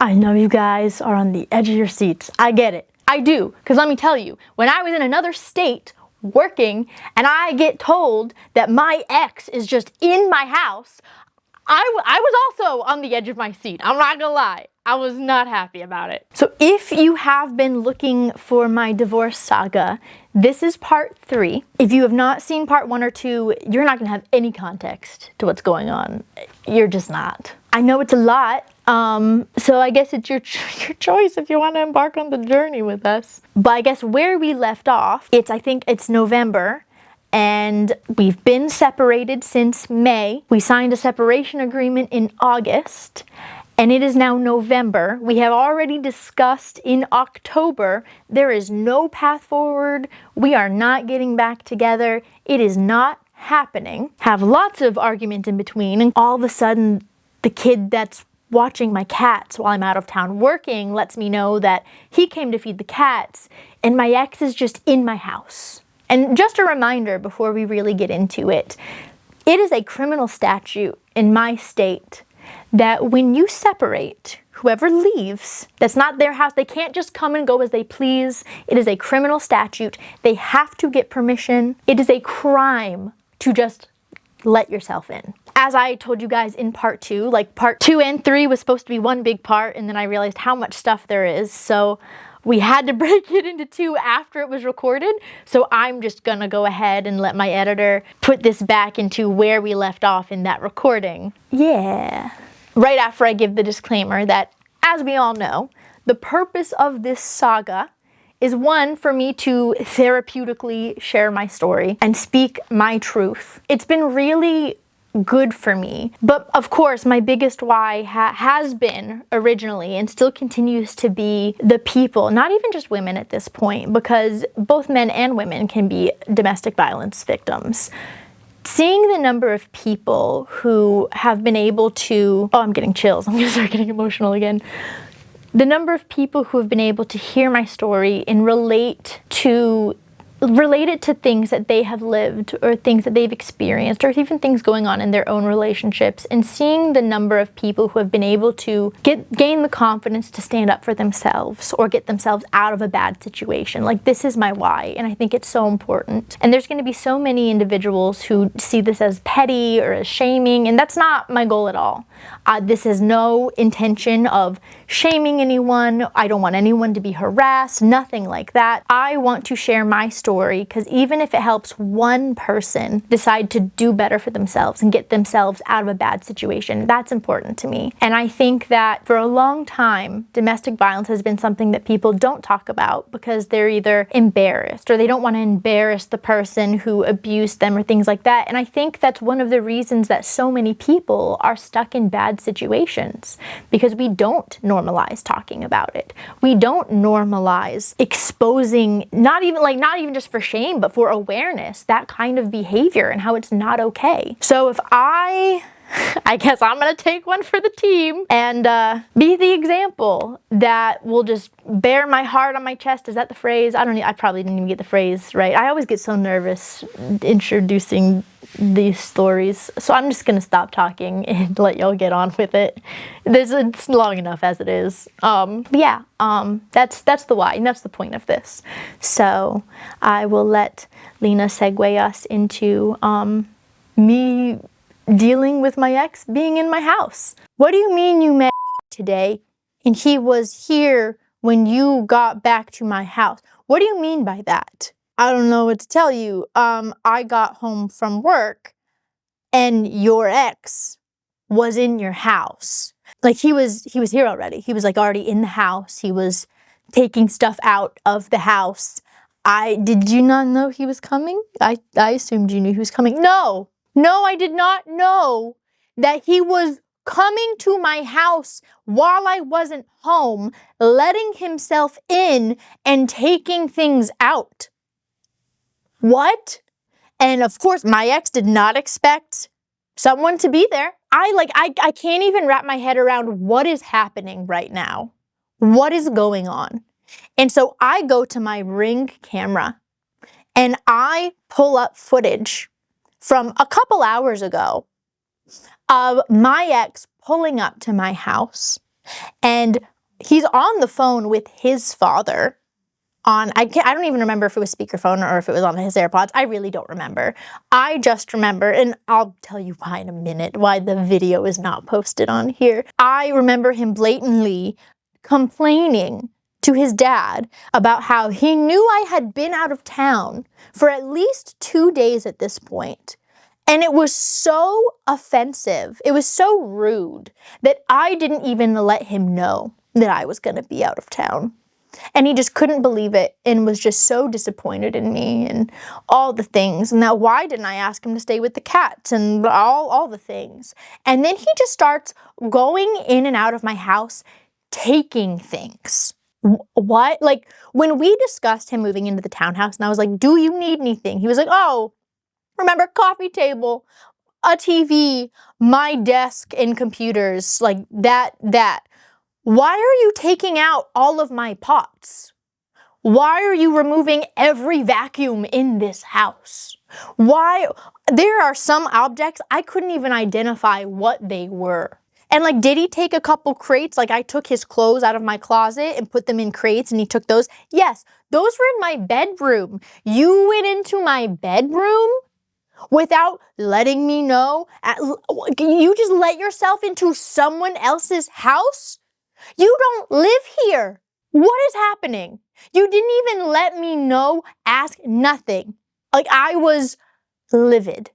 I know you guys are on the edge of your seats. I get it. I do. Because let me tell you, when I was in another state working and I get told that my ex is just in my house, I was also on the edge of my seat. I'm not gonna lie. I was not happy about it. So if you have been looking for my divorce saga, this is part 3. If you have not seen part 1 or 2, you're not gonna have any context to what's going on. You're just not. I know it's a lot, so I guess it's your choice if you want to embark on the journey with us. But I guess where we left off, I think it's November, and we've been separated since May. We signed a separation agreement in August, and it is now November. We have already discussed in October, there is no path forward. We are not getting back together. It is not happening. Have lots of arguments in between, and all of a sudden, the kid that's watching my cats while I'm out of town working lets me know that he came to feed the cats, and my ex is just in my house. And just a reminder before we really get into it, it is a criminal statute in my state that when you separate, whoever leaves, that's not their house, they can't just come and go as they please. It is a criminal statute. They have to get permission. It is a crime to just let yourself in. As I told you guys in part 2, like part 2 and 3 was supposed to be one big part, and then I realized how much stuff there is, so we had to break it into 2 after it was recorded. So I'm just gonna go ahead and let my editor put this back into where we left off in that recording. Yeah. Right after I give the disclaimer that, as we all know, the purpose of this saga is, 1, for me to therapeutically share my story and speak my truth. It's been really good for me. But of course, my biggest why has been originally and still continues to be the people, not even just women at this point, because both men and women can be domestic violence victims. Seeing the number of people who have been able to, oh, I'm getting chills. I'm gonna start getting emotional again. The number of people who have been able to hear my story and relate it to things that they have lived or things that they've experienced or even things going on in their own relationships, and seeing the number of people who have been able to gain the confidence to stand up for themselves or get themselves out of a bad situation. Like, this is my why, and I think it's so important. And there's going to be so many individuals who see this as petty or as shaming, and that's not my goal at all. This has no intention of shaming anyone. I don't want anyone to be harassed, nothing like that. I want to share my story because even if it helps one person decide to do better for themselves and get themselves out of a bad situation, that's important to me. And I think that for a long time, domestic violence has been something that people don't talk about because they're either embarrassed or they don't want to embarrass the person who abused them or things like that. And I think that's one of the reasons that so many people are stuck in bad situations, because we don't normalize talking about it. We don't normalize exposing, not even just for shame, but for awareness, that kind of behavior and how it's not okay. So if I guess I'm gonna take one for the team and be the example that will just bear my heart on my chest. Is that the phrase? I probably didn't even get the phrase right. I always get so nervous introducing these stories, so I'm just gonna stop talking and let y'all get on with it. It's long enough as it is. That's the why, and that's the point of this. So I will let Lena segue us into me dealing with my ex being in my house. What do you mean you met today and he was here when you got back to my house? What do you mean by that? I don't know what to tell you. I got home from work and your ex was in your house. Like, he was here already. He was like already in the house. He was taking stuff out of the house. Did you not know he was coming? I assumed you knew he was coming. No, I did not know that he was coming to my house while I wasn't home, letting himself in and taking things out. What? And of course, my ex did not expect someone to be there. I can't even wrap my head around what is happening right now. What is going on? And so I go to my Ring camera and I pull up footage from a couple hours ago of my ex pulling up to my house And he's on the phone with his father I don't even remember if it was speakerphone or if it was on his AirPods. I really don't remember. I just remember, and I'll tell you why in a minute, why the video is not posted on here. I remember him blatantly complaining to his dad about how he knew I had been out of town for at least 2 days at this point. And it was so offensive, it was so rude that I didn't even let him know that I was going to be out of town. And he just couldn't believe it and was just so disappointed in me and all the things. And now why didn't I ask him to stay with the cats and all the things? And then he just starts going in and out of my house, taking things. What? Like, when we discussed him moving into the townhouse and I was like, do you need anything? He was like, oh, remember, coffee table, a TV, my desk and computers, like that. Why are you taking out all of my pots? Why are you removing every vacuum in this house? Why? There are some objects I couldn't even identify what they were. And like, did he take a couple crates? Like, I took his clothes out of my closet and put them in crates and he took those? Yes, those were in my bedroom. You went into my bedroom without letting me know? You just let yourself into someone else's house? You don't live here. What is happening? You didn't even let me know, ask nothing. Like, I was livid.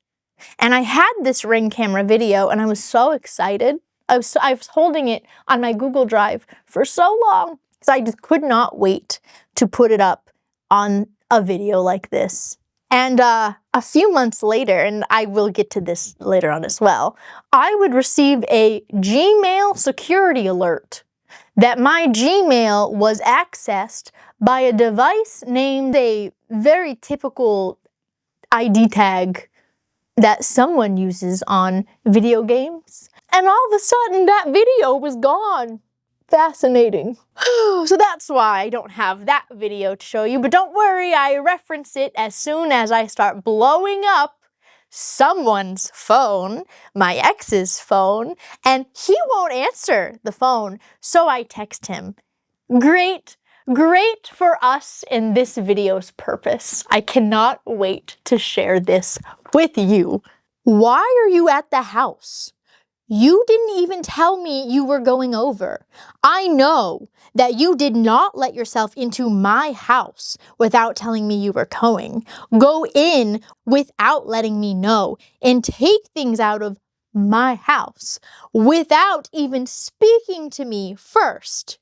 And I had this Ring camera video and I was so excited. I was holding it on my Google Drive for so long. So I just could not wait to put it up on a video like this. And a few months later, and I will get to this later on as well, I would receive a Gmail security alert that my Gmail was accessed by a device named a very typical ID tag that someone uses on video games. And all of a sudden, that video was gone. Fascinating. So that's why I don't have that video to show you, but don't worry, I reference it as soon as I start blowing up someone's phone, my ex's phone, and he won't answer the phone, so I text him. Great for us in this video's purpose. I cannot wait to share this with you. Why are you at the house? You didn't even tell me you were going over. I know that you did not let yourself into my house without telling me you were going. Go in without letting me know and take things out of my house without even speaking to me first.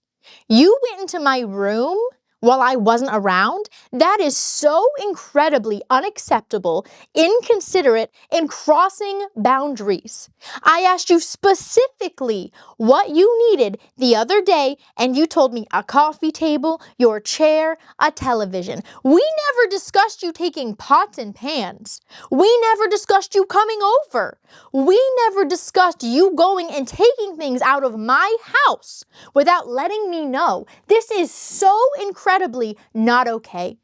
You went into my room while I wasn't around? That is so incredibly unacceptable, inconsiderate, and crossing boundaries. I asked you specifically what you needed the other day, and you told me a coffee table, your chair, a television. We never discussed you taking pots and pans. We never discussed you coming over. We never discussed you going and taking things out of my house without letting me know. This is so incredibly not okay.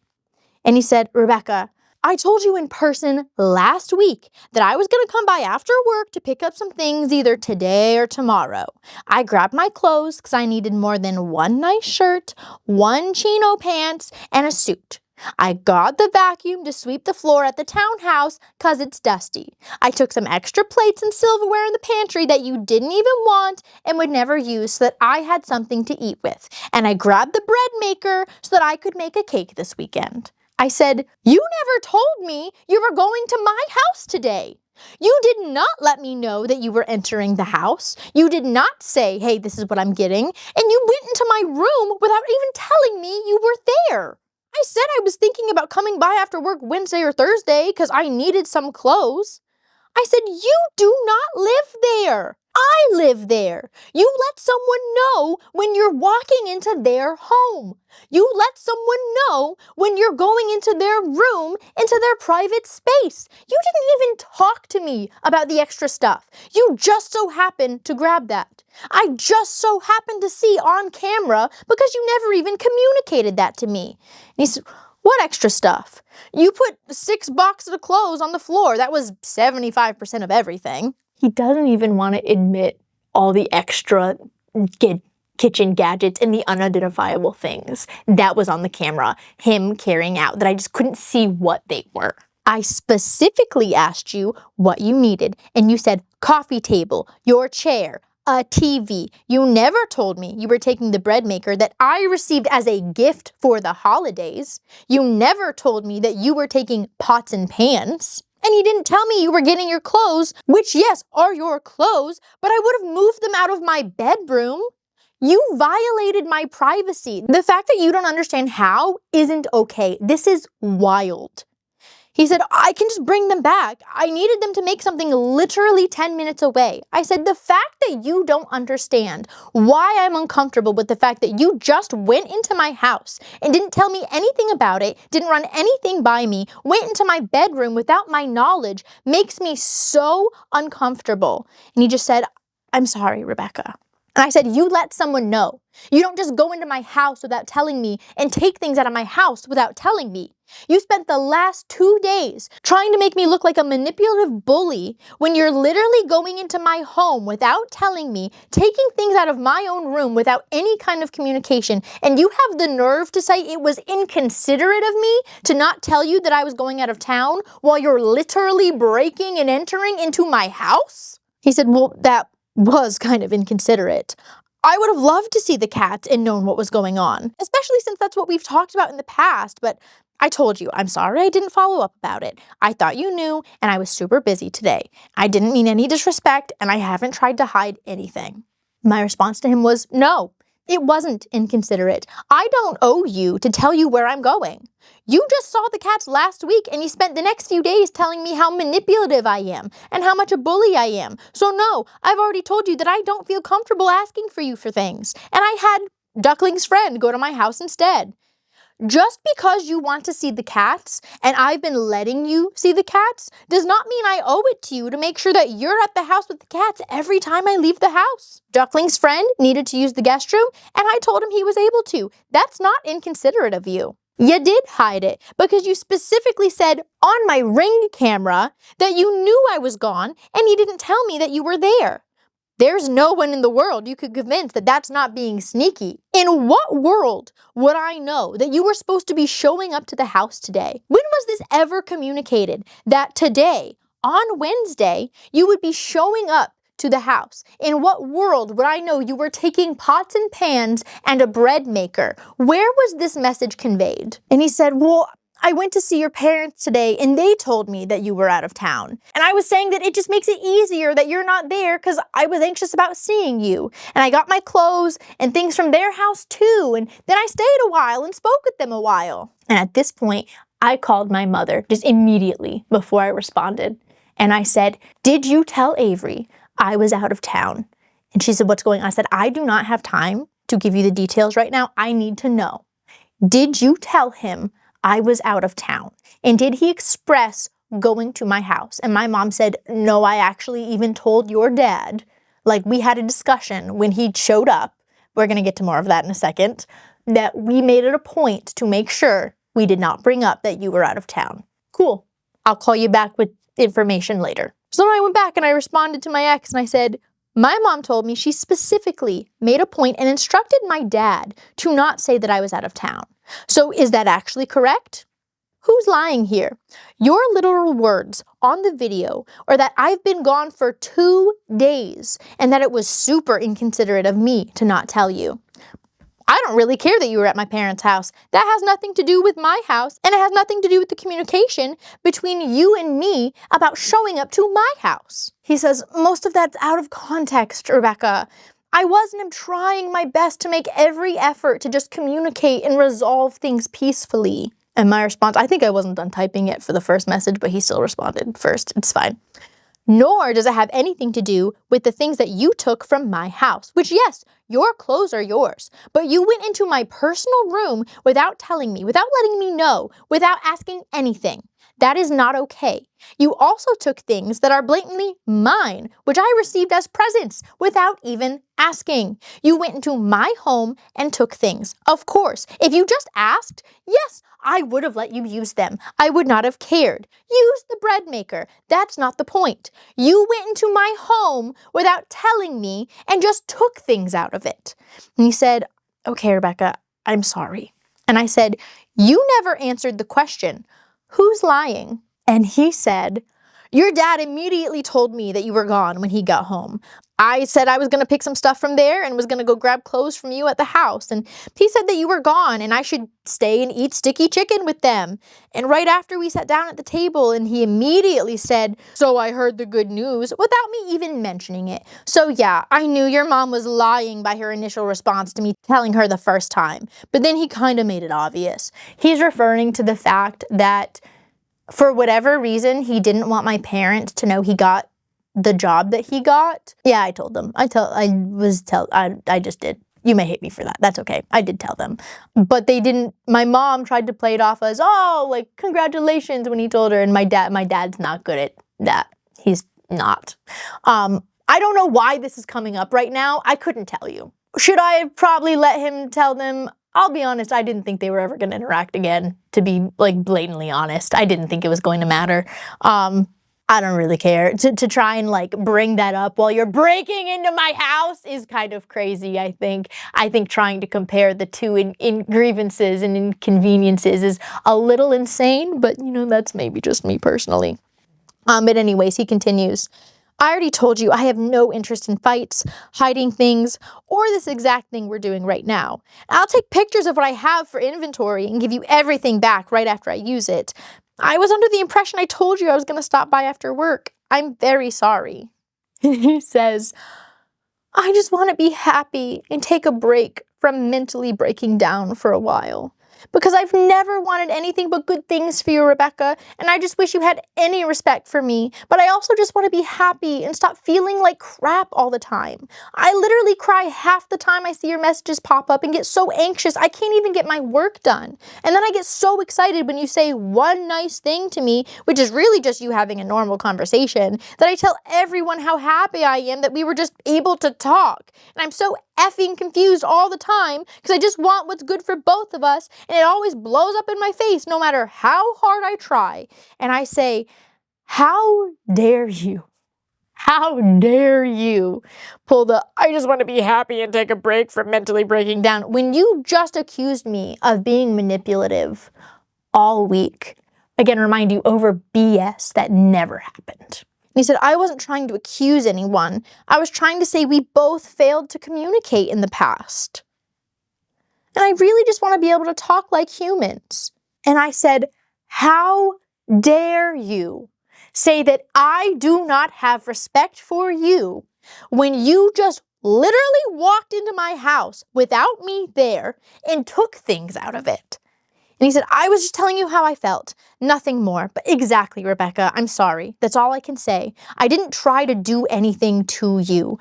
And he said, Rebecca, I told you in person last week that I was going to come by after work to pick up some things either today or tomorrow. I grabbed my clothes because I needed more than one nice shirt, one chino pants, and a suit. I got the vacuum to sweep the floor at the townhouse because it's dusty. I took some extra plates and silverware in the pantry that you didn't even want and would never use so that I had something to eat with. And I grabbed the bread maker so that I could make a cake this weekend. I said, you never told me you were going to my house today. You did not let me know that you were entering the house. You did not say, hey, this is what I'm getting. And you went into my room without even telling me you were there. I said I was thinking about coming by after work Wednesday or Thursday because I needed some clothes. I said, you do not live there. I live there. You let someone know when you're walking into their home. You let someone know when you're going into their room, into their private space. You didn't even talk to me about the extra stuff. You just so happened to grab that. I just so happened to see on camera because you never even communicated that to me. And he said, what extra stuff? You put 6 boxes of clothes on the floor. That was 75% of everything. He doesn't even want to admit all the extra kitchen gadgets and the unidentifiable things that was on the camera, him carrying out, that I just couldn't see what they were. I specifically asked you what you needed, and you said coffee table, your chair, a TV. You never told me you were taking the bread maker that I received as a gift for the holidays. You never told me that you were taking pots and pans. And you didn't tell me you were getting your clothes, which yes, are your clothes, but I would have moved them out of my bedroom. You violated my privacy. The fact that you don't understand how isn't okay. This is wild. He said, I can just bring them back. I needed them to make something literally 10 minutes away. I said, the fact that you don't understand why I'm uncomfortable with the fact that you just went into my house and didn't tell me anything about it, didn't run anything by me, went into my bedroom without my knowledge, makes me so uncomfortable. And he just said, I'm sorry, Rebecca. And I said, you let someone know. You don't just go into my house without telling me and take things out of my house without telling me. You spent the last 2 days trying to make me look like a manipulative bully when you're literally going into my home without telling me, taking things out of my own room without any kind of communication, and you have the nerve to say it was inconsiderate of me to not tell you that I was going out of town while you're literally breaking and entering into my house? He said, well, that was kind of inconsiderate. I would have loved to see the cats and known what was going on, especially since that's what we've talked about in the past, but I told you, I'm sorry I didn't follow up about it. I thought you knew, and I was super busy today. I didn't mean any disrespect, and I haven't tried to hide anything. My response to him was, no, it wasn't inconsiderate. I don't owe you to tell you where I'm going. You just saw the cats last week, and you spent the next few days telling me how manipulative I am and how much a bully I am. So no, I've already told you that I don't feel comfortable asking for you for things. And I had Duckling's friend go to my house instead. Just because you want to see the cats and I've been letting you see the cats does not mean I owe it to you to make sure that you're at the house with the cats every time I leave the house. Duckling's friend needed to use the guest room and I told him he was able to. That's not inconsiderate of you. You did hide it because you specifically said on my Ring camera that you knew I was gone and you didn't tell me that you were there. There's no one in the world you could convince that that's not being sneaky. In what world would I know that you were supposed to be showing up to the house today? When was this ever communicated that today, on Wednesday, you would be showing up to the house? In what world would I know you were taking pots and pans and a bread maker? Where was this message conveyed? And he said, well, I went to see your parents today and they told me that you were out of town. And I was saying that it just makes it easier that you're not there because I was anxious about seeing you. And I got my clothes and things from their house too. And then I stayed a while and spoke with them a while. And at this point, I called my mother just immediately before I responded. And I said, did you tell Avery I was out of town? And she said, what's going on? I said, I do not have time to give you the details right now. I need to know. Did you tell him I was out of town? And did he express going to my house? And my mom said, no, I actually even told your dad. Like, we had a discussion when he showed up. We're going to get to more of that in a second. That we made it a point to make sure we did not bring up that you were out of town. Cool. I'll call you back with information later. So then I went back and I responded to my ex and I said, my mom told me she specifically made a point and instructed my dad to not say that I was out of town. So is that actually correct? Who's lying here? Your literal words on the video are that I've been gone for 2 days and that it was super inconsiderate of me to not tell you. I don't really care that you were at my parents' house. That has nothing to do with my house, and it has nothing to do with the communication between you and me about showing up to my house. He says, most of that's out of context, Rebecca. I wasn't trying my best to make every effort to just communicate and resolve things peacefully. And my response, I think I wasn't done typing it for the first message, but he still responded first. It's fine. Nor does it have anything to do with the things that you took from my house, which yes, your clothes are yours, but you went into my personal room without telling me, without letting me know, without asking anything. That is not okay. You also took things that are blatantly mine, which I received as presents without even asking. You went into my home and took things. Of course, if you just asked, yes, I would have let you use them. I would not have cared. Use the bread maker. That's not the point. You went into my home without telling me and just took things out of it. And he said, okay, Rebecca, I'm sorry. And I said, you never answered the question. Who's lying? And he said, your dad immediately told me that you were gone when he got home. I said I was going to pick some stuff from there and was going to go grab clothes from you at the house. And he said that you were gone and I should stay and eat sticky chicken with them. And right after we sat down at the table, and he immediately said, so I heard the good news, without me even mentioning it. So yeah, I knew your mom was lying by her initial response to me telling her the first time. But then he kind of made it obvious. He's referring to the fact that for whatever reason, he didn't want my parents to know he got the job that he got. Yeah, I told them. I just did. You may hate me for that. That's okay. I did tell them. But they didn't. My mom tried to play it off as, oh, like, congratulations when he told her. And my dad's not good at that. He's not. I don't know why this is coming up right now. I couldn't tell you. Should I have probably let him tell them? I'll be honest, I didn't think they were ever going to interact again, to be, like, blatantly honest. I didn't think it was going to matter. I don't really care. To try and, like, bring that up while you're breaking into my house is kind of crazy, I think. I think trying to compare the two in grievances and inconveniences is a little insane, but, you know, that's maybe just me personally. But anyways, he continues. I already told you I have no interest in fights, hiding things, or this exact thing we're doing right now. I'll take pictures of what I have for inventory and give you everything back right after I use it. I was under the impression I told you I was going to stop by after work. I'm very sorry. He says, I just want to be happy and take a break from mentally breaking down for a while. Because I've never wanted anything but good things for you, Rebecca, and I just wish you had any respect for me. But I also just want to be happy and stop feeling like crap all the time. I literally cry half the time I see your messages pop up and get so anxious I can't even get my work done. And then I get so excited when you say one nice thing to me, which is really just you having a normal conversation, that I tell everyone how happy I am that we were just able to talk. And I'm so effing confused all the time because I just want what's good for both of us, and it always blows up in my face no matter how hard I try. And I say, how dare you? How dare you pull the, I just want to be happy and take a break from mentally breaking down, when you just accused me of being manipulative all week. Again, remind you, over BS that never happened. And he said, I wasn't trying to accuse anyone. I was trying to say we both failed to communicate in the past. And I really just want to be able to talk like humans. And I said, how dare you say that I do not have respect for you when you just literally walked into my house without me there and took things out of it? And he said, I was just telling you how I felt. Nothing more. But exactly, Rebecca, I'm sorry. That's all I can say. I didn't try to do anything to you.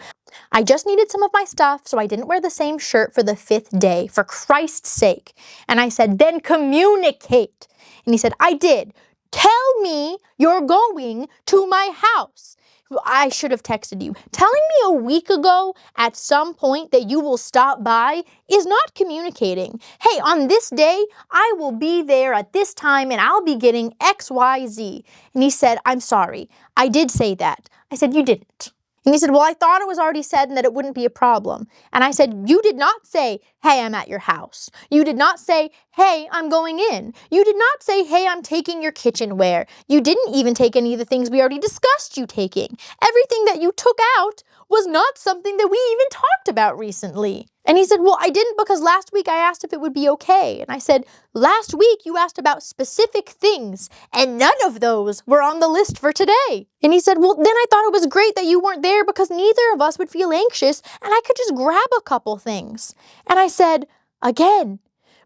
I just needed some of my stuff, so I didn't wear the same shirt for the 5th day, for Christ's sake. And I said, then communicate. And he said, I did. Tell me you're going to my house. I should have texted you. Telling me a week ago at some point that you will stop by is not communicating. Hey, on this day, I will be there at this time and I'll be getting XYZ. And he said, I'm sorry. I did say that. I said, you didn't. And he said, well, I thought it was already said and that it wouldn't be a problem. And I said, you did not say, hey, I'm at your house. You did not say, hey, I'm going in. You did not say, hey, I'm taking your kitchenware. You didn't even take any of the things we already discussed you taking. Everything that you took out was not something that we even talked about recently. And he said, well, I didn't because last week I asked if it would be okay. And I said, last week you asked about specific things and none of those were on the list for today. And he said, well, then I thought it was great that you weren't there because neither of us would feel anxious and I could just grab a couple things. And I said, again,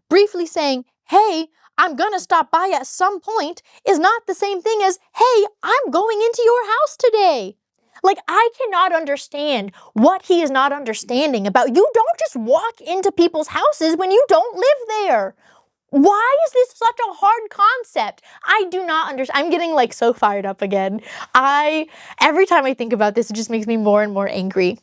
briefly saying, hey, I'm gonna stop by at some point is not the same thing as, hey, I'm going into your house today. Like, I cannot understand what he is not understanding about. You don't just walk into people's houses when you don't live there. Why is this such a hard concept? I do not understand. I'm getting like so fired up again. Every time I think about this, it just makes me more and more angry.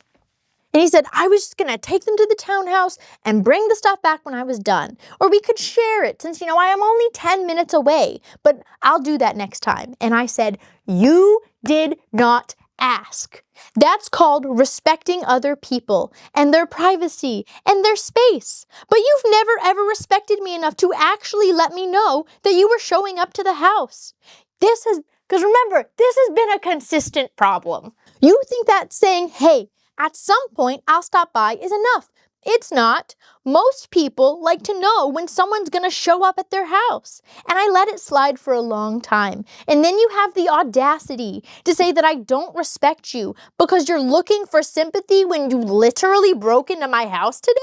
And he said, I was just gonna take them to the townhouse and bring the stuff back when I was done. Or we could share it since, I am only 10 minutes away, but I'll do that next time. And I said, you did not ask. That's called respecting other people and their privacy and their space. But you've never ever respected me enough to actually let me know that you were showing up to the house. Because remember, this has been a consistent problem. You think that saying, hey, at some point I'll stop by is enough. It's not. Most people like to know when someone's gonna show up at their house. And I let it slide for a long time. And then you have the audacity to say that I don't respect you because you're looking for sympathy when you literally broke into my house today?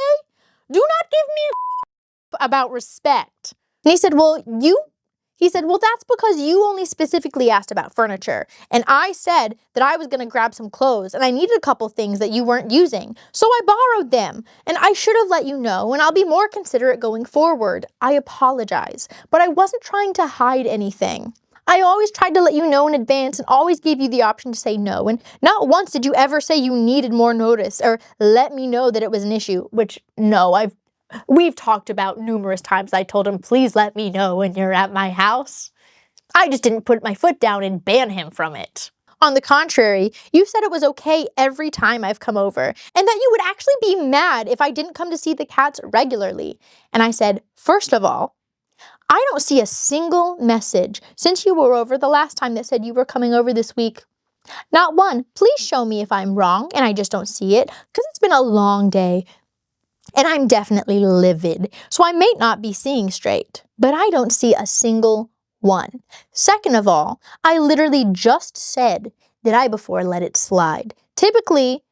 Do not give me about respect. And he said, well, that's because you only specifically asked about furniture. And I said that I was going to grab some clothes and I needed a couple things that you weren't using. So I borrowed them. And I should have let you know, and I'll be more considerate going forward. I apologize. But I wasn't trying to hide anything. I always tried to let you know in advance and always gave you the option to say no. And not once did you ever say you needed more notice or let me know that it was an issue, which no, we've talked about numerous times. I told him, please let me know when you're at my house. I just didn't put my foot down and ban him from it. On the contrary, you said it was okay every time I've come over and that you would actually be mad if I didn't come to see the cats regularly. And I said, first of all, I don't see a single message since you were over the last time that said you were coming over this week. Not one. Please show me if I'm wrong and I just don't see it because it's been a long day. And I'm definitely livid, so I may not be seeing straight, but I don't see a single one. Second of all, I literally just said that I before let it slide. Typically,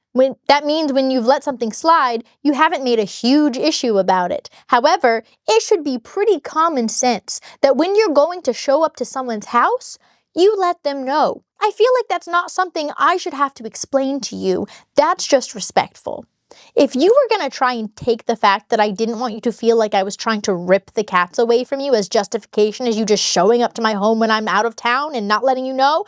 that means when you've let something slide, you haven't made a huge issue about it. However, it should be pretty common sense that when you're going to show up to someone's house, you let them know. I feel like that's not something I should have to explain to you. That's just respectful. If you were going to try and take the fact that I didn't want you to feel like I was trying to rip the cats away from you as justification as you just showing up to my home when I'm out of town and not letting you know,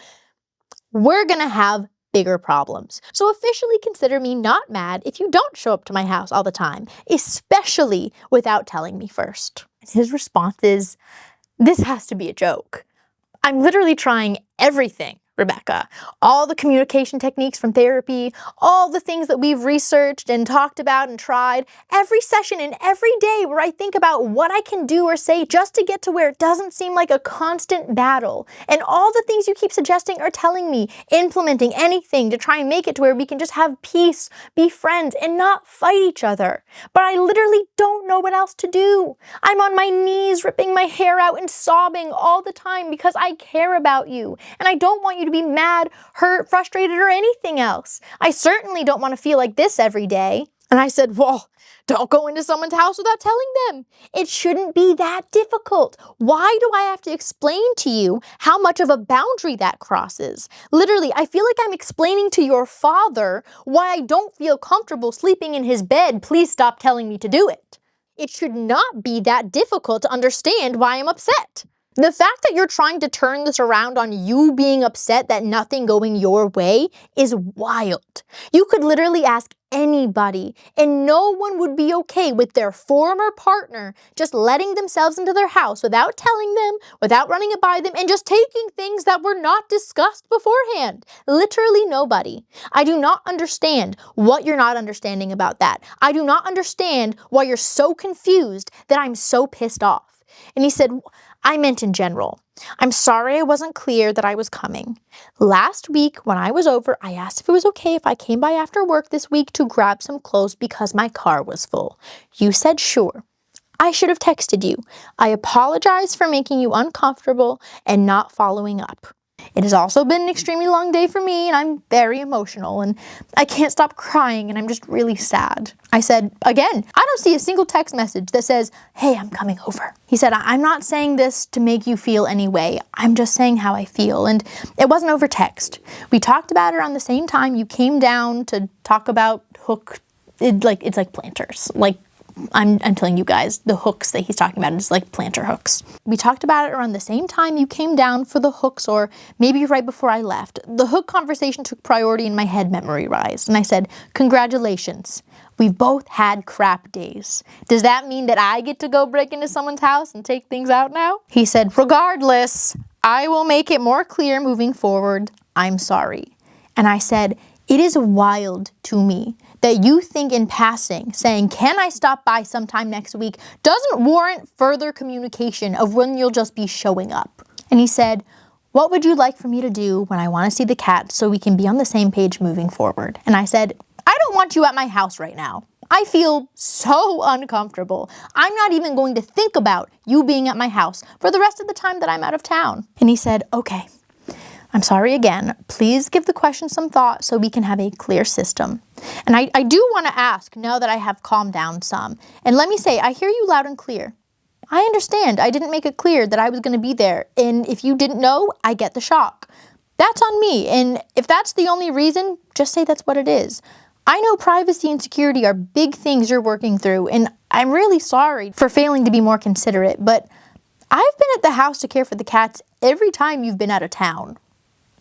we're going to have bigger problems. So officially consider me not mad if you don't show up to my house all the time, especially without telling me first. And his response is, this has to be a joke. I'm literally trying everything, Rebecca. All the communication techniques from therapy, all the things that we've researched and talked about and tried, every session and every day where I think about what I can do or say just to get to where it doesn't seem like a constant battle. And all the things you keep suggesting or telling me, implementing anything to try and make it to where we can just have peace, be friends, and not fight each other. But I literally don't know what else to do. I'm on my knees ripping my hair out and sobbing all the time because I care about you. And I don't want you to be mad, hurt, frustrated, or anything else. I certainly don't want to feel like this every day. And I said, well, don't go into someone's house without telling them. It shouldn't be that difficult. Why do I have to explain to you how much of a boundary that crosses? Literally, I feel like I'm explaining to your father why I don't feel comfortable sleeping in his bed. Please stop telling me to do it. It should not be that difficult to understand why I'm upset. The fact that you're trying to turn this around on you being upset that nothing going your way is wild. You could literally ask anybody and no one would be okay with their former partner just letting themselves into their house without telling them, without running it by them, and just taking things that were not discussed beforehand. Literally nobody. I do not understand what you're not understanding about that. I do not understand why you're so confused that I'm so pissed off. And he said, I meant in general. I'm sorry I wasn't clear that I was coming. Last week when I was over, I asked if it was okay if I came by after work this week to grab some clothes because my car was full. You said sure. I should have texted you. I apologize for making you uncomfortable and not following up. It has also been an extremely long day for me and I'm very emotional and I can't stop crying and I'm just really sad. I said, again, I don't see a single text message that says, hey, I'm coming over. He said, I'm not saying this to make you feel any way. I'm just saying how I feel. And it wasn't over text. We talked about it around the same time you came down to talk about it's like planters, like I'm telling you guys, the hooks that he's talking about is like planter hooks. We talked about it around the same time you came down for the hooks, or maybe right before I left. The hook conversation took priority in my head memory-wise, and I said, congratulations. We've both had crap days. Does that mean that I get to go break into someone's house and take things out now? He said, regardless, I will make it more clear moving forward. I'm sorry. And I said, it is wild to me that you think in passing, saying, can I stop by sometime next week, doesn't warrant further communication of when you'll just be showing up. And he said, what would you like for me to do when I want to see the cat so we can be on the same page moving forward? And I said, I don't want you at my house right now. I feel so uncomfortable. I'm not even going to think about you being at my house for the rest of the time that I'm out of town. And he said, okay, I'm sorry again. Please give the question some thought so we can have a clear system. And I do want to ask, now that I have calmed down some, and let me say, I hear you loud and clear. I understand. I didn't make it clear that I was going to be there. And if you didn't know, I get the shock. That's on me. And if that's the only reason, just say that's what it is. I know privacy and security are big things you're working through, and I'm really sorry for failing to be more considerate, but I've been at the house to care for the cats every time you've been out of town.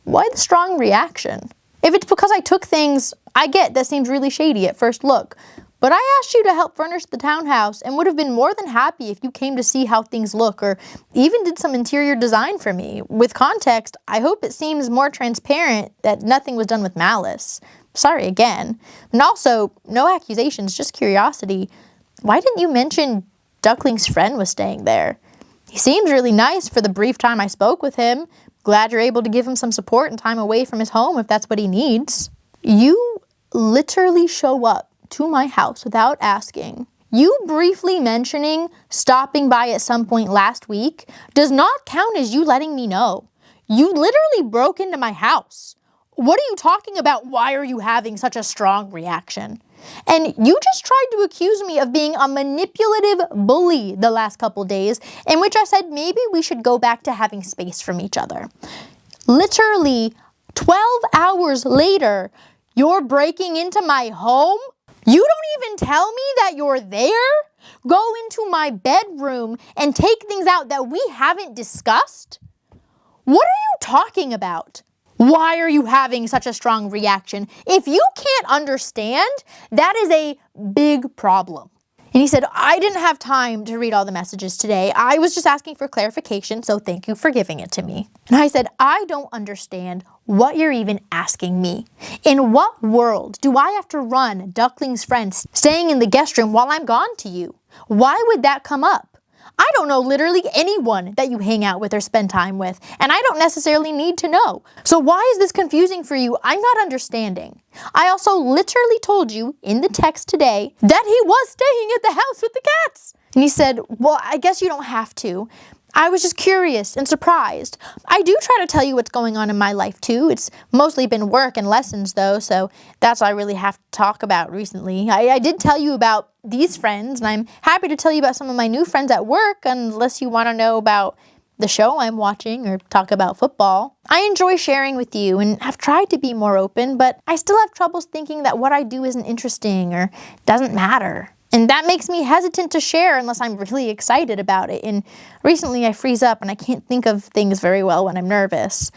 Why the strong reaction? If it's because I took things, I get that seems really shady at first look, but I asked you to help furnish the townhouse and would have been more than happy if you came to see how things look or even did some interior design for me. With context, I hope it seems more transparent that nothing was done with malice. Sorry again. And also, no accusations, just curiosity. Why didn't you mention Duckling's friend was staying there? He seems really nice for the brief time I spoke with him. Glad you're able to give him some support and time away from his home if that's what he needs. You literally show up to my house without asking. You briefly mentioning stopping by at some point last week does not count as you letting me know. You literally broke into my house. What are you talking about? Why are you having such a strong reaction? And you just tried to accuse me of being a manipulative bully the last couple days, in which I said maybe we should go back to having space from each other. Literally 12 hours later, you're breaking into my home? You don't even tell me that you're there? Go into my bedroom and take things out that we haven't discussed? What are you talking about? Why are you having such a strong reaction? If you can't understand, that is a big problem. And he said, I didn't have time to read all the messages today. I was just asking for clarification, so thank you for giving it to me. And I said, I don't understand what you're even asking me. In what world do I have to run Duckling's friend staying in the guest room while I'm gone to you? Why would that come up? I don't know literally anyone that you hang out with or spend time with, and I don't necessarily need to know. So why is this confusing for you? I'm not understanding. I also literally told you in the text today that he was staying at the house with the cats. And he said, well, I guess you don't have to. I was just curious and surprised. I do try to tell you what's going on in my life too. It's mostly been work and lessons though, so that's all I really have to talk about recently. I did tell you about these friends, and I'm happy to tell you about some of my new friends at work, unless you want to know about the show I'm watching or talk about football. I enjoy sharing with you and have tried to be more open, but I still have troubles thinking that what I do isn't interesting or doesn't matter. And that makes me hesitant to share unless I'm really excited about it. And recently I freeze up and I can't think of things very well when I'm nervous.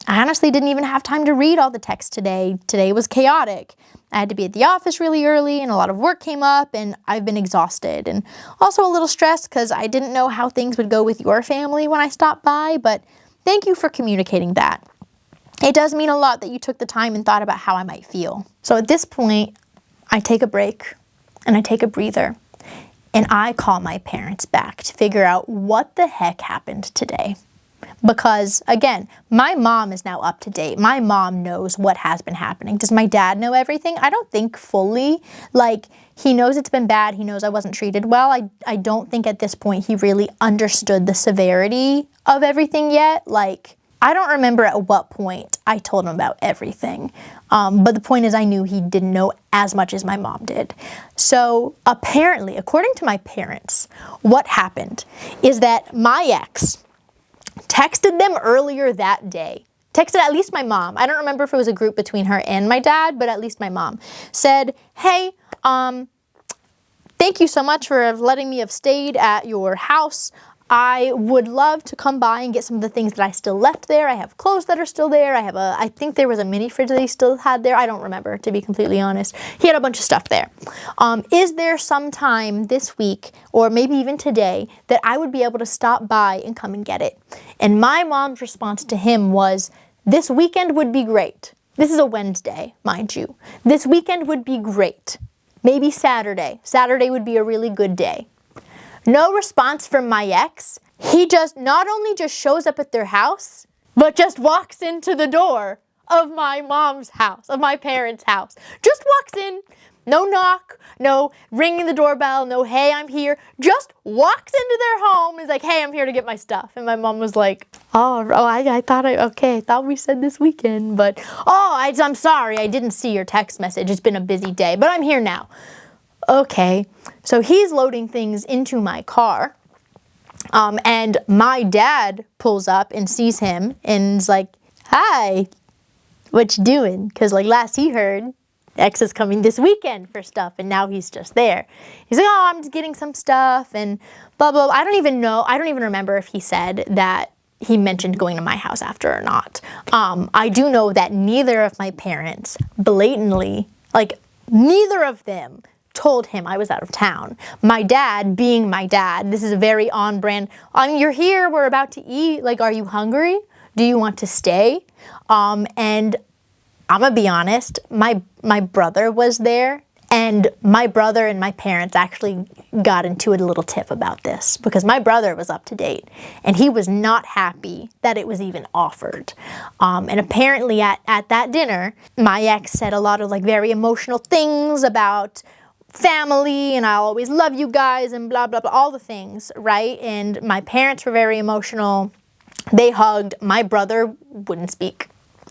I honestly didn't even have time to read all the text today. Today was chaotic. I had to be at the office really early and a lot of work came up and I've been exhausted and also a little stressed because I didn't know how things would go with your family when I stopped by, but thank you for communicating that. It does mean a lot that you took the time and thought about how I might feel. So at this point, I take a break and I take a breather and I call my parents back to figure out what the heck happened today. Because, again, my mom is now up to date. My mom knows what has been happening. Does my dad know everything? I don't think fully. Like, he knows it's been bad. He knows I wasn't treated well. I don't think at this point he really understood the severity of everything yet. Like, I don't remember at what point I told him about everything. But the point is I knew he didn't know as much as my mom did. So apparently, according to my parents, what happened is that my ex texted them earlier that day. Texted at least my mom. I don't remember if it was a group between her and my dad, but at least my mom. Said, hey, thank you so much for letting me have stayed at your house. I would love to come by and get some of the things that I still left there. I have clothes that are still there. I think there was a mini fridge that he still had there. I don't remember, to be completely honest. He had a bunch of stuff there. Is there some time this week, or maybe even today, that I would be able to stop by and come and get it? And my mom's response to him was, this weekend would be great. This is a Wednesday, mind you. This weekend would be great. Maybe Saturday. Saturday would be a really good day. No response from my ex. He just not only just shows up at their house, but just walks into the door of my mom's house, of my parents' house. Just walks in, no knock, no ringing the doorbell, no, hey, I'm here. Just walks into their home and is like, hey, I'm here to get my stuff. And my mom was like, I thought we said this weekend, but, I'm sorry, I didn't see your text message. It's been a busy day, but I'm here now. Okay, so he's loading things into my car, and my dad pulls up and sees him and is like, hi, what you doing? Because like last he heard, ex is coming this weekend for stuff, and now he's just there. He's like, I'm just getting some stuff and blah, blah, blah. I don't even remember if he said that he mentioned going to my house after or not. I do know that neither of my parents blatantly, neither of them told him I was out of town. My dad, being my dad, this is a very on-brand, you're here, we're about to eat, are you hungry? Do you want to stay? And I'm gonna be honest, my brother was there, and my brother and my parents actually got into a little tiff about this because my brother was up to date and he was not happy that it was even offered. And apparently at that dinner, my ex said a lot of very emotional things about family and I'll always love you guys and blah, blah, blah, all the things, right? And my parents were very emotional. They hugged. My brother wouldn't speak.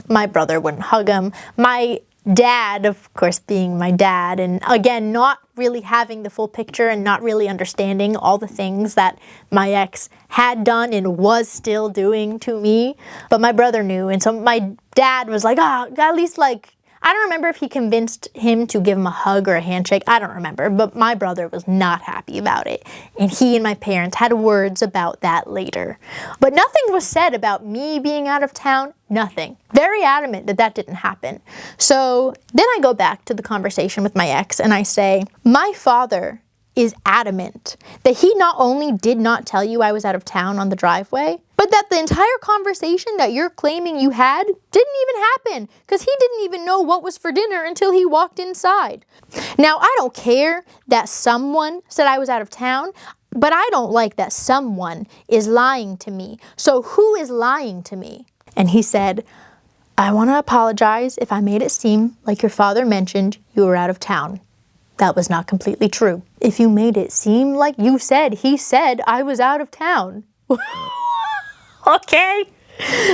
My brother wouldn't hug him. My dad, of course, being my dad, and again, not really having the full picture and not really understanding all the things that my ex had done and was still doing to me. But my brother knew. And so my dad was like, at least I don't remember if he convinced him to give him a hug or a handshake. I don't remember, but my brother was not happy about it. And he and my parents had words about that later. But nothing was said about me being out of town, nothing. Very adamant that didn't happen. So then I go back to the conversation with my ex and I say, my father is adamant that he not only did not tell you I was out of town on the driveway, but that the entire conversation that you're claiming you had didn't even happen because he didn't even know what was for dinner until he walked inside. Now, I don't care that someone said I was out of town, but I don't like that someone is lying to me. So who is lying to me? And he said, I want to apologize if I made it seem like your father mentioned you were out of town. That was not completely true. If you made it seem like he said I was out of town. Okay.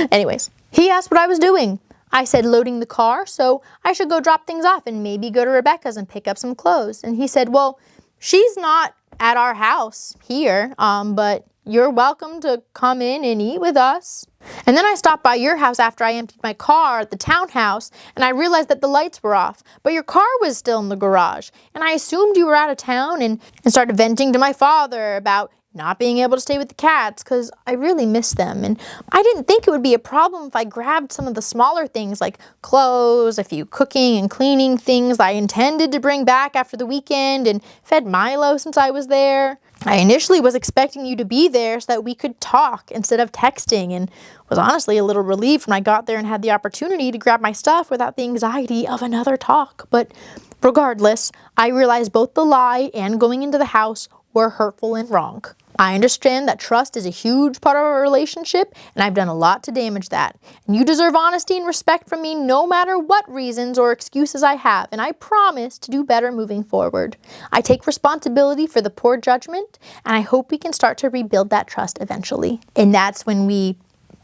Anyways, he asked what I was doing. I said loading the car, so I should go drop things off and maybe go to Rebecca's and pick up some clothes. And he said, well, she's not at our house here, but you're welcome to come in and eat with us. And then I stopped by your house after I emptied my car at the townhouse, and I realized that the lights were off, but your car was still in the garage. And I assumed you were out of town and started venting to my father about not being able to stay with the cats because I really miss them. And I didn't think it would be a problem if I grabbed some of the smaller things like clothes, a few cooking and cleaning things I intended to bring back after the weekend, and fed Milo since I was there. I initially was expecting you to be there so that we could talk instead of texting, and was honestly a little relieved when I got there and had the opportunity to grab my stuff without the anxiety of another talk. But regardless, I realized both the lie and going into the house were hurtful and wrong. I understand that trust is a huge part of our relationship, and I've done a lot to damage that. And you deserve honesty and respect from me no matter what reasons or excuses I have, and I promise to do better moving forward. I take responsibility for the poor judgment, and I hope we can start to rebuild that trust eventually. And that's when we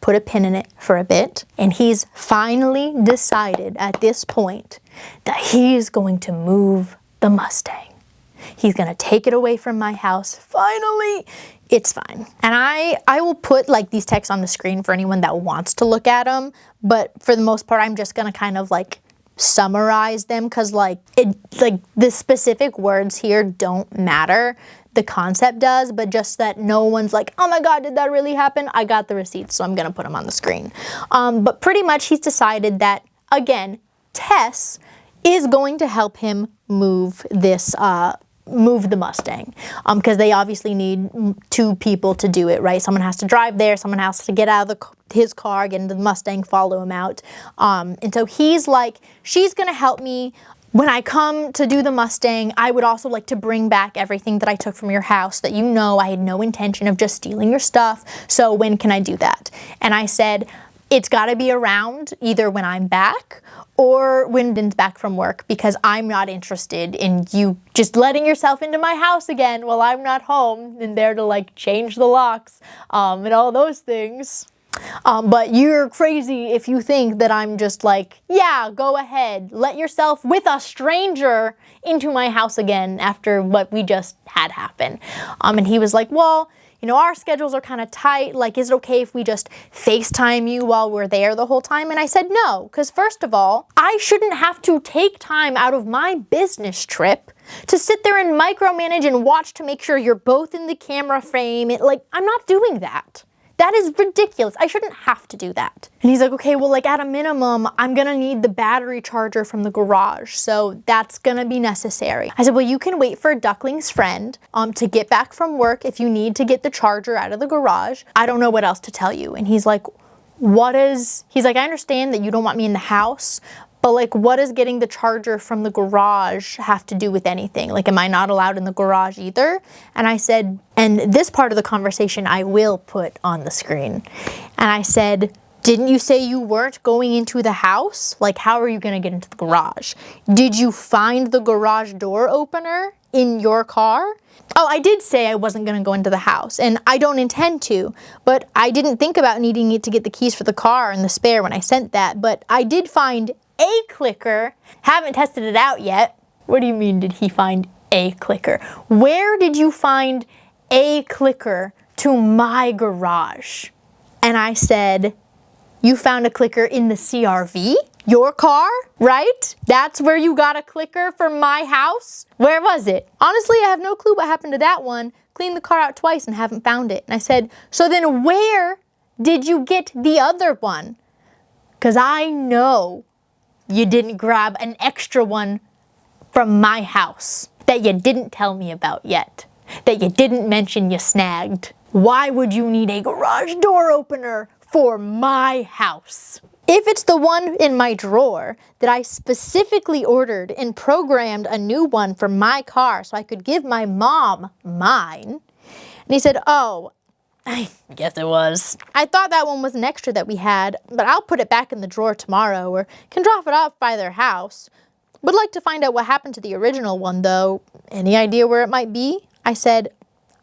put a pin in it for a bit, and he's finally decided at this point that he's going to move the Mustang. He's going to take it away from my house. Finally, it's fine. And I will put these texts on the screen for anyone that wants to look at them. But for the most part, I'm just going to kind of summarize them because like the specific words here don't matter. The concept does, but just that no one's like, oh my God, did that really happen? I got the receipts, so I'm gonna put them on the screen. But pretty much he's decided that, again, Tess is going to help him move this, move the Mustang, because they obviously need 2 people to do it, right? Someone has to drive there, someone has to get out of his car, get into the Mustang, follow him out. And so he's like, she's gonna help me. When I come to do the Mustang, I would also like to bring back everything that I took from your house that you know I had no intention of just stealing your stuff. So when can I do that? And I said, it's gotta be around either when I'm back or when Din's back from work, because I'm not interested in you just letting yourself into my house again while I'm not home and there to like change the locks and all those things. But you're crazy if you think that I'm just like, yeah, go ahead, let yourself with a stranger into my house again after what we just had happen. And he was like, well, you know, our schedules are kind of tight. Like, is it okay if we just FaceTime you while we're there the whole time? And I said no, because first of all, I shouldn't have to take time out of my business trip to sit there and micromanage and watch to make sure you're both in the camera frame. Like, I'm not doing that. That is ridiculous. I shouldn't have to do that. And he's like, okay, well, like at a minimum, I'm gonna need the battery charger from the garage. So that's gonna be necessary. I said, well, you can wait for Duckling's friend to get back from work if you need to get the charger out of the garage. I don't know what else to tell you. And he's like, he's like, I understand that you don't want me in the house, but like, what does getting the charger from the garage have to do with anything? Like, am I not allowed in the garage either? And I said, and this part of the conversation I will put on the screen. And I said, didn't you say you weren't going into the house? Like, how are you gonna get into the garage? Did you find the garage door opener in your car? Oh, I did say I wasn't gonna go into the house, and I don't intend to, but I didn't think about needing it to get the keys for the car and the spare when I sent that, but I did find a clicker. Haven't tested it out yet. What do you mean, did he find a clicker? Where did you find a clicker to my garage? And I said, you found a clicker in the CRV? Your car, right? That's where you got a clicker for my house? Where was it? Honestly, I have no clue what happened to that one. Cleaned the car out twice and haven't found it. And I said, so then where did you get the other one? Because I know you didn't grab an extra one from my house that you didn't tell me about yet, that you didn't mention you snagged. Why would you need a garage door opener for my house? If it's the one in my drawer that I specifically ordered and programmed a new one for my car so I could give my mom mine. And he said, oh, I guess it was. I thought that one was an extra that we had, but I'll put it back in the drawer tomorrow or can drop it off by their house. Would like to find out what happened to the original one though. Any idea where it might be? I said,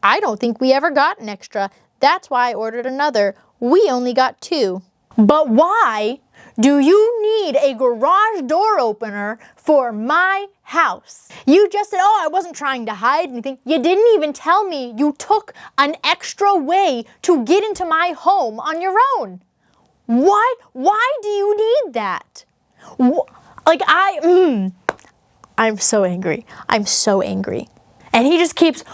I don't think we ever got an extra. That's why I ordered another. We only got 2. But why do you need a garage door opener for my house? You just said, oh, I wasn't trying to hide anything. You didn't even tell me you took an extra way to get into my home on your own. Why do you need that? Like, I'm so angry. I'm so angry. And he just keeps,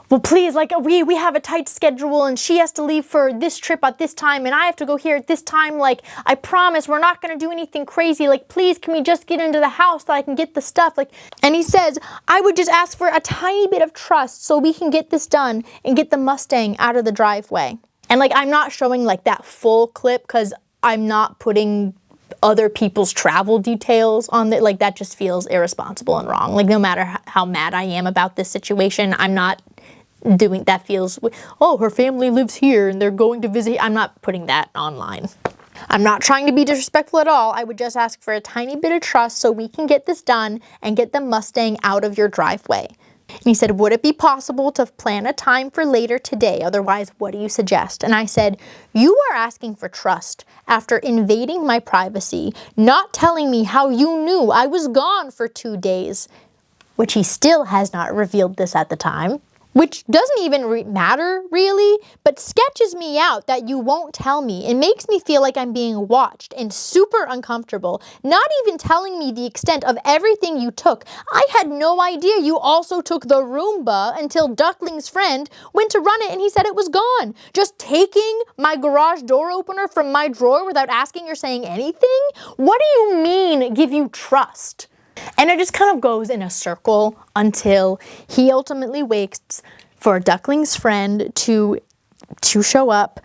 well, please, like, we have a tight schedule and she has to leave for this trip at this time and I have to go here at this time. Like, I promise we're not going to do anything crazy. Like, please, can we just get into the house so I can get the stuff? Like, and he says, I would just ask for a tiny bit of trust so we can get this done and get the Mustang out of the driveway. And like, I'm not showing like that full clip because I'm not putting other people's travel details on it. Like, that just feels irresponsible and wrong. Like, no matter how mad I am about this situation, I'm not doing that. Feels, oh, her family lives here and they're going to visit. I'm not putting that online. I'm not trying to be disrespectful at all. I would just ask for a tiny bit of trust so we can get this done and get the Mustang out of your driveway. And he said, would it be possible to plan a time for later today? Otherwise, what do you suggest? And I said, you are asking for trust after invading my privacy, not telling me how you knew I was gone for 2 days, which he still has not revealed this at the time. which doesn't even matter really, but sketches me out that you won't tell me. It makes me feel like I'm being watched and super uncomfortable, not even telling me the extent of everything you took. I had no idea you also took the Roomba until Duckling's friend went to run it and he said it was gone. Just taking my garage door opener from my drawer without asking or saying anything? What do you mean give you trust? And it just kind of goes in a circle until he ultimately waits for Duckling's friend to show up.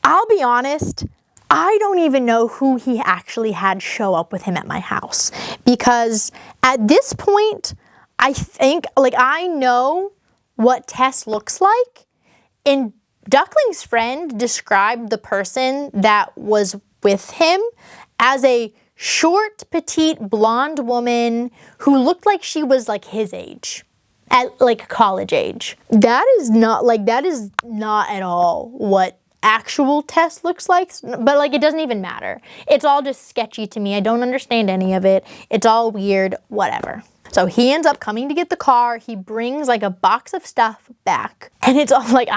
I'll be honest, I don't even know who he actually had show up with him at my house. Because at this point, I think, like, I know what Tess looks like. And Duckling's friend described the person that was with him as a short, petite, blonde woman who looked like she was like his age, at like college age. That is not at all what actual Tess looks like, but like it doesn't even matter. It's all just sketchy to me. I don't understand any of it. It's all weird, whatever. So he ends up coming to get the car. He brings like a box of stuff back, and it's all like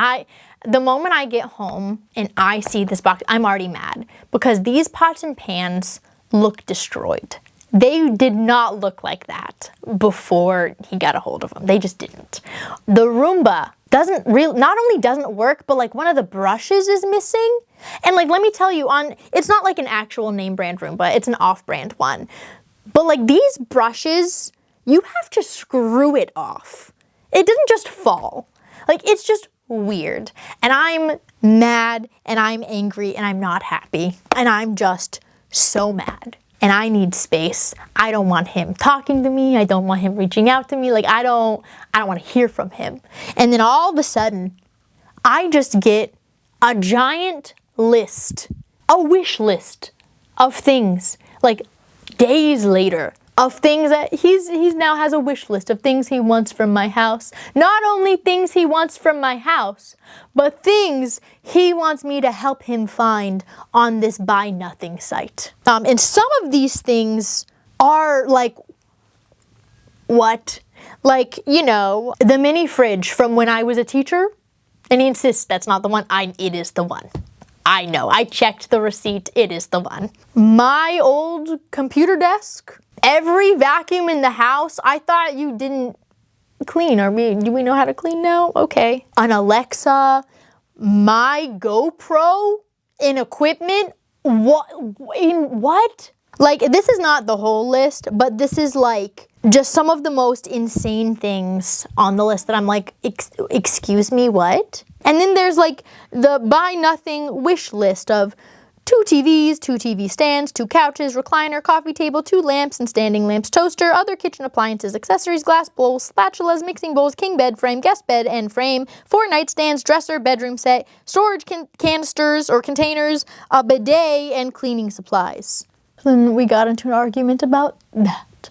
the moment I get home and I see this box, I'm already mad because these pots and pans look destroyed. They did not look like that before he got a hold of them. They just didn't. The Roomba not only doesn't work, but like one of the brushes is missing. And like, let me tell you, it's not like an actual name brand Roomba, it's an off-brand one. But like these brushes, you have to screw it off. It doesn't just fall. Like, it's just weird. And I'm mad and I'm angry and I'm not happy. And I'm just so mad. And I need space. I don't want him talking to me. I don't want him reaching out to me. Like, I don't want to hear from him. And then all of a sudden, I just get a giant list, a wish list of things, like days later, of things that he's now has a wish list of things he wants from my house. Not only things he wants from my house, but things he wants me to help him find on this buy nothing site. And some of these things are like, what? Like, you know, the mini fridge from when I was a teacher, and he insists that's not the one. It is the one. I know, I checked the receipt, it is the one. My old computer desk, every vacuum in the house, I thought you didn't clean. Do we know how to clean now? Okay. An Alexa, my GoPro in equipment, what? Like, this is not the whole list, but this is like just some of the most insane things on the list that I'm like, excuse me, what? And then there's like the buy nothing wish list of 2 TVs, 2 TV stands, 2 couches, recliner, coffee table, 2 lamps and standing lamps, toaster, other kitchen appliances, accessories, glass bowls, spatulas, mixing bowls, king bed frame, guest bed and frame, 4 nightstands, dresser, bedroom set, storage canisters or containers, a bidet, and cleaning supplies. Then we got into an argument about that.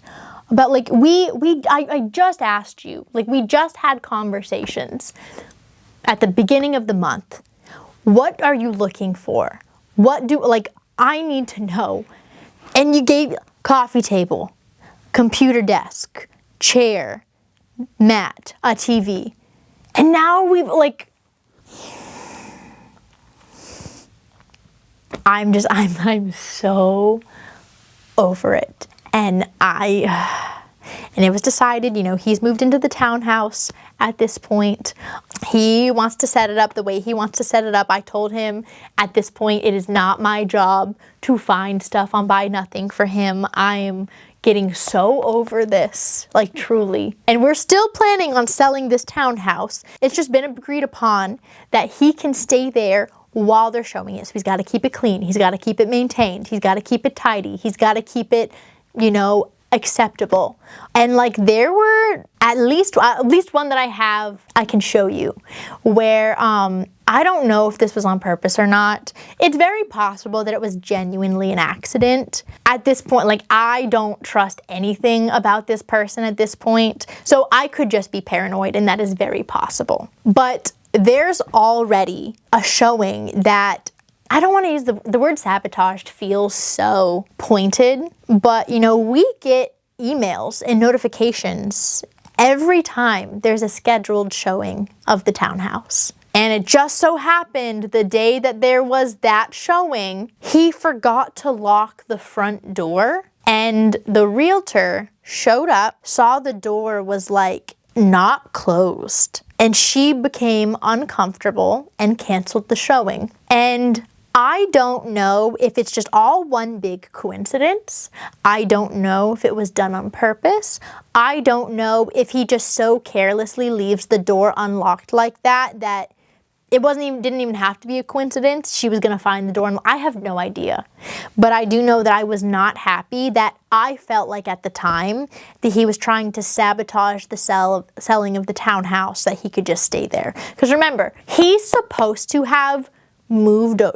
About like, I just asked you, like we just had conversations at the beginning of the month. What are you looking for? I need to know. And you gave coffee table, computer desk, chair, mat, a TV. And now we've like, I'm so over it. And it was decided, you know, he's moved into the townhouse at this point. He wants to set it up the way he wants to set it up. I told him at this point, it is not my job to find stuff on Buy Nothing for him. I am getting so over this, like truly. And we're still planning on selling this townhouse. It's just been agreed upon that he can stay there while they're showing it. So he's got to keep it clean. He's got to keep it maintained. He's got to keep it tidy. He's got to keep it, you know, acceptable. And like there were at least one that I can show you where I don't know if this was on purpose or not. It's very possible that it was genuinely an accident. At this point, like I don't trust anything about this person at this point. So I could just be paranoid, and that is very possible. But there's already a showing that I don't want to use the word sabotaged feels so pointed, but you know, we get emails and notifications every time there's a scheduled showing of the townhouse. And it just so happened the day that there was that showing, he forgot to lock the front door, and the realtor showed up, saw the door was like not closed, and she became uncomfortable and canceled the showing. And I don't know if it's just all one big coincidence. I don't know if it was done on purpose. I don't know if he just so carelessly leaves the door unlocked like that, that it didn't even have to be a coincidence. She was gonna find the door, and I have no idea. But I do know that I was not happy, that I felt like at the time that he was trying to sabotage the selling of the townhouse, that he could just stay there. Because remember, he's supposed to have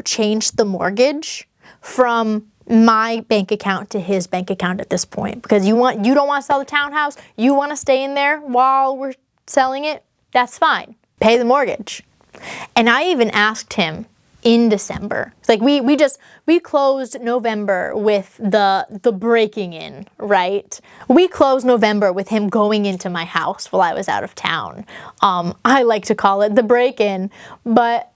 changed the mortgage from my bank account to his bank account at this point. Because you don't want to sell the townhouse, you want to stay in there while we're selling it, that's fine. Pay the mortgage. And I even asked him in December. It's like we closed November with the breaking in, right? We closed November with him going into my house while I was out of town. I like to call it the break-in, but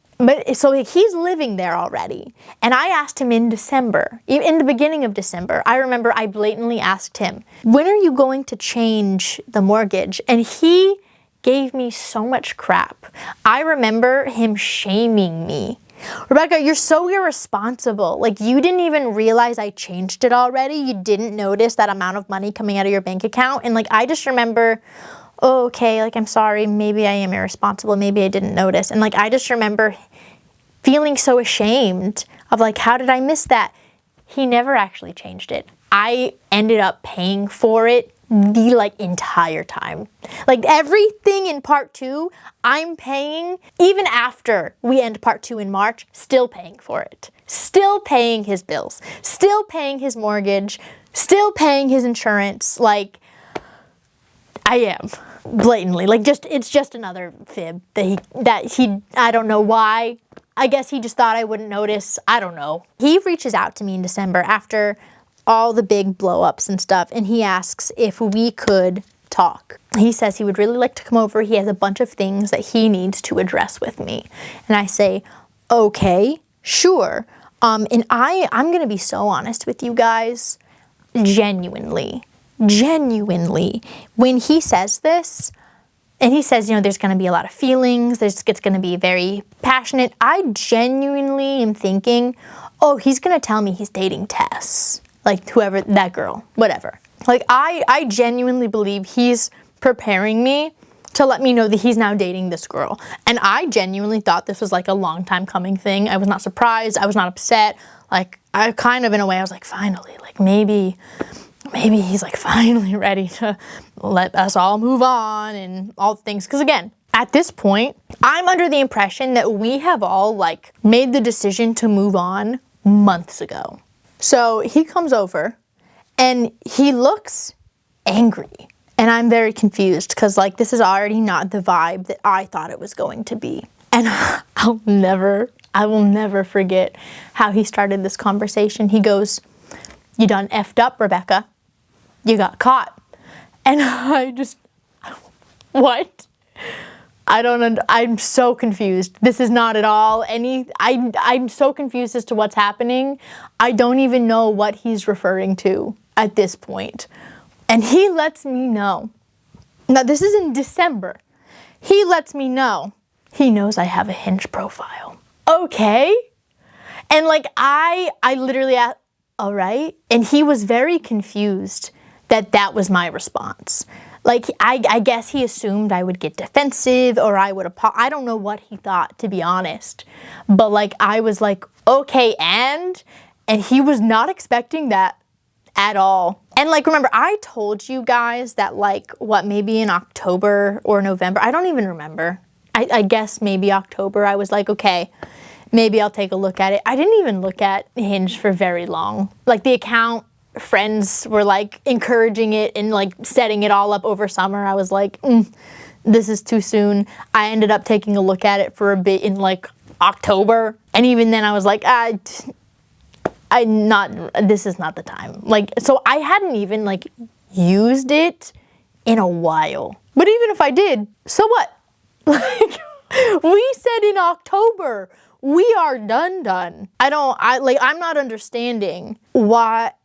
so he's living there already. And I asked him in December, in the beginning of December, I remember I blatantly asked him, when are you going to change the mortgage? And he gave me so much crap. I remember him shaming me. Rebecca, you're so irresponsible. Like, you didn't even realize I changed it already. You didn't notice that amount of money coming out of your bank account. And like, I just remember, oh, okay, like, I'm sorry, maybe I am irresponsible, maybe I didn't notice. And like, I just remember feeling so ashamed of like, how did I miss that? He never actually changed it. I ended up paying for it the like entire time. Like, everything in part 2, I'm paying, even after we end part 2 in March, still paying for it. Still paying his bills, still paying his mortgage, still paying his insurance. Like, I am blatantly, like, it's just another fib that he I don't know why. I guess he just thought I wouldn't notice. I don't know. He reaches out to me in December after all the big blow-ups and stuff, and he asks if we could talk. He says he would really like to come over. He has a bunch of things that he needs to address with me. And I say, okay, sure. And I'm gonna be so honest with you guys, genuinely, when he says this, and he says, you know, there's gonna be a lot of feelings, it's gonna be very passionate, I genuinely am thinking, oh, he's gonna tell me he's dating Tess. Like, whoever, that girl, whatever. Like, I genuinely believe he's preparing me to let me know that he's now dating this girl. And I genuinely thought this was like a long time coming thing. I was not surprised. I was not upset. Like, I kind of, in a way, I was like, finally, like, maybe he's like finally ready to let us all move on and all the things. Because again, at this point, I'm under the impression that we have all like made the decision to move on months ago. So he comes over and he looks angry, and I'm very confused because like, this is already not the vibe that I thought it was going to be. And I will never forget how he started this conversation. He goes, "You done effed up, Rebecca. You got caught." And I just, what? I'm so confused. This is not at all I'm so confused as to what's happening. I don't even know what he's referring to at this point. And he lets me know. Now, this is in December. He lets me know. He knows I have a Hinge profile. Okay. And like, I literally asked, all right. And he was very confused that was my response. Like, I guess he assumed I would get defensive or I would I don't know what he thought, to be honest. But like, I was like, okay, and he was not expecting that at all. And like, remember, I told you guys that like, maybe in October or November, I don't even remember. I guess maybe October, I was like, okay, maybe I'll take a look at it. I didn't even look at Hinge for very long. Like, the account, friends were like encouraging it and like setting it all up over summer. I was like, this is too soon. I ended up taking a look at it for a bit in like October. And even then I was like, this is not the time. Like, so I hadn't even like used it in a while, which But even if I did, so what? Like, we said in October, we are done. I'm not understanding what?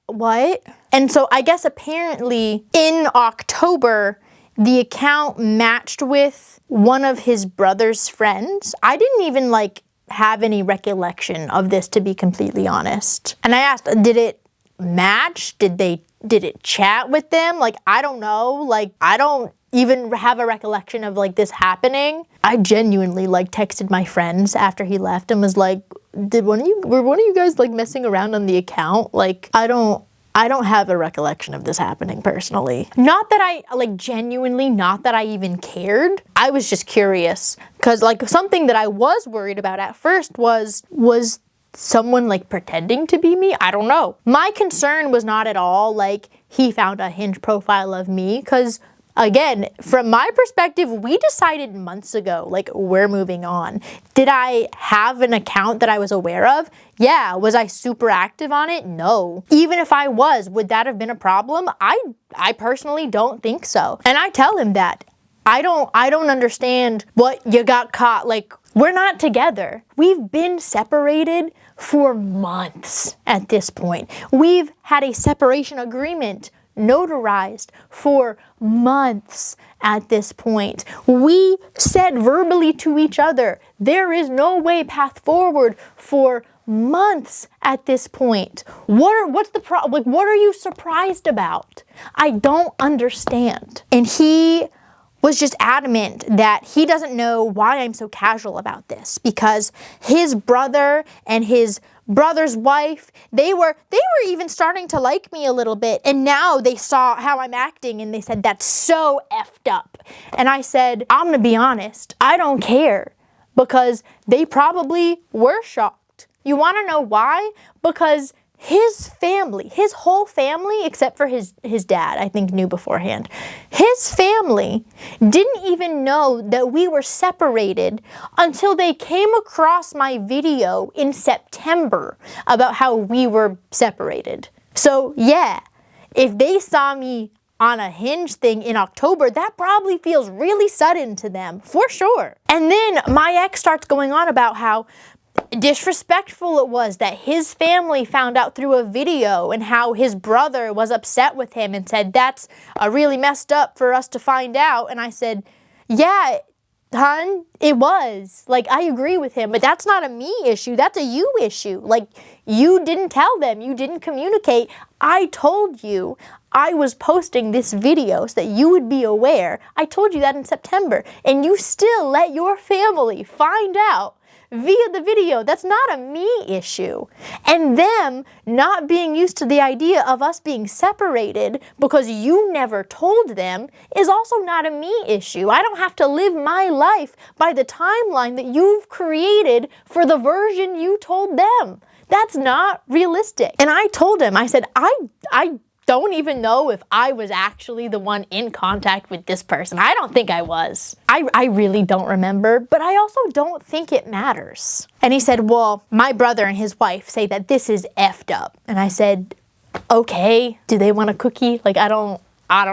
And so I guess apparently in October, the account matched with one of his brother's friends. I didn't even like have any recollection of this, to be completely honest. And I asked, did it match? Did it chat with them? Like, I don't know. Like, I don't even have a recollection of like this happening. I genuinely like texted my friends after he left and was like, were one of you guys like messing around on the account? Like, I don't have a recollection of this happening personally. Not that I, like, genuinely, not that I even cared. I was just curious. Because, like, something that I was worried about at first was someone, like, pretending to be me? I don't know. My concern was not at all, like, he found a Hinge profile of me. Because, again, from my perspective, we decided months ago, like, we're moving on. Did I have an account that I was aware of? Yeah. Was I super active on it? No. Even if I was, would that have been a problem? I personally don't think so. And I tell him that. I don't understand what you got caught. Like, we're not together. We've been separated for months at this point. We've had a separation agreement notarized for months at this point. We said verbally to each other, there is no way path forward for months at this point. What's the problem? Like, what are you surprised about? I don't understand. And he was just adamant that he doesn't know why I'm so casual about this, because his brother and his brother's wife, they were even starting to like me a little bit, and now they saw how I'm acting and they said, that's so effed up. And I said, I'm gonna be honest, I don't care, because they probably were shocked. You wanna know why? Because his family, his whole family, except for his dad, I think knew beforehand. His family didn't even know that we were separated until they came across my video in September about how we were separated. So yeah, if they saw me on a Hinge thing in October, that probably feels really sudden to them, for sure. And then my ex starts going on about how disrespectful it was that his family found out through a video, and how his brother was upset with him and said, that's really messed up for us to find out. And I said, yeah, hon, it was. Like, I agree with him, but that's not a me issue. That's a you issue. Like, you didn't tell them. You didn't communicate. I told you I was posting this video so that you would be aware. I told you that in September, and you still let your family find out via the video. That's not a me issue. And them not being used to the idea of us being separated because you never told them is also not a me issue. I don't have to live my life by the timeline that you've created for the version you told them. That's not realistic. And I told him, I said, I don't even know if I was actually the one in contact with this person. I don't think I was. I really don't remember, but I also don't think it matters. And he said, well, my brother and his wife say that this is effed up. And I said, okay, do they want a cookie? Like, I don't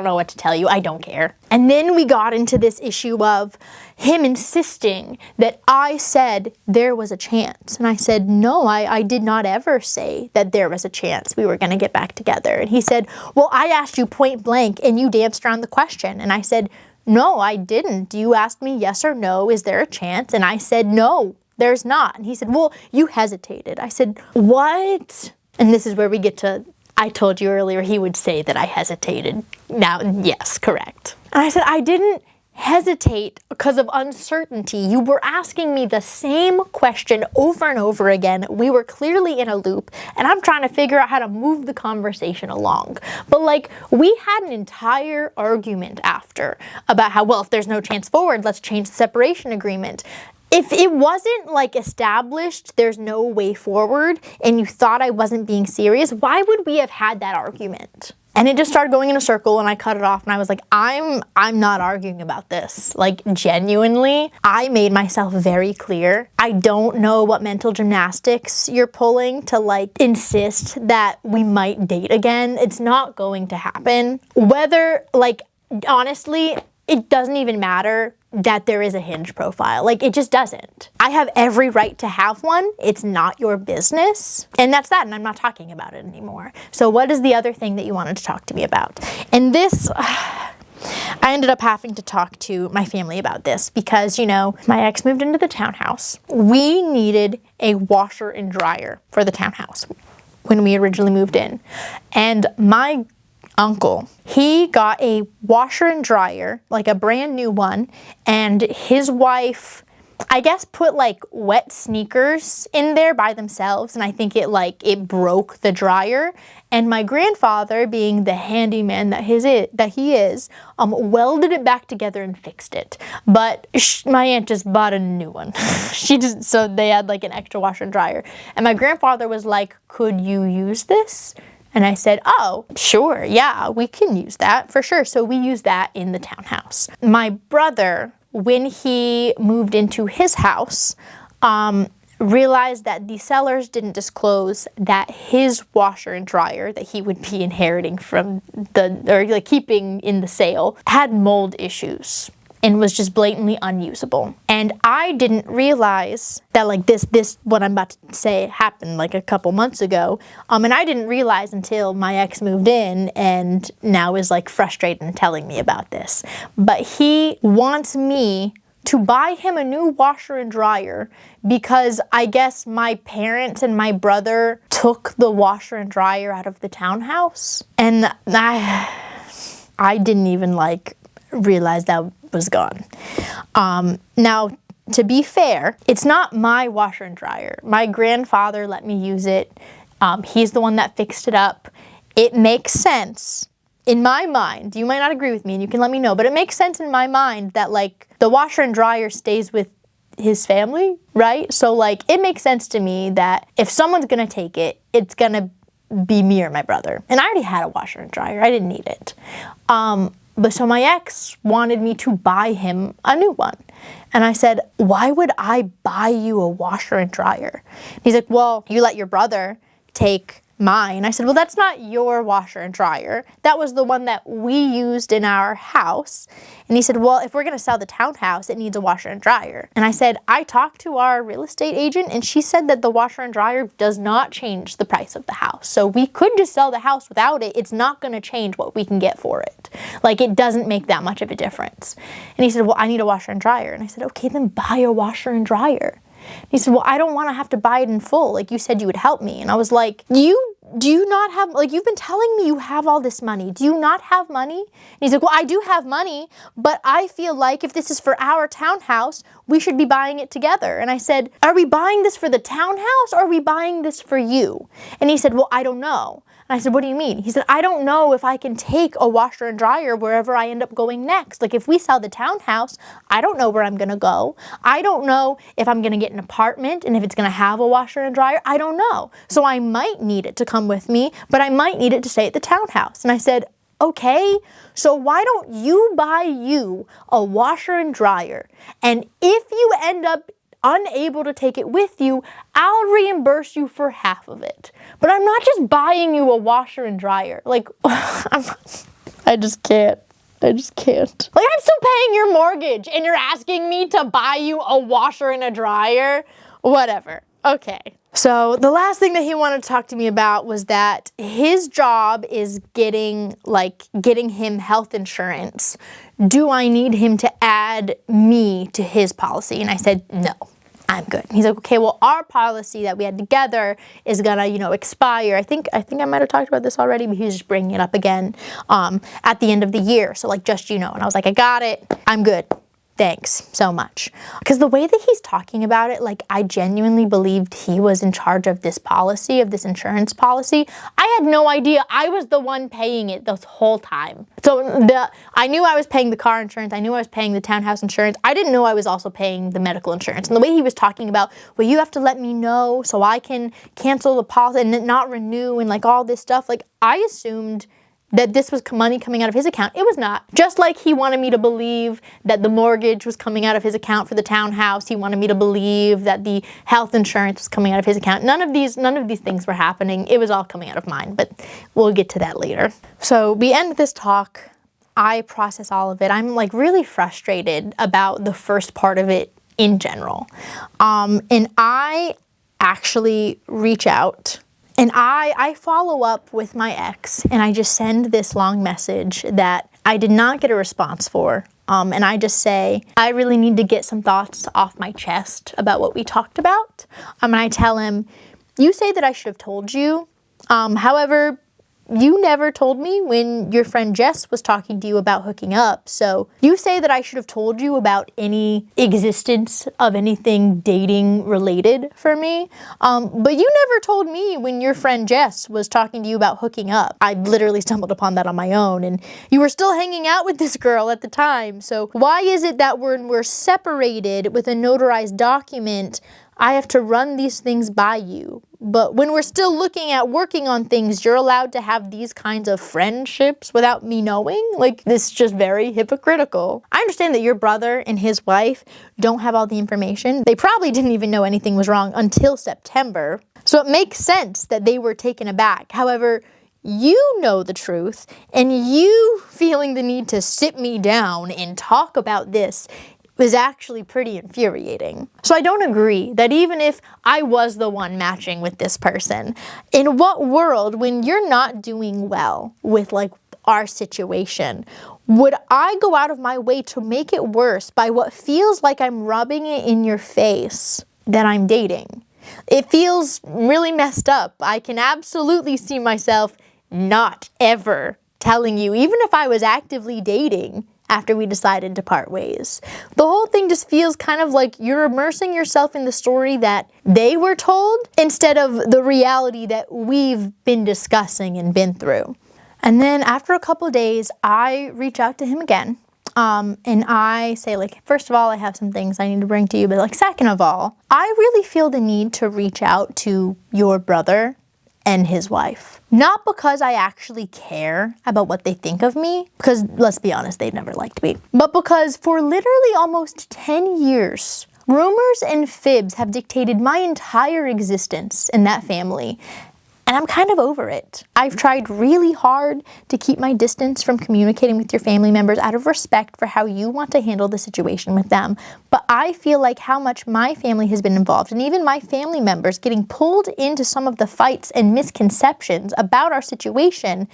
know what to tell you. I don't care. And then we got into this issue of him insisting that I said there was a chance. And I said, no, I did not ever say that there was a chance we were going to get back together. And he said, well, I asked you point blank and you danced around the question. And I said, no, I didn't. You asked me yes or no, is there a chance? And I said, no, there's not. And he said, well, you hesitated. I said, what? And this is where we get to, I told you earlier he would say that I hesitated. Now, yes, correct. And I said, I didn't hesitate because of uncertainty. You were asking me the same question over and over again. We were clearly in a loop, and I'm trying to figure out how to move the conversation along. But like, we had an entire argument after about how, well, if there's no chance forward, let's change the separation agreement. If it wasn't like established, there's no way forward, and you thought I wasn't being serious, why would we have had that argument? And it just started going in a circle, and I cut it off, and I was like, I'm not arguing about this. Like, genuinely, I made myself very clear. I don't know what mental gymnastics you're pulling to like insist that we might date again. It's not going to happen. Whether, like, honestly, it doesn't even matter that there is a Hinge profile. Like, it just doesn't. I have every right to have one. It's not your business. And that's that, and I'm not talking about it anymore. So what is the other thing that you wanted to talk to me about? And this, I ended up having to talk to my family about this because, you know, my ex moved into the townhouse. We needed a washer and dryer for the townhouse when we originally moved in. And my uncle, he got a washer and dryer, like a brand new one, and his wife, I guess, put like wet sneakers in there by themselves, and I think it broke the dryer. And my grandfather, being the handyman that he is, welded it back together and fixed it. But my aunt just bought a new one. So they had like an extra washer and dryer. And my grandfather was like, "Could you use this?" And I said, "Oh, sure, yeah, we can use that for sure." So we used that in the townhouse. My brother, when he moved into his house, realized that the sellers didn't disclose that his washer and dryer that he would be inheriting from keeping in the sale had mold issues and was just blatantly unusable. And I didn't realize that like this what I'm about to say happened like a couple months ago. And I didn't realize until my ex moved in and now is like frustrated and telling me about this. But he wants me to buy him a new washer and dryer because I guess my parents and my brother took the washer and dryer out of the townhouse. And I didn't even like realize that was gone. Now, to be fair, it's not my washer and dryer. My grandfather let me use it. He's the one that fixed it up. It makes sense in my mind. You might not agree with me and you can let me know, but it makes sense in my mind that like the washer and dryer stays with his family, right? So like it makes sense to me that if someone's gonna take it, it's gonna be me or my brother. And I already had a washer and dryer. I didn't need it. But so my ex wanted me to buy him a new one. And I said, "Why would I buy you a washer and dryer?" And he's like, "Well, you let your brother take mine." I said, "Well, that's not your washer and dryer. That was the one that we used in our house." And he said, "Well, if we're going to sell the townhouse, it needs a washer and dryer." And I said, "I talked to our real estate agent and she said that the washer and dryer does not change the price of the house. So we could just sell the house without it. It's not going to change what we can get for it. Like it doesn't make that much of a difference." And he said, "Well, I need a washer and dryer." And I said, "Okay, then buy a washer and dryer." He said, "Well, I don't want to have to buy it in full. Like you said you would help me." And I was like, do you not have, like you've been telling me you have all this money. Do you not have money?" And he's like, "Well, I do have money, but I feel like if this is for our townhouse, we should be buying it together." And I said, "Are we buying this for the townhouse or are we buying this for you?" And he said, "Well, I don't know." And I said, "What do you mean?" He said, "I don't know if I can take a washer and dryer wherever I end up going next. Like if we sell the townhouse, I don't know where I'm going to go. I don't know if I'm going to get an apartment and if it's going to have a washer and dryer. I don't know. So I might need it to come with me, but I might need it to stay at the townhouse." And I said, "Okay, so why don't you buy you a washer and dryer? And if you end up unable to take it with you, I'll reimburse you for half of it. But I'm not just buying you a washer and dryer." Like, I just can't. Like, I'm still paying your mortgage and you're asking me to buy you a washer and a dryer? Whatever. Okay. So the last thing that he wanted to talk to me about was that his job is getting him health insurance. Do I need him to add me to his policy? And I said, "No, I'm good." He's like, "Okay, well, our policy that we had together is gonna, expire." I think I might have talked about this already, but he's just bringing it up again at the end of the year. So like, just, And I was like, "I got it. I'm good. Thanks so much." Because the way that he's talking about it, like I genuinely believed he was in charge of this policy, of this insurance policy. I had no idea I was the one paying it this whole time. So I knew I was paying the car insurance. I knew I was paying the townhouse insurance. I didn't know I was also paying the medical insurance. And the way he was talking about, "Well, you have to let me know so I can cancel the policy and not renew," and like all this stuff. Like I assumed that this was money coming out of his account. It was not. Just like he wanted me to believe that the mortgage was coming out of his account for the townhouse, he wanted me to believe that the health insurance was coming out of his account. None of these things were happening. It was all coming out of mine, but we'll get to that later. So we end this talk I process all of it, I'm like really frustrated about the first part of it in general. And I actually reach out and I follow up with my ex, and I just send this long message that I did not get a response for. And I just say, I really need to get some thoughts off my chest about what we talked about. And I tell him, you say that I should have told you. However, you never told me when your friend Jess was talking to you about hooking up. So you say that I should have told you about any existence of anything dating related for me. But you never told me when your friend Jess was talking to you about hooking up. I literally stumbled upon that on my own, and you were still hanging out with this girl at the time. So why is it that when we're separated with a notarized document, I have to run these things by you? But when we're still looking at working on things, you're allowed to have these kinds of friendships without me knowing? Like, this is just very hypocritical. I understand that your brother and his wife don't have all the information. They probably didn't even know anything was wrong until September. So it makes sense that they were taken aback. However, you know the truth, and you feeling the need to sit me down and talk about this was actually pretty infuriating. So I don't agree that even if I was the one matching with this person, in what world, when you're not doing well with like our situation, would I go out of my way to make it worse by what feels like I'm rubbing it in your face that I'm dating? It feels really messed up. I can absolutely see myself not ever telling you, even if I was actively dating, after we decided to part ways. The whole thing just feels kind of like you're immersing yourself in the story that they were told instead of the reality that we've been discussing and been through. And then after a couple days, I reach out to him again. And I say, like, first of all, I have some things I need to bring to you, but like, second of all, I really feel the need to reach out to your brother and his wife. Not because I actually care about what they think of me, because let's be honest, they've never liked me, but because for literally almost 10 years, rumors and fibs have dictated my entire existence in that family. And I'm kind of over it. I've tried really hard to keep my distance from communicating with your family members out of respect for how you want to handle the situation with them. But I feel like how much my family has been involved, and even my family members getting pulled into some of the fights and misconceptions about our situation,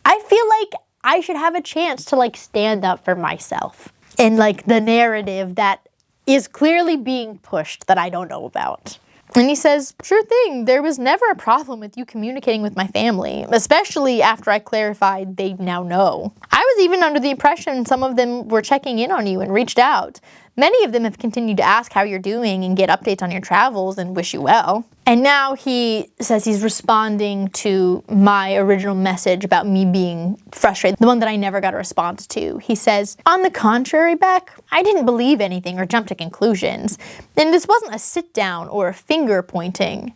I feel like I should have a chance to like stand up for myself and like the narrative that is clearly being pushed that I don't know about. And he says, sure thing, there was never a problem with you communicating with my family, especially after I clarified they now know. I was even under the impression some of them were checking in on you and reached out. Many of them have continued to ask how you're doing and get updates on your travels and wish you well. And now he says he's responding to my original message about me being frustrated, the one that I never got a response to. He says, on the contrary, Beck, I didn't believe anything or jump to conclusions. And this wasn't a sit down or a finger pointing.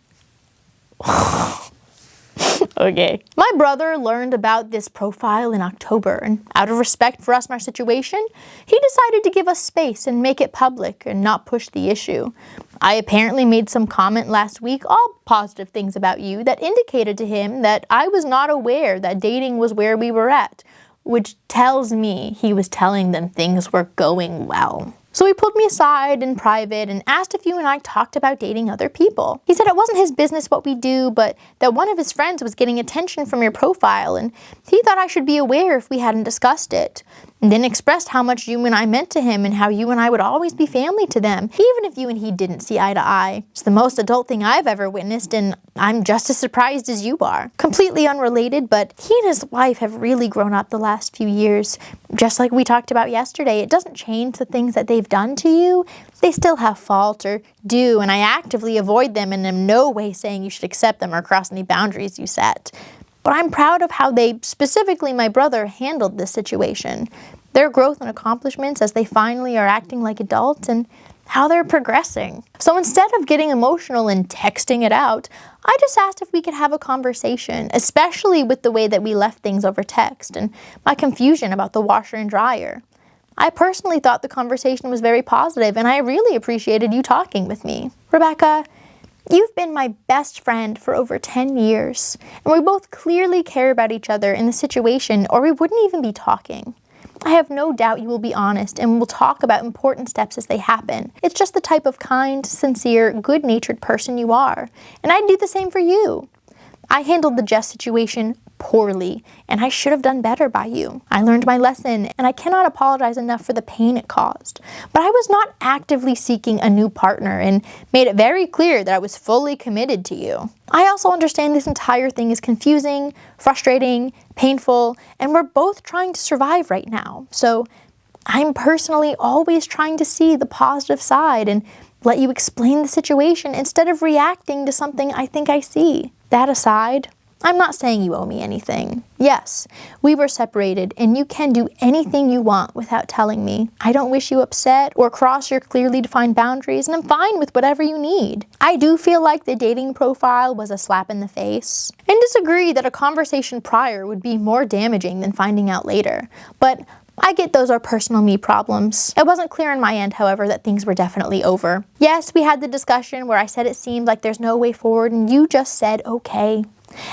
Okay. My brother learned about this profile in October, and out of respect for us and our situation, he decided to give us space and make it public and not push the issue. I apparently made some comment last week, all positive things about you, that indicated to him that I was not aware that dating was where we were at, which tells me he was telling them things were going well. So he pulled me aside in private and asked if you and I talked about dating other people. He said it wasn't his business what we do, but that one of his friends was getting attention from your profile, and he thought I should be aware if we hadn't discussed it. And then expressed how much you and I meant to him and how you and I would always be family to them, even if you and he didn't see eye to eye. It's the most adult thing I've ever witnessed, and I'm just as surprised as you are. Completely unrelated, but he and his wife have really grown up the last few years. Just like we talked about yesterday, it doesn't change the things that they've done to you. They still have fault or do, and I actively avoid them and in no way saying you should accept them or cross any boundaries you set. But I'm proud of how they, specifically my brother, handled this situation. Their growth and accomplishments as they finally are acting like adults and how they're progressing. So instead of getting emotional and texting it out, I just asked if we could have a conversation, especially with the way that we left things over text and my confusion about the washer and dryer. I personally thought the conversation was very positive, and I really appreciated you talking with me. Rebecca, you've been my best friend for over 10 years, and we both clearly care about each other in the situation, or we wouldn't even be talking. I have no doubt you will be honest and will talk about important steps as they happen. It's just the type of kind, sincere, good-natured person you are. And I'd do the same for you. I handled the Jess situation poorly, and I should have done better by you. I learned my lesson, and I cannot apologize enough for the pain it caused. But I was not actively seeking a new partner and made it very clear that I was fully committed to you. I also understand this entire thing is confusing, frustrating, painful, and we're both trying to survive right now. So I'm personally always trying to see the positive side and let you explain the situation instead of reacting to something I think I see. That aside, I'm not saying you owe me anything. Yes, we were separated and you can do anything you want without telling me. I don't wish you upset or cross your clearly defined boundaries, and I'm fine with whatever you need. I do feel like the dating profile was a slap in the face and disagree that a conversation prior would be more damaging than finding out later. But I get those are personal me problems. It wasn't clear on my end, however, that things were definitely over. Yes, we had the discussion where I said it seemed like there's no way forward and you just said okay.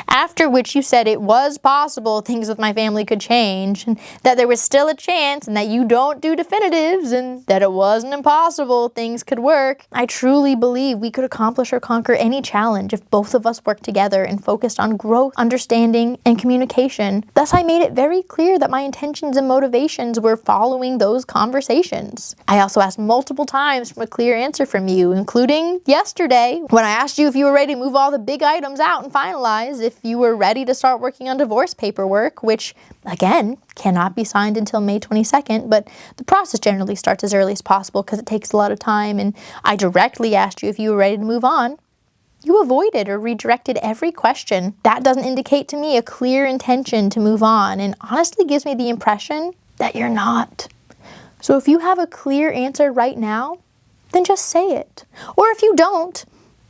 After which you said it was possible things with my family could change, and that there was still a chance, and that you don't do definitives, and that it wasn't impossible things could work. I truly believe we could accomplish or conquer any challenge if both of us worked together and focused on growth, understanding, and communication. Thus, I made it very clear that my intentions and motivations were following those conversations. I also asked multiple times for a clear answer from you, including yesterday, when I asked you if you were ready to move all the big items out and finalize, if you were ready to start working on divorce paperwork, which, again, cannot be signed until May 22nd, but the process generally starts as early as possible because it takes a lot of time, and I directly asked you if you were ready to move on. You avoided or redirected every question. That doesn't indicate to me a clear intention to move on, and honestly gives me the impression that you're not. So if you have a clear answer right now, then just say it. Or if you don't,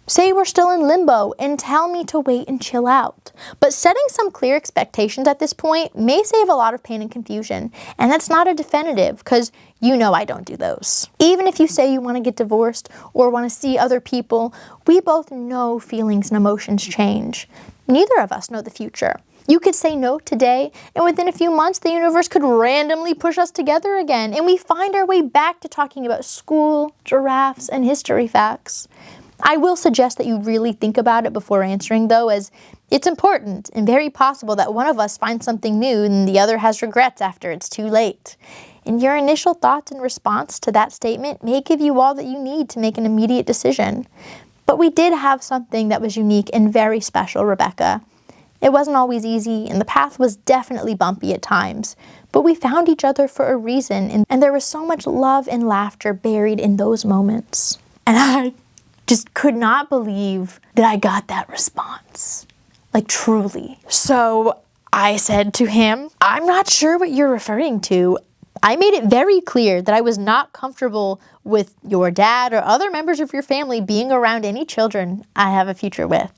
say we're still in limbo and tell me to wait and chill out. But setting some clear expectations at this point may save a lot of pain and confusion. And that's not a definitive, because you know I don't do those. Even if you say you want to get divorced or want to see other people, we both know feelings and emotions change. Neither of us know the future. You could say no today, and within a few months, the universe could randomly push us together again, and we find our way back to talking about school, giraffes, and history facts. I will suggest that you really think about it before answering, though, as it's important and very possible that one of us finds something new and the other has regrets after it's too late. And your initial thoughts in response to that statement may give you all that you need to make an immediate decision. But we did have something that was unique and very special, Rebecca. It wasn't always easy, and the path was definitely bumpy at times. But we found each other for a reason, and there was so much love and laughter buried in those moments. And I just could not believe that I got that response. Like, truly. So I said to him, I'm not sure what you're referring to. I made it very clear that I was not comfortable with your dad or other members of your family being around any children I have a future with.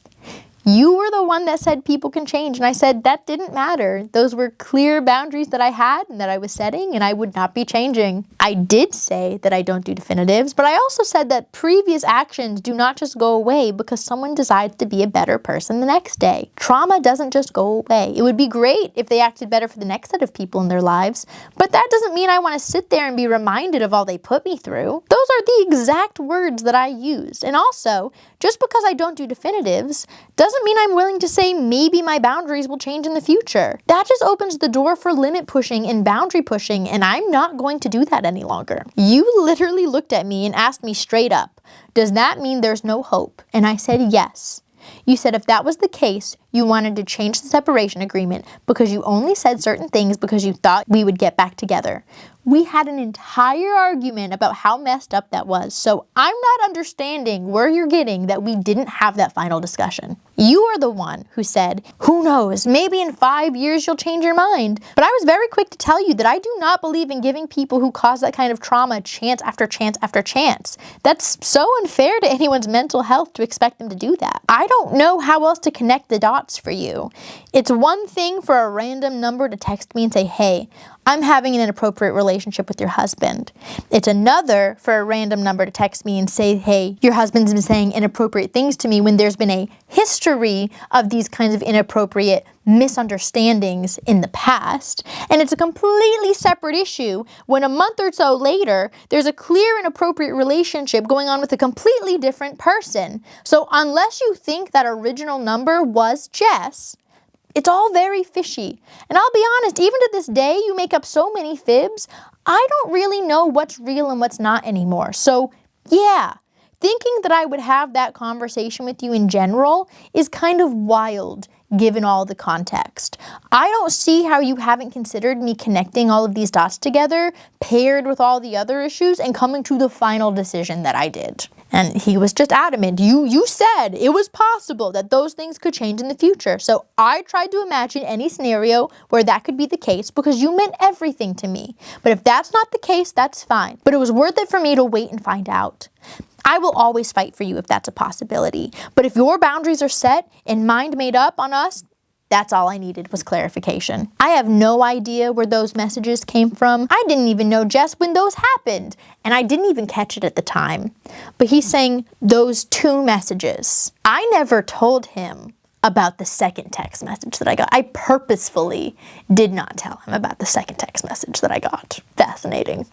You were the one that said people can change, and I said that didn't matter. Those were clear boundaries that I had and that I was setting, and I would not be changing. I did say that I don't do definitives, but I also said that previous actions do not just go away because someone decides to be a better person the next day. Trauma doesn't just go away. It would be great if they acted better for the next set of people in their lives, but that doesn't mean I want to sit there and be reminded of all they put me through. Those are the exact words that I used. And also, just because I don't do definitives doesn't mean I'm willing to say maybe my boundaries will change in the future. That just opens the door for limit pushing and boundary pushing, and I'm not going to do that any longer. You literally looked at me and asked me straight up, does that mean there's no hope? And I said yes. You said if that was the case, you wanted to change the separation agreement because you only said certain things because you thought we would get back together. We had an entire argument about how messed up that was, so I'm not understanding where you're getting that we didn't have that final discussion. You are the one who said, who knows, maybe in 5 years you'll change your mind. But I was very quick to tell you that I do not believe in giving people who cause that kind of trauma chance after chance after chance. That's so unfair to anyone's mental health to expect them to do that. I don't know how else to connect the dots for you. It's one thing for a random number to text me and say, hey, I'm having an inappropriate relationship with your husband. It's another for a random number to text me and say, hey, your husband's been saying inappropriate things to me, when there's been a history of these kinds of inappropriate misunderstandings in the past. And it's a completely separate issue when a month or so later, there's a clear inappropriate relationship going on with a completely different person. So unless you think that original number was Jess, it's all very fishy. And I'll be honest, even to this day, you make up so many fibs, I don't really know what's real and what's not anymore. So yeah, thinking that I would have that conversation with you in general is kind of wild, given all the context. I don't see how you haven't considered me connecting all of these dots together, paired with all the other issues, and coming to the final decision that I did. And he was just adamant. You said it was possible that those things could change in the future. So I tried to imagine any scenario where that could be the case, because you meant everything to me. But if that's not the case, that's fine. But it was worth it for me to wait and find out. I will always fight for you if that's a possibility. But if your boundaries are set and mind made up on us, that's all I needed was clarification. I have no idea where those messages came from. I didn't even know Jess when those happened, and I didn't even catch it at the time. But he's saying those 2 messages. I never told him about the second text message that I got. I purposefully did not tell him about the second text message that I got. Fascinating.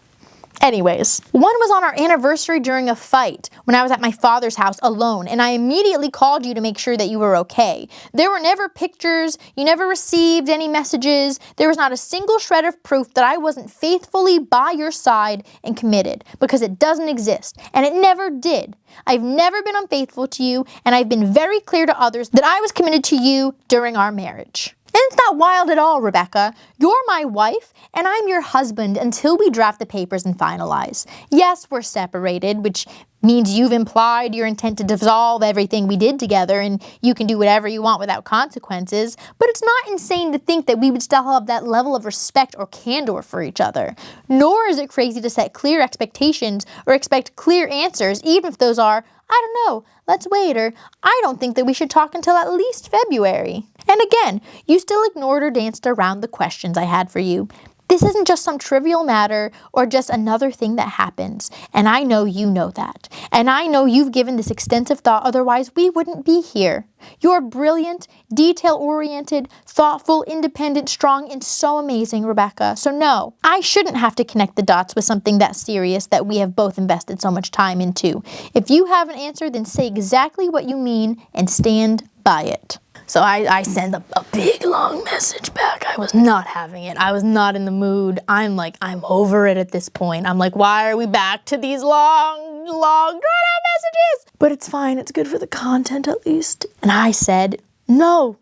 Anyways, one was on our anniversary during a fight when I was at my father's house alone, and I immediately called you to make sure that you were okay. There were never pictures, you never received any messages, there was not a single shred of proof that I wasn't faithfully by your side and committed, because it doesn't exist, and it never did. I've never been unfaithful to you, and I've been very clear to others that I was committed to you during our marriage. And it's not wild at all, Rebecca. You're my wife, and I'm your husband until we draft the papers and finalize. Yes, we're separated, which means you've implied your intent to dissolve everything we did together, and you can do whatever you want without consequences. But it's not insane to think that we would still have that level of respect or candor for each other. Nor is it crazy to set clear expectations or expect clear answers, even if those are, I don't know, let's wait, or I don't think that we should talk until at least February. And again, you still ignored or danced around the questions I had for you. This isn't just some trivial matter or just another thing that happens. And I know you know that. And I know you've given this extensive thought, otherwise we wouldn't be here. You're brilliant, detail-oriented, thoughtful, independent, strong, and so amazing, Rebecca. So no, I shouldn't have to connect the dots with something that serious that we have both invested so much time into. If you have an answer, then say exactly what you mean and stand by it. So I send a big long message back. I was not having it. I was not in the mood. I'm over it at this point. I'm like, why are we back to these long, drawn out messages? But it's fine. It's good for the content at least. And I said, no,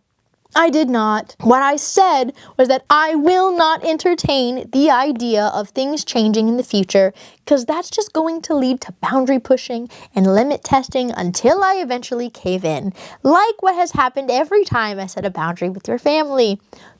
I did not. What I said was that I will not entertain the idea of things changing in the future, because that's just going to lead to boundary pushing and limit testing until I eventually cave in, like what has happened every time I set a boundary with your family.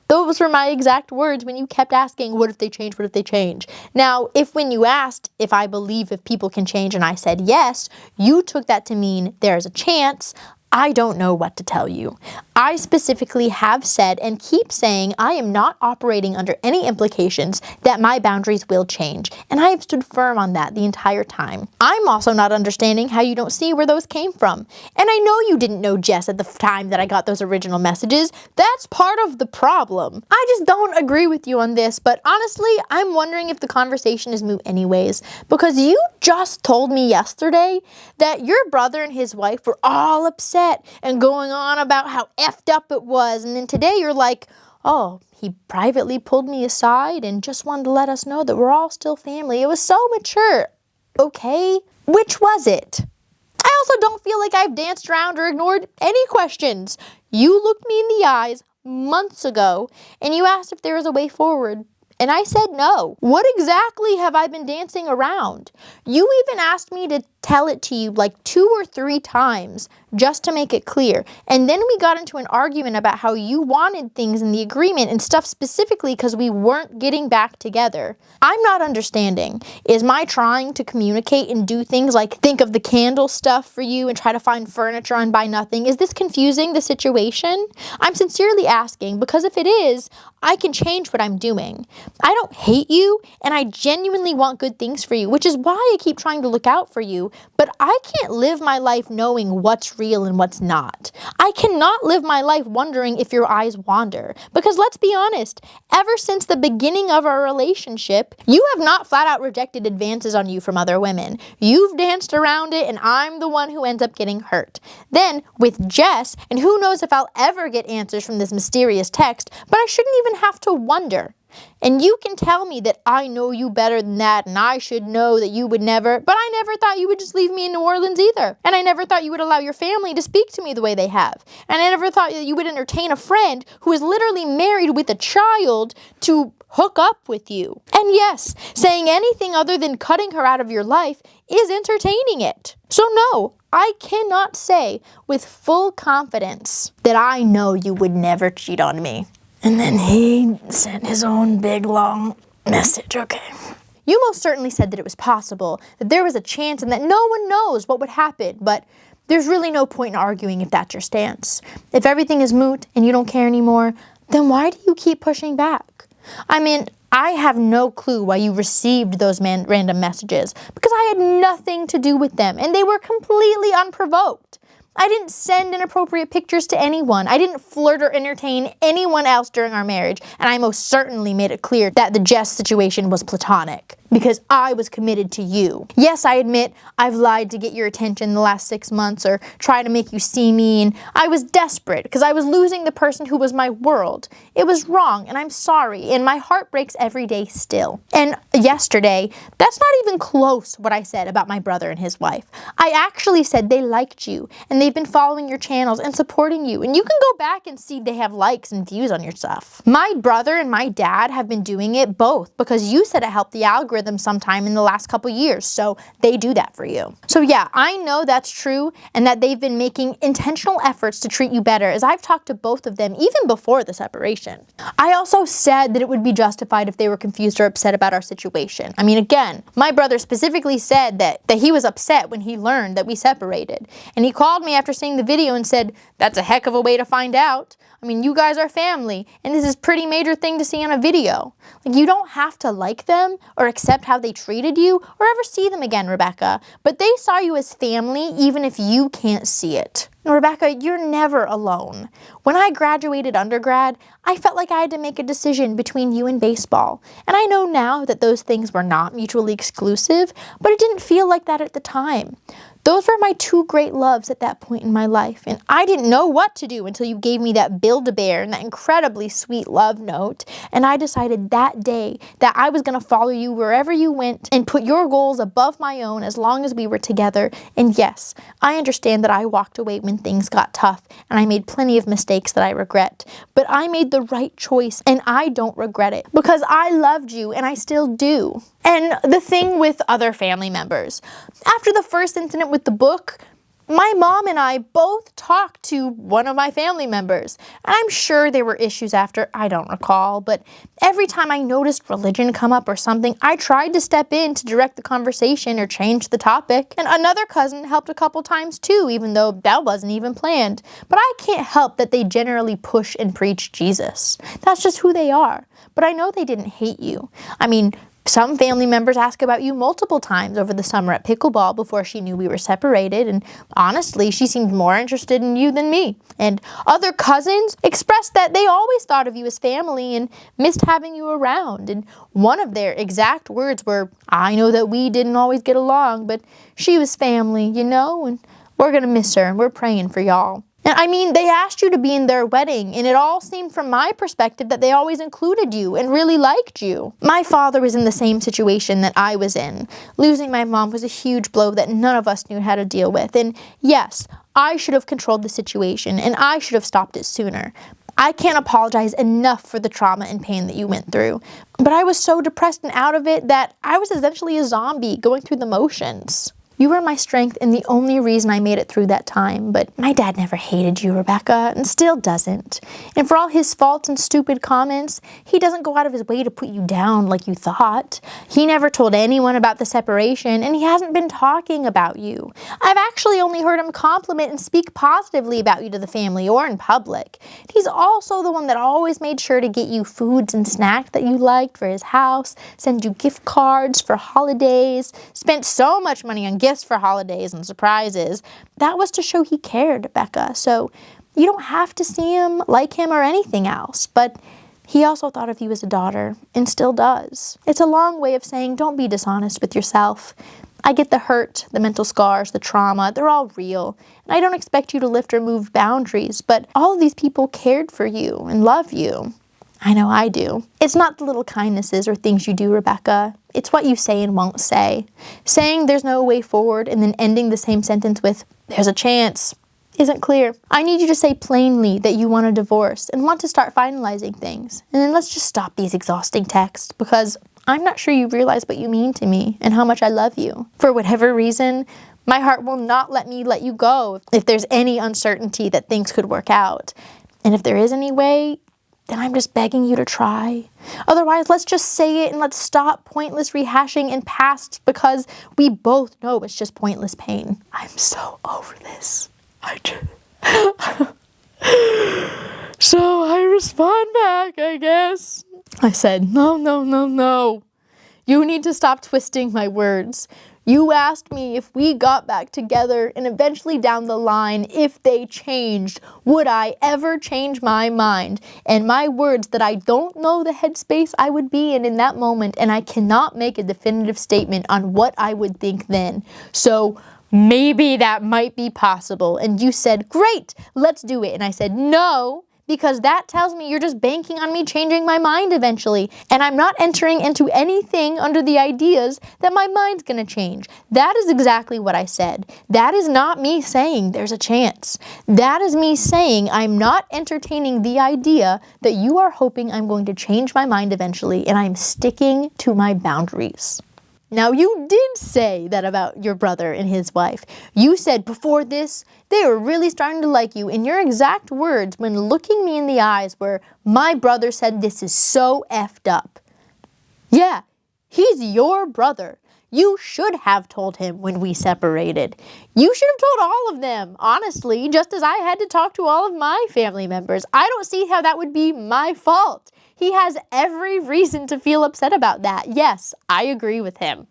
Those were my exact words when you kept asking, what if they change, what if they change? Now, if when you asked if I believe if people can change and I said yes, you took that to mean there's a chance, I don't know what to tell you. I specifically have said and keep saying I am not operating under any implications that my boundaries will change, and I have stood firm on that the entire time. I'm also not understanding how you don't see where those came from. And I know you didn't know Jess at the time that I got those original messages. That's part of the problem. I just don't agree with you on this, but honestly, I'm wondering if the conversation is moot anyways, because you just told me yesterday that your brother and his wife were all upset and going on about how effed up it was, and then today you're like, oh, he privately pulled me aside and just wanted to let us know that we're all still family. It was so mature. Okay, which was it? I also don't feel like I've danced around or ignored any questions. You looked me in the eyes months ago and you asked if there was a way forward, and I said no. What exactly have I been dancing around? You even asked me to tell it to you like 2 or 3 times just to make it clear. And then we got into an argument about how you wanted things in the agreement and stuff specifically because we weren't getting back together. I'm not understanding. Is my trying to communicate and do things like think of the candle stuff for you and try to find furniture and buy nothing, is this confusing the situation? I'm sincerely asking, because if it is, I can change what I'm doing. I don't hate you, and I genuinely want good things for you, which is why I keep trying to look out for you, but I can't live my life knowing what's real and what's not. I cannot live my life wondering if your eyes wander, because let's be honest, ever since the beginning of our relationship, you have not flat out rejected advances on you from other women. You've danced around it, and I'm the one who ends up getting hurt. Then, with Jess, and who knows if I'll ever get answers from this mysterious text, but I shouldn't even have to wonder. And you can tell me that I know you better than that, and I should know that you would never, but I never thought you would just leave me in New Orleans either. And I never thought you would allow your family to speak to me the way they have. And I never thought that you would entertain a friend who is literally married with a child to hook up with you. And yes, saying anything other than cutting her out of your life is entertaining it. So no, I cannot say with full confidence that I know you would never cheat on me. And then he sent his own big long message, okay. You most certainly said that it was possible, that there was a chance and that no one knows what would happen, but there's really no point in arguing if that's your stance. If everything is moot and you don't care anymore, then why do you keep pushing back? I mean, I have no clue why you received those random messages, because I had nothing to do with them and they were completely unprovoked. I didn't send inappropriate pictures to anyone. I didn't flirt or entertain anyone else during our marriage, and I most certainly made it clear that the Jess situation was platonic, because I was committed to you. Yes, I admit I've lied to get your attention the last 6 months or try to make you see me, and I was desperate because I was losing the person who was my world. It was wrong, and I'm sorry, and my heart breaks every day still. And yesterday, that's not even close what I said about my brother and his wife. I actually said they liked you, and they've been following your channels and supporting you, and you can go back and see they have likes and views on your stuff. My brother and my dad have been doing it both because you said it helped the algorithm sometime in the last couple years, so they do that for you. So yeah, I know that's true and that they've been making intentional efforts to treat you better, as I've talked to both of them even before the separation. I also said that it would be justified if they were confused or upset about our situation. I mean, again, my brother specifically said that he was upset when he learned that we separated, and he called me after seeing the video and said, "That's a heck of a way to find out. I mean, you guys are family, and this is a pretty major thing to see on a video. Like, you don't have to like them or accept how they treated you or ever see them again, Rebecca, but they saw you as family even if you can't see it. And Rebecca, you're never alone. When I graduated undergrad, I felt like I had to make a decision between you and baseball. And I know now that those things were not mutually exclusive, but it didn't feel like that at the time. Those were my 2 great loves at that point in my life, and I didn't know what to do until you gave me that Build-A-Bear and that incredibly sweet love note, and I decided that day that I was going to follow you wherever you went and put your goals above my own as long as we were together. And yes, I understand that I walked away when things got tough, and I made plenty of mistakes that I regret, but I made the right choice, and I don't regret it, because I loved you, and I still do. And the thing with other family members, after the first incident with the book, my mom and I both talked to one of my family members. And I'm sure there were issues after, I don't recall, but every time I noticed religion come up or something, I tried to step in to direct the conversation or change the topic. And another cousin helped a couple times too, even though that wasn't even planned. But I can't help that they generally push and preach Jesus. That's just who they are. But I know they didn't hate you. I mean, some family members asked about you multiple times over the summer at pickleball before she knew we were separated, and honestly, she seemed more interested in you than me. And other cousins expressed that they always thought of you as family and missed having you around. And one of their exact words were, "I know that we didn't always get along, but she was family, you know, and we're gonna miss her, and we're praying for y'all." And I mean, they asked you to be in their wedding, and it all seemed from my perspective that they always included you and really liked you. My father was in the same situation that I was in. Losing my mom was a huge blow that none of us knew how to deal with. And yes, I should have controlled the situation, and I should have stopped it sooner. I can't apologize enough for the trauma and pain that you went through. But I was so depressed and out of it that I was essentially a zombie going through the motions. You were my strength and the only reason I made it through that time, but my dad never hated you, Rebecca, and still doesn't. And for all his faults and stupid comments, he doesn't go out of his way to put you down like you thought. He never told anyone about the separation, and he hasn't been talking about you. I've actually only heard him compliment and speak positively about you to the family or in public. He's also the one that always made sure to get you foods and snacks that you liked for his house, send you gift cards for holidays, spent so much money on gifts for holidays and surprises. That was to show he cared, Becca. So you don't have to see him, like him, or anything else. But he also thought of you as a daughter, and still does. It's a long way of saying don't be dishonest with yourself. I get the hurt, the mental scars, the trauma, they're all real. And I don't expect you to lift or move boundaries, but all of these people cared for you and love you. I know I do. It's not the little kindnesses or things you do, Rebecca. It's what you say and won't say. Saying there's no way forward and then ending the same sentence with, there's a chance, isn't clear. I need you to say plainly that you want a divorce and want to start finalizing things. And then let's just stop these exhausting texts, because I'm not sure you realize what you mean to me and how much I love you. For whatever reason, my heart will not let me let you go if there's any uncertainty that things could work out. And if there is any way, then I'm just begging you to try. Otherwise, let's just say it and let's stop pointless rehashing in past, because we both know it's just pointless pain. I'm so over this. So I respond back, I guess. I said, no. You need to stop twisting my words. You asked me if we got back together and eventually down the line, if they changed, would I ever change my mind? And my words that I don't know the headspace I would be in that moment, and I cannot make a definitive statement on what I would think then. So maybe that might be possible. And you said, great, let's do it. And I said, no, because that tells me you're just banking on me changing my mind eventually. And I'm not entering into anything under the ideas that my mind's gonna change. That is exactly what I said. That is not me saying there's a chance. That is me saying I'm not entertaining the idea that you are hoping I'm going to change my mind eventually, and I'm sticking to my boundaries. Now, you did say that about your brother and his wife. You said before this, they were really starting to like you, and your exact words when looking me in the eyes were, my brother said this is so effed up. Yeah, he's your brother. You should have told him when we separated. You should have told all of them, honestly, just as I had to talk to all of my family members. I don't see how that would be my fault. He has every reason to feel upset about that. Yes, I agree with him.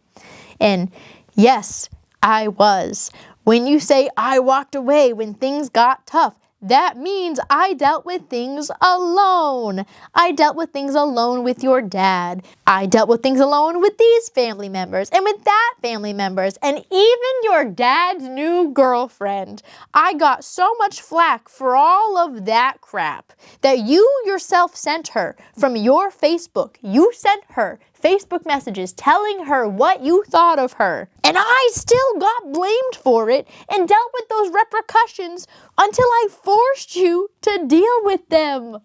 And yes, I was. When you say I walked away when things got tough, that means I dealt with things alone. I dealt with things alone with your dad. I dealt with things alone with these family members and with that family members and even your dad's new girlfriend. I got so much flack for all of that crap that you yourself sent her from your Facebook. You sent her Facebook messages telling her what you thought of her. And I still got blamed for it and dealt with those repercussions until I forced you to deal with them.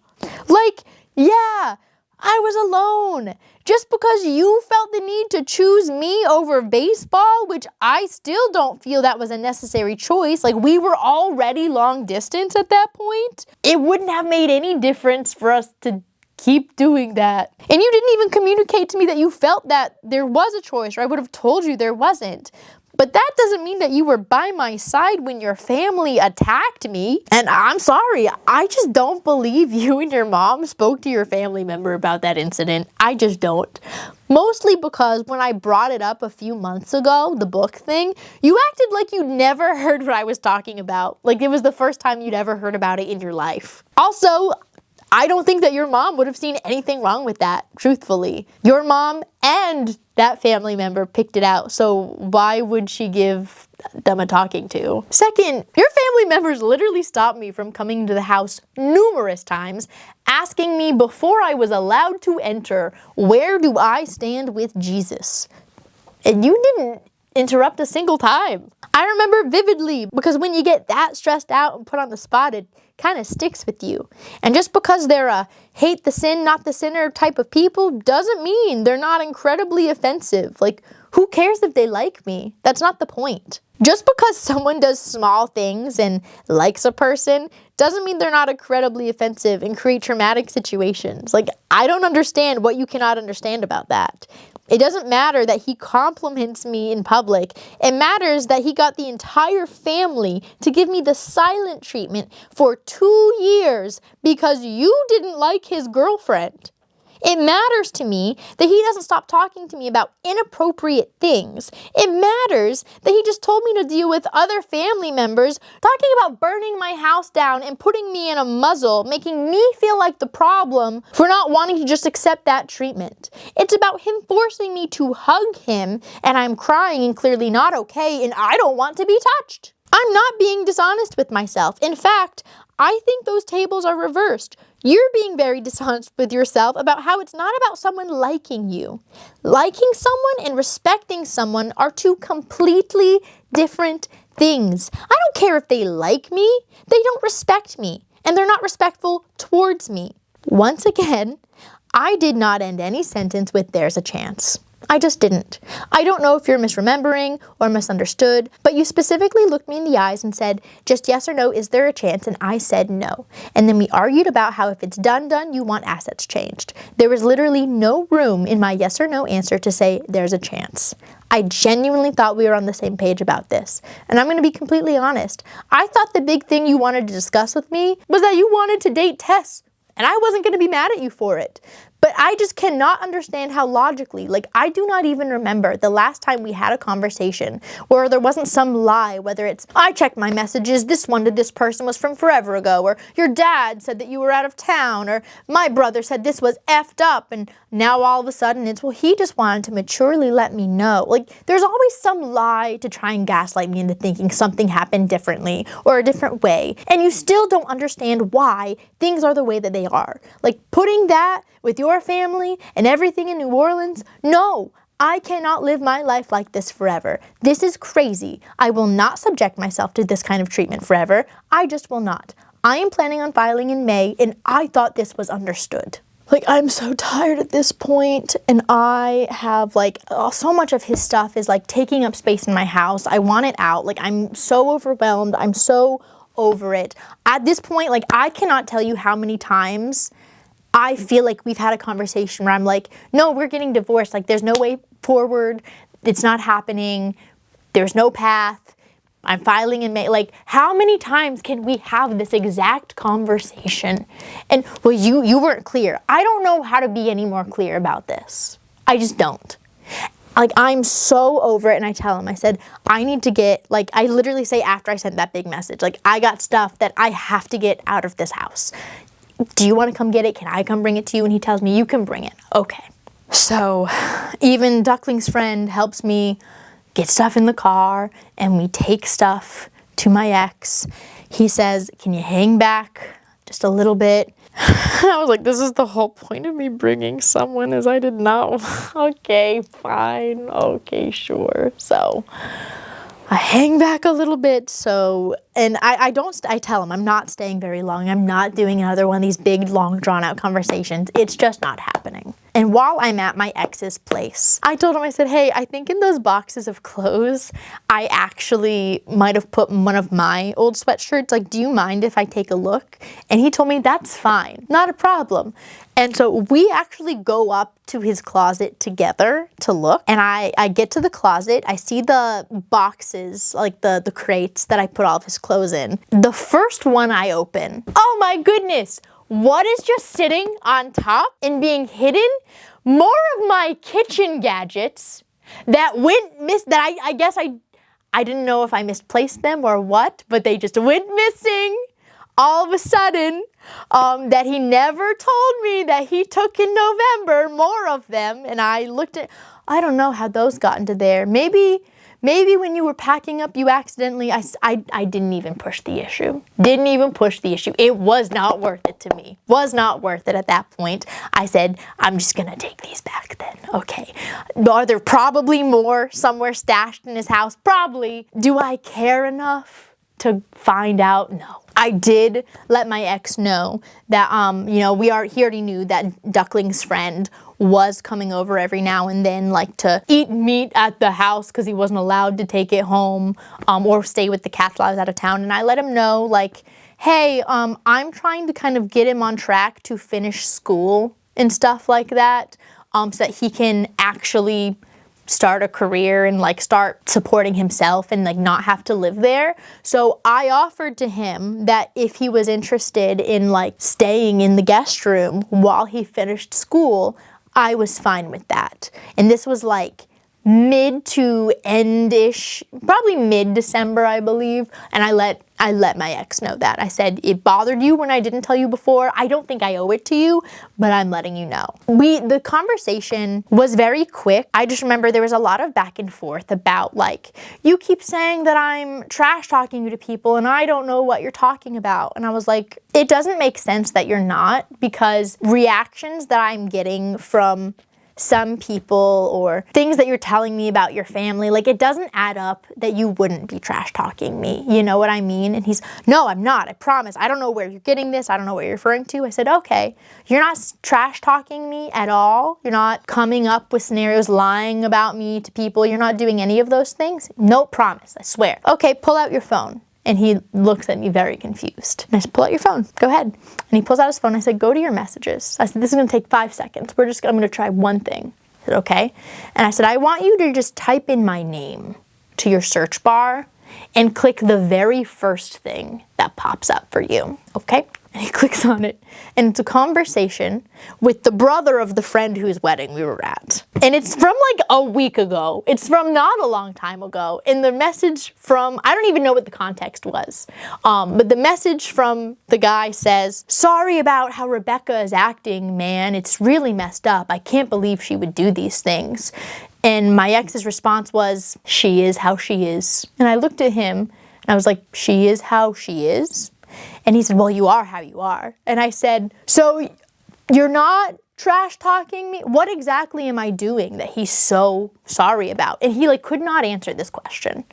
Like, yeah, I was alone. Just because you felt the need to choose me over baseball, which I still don't feel that was a necessary choice. Like, we were already long distance at that point. It wouldn't have made any difference for us to keep doing that. And you didn't even communicate to me that you felt that there was a choice, or I would have told you there wasn't. But that doesn't mean that you were by my side when your family attacked me. And I'm sorry, I just don't believe you and your mom spoke to your family member about that incident. I just don't. Mostly because when I brought it up a few months ago, the book thing, you acted like you'd never heard what I was talking about. Like it was the first time you'd ever heard about it in your life. Also, I don't think that your mom would have seen anything wrong with that, truthfully. Your mom and that family member picked it out, so why would she give them a talking to? Second, your family members literally stopped me from coming to the house numerous times, asking me before I was allowed to enter, where do I stand with Jesus? And you didn't interrupt a single time. I remember vividly, because when you get that stressed out and put on the spot, it kind of sticks with you. And just because they're a hate the sin, not the sinner type of people doesn't mean they're not incredibly offensive. Like, who cares if they like me? That's not the point. Just because someone does small things and likes a person doesn't mean they're not incredibly offensive and create traumatic situations. Like, I don't understand what you cannot understand about that. It doesn't matter that he compliments me in public. It matters that he got the entire family to give me the silent treatment for 2 years because you didn't like his girlfriend. It matters to me that he doesn't stop talking to me about inappropriate things. It matters that he just told me to deal with other family members talking about burning my house down and putting me in a muzzle, making me feel like the problem for not wanting to just accept that treatment. It's about him forcing me to hug him, and I'm crying and clearly not okay, and I don't want to be touched. I'm not being dishonest with myself. In fact, I think those tables are reversed. You're being very dishonest with yourself about how it's not about someone liking you. Liking someone and respecting someone are two completely different things. I don't care if they like me, they don't respect me, and they're not respectful towards me. Once again, I did not end any sentence with "there's a chance." I just didn't. I don't know if you're misremembering or misunderstood, but you specifically looked me in the eyes and said, just yes or no, is there a chance? And I said no. And then we argued about how if it's done, you want assets changed. There was literally no room in my yes or no answer to say there's a chance. I genuinely thought we were on the same page about this. And I'm going to be completely honest. I thought the big thing you wanted to discuss with me was that you wanted to date Tess. And I wasn't going to be mad at you for it. But I just cannot understand how logically, like, I do not even remember the last time we had a conversation where there wasn't some lie, whether it's, I checked my messages, this one to this person was from forever ago, or your dad said that you were out of town, or my brother said this was effed up, and now all of a sudden it's, well, he just wanted to maturely let me know. Like, there's always some lie to try and gaslight me into thinking something happened differently or a different way, and you still don't understand why things are the way that they are. Like, putting that with your family and everything in New Orleans? No, I cannot live my life like this forever. This is crazy. I will not subject myself to this kind of treatment forever. I just will not. I am planning on filing in May, and I thought this was understood. Like, I'm so tired at this point, and I have, like, so much of his stuff is, like, taking up space in my house. I want it out. Like, I'm so overwhelmed. I'm so over it. At this point, like, I cannot tell you how many times I feel like we've had a conversation where I'm like, no, we're getting divorced. Like, there's no way forward. It's not happening. There's no path. I'm filing in May. Like, how many times can we have this exact conversation? And, well, you weren't clear. I don't know how to be any more clear about this. I just don't. Like, I'm so over it, and I tell him, I said, I need to get, like, I literally say after I sent that big message, like, I got stuff that I have to get out of this house. Do you want to come get it? Can I come bring it to you? And he tells me, you can bring it. Okay. So even Duckling's friend helps me get stuff in the car, and we take stuff to my ex. He says, can you hang back just a little bit? I was like, this is the whole point of me bringing someone, is I did not. Okay, fine. Okay, sure. So I hang back a little bit, and I tell him I'm not staying very long. I'm not doing another one of these big, long, drawn-out conversations. It's just not happening. And while I'm at my ex's place, I told him, I said, hey, I think in those boxes of clothes, I actually might have put one of my old sweatshirts. Like, do you mind if I take a look? And he told me, that's fine, not a problem. And so we actually go up to his closet together to look. And I get to the closet. I see the boxes, like the crates that I put all of his clothes in. The first one I open, oh my goodness, what is just sitting on top and being hidden? More of my kitchen gadgets that I guess I didn't know if I misplaced them or what, but they just went missing all of a sudden, that he never told me that he took in November, more of them. And I looked at, I don't know how those got into there. Maybe maybe when you were packing up, you accidentally, I didn't even push the issue. Didn't even push the issue. It was not worth it to me. Was not worth it at that point. I said, I'm just gonna take these back then. Okay. Are there probably more somewhere stashed in his house? Probably. Do I care enough to find out? No. I did let my ex know that, you know, he already knew that Duckling's friend was coming over every now and then, like to eat meat at the house because he wasn't allowed to take it home, or stay with the cats while I was out of town. And I let him know, like, hey, I'm trying to kind of get him on track to finish school and stuff like that, so that he can actually start a career and like start supporting himself and like not have to live there. So I offered to him that if he was interested in like staying in the guest room while he finished school, I was fine with that. And this was like mid to end-ish, probably mid-December, I believe. And I let my ex know that. I said, it bothered you when I didn't tell you before. I don't think I owe it to you, but I'm letting you know. The conversation was very quick. I just remember there was a lot of back and forth about like, you keep saying that I'm trash talking you to people and I don't know what you're talking about. And I was like, it doesn't make sense that you're not, because reactions that I'm getting from some people or things that you're telling me about your family, like it doesn't add up that you wouldn't be trash talking me. You know what I mean? And he's, no, I'm not. I promise. I don't know where you're getting this. I don't know what you're referring to. I said, okay, you're not trash talking me at all. You're not coming up with scenarios, lying about me to people. You're not doing any of those things. No, promise. I swear. Okay, pull out your phone. And he looks at me very confused. And I said, pull out your phone. Go ahead. And he pulls out his phone. I said, go to your messages. I said, this is going to take 5 seconds. I'm going to try one thing. I said, okay. And I said, I want you to just type in my name to your search bar and click the very first thing that pops up for you. Okay? And he clicks on it. And it's a conversation with the brother of the friend whose wedding we were at. And it's from like a week ago. It's from not a long time ago. And the message from, I don't even know what the context was. But the message from the guy says, sorry about how Rebecca is acting, man. It's really messed up. I can't believe she would do these things. And my ex's response was, she is how she is. And I looked at him and I was like, she is how she is? And he said, well, you are how you are. And I said, so you're not trash talking me? What exactly am I doing that he's so sorry about? And he like could not answer this question.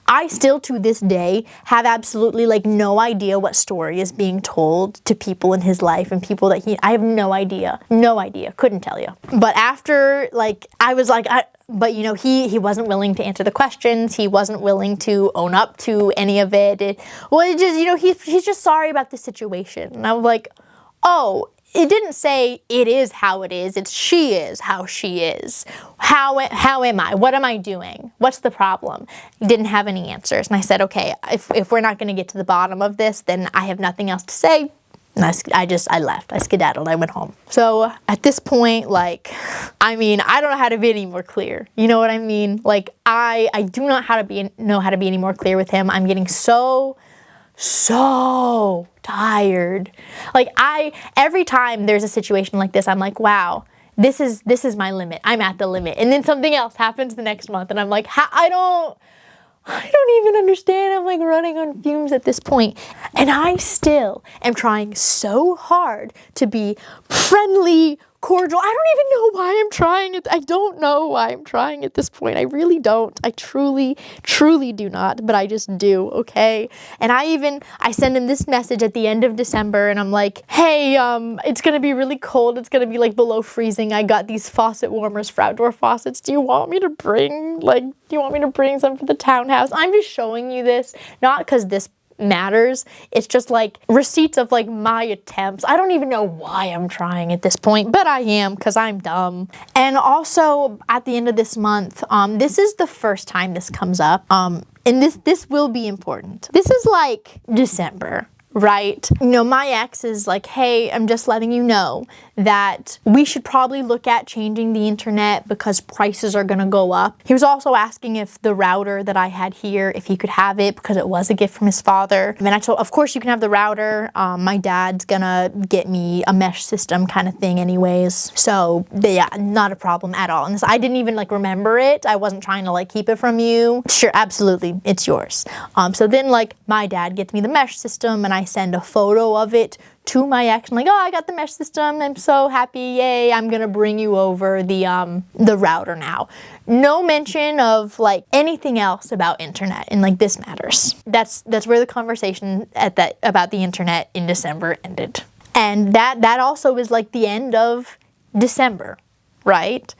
I still to this day have absolutely like no idea what story is being told to people in his life and people that I have no idea, couldn't tell you. But after like, I was like, but you know, he wasn't willing to answer the questions. He wasn't willing to own up to any of it. It just, you know, he's just sorry about the situation. And I was like, oh, it didn't say it is how it is. It's she is how she is. How am I? What am I doing? What's the problem? He didn't have any answers. And I said, okay, if we're not going to get to the bottom of this, then I have nothing else to say. And I left. I skedaddled. I went home. So at this point, like, I mean, I don't know how to be any more clear. You know what I mean? Like, I do not know how to be any more clear with him. I'm getting so tired. Like every time there's a situation like this, I'm like, wow, this is my limit. I'm at the limit. And then something else happens the next month and I'm like, I don't even understand. I'm like running on fumes at this point. And I still am trying so hard to be friendly, cordial. I don't even know why I'm trying it. I don't know why I'm trying at this point. I really don't. I truly do not, but I just do, okay? And I send him this message at the end of December and I'm like, hey, it's gonna be really cold. It's gonna be like below freezing. I got these faucet warmers for outdoor faucets. Do you want me to bring some for the townhouse? I'm just showing you this, not because this matters. It's just like receipts of like my attempts. I don't even know why I'm trying at this point, but I am because I'm dumb. And also at the end of this month, this is the first time this comes up. And this will be important. This is like December, right? You know, my ex is like, hey, I'm just letting you know that we should probably look at changing the internet because prices are gonna go up. He was also asking if the router that I had here, if he could have it because it was a gift from his father. And then I told, of course you can have the router. My dad's gonna get me a mesh system kind of thing anyways. So yeah, not a problem at all. And this, I didn't even like remember it. I wasn't trying to like keep it from you. Sure, absolutely, it's yours. So then like my dad gets me the mesh system and I send a photo of it to my ex. I'm like, oh, I got the mesh system. I'm so happy. Yay. I'm going to bring you over the router now. No mention of like anything else about internet. And like, this matters. That's where the conversation about the internet in December ended. And that also is like the end of December, right?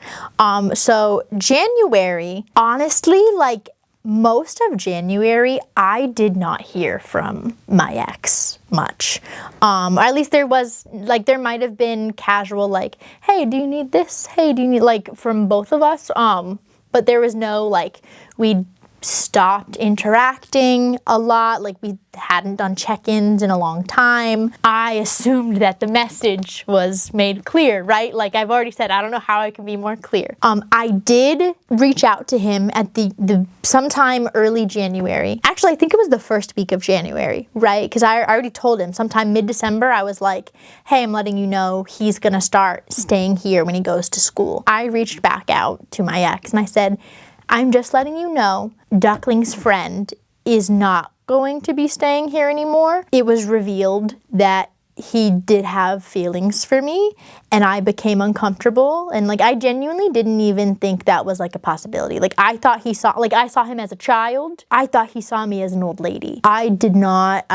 So January, honestly, like, most of January, I did not hear from my ex much. Or at least there might have been casual like, hey, do you need this? Hey, do you need, like, from both of us? But there was no, like, we stopped interacting a lot, like we hadn't done check-ins in a long time. I assumed that the message was made clear, right? Like I've already said, I don't know how I can be more clear. I did reach out to him at the sometime early January. Actually, I think it was the first week of January, right? Because I already told him sometime mid-December, I was like, hey, I'm letting you know he's gonna start staying here when he goes to school. I reached back out to my ex and I said, I'm just letting you know Duckling's friend is not going to be staying here anymore. It was revealed that he did have feelings for me and I became uncomfortable, and like I genuinely didn't even think that was like a possibility. Like I saw him as a child. I thought he saw me as an old lady. I did not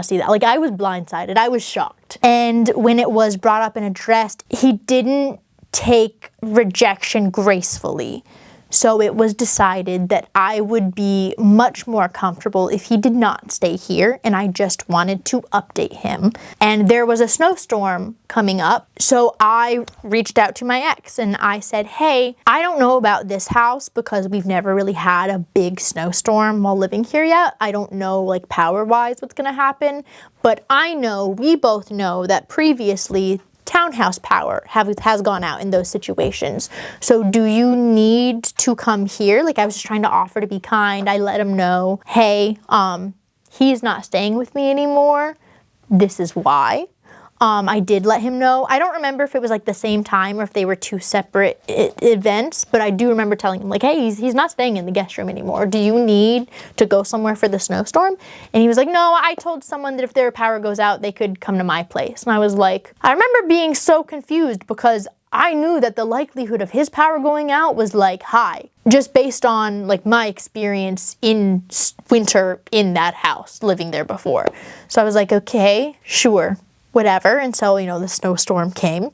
see that. Like I was blindsided. I was shocked. And when it was brought up and addressed, he didn't take rejection gracefully. So it was decided that I would be much more comfortable if he did not stay here, and I just wanted to update him. And there was a snowstorm coming up, so I reached out to my ex and I said, hey, I don't know about this house because we've never really had a big snowstorm while living here yet. I don't know like power-wise what's gonna happen, but we both know that previously townhouse power has gone out in those situations. So do you need to come here? Like I was just trying to offer to be kind. I let him know, hey, he's not staying with me anymore. This is why. I did let him know. I don't remember if it was like the same time or if they were two separate events, but I do remember telling him like, hey, he's not staying in the guest room anymore. Do you need to go somewhere for the snowstorm? And he was like, no, I told someone that if their power goes out, they could come to my place. And I was like, I remember being so confused because I knew that the likelihood of his power going out was like high, just based on like my experience in winter in that house, living there before. So I was like, okay, sure. Whatever. And so, the snowstorm came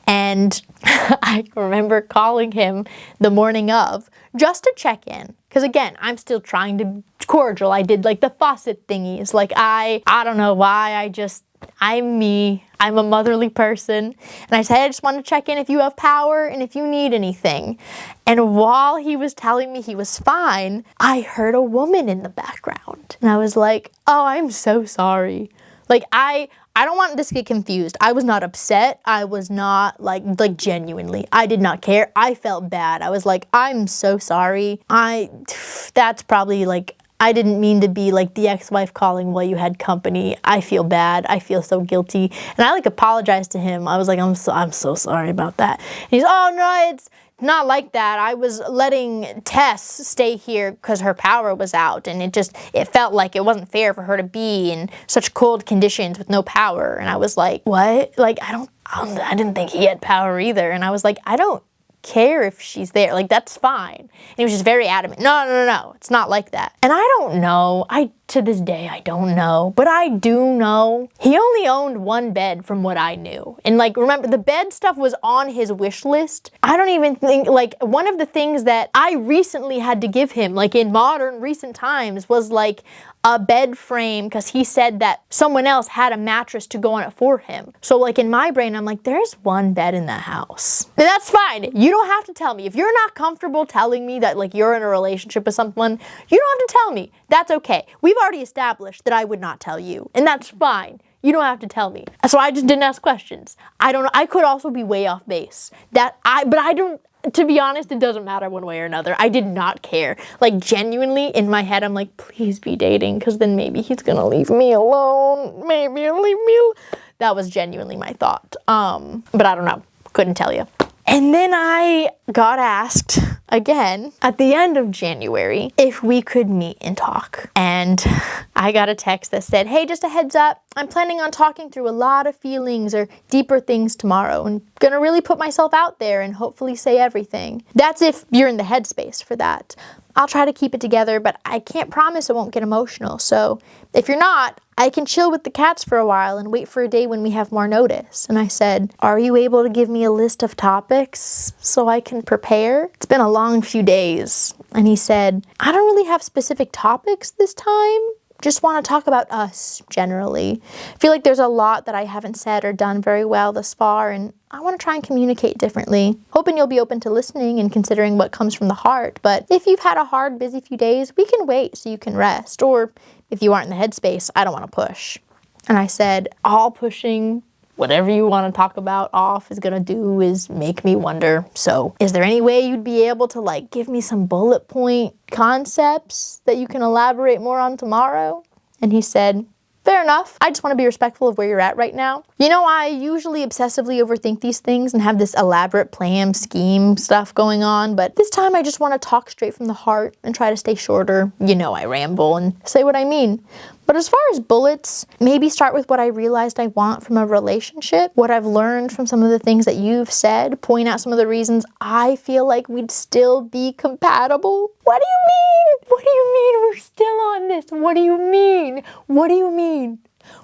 and I remember calling him the morning of just to check in. Because again, I'm still trying to be cordial. I did like the faucet thingies. Like I don't know why, I'm me. I'm a motherly person. And I said, I just want to check in if you have power and if you need anything. And while he was telling me he was fine, I heard a woman in the background. And I was like, oh, I'm so sorry. Like I don't want this to get confused. I was not upset. I was not like genuinely. I did not care. I felt bad. I was like, I'm so sorry. That's probably like, I didn't mean to be like the ex-wife calling while you had company. I feel bad. I feel so guilty. And I like apologized to him. I was like, I'm so sorry about that. And he's, oh no, it's not like that. I was letting Tess stay here because her power was out, and it felt like it wasn't fair for her to be in such cold conditions with no power. And I was like, what? Like, I didn't think he had power either. And I was like, I don't care if she's there. Like, that's fine. And he was just very adamant. No, it's not like that. And I don't know. To this day, I don't know. But I do know he only owned one bed from what I knew. And like, remember, the bed stuff was on his wish list. I don't even think, like, one of the things that I recently had to give him, like in modern recent times, was like a bed frame because he said that someone else had a mattress to go on it for him. So like in my brain, I'm like, there's one bed in the house. And that's fine. You don't have to tell me. If you're not comfortable telling me that like you're in a relationship with someone, you don't have to tell me. That's okay. We've already established that I would not tell you, and that's fine. You don't have to tell me. So I just didn't ask questions. I don't know. I could also be way off base. But I don't, to be honest, it doesn't matter one way or another. I did not care. Like, genuinely, in my head, I'm like, please be dating, because then maybe he's gonna leave me alone. Maybe he'll leave me alone. That was genuinely my thought. But I don't know. Couldn't tell you. And then I got asked again at the end of January if we could meet and talk. And I got a text that said, hey, just a heads up, I'm planning on talking through a lot of feelings or deeper things tomorrow and gonna really put myself out there and hopefully say everything. That's if you're in the headspace for that. I'll try to keep it together, but I can't promise it won't get emotional. So if you're not, I can chill with the cats for a while and wait for a day when we have more notice. And I said, are you able to give me a list of topics so I can prepare? It's been a long few days. And he said, I don't really have specific topics this time. Just want to talk about us generally. I feel like there's a lot that I haven't said or done very well thus far, and I want to try and communicate differently. Hoping you'll be open to listening and considering what comes from the heart. But if you've had a hard, busy few days, we can wait so you can rest. Or if you aren't in the headspace, I don't want to push. And I said, all pushing whatever you want to talk about off is gonna do is make me wonder. So is there any way you'd be able to like give me some bullet point concepts that you can elaborate more on tomorrow? And he said, fair enough. I just want to be respectful of where you're at right now. You know, I usually obsessively overthink these things and have this elaborate plan, scheme stuff going on, but this time I just want to talk straight from the heart and try to stay shorter. You know, I ramble and say what I mean. But as far as bullets, maybe start with what I realized I want from a relationship, what I've learned from some of the things that you've said, point out some of the reasons I feel like we'd still be compatible. What do you mean? What do you mean we're still on this? What do you mean? What do you mean?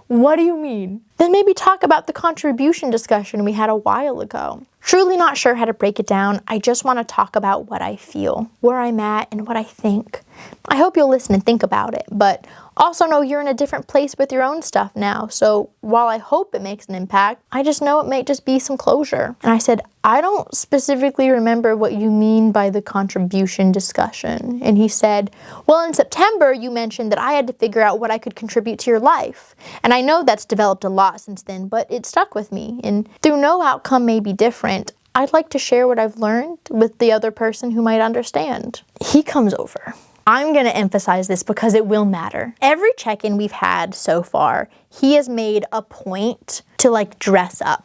What do you mean? Then maybe talk about the contribution discussion we had a while ago. Truly not sure how to break it down. I just want to talk about what I feel, where I'm at, and what I think. I hope you'll listen and think about it, but also know you're in a different place with your own stuff now. So while I hope it makes an impact, I just know it may just be some closure. And I said, I don't specifically remember what you mean by the contribution discussion. And he said, well, in September, you mentioned that I had to figure out what I could contribute to your life. And I know that's developed a lot since then, but it stuck with me. And though no outcome may be different, I'd like to share what I've learned with the other person who might understand. He comes over. I'm going to emphasize this because it will matter. Every check-in we've had so far, he has made a point to like dress up.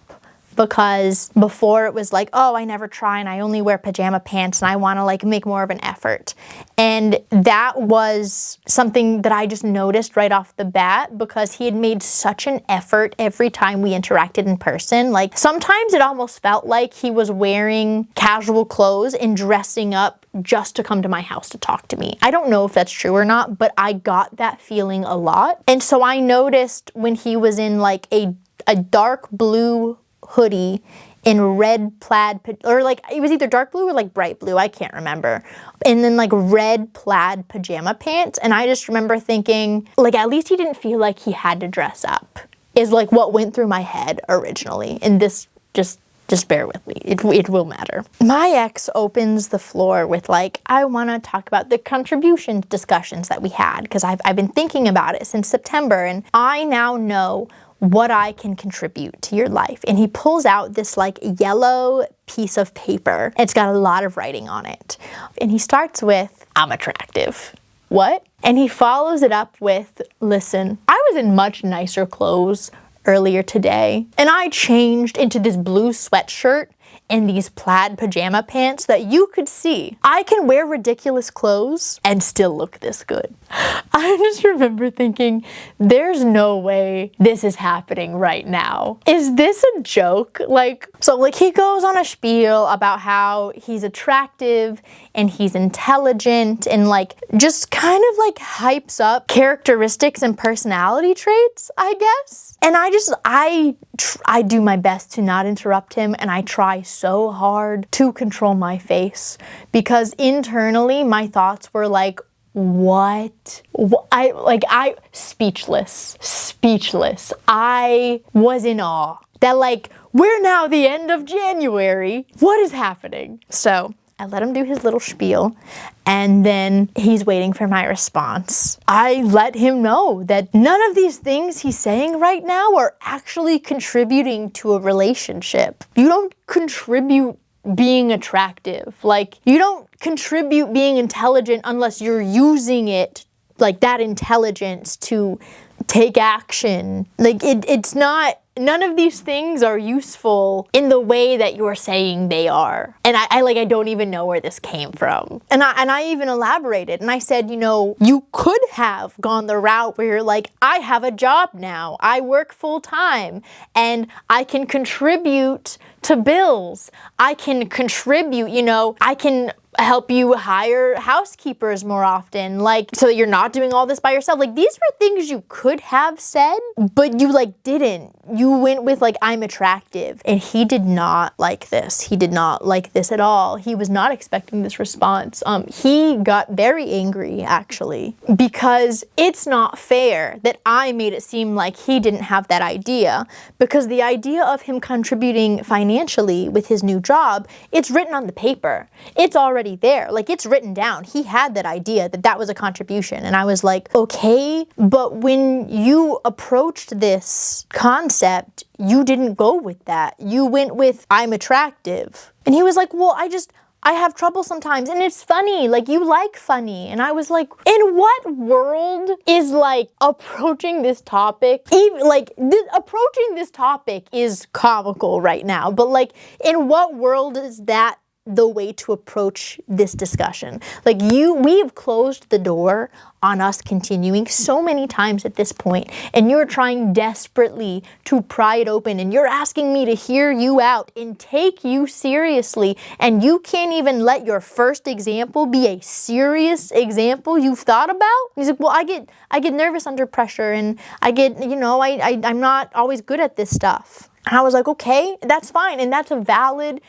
Because before it was like, oh, I never try and I only wear pajama pants and I want to like make more of an effort. And that was something that I just noticed right off the bat because he had made such an effort every time we interacted in person. Like sometimes it almost felt like he was wearing casual clothes and dressing up just to come to my house to talk to me. I don't know if that's true or not, but I got that feeling a lot. And so I noticed when he was in like a dark blue hoodie in red plaid, or like it was either dark blue or like bright blue, I can't remember. And then like red plaid pajama pants. And I just remember thinking, like, at least he didn't feel like he had to dress up, is like what went through my head originally. And this just bear with me, it will matter. My ex opens the floor with like, I want to talk about the contribution discussions that we had because I've been thinking about it since September and I now know what I can contribute to your life. And he pulls out this like yellow piece of paper. It's got a lot of writing on it. And he starts with, I'm attractive. What? And he follows it up with, listen, I was in much nicer clothes earlier today and I changed into this blue sweatshirt and these plaid pajama pants that you could see. I can wear ridiculous clothes and still look this good. I just remember thinking, there's no way this is happening right now. Is this a joke? So he goes on a spiel about how he's attractive and he's intelligent and like just kind of like hypes up characteristics and personality traits, I guess. And I do my best to not interrupt him and I try so hard to control my face because internally my thoughts were like, what? Speechless. I was in awe that like, we're now the end of January. What is happening? So I let him do his little spiel, and then he's waiting for my response. I let him know that none of these things he's saying right now are actually contributing to a relationship. You don't contribute being attractive. Like, you don't contribute being intelligent unless you're using it, like that intelligence, to take action. Like, it's not, none of these things are useful in the way that you're saying they are. And I don't even know where this came from. And I even elaborated, and I said, you know, you could have gone the route where you're like, I have a job now, I work full time, and I can contribute to bills. I can contribute, you know, I can help you hire housekeepers more often, like, so that you're not doing all this by yourself. Like, these were things you could have said, but you like didn't. You went with like, I'm attractive. And he did not like this. He did not like this at all. He was not expecting this response. He got very angry, actually, because it's not fair that I made it seem like he didn't have that idea, because the idea of him contributing financially with his new job, it's written on the paper. It's already there. Like, it's written down. He had that idea that that was a contribution. And I was like, okay, but when you approached this concept, you didn't go with that. You went with, I'm attractive. And he was like, well, I have trouble sometimes, and it's funny, like, you like funny. And I was like, in what world is like approaching this topic, even like approaching this topic is comical right now, but like, in what world is that the way to approach this discussion? Like, we have closed the door on us continuing so many times at this point, and you're trying desperately to pry it open, and you're asking me to hear you out and take you seriously, and you can't even let your first example be a serious example you've thought about? He's like, well, I get nervous under pressure, and I get, you know, I'm not always good at this stuff. And I was like, okay, that's fine, and that's a valid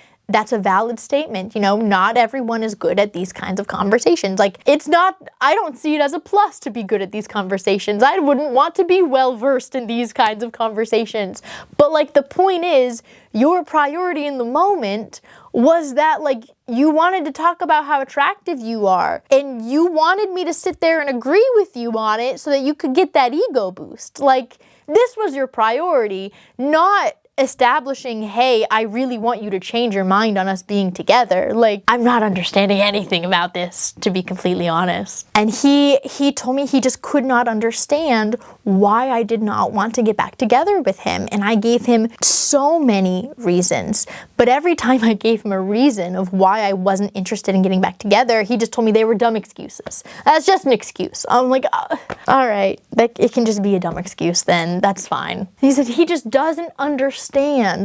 statement. You know, not everyone is good at these kinds of conversations. Like, it's not, I don't see it as a plus to be good at these conversations. I wouldn't want to be well-versed in these kinds of conversations. But like, the point is, your priority in the moment was that, like, you wanted to talk about how attractive you are, and you wanted me to sit there and agree with you on it so that you could get that ego boost. Like, this was your priority, not establishing, hey, I really want you to change your mind on us being together. Like, I'm not understanding anything about this, to be completely honest. And he told me he just could not understand why I did not want to get back together with him. And I gave him so many reasons. But every time I gave him a reason of why I wasn't interested in getting back together, he just told me they were dumb excuses. That's just an excuse. I'm like, all right, it can just be a dumb excuse then. That's fine. He said he just doesn't understand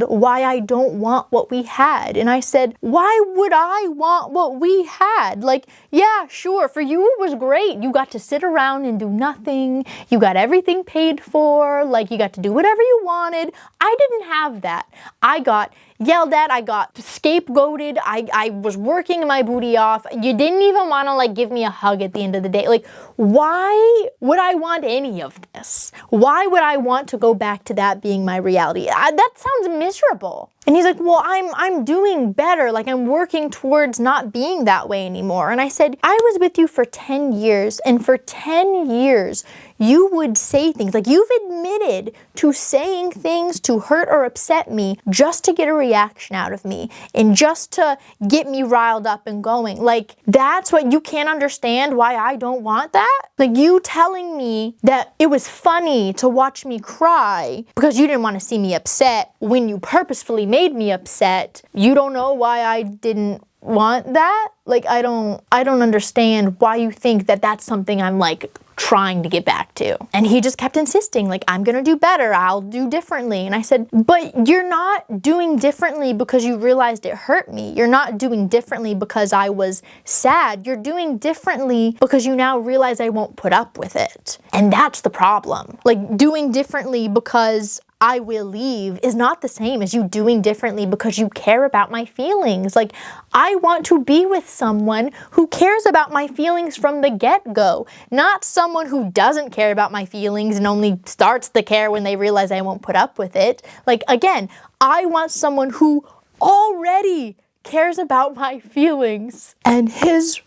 why I don't want what we had. And I said, why would I want what we had? Like, yeah, sure, for you it was great. You got to sit around and do nothing. You got everything paid for. Like, you got to do whatever you wanted. I didn't have that. I got yelled at, I got scapegoated, I was working my booty off. You didn't even want to like give me a hug at the end of the day. Like, why would I want any of this? Why would I want to go back to that being my reality? That sounds miserable. And he's like, well, I'm doing better. Like, I'm working towards not being that way anymore. And I said, I was with you for 10 years, and for 10 years, you would say things, like, you've admitted to saying things to hurt or upset me just to get a reaction out of me and just to get me riled up and going. Like, that's what you can't understand why I don't want that? Like, you telling me that it was funny to watch me cry because you didn't want to see me upset when you purposefully made me upset. You don't know why I didn't want that? Like, I don't understand why you think that that's something I'm like trying to get back to. And he just kept insisting, like, I'm gonna do better, I'll do differently. And I said, but you're not doing differently because you realized it hurt me. You're not doing differently because I was sad. You're doing differently because you now realize I won't put up with it. And that's the problem. Like, doing differently because I will leave is not the same as you doing differently because you care about my feelings. Like, I want to be with someone who cares about my feelings from the get-go, not someone who doesn't care about my feelings and only starts to care when they realize I won't put up with it. Like, again, I want someone who already cares about my feelings? And his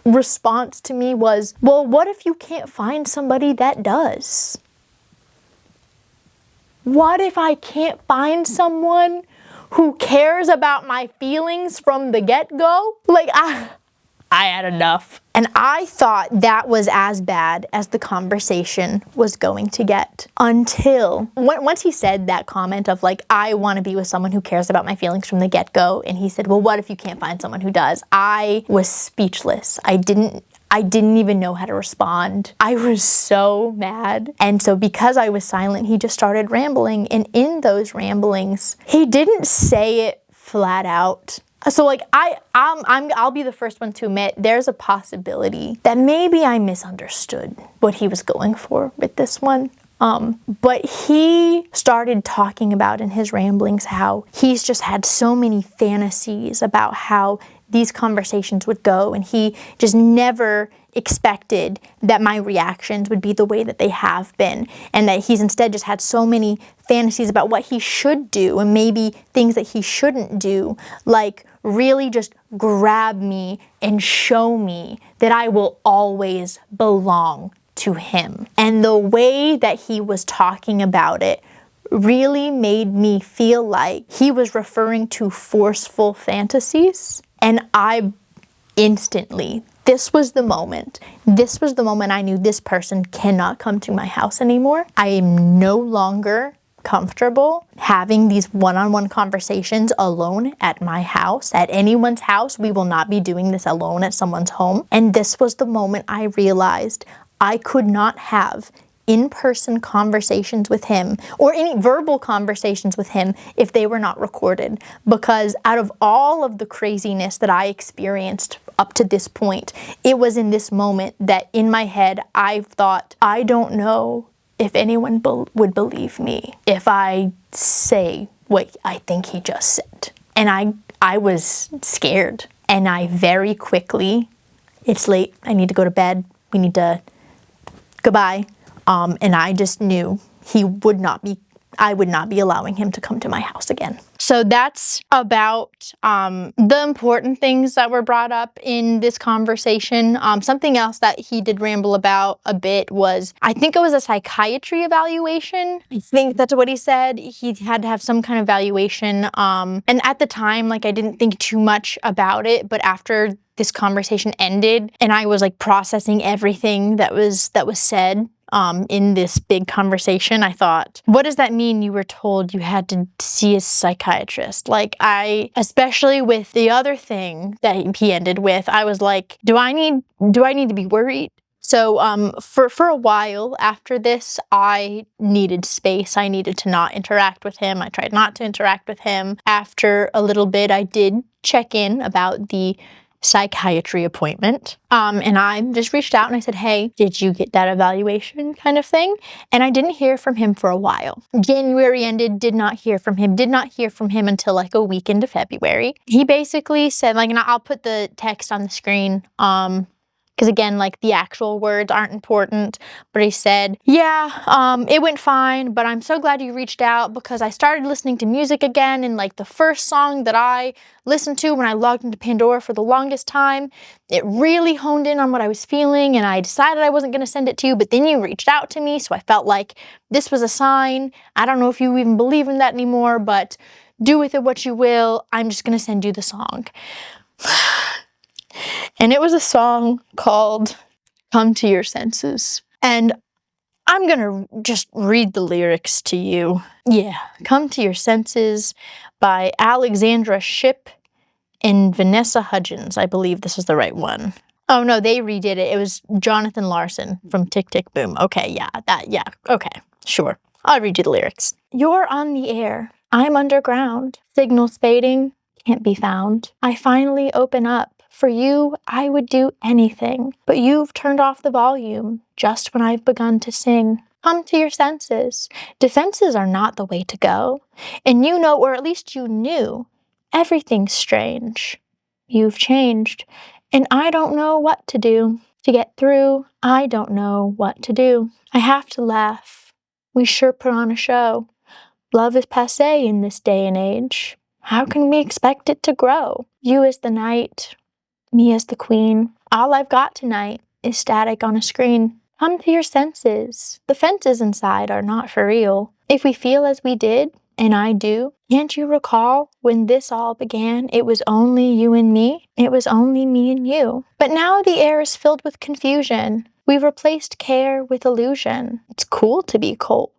response to me was, well, what if you can't find somebody that does? What if I can't find someone who cares about my feelings from the get-go? Like, I had enough. And I thought that was as bad as the conversation was going to get, until once he said that comment of like, I want to be with someone who cares about my feelings from the get-go, and he said, well, what if you can't find someone who does? I was speechless. I didn't even know how to respond. I was so mad. And so because I was silent, he just started rambling. And in those ramblings, he didn't say it flat out. So like I'll be the first one to admit there's a possibility that maybe I misunderstood what he was going for with this one. But he started talking about in his ramblings how he's just had so many fantasies about how these conversations would go, and he just never expected that my reactions would be the way that they have been, and that he's instead just had so many fantasies about what he should do and maybe things that he shouldn't do, like really just grab me and show me that I will always belong to him. And the way that he was talking about it really made me feel like he was referring to forceful fantasies. And I instantly, this was the moment I knew this person cannot come to my house anymore. I am no longer comfortable having these one-on-one conversations alone at my house, at anyone's house. We will not be doing this alone at someone's home. And this was the moment I realized I could not have in-person conversations with him, or any verbal conversations with him, if they were not recorded. Because out of all of the craziness that I experienced up to this point, it was in this moment that in my head I thought, I don't know if anyone would believe me if I say what I think he just said. And I was scared. And I very quickly, it's late, I need to go to bed, we need to, goodbye. And I just knew I would not be allowing him to come to my house again. So that's about the important things that were brought up in this conversation. Something else that he did ramble about a bit was, I think it was a psychiatry evaluation. I think that's what he said. He had to have some kind of evaluation. And at the time, like, I didn't think too much about it, but after this conversation ended and I was like processing everything that was said in this big conversation, I thought, what does that mean you were told you had to see a psychiatrist? Like, especially with the other thing that he ended with, I was like, do I need to be worried? So for a while after this, I needed space. I needed to not interact with him. I tried not to interact with him. After a little bit, I did check in about the psychiatry appointment. And I just reached out and I said, hey, did you get that evaluation kind of thing? And I didn't hear from him for a while. January ended, did not hear from him until like a week into February. He basically said, like, and I'll put the text on the screen, because again, like, the actual words aren't important, but he said, yeah, it went fine, but I'm so glad you reached out because I started listening to music again, and like the first song that I listened to when I logged into Pandora for the longest time, it really honed in on what I was feeling, and I decided I wasn't going to send it to you, but then you reached out to me, so I felt like this was a sign. I don't know if you even believe in that anymore, but do with it what you will. I'm just going to send you the song. And it was a song called Come to Your Senses. And I'm gonna just read the lyrics to you. Yeah, Come to Your Senses by Alexandra Shipp and Vanessa Hudgens. I believe this is the right one. Oh no, they redid it. It was Jonathan Larson from Tick Tick Boom. Okay, okay, sure. I'll read you the lyrics. You're on the air. I'm underground. Signals fading, can't be found. I finally open up. For you, I would do anything, but you've turned off the volume just when I've begun to sing. Come to your senses. Defenses are not the way to go. And you know, or at least you knew, everything's strange. You've changed, and I don't know what to do. To get through, I don't know what to do. I have to laugh. We sure put on a show. Love is passé in this day and age. How can we expect it to grow? You as the knight, me as the queen. All I've got tonight is static on a screen. Come to your senses. The fences inside are not for real. If we feel as we did, and I do, can't you recall when this all began? It was only you and me. It was only me and you. But now the air is filled with confusion. We've replaced care with illusion. It's cool to be cold.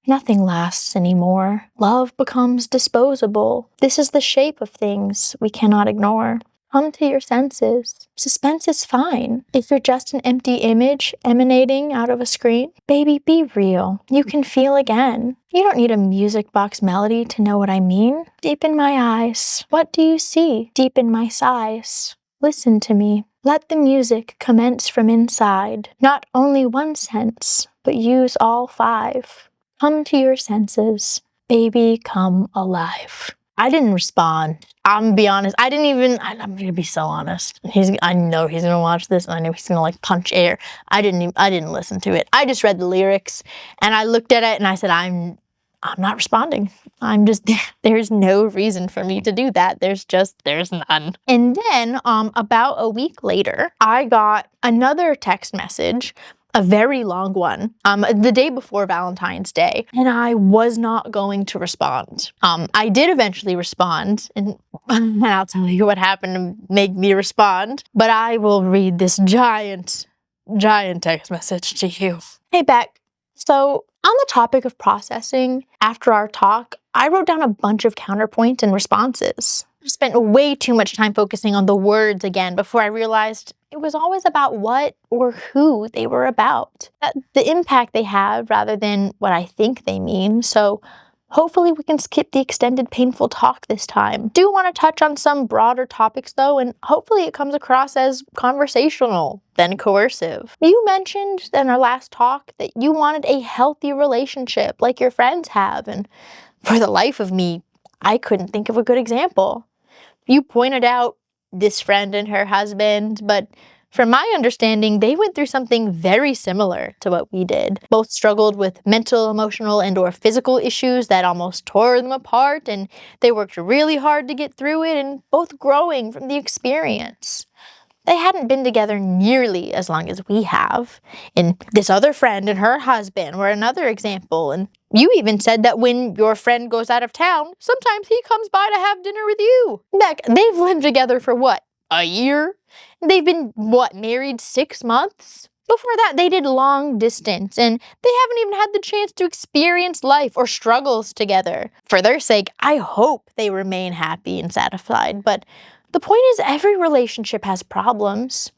Nothing lasts anymore. Love becomes disposable. This is the shape of things we cannot ignore. Come to your senses. Suspense is fine. If you're just an empty image emanating out of a screen, baby, be real. You can feel again. You don't need a music box melody to know what I mean. Deep in my eyes, what do you see? Deep in my sighs. Listen to me. Let the music commence from inside. Not only one sense, but use all five. Come to your senses. Baby, come alive. I didn't respond. I'm gonna be honest. I'm gonna be so honest. I know he's gonna watch this, and I know he's gonna like punch air. I didn't listen to it. I just read the lyrics, and I looked at it, and I said, I'm not responding. There's no reason for me to do that. There's none. And then, about a week later, I got another text message, a very long one, the day before Valentine's Day, and I was not going to respond. I did eventually respond, and I'll tell you what happened to make me respond, but I will read this giant text message to you. Hey, Beck. So, on the topic of processing, after our talk, I wrote down a bunch of counterpoints and responses. I spent way too much time focusing on the words again before I realized it was always about what or who they were about. The impact they have rather than what I think they mean. So hopefully we can skip the extended painful talk this time. Do want to touch on some broader topics though, and hopefully it comes across as conversational than coercive. You mentioned in our last talk that you wanted a healthy relationship like your friends have, and for the life of me, I couldn't think of a good example. You pointed out this friend and her husband, but from my understanding, they went through something very similar to what we did. Both struggled with mental, emotional, and/or physical issues that almost tore them apart, and they worked really hard to get through it, and both growing from the experience. They hadn't been together nearly as long as we have. And this other friend and her husband were another example. And you even said that when your friend goes out of town, sometimes he comes by to have dinner with you. Beck, they've lived together for what, a year? They've been, married 6 months? Before that, they did long distance, and they haven't even had the chance to experience life or struggles together. For their sake, I hope they remain happy and satisfied, but the point is every relationship has problems.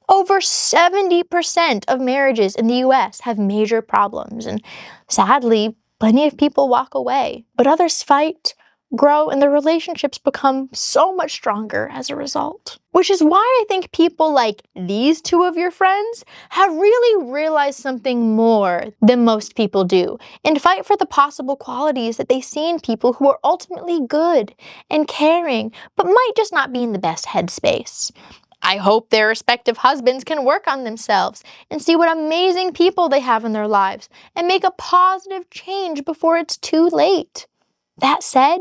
Over 70% of marriages in the US have major problems, and sadly, plenty of people walk away. But others fight, grow, and their relationships become so much stronger as a result. Which is why I think people like these two of your friends have really realized something more than most people do, and fight for the possible qualities that they see in people who are ultimately good and caring, but might just not be in the best headspace. I hope their respective husbands can work on themselves and see what amazing people they have in their lives and make a positive change before it's too late. That said,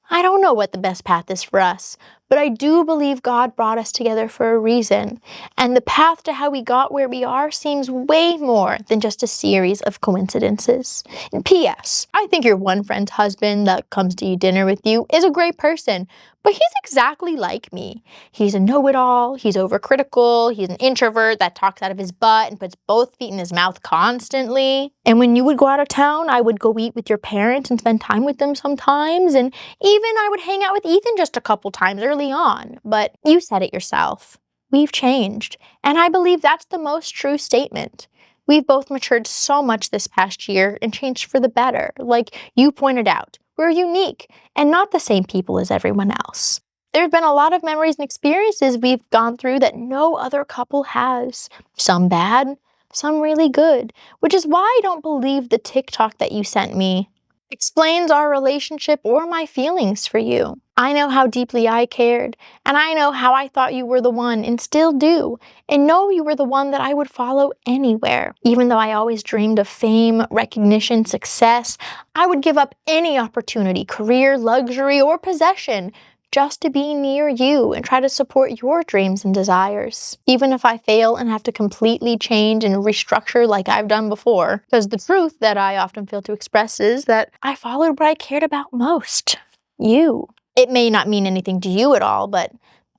I don't know what the best path is for us, but I do believe God brought us together for a reason, and the path to how we got where we are seems way more than just a series of coincidences. And P.S., I think your one friend's husband that comes to eat dinner with you is a great person, but he's exactly like me. He's a know-it-all, he's overcritical, he's an introvert that talks out of his butt and puts both feet in his mouth constantly. And when you would go out of town, I would go eat with your parents and spend time with them sometimes, and even I would hang out with Ethan just a couple times early on. But you said it yourself. We've changed, and I believe that's the most true statement. We've both matured so much this past year and changed for the better. Like you pointed out, we're unique and not the same people as everyone else. There's been a lot of memories and experiences we've gone through that no other couple has. Some bad, some really good, which is why I don't believe the TikTok that you sent me explains our relationship or my feelings for you. I know how deeply I cared, and I know how I thought you were the one and still do, and know you were the one that I would follow anywhere. Even though I always dreamed of fame, recognition, success, I would give up any opportunity, career, luxury, or possession just to be near you and try to support your dreams and desires. Even if I fail and have to completely change and restructure like I've done before. Because the truth that I often fail to express is that I followed what I cared about most. You. It may not mean anything to you at all, but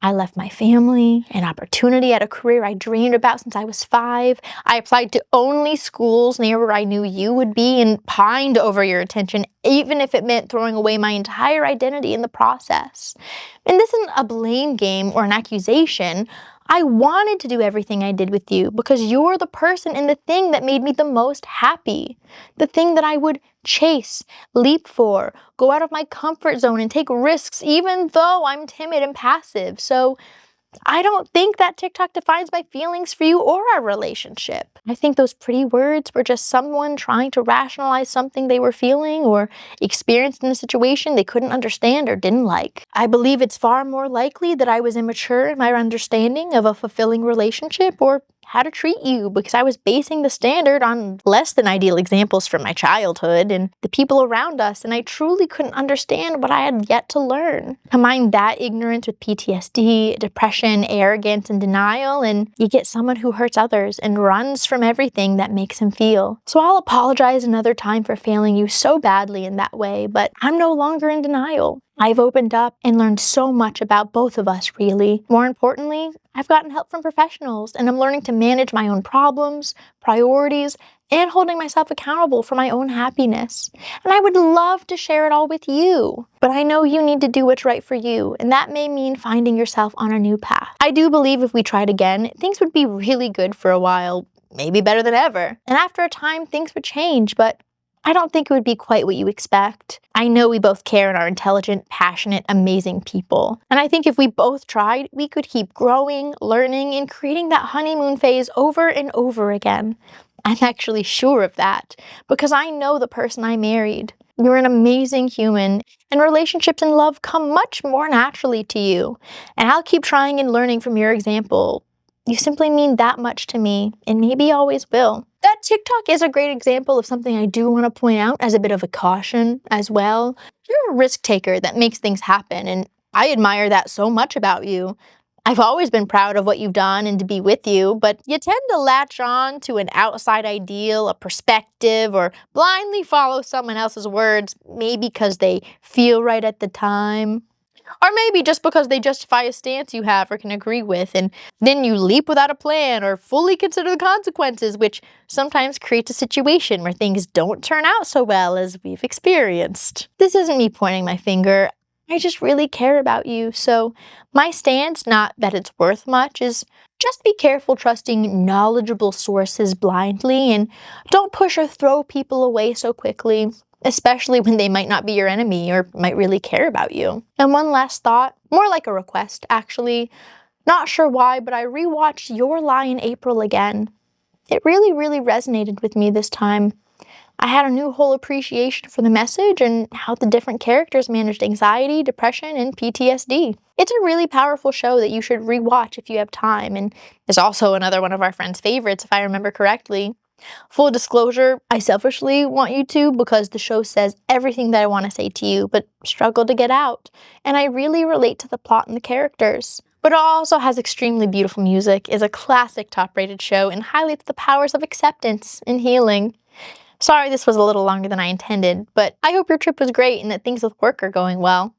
I left my family, an opportunity at a career I dreamed about since I was 5. I applied to only schools near where I knew you would be and pined over your attention, even if it meant throwing away my entire identity in the process. And this isn't a blame game or an accusation. I wanted to do everything I did with you because you're the person and the thing that made me the most happy. The thing that I would chase, leap for, go out of my comfort zone and take risks even though I'm timid and passive. So I don't think that TikTok defines my feelings for you or our relationship. I think those pretty words were just someone trying to rationalize something they were feeling or experienced in a situation they couldn't understand or didn't like. I believe it's far more likely that I was immature in my understanding of a fulfilling relationship or how to treat you because I was basing the standard on less than ideal examples from my childhood and the people around us, and I truly couldn't understand what I had yet to learn. Combine that ignorance with PTSD, depression, arrogance, and denial, and you get someone who hurts others and runs from everything that makes him feel. So I'll apologize another time for failing you so badly in that way, but I'm no longer in denial. I've opened up and learned so much about both of us, really. More importantly, I've gotten help from professionals, and I'm learning to manage my own problems, priorities, and holding myself accountable for my own happiness. And I would love to share it all with you. But I know you need to do what's right for you, and that may mean finding yourself on a new path. I do believe if we tried again, things would be really good for a while, maybe better than ever. And after a time, things would change, but I don't think it would be quite what you expect. I know we both care and are intelligent, passionate, amazing people. And I think if we both tried, we could keep growing, learning, and creating that honeymoon phase over and over again. I'm actually sure of that because I know the person I married. You're an amazing human, and relationships and love come much more naturally to you. And I'll keep trying and learning from your example. You simply mean that much to me, and maybe always will. That TikTok is a great example of something I do want to point out as a bit of a caution as well. You're a risk taker that makes things happen, and I admire that so much about you. I've always been proud of what you've done and to be with you, but you tend to latch on to an outside ideal, a perspective, or blindly follow someone else's words, maybe because they feel right at the time. Or maybe just because they justify a stance you have or can agree with, and then you leap without a plan or fully consider the consequences, which sometimes creates a situation where things don't turn out so well as we've experienced. This isn't me pointing my finger. I just really care about you, so my stance, not that it's worth much, is just be careful trusting knowledgeable sources blindly and don't push or throw people away so quickly, especially when they might not be your enemy or might really care about you. And one last thought, more like a request actually. Not sure why, but I rewatched Your Lie in April again. It really, really resonated with me this time. I had a new whole appreciation for the message and how the different characters managed anxiety, depression, and PTSD. It's a really powerful show that you should rewatch if you have time, and is also another one of our friends' favorites if I remember correctly. Full disclosure, I selfishly want you to because the show says everything that I want to say to you, but struggle to get out. And I really relate to the plot and the characters. But it also has extremely beautiful music, is a classic top-rated show, and highlights the powers of acceptance and healing. Sorry this was a little longer than I intended, but I hope your trip was great and that things with work are going well.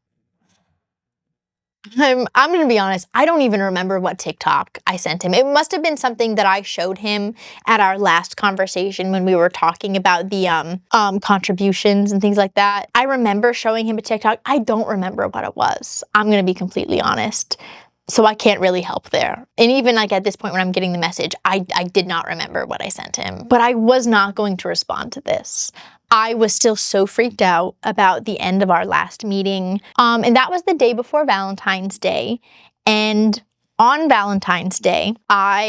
I'm going to be honest, I don't even remember what TikTok I sent him. It must have been something that I showed him at our last conversation when we were talking about the contributions and things like that. I remember showing him a TikTok. I don't remember what it was. I'm going to be completely honest. So I can't really help there. And even like at this point when I'm getting the message, I did not remember what I sent him. But I was not going to respond to this. I was still so freaked out about the end of our last meeting. And that was the day before Valentine's Day. And on Valentine's Day,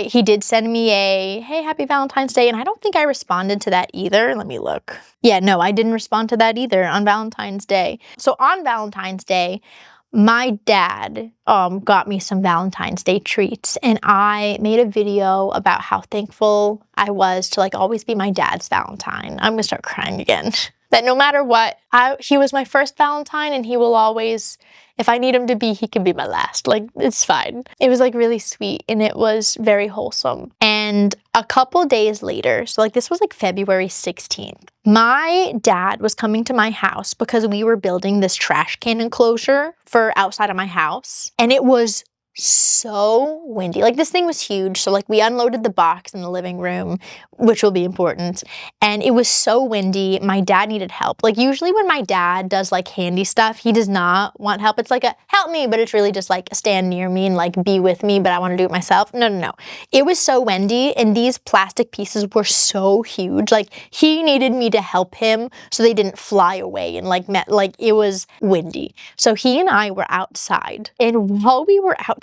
he did send me a, hey, happy Valentine's Day, and I don't think I responded to that either. Let me look. Yeah, no, I didn't respond to that either on Valentine's Day. So on Valentine's Day, my dad got me some Valentine's Day treats, and I made a video about how thankful I was to like always be my dad's Valentine. I'm gonna start crying again. That no matter what, he was my first Valentine, and he will always, if I need him to be, he can be my last. Like, it's fine. It was like really sweet, and it was very wholesome. And a couple days later, so like this was like February 16th, my dad was coming to my house because we were building this trash can enclosure for outside of my house. And it was so windy. Like, this thing was huge. So like we unloaded the box in the living room, which will be important. And it was so windy. My dad needed help. Like, usually when my dad does like handy stuff, he does not want help. It's like a help me, but it's really just like stand near me and like be with me, but I want to do it myself. No, no, no. It was so windy, and these plastic pieces were so huge. Like, he needed me to help him so they didn't fly away, and like it was windy. So he and I were outside, and while we were outside,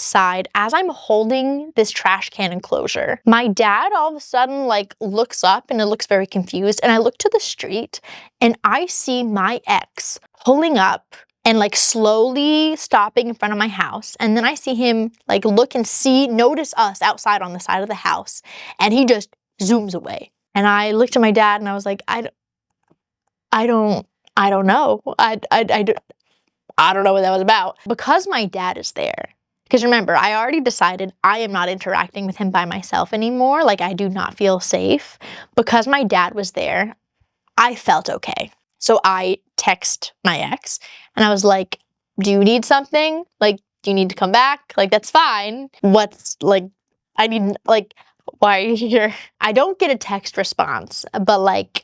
as I'm holding this trash can enclosure, my dad all of a sudden like looks up, and it looks very confused, and I look to the street and I see my ex pulling up and like slowly stopping in front of my house. And then I see him like look and notice us outside on the side of the house, and he just zooms away. And I looked at my dad and I was like, I don't know. I don't know what that was about. Because my dad is there, because remember, I already decided I am not interacting with him by myself anymore. Like, I do not feel safe. Because my dad was there, I felt okay. So I text my ex, and I was like, do you need something? Like, do you need to come back? Like, that's fine. What's, like, I need, like, why are you here? I don't get a text response, but like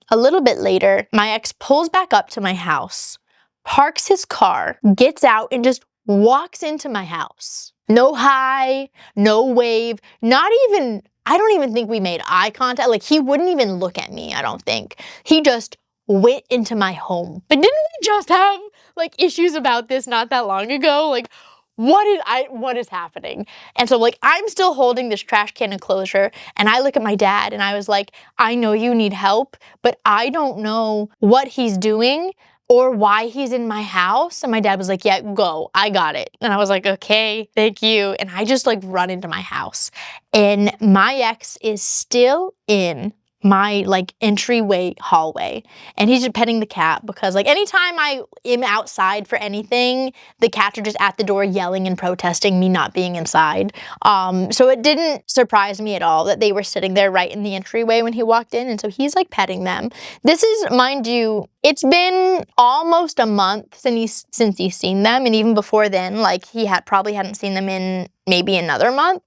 a little bit later, my ex pulls back up to my house, parks his car, gets out, and just walks into my house. No hi, no wave, not even, I don't even think we made eye contact. Like, he wouldn't even look at me, I don't think. He just went into my home. But didn't we just have like issues about this not that long ago? Like, what is happening? And so like I'm still holding this trash can enclosure, and I look at my dad and I was like, I know you need help, but I don't know what he's doing or why he's in my house. And my dad was like, yeah, go, I got it. And I was like, okay, thank you. And I just like run into my house, and my ex is still in my like entryway hallway, and he's just petting the cat, because like anytime I am outside for anything, the cats are just at the door yelling and protesting me not being inside. So it didn't surprise me at all that they were sitting there right in the entryway when he walked in, and so he's like petting them. This is, mind you, it's been almost a month since he's seen them, and even before then, like he probably hadn't seen them in maybe another month.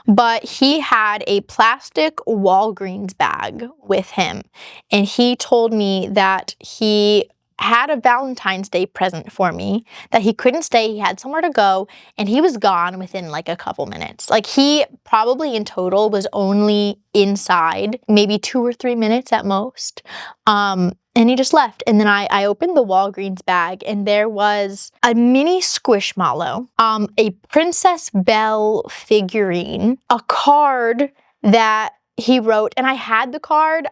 But he had a plastic Walgreens bag with him, and he told me that he had a Valentine's Day present for me, that he couldn't stay, he had somewhere to go, and he was gone within like a couple minutes. Like, he probably in total was only inside maybe 2 or 3 minutes at most. And he just left. And then I opened the Walgreens bag, and there was a mini Squishmallow, a Princess Belle figurine, a card that he wrote, and I had the card.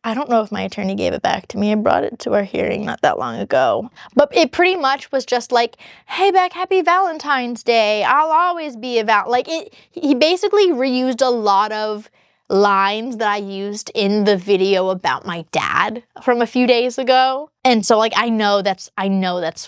I don't know if my attorney gave it back to me. I brought it to our hearing not that long ago. But it pretty much was just like, hey, Beck, happy Valentine's Day. I'll always be he basically reused a lot of lines that I used in the video about my dad from a few days ago. And so like I know that's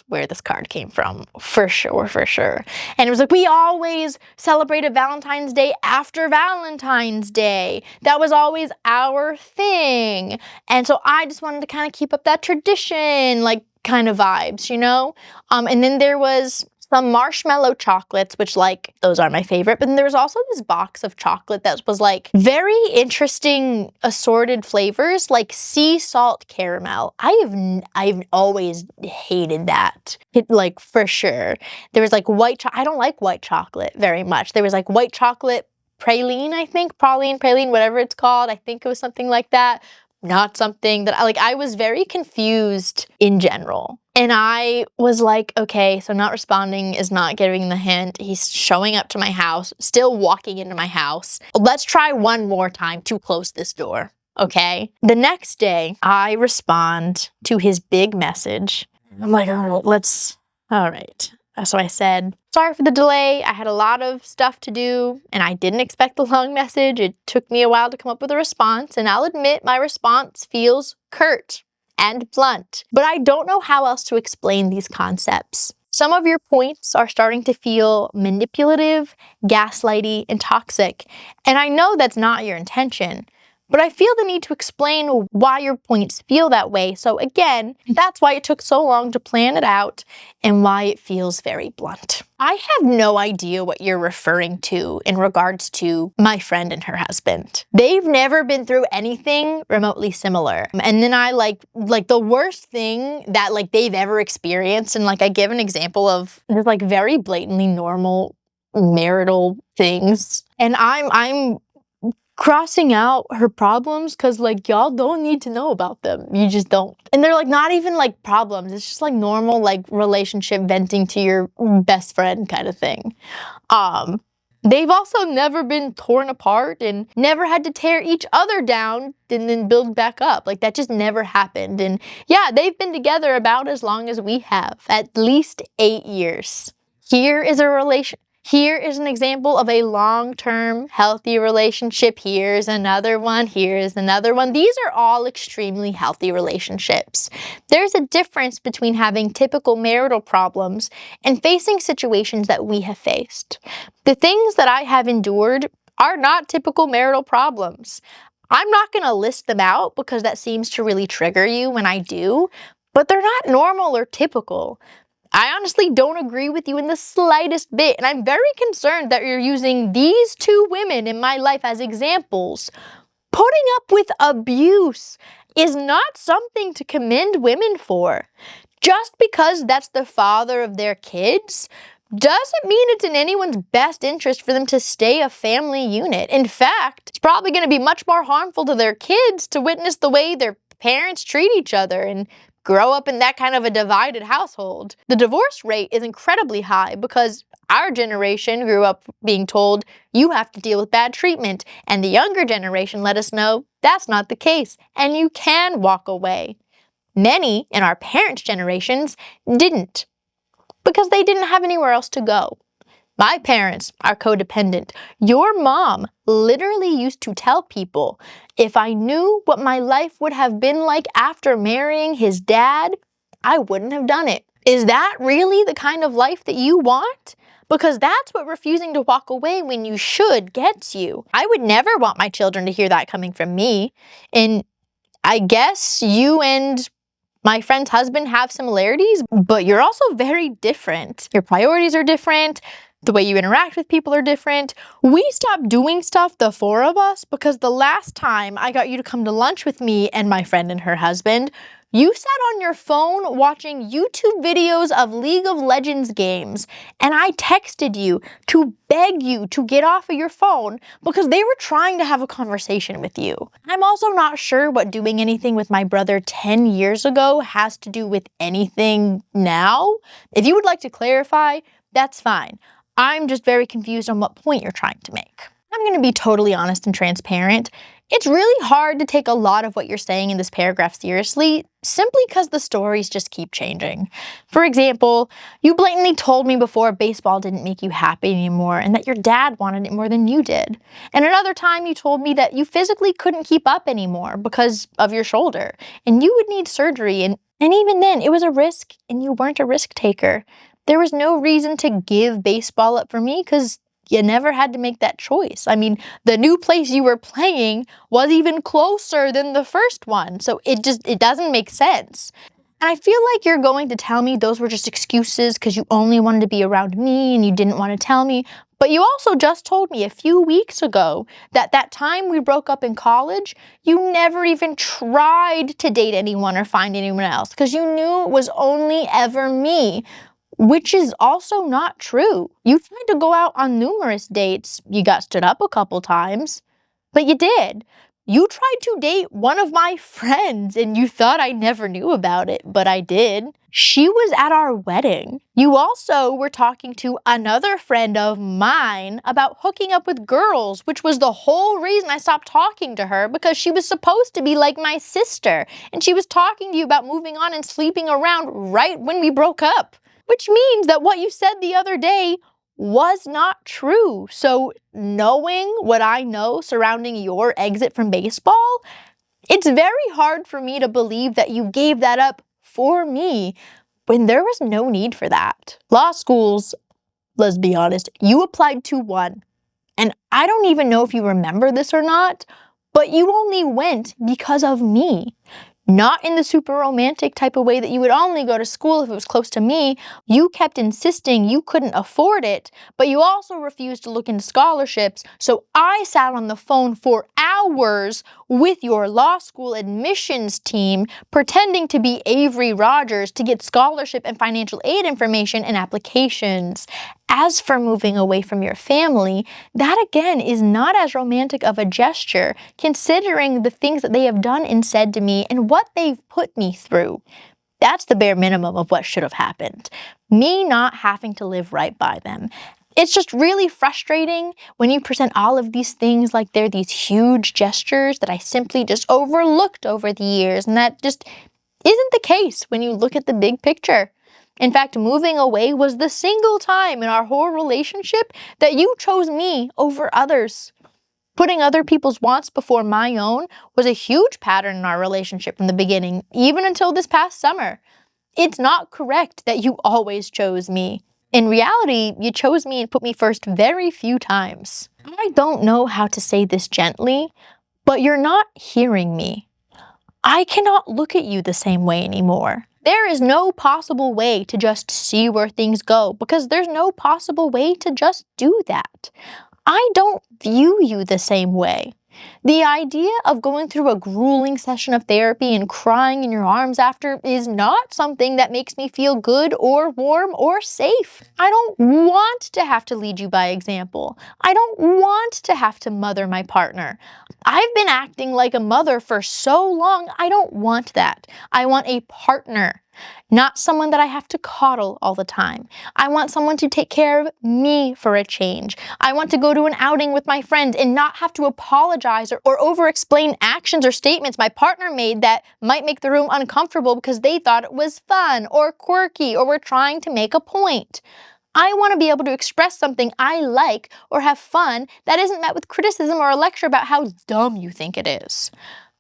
where this card came from, for sure, for sure. And it was like, we always celebrated Valentine's Day after Valentine's Day. That was always our thing. And so I just wanted to kind of keep up that tradition, like kind of vibes, you know? And then there was some marshmallow chocolates, which like, those are my favorite. But then there was also this box of chocolate that was like very interesting assorted flavors, like sea salt caramel. I've always hated that. Like, for sure. There was like I don't like white chocolate very much. There was like white chocolate praline, I think, praline, whatever it's called. I think it was something like that. Not something that I was very confused in general. And I was like, okay, so not responding is not giving the hint. He's showing up to my house, still walking into my house. Let's try one more time to close this door, okay? The next day, I respond to his big message. I'm like, all right. So I said, sorry for the delay. I had a lot of stuff to do, and I didn't expect the long message. It took me a while to come up with a response, and I'll admit my response feels curt and blunt, but I don't know how else to explain these concepts. Some of your points are starting to feel manipulative, gaslighty, and toxic, and I know that's not your intention, but I feel the need to explain why your points feel that way. So again, that's why it took so long to plan it out and why it feels very blunt. I have no idea what you're referring to in regards to my friend and her husband. They've never been through anything remotely similar. And then I like the worst thing that they've ever experienced, and I give an example of just very blatantly normal marital things. And I'm crossing out her problems because y'all don't need to know about them. You just don't. And they're not even problems. It's just normal relationship venting to your best friend kind of thing. They've also never been torn apart and never had to tear each other down and then build back up. That just never happened. And yeah, they've been together about as long as we have, at least 8 years. Here is an example of a long-term, healthy relationship. Here's another one. Here's another one. These are all extremely healthy relationships. There's a difference between having typical marital problems and facing situations that we have faced. The things that I have endured are not typical marital problems. I'm not going to list them out because that seems to really trigger you when I do, but they're not normal or typical. I honestly don't agree with you in the slightest bit, and I'm very concerned that you're using these two women in my life as examples. Putting up with abuse is not something to commend women for. Just because that's the father of their kids doesn't mean it's in anyone's best interest for them to stay a family unit. In fact, it's probably going to be much more harmful to their kids to witness the way their parents treat each other and grow up in that kind of a divided household. The divorce rate is incredibly high because our generation grew up being told you have to deal with bad treatment, and the younger generation let us know that's not the case and you can walk away. Many in our parents' generations didn't because they didn't have anywhere else to go. My parents are codependent. Your mom literally used to tell people, if I knew what my life would have been like after marrying his dad, I wouldn't have done it. Is that really the kind of life that you want? Because that's what refusing to walk away when you should gets you. I would never want my children to hear that coming from me. And I guess you and my friend's husband have similarities, but you're also very different. Your priorities are different. The way you interact with people are different. We stopped doing stuff, the four of us, because the last time I got you to come to lunch with me and my friend and her husband, you sat on your phone watching YouTube videos of League of Legends games, and I texted you to beg you to get off of your phone because they were trying to have a conversation with you. I'm also not sure what doing anything with my brother 10 years ago has to do with anything now. If you would like to clarify, that's fine. I'm just very confused on what point you're trying to make. I'm going to be totally honest and transparent. It's really hard to take a lot of what you're saying in this paragraph seriously, simply because the stories just keep changing. For example, you blatantly told me before baseball didn't make you happy anymore and that your dad wanted it more than you did. And another time you told me that you physically couldn't keep up anymore because of your shoulder and you would need surgery. And even then, it was a risk and you weren't a risk taker. There was no reason to give baseball up for me because you never had to make that choice. I mean, the new place you were playing was even closer than the first one. So it doesn't make sense. And I feel like you're going to tell me those were just excuses because you only wanted to be around me and you didn't want to tell me. But you also just told me a few weeks ago that time we broke up in college, you never even tried to date anyone or find anyone else because you knew it was only ever me. Which is also not true. You tried to go out on numerous dates. You got stood up a couple times, but you did. You tried to date one of my friends and you thought I never knew about it, but I did. She was at our wedding. You also were talking to another friend of mine about hooking up with girls, which was the whole reason I stopped talking to her, because she was supposed to be like my sister. And she was talking to you about moving on and sleeping around right when we broke up. Which means that what you said the other day was not true. So knowing what I know surrounding your exit from baseball, it's very hard for me to believe that you gave that up for me when there was no need for that. Law schools, let's be honest, you applied to one. And I don't even know if you remember this or not, but you only went because of me. Not in the super romantic type of way that you would only go to school if it was close to me. You kept insisting you couldn't afford it, but you also refused to look into scholarships, so I sat on the phone for hours with your law school admissions team pretending to be Avery Rogers to get scholarship and financial aid information and applications. As for moving away from your family, that again is not as romantic of a gesture, considering the things that they have done and said to me and what they've put me through. That's the bare minimum of what should have happened. Me not having to live right by them. It's just really frustrating when you present all of these things like they're these huge gestures that I simply just overlooked over the years, and that just isn't the case when you look at the big picture. In fact, moving away was the single time in our whole relationship that you chose me over others. Putting other people's wants before my own was a huge pattern in our relationship from the beginning, even until this past summer. It's not correct that you always chose me. In reality, you chose me and put me first very few times. I don't know how to say this gently, but you're not hearing me. I cannot look at you the same way anymore. There is no possible way to just see where things go, because there's no possible way to just do that. I don't view you the same way. The idea of going through a grueling session of therapy and crying in your arms after is not something that makes me feel good or warm or safe. I don't want to have to lead you by example. I don't want to have to mother my partner. I've been acting like a mother for so long, I don't want that. I want a partner, not someone that I have to coddle all the time. I want someone to take care of me for a change. I want to go to an outing with my friends and not have to apologize or over-explain actions or statements my partner made that might make the room uncomfortable because they thought it was fun or quirky or were trying to make a point. I want to be able to express something I like or have fun that isn't met with criticism or a lecture about how dumb you think it is.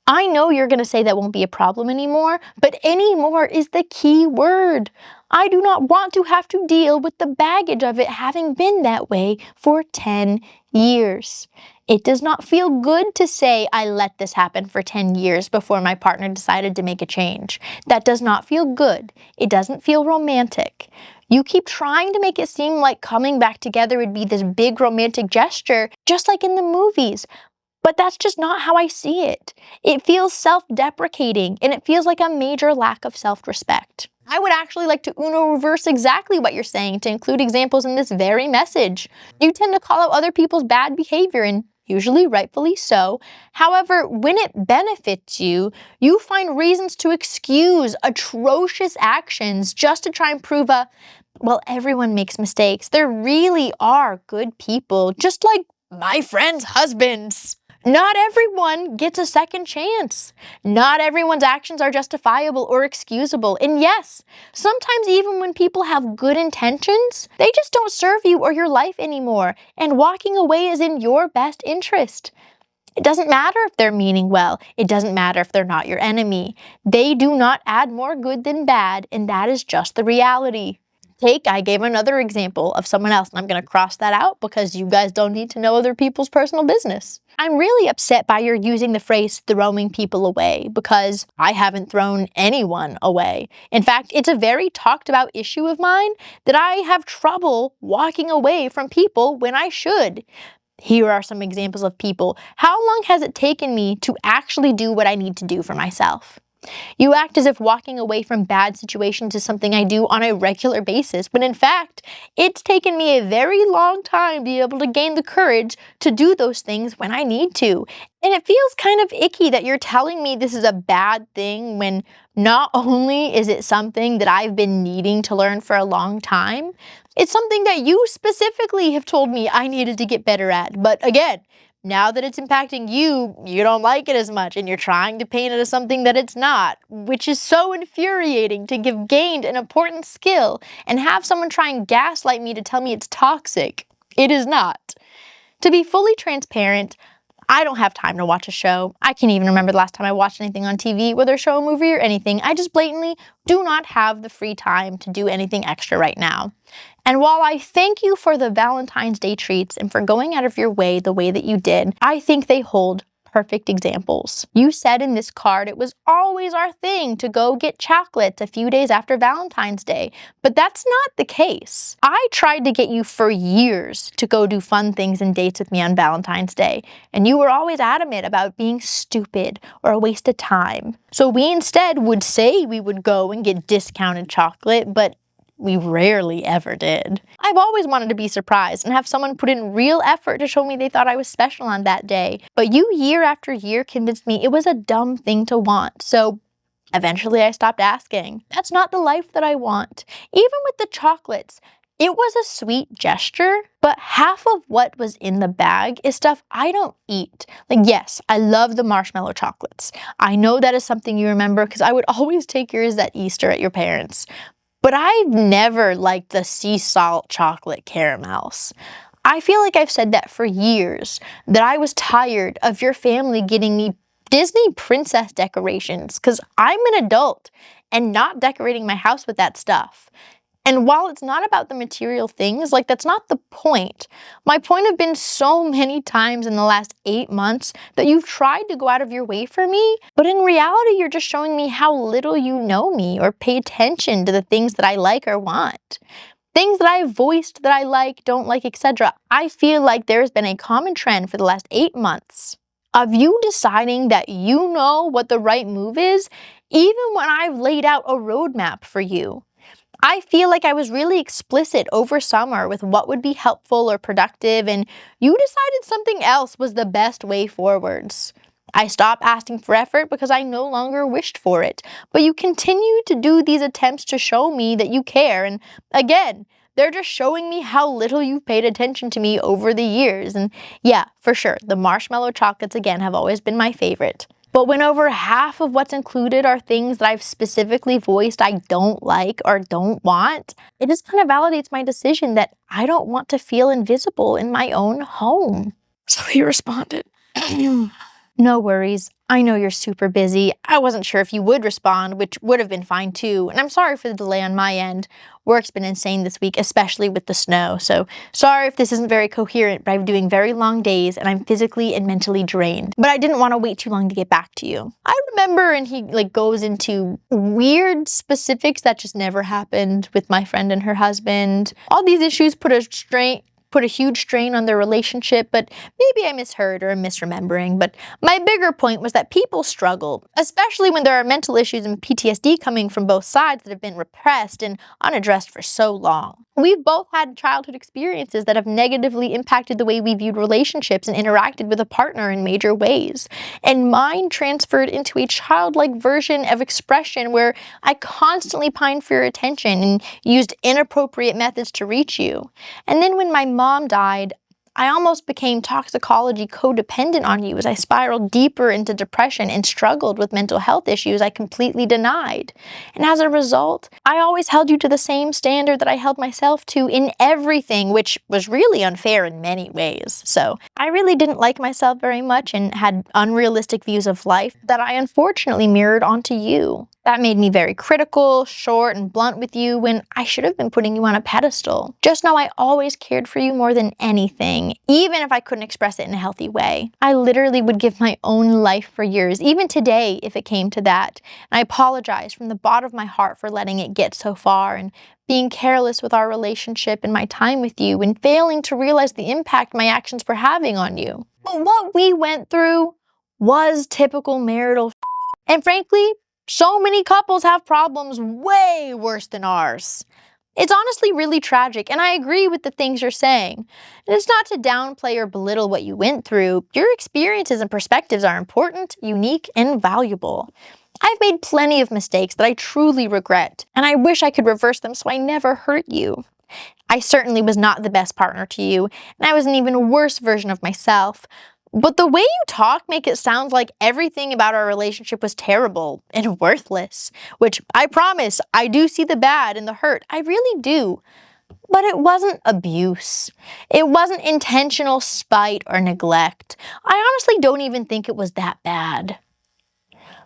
I know you're going to say that won't be a problem anymore, but anymore is the key word. I do not want to have to deal with the baggage of it having been that way for 10 years. It does not feel good to say I let this happen for 10 years before my partner decided to make a change. That does not feel good. It doesn't feel romantic. You keep trying to make it seem like coming back together would be this big romantic gesture, just like in the movies. But that's just not how I see it. It feels self-deprecating, and it feels like a major lack of self-respect. I would actually like to Uno reverse exactly what you're saying to include examples in this very message. You tend to call out other people's bad behavior, and usually rightfully so. However, when it benefits you, you find reasons to excuse atrocious actions just to try and prove well, everyone makes mistakes. There really are good people, just like my friends' husbands. Not everyone gets a second chance. Not everyone's actions are justifiable or excusable. And yes, sometimes even when people have good intentions, they just don't serve you or your life anymore, and walking away is in your best interest. It doesn't matter if they're meaning well. It doesn't matter if they're not your enemy. They do not add more good than bad, and that is just the reality. I gave another example of someone else, and I'm going to cross that out because you guys don't need to know other people's personal business. I'm really upset by your using the phrase throwing people away, because I haven't thrown anyone away. In fact, it's a very talked about issue of mine that I have trouble walking away from people when I should. Here are some examples of people. How long has it taken me to actually do what I need to do for myself? You act as if walking away from bad situations is something I do on a regular basis, when in fact, it's taken me a very long time to be able to gain the courage to do those things when I need to. And it feels kind of icky that you're telling me this is a bad thing when not only is it something that I've been needing to learn for a long time, it's something that you specifically have told me I needed to get better at. But again, now that it's impacting you, you don't like it as much and you're trying to paint it as something that it's not, which is so infuriating to give gained an important skill and have someone try and gaslight me to tell me it's toxic. It is not. To be fully transparent, I don't have time to watch a show. I can't even remember the last time I watched anything on TV, whether a show, a movie, or anything. I just blatantly do not have the free time to do anything extra right now. And while I thank you for the Valentine's Day treats and for going out of your way the way that you did, I think they hold perfect examples. You said in this card it was always our thing to go get chocolates a few days after Valentine's Day, but that's not the case. I tried to get you for years to go do fun things and dates with me on Valentine's Day, and you were always adamant about being stupid or a waste of time. So we instead would say we would go and get discounted chocolate, but we rarely ever did. I've always wanted to be surprised and have someone put in real effort to show me they thought I was special on that day. But you, year after year, convinced me it was a dumb thing to want. So eventually I stopped asking. That's not the life that I want. Even with the chocolates, it was a sweet gesture, but half of what was in the bag is stuff I don't eat. Like, yes, I love the marshmallow chocolates. I know that is something you remember because I would always take yours at Easter at your parents'. But I've never liked the sea salt chocolate caramels. I feel like I've said that for years, that I was tired of your family getting me Disney princess decorations because I'm an adult and not decorating my house with that stuff. And while it's not about the material things, like that's not the point. My point have been so many times in the last 8 months that you've tried to go out of your way for me, but in reality, you're just showing me how little you know me or pay attention to the things that I like or want. Things that I've voiced that I like, don't like, etc. I feel like there's been a common trend for the last 8 months of you deciding that you know what the right move is, even when I've laid out a roadmap for you. I feel like I was really explicit over summer with what would be helpful or productive, and you decided something else was the best way forwards. I stopped asking for effort because I no longer wished for it, but you continue to do these attempts to show me that you care, and again, they're just showing me how little you've paid attention to me over the years. And yeah, for sure, the marshmallow chocolates again have always been my favorite. But when over half of what's included are things that I've specifically voiced I don't like or don't want, it just kind of validates my decision that I don't want to feel invisible in my own home. So he responded, "No worries. I know you're super busy. I wasn't sure if you would respond, which would have been fine too. And I'm sorry for the delay on my end. Work's been insane this week, especially with the snow. So sorry if this isn't very coherent, but I'm doing very long days and I'm physically and mentally drained. But I didn't want to wait too long to get back to you." I remember, and he goes into weird specifics that just never happened with my friend and her husband. All these issues put a huge strain on their relationship, but maybe I misheard or am misremembering. But my bigger point was that people struggle, especially when there are mental issues and PTSD coming from both sides that have been repressed and unaddressed for so long. We've both had childhood experiences that have negatively impacted the way we viewed relationships and interacted with a partner in major ways. And mine transferred into a childlike version of expression where I constantly pined for your attention and used inappropriate methods to reach you. And then when my mom died, I almost became toxicology codependent on you as I spiraled deeper into depression and struggled with mental health issues I completely denied. And as a result, I always held you to the same standard that I held myself to in everything, which was really unfair in many ways. So I really didn't like myself very much and had unrealistic views of life that I unfortunately mirrored onto you. That made me very critical, short, and blunt with you when I should have been putting you on a pedestal. Just know I always cared for you more than anything, even if I couldn't express it in a healthy way. I literally would give my own life for yours, even today if it came to that. And I apologize from the bottom of my heart for letting it get so far and being careless with our relationship and my time with you and failing to realize the impact my actions were having on you. But what we went through was typical marital and frankly, So many couples have problems way worse than ours. It's honestly really tragic, and I agree with the things you're saying. And it's not to downplay or belittle what you went through. Your experiences and perspectives are important, unique, and valuable. I've made plenty of mistakes that I truly regret, and I wish I could reverse them so I never hurt you. I certainly was not the best partner to you, and I was an even worse version of myself. But the way you talk make it sound like everything about our relationship was terrible and worthless, which I promise I do see the bad and the hurt. I really do. But it wasn't abuse. It wasn't intentional spite or neglect. I honestly don't even think it was that bad.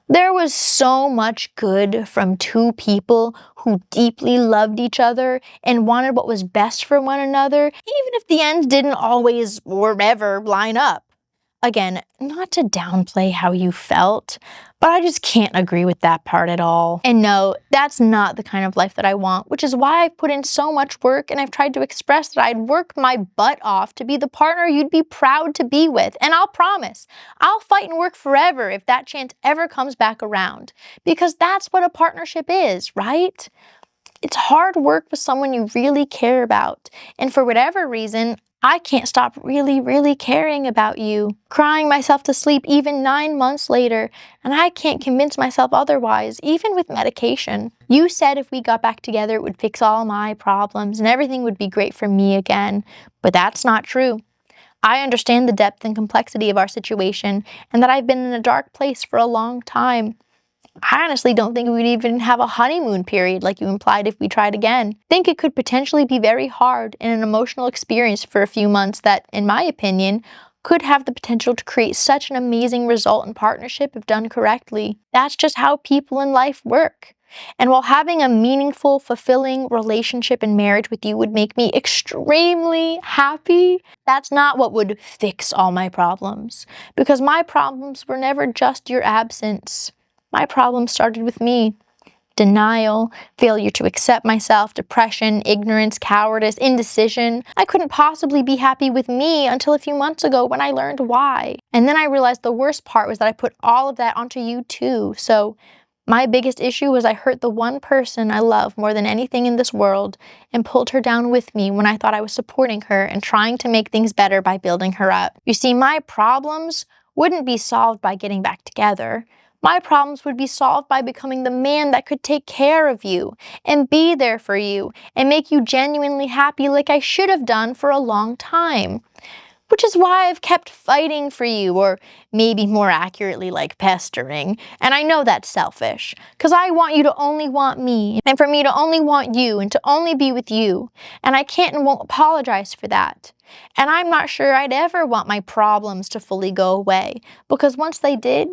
There was so much good from two people who deeply loved each other and wanted what was best for one another, even if the ends didn't always or ever line up. Again, not to downplay how you felt, but I just can't agree with that part at all. And no, that's not the kind of life that I want, which is why I've put in so much work and I've tried to express that I'd work my butt off to be the partner you'd be proud to be with. And I'll promise, I'll fight and work forever if that chance ever comes back around. Because that's what a partnership is, right? It's hard work with someone you really care about. And for whatever reason, I can't stop really caring about you, crying myself to sleep even 9 months later, and I can't convince myself otherwise, even with medication. You said if we got back together, it would fix all my problems and everything would be great for me again, but that's not true. I understand the depth and complexity of our situation and that I've been in a dark place for a long time. I honestly don't think we'd even have a honeymoon period like you implied if we tried again. I think it could potentially be very hard and an emotional experience for a few months that, in my opinion, could have the potential to create such an amazing result in partnership if done correctly. That's just how people in life work. And while having a meaningful, fulfilling relationship and marriage with you would make me extremely happy, that's not what would fix all my problems. Because my problems were never just your absence. My problem started with me. Denial, failure to accept myself, depression, ignorance, cowardice, indecision. I couldn't possibly be happy with me until a few months ago when I learned why. And then I realized the worst part was that I put all of that onto you too. So my biggest issue was I hurt the one person I love more than anything in this world and pulled her down with me when I thought I was supporting her and trying to make things better by building her up. You see, my problems wouldn't be solved by getting back together. My problems would be solved by becoming the man that could take care of you and be there for you and make you genuinely happy like I should have done for a long time. Which is why I've kept fighting for you, or maybe more accurately like pestering. And I know that's selfish, because I want you to only want me, and for me to only want you, and to only be with you. And I can't and won't apologize for that. And I'm not sure I'd ever want my problems to fully go away, because once they did,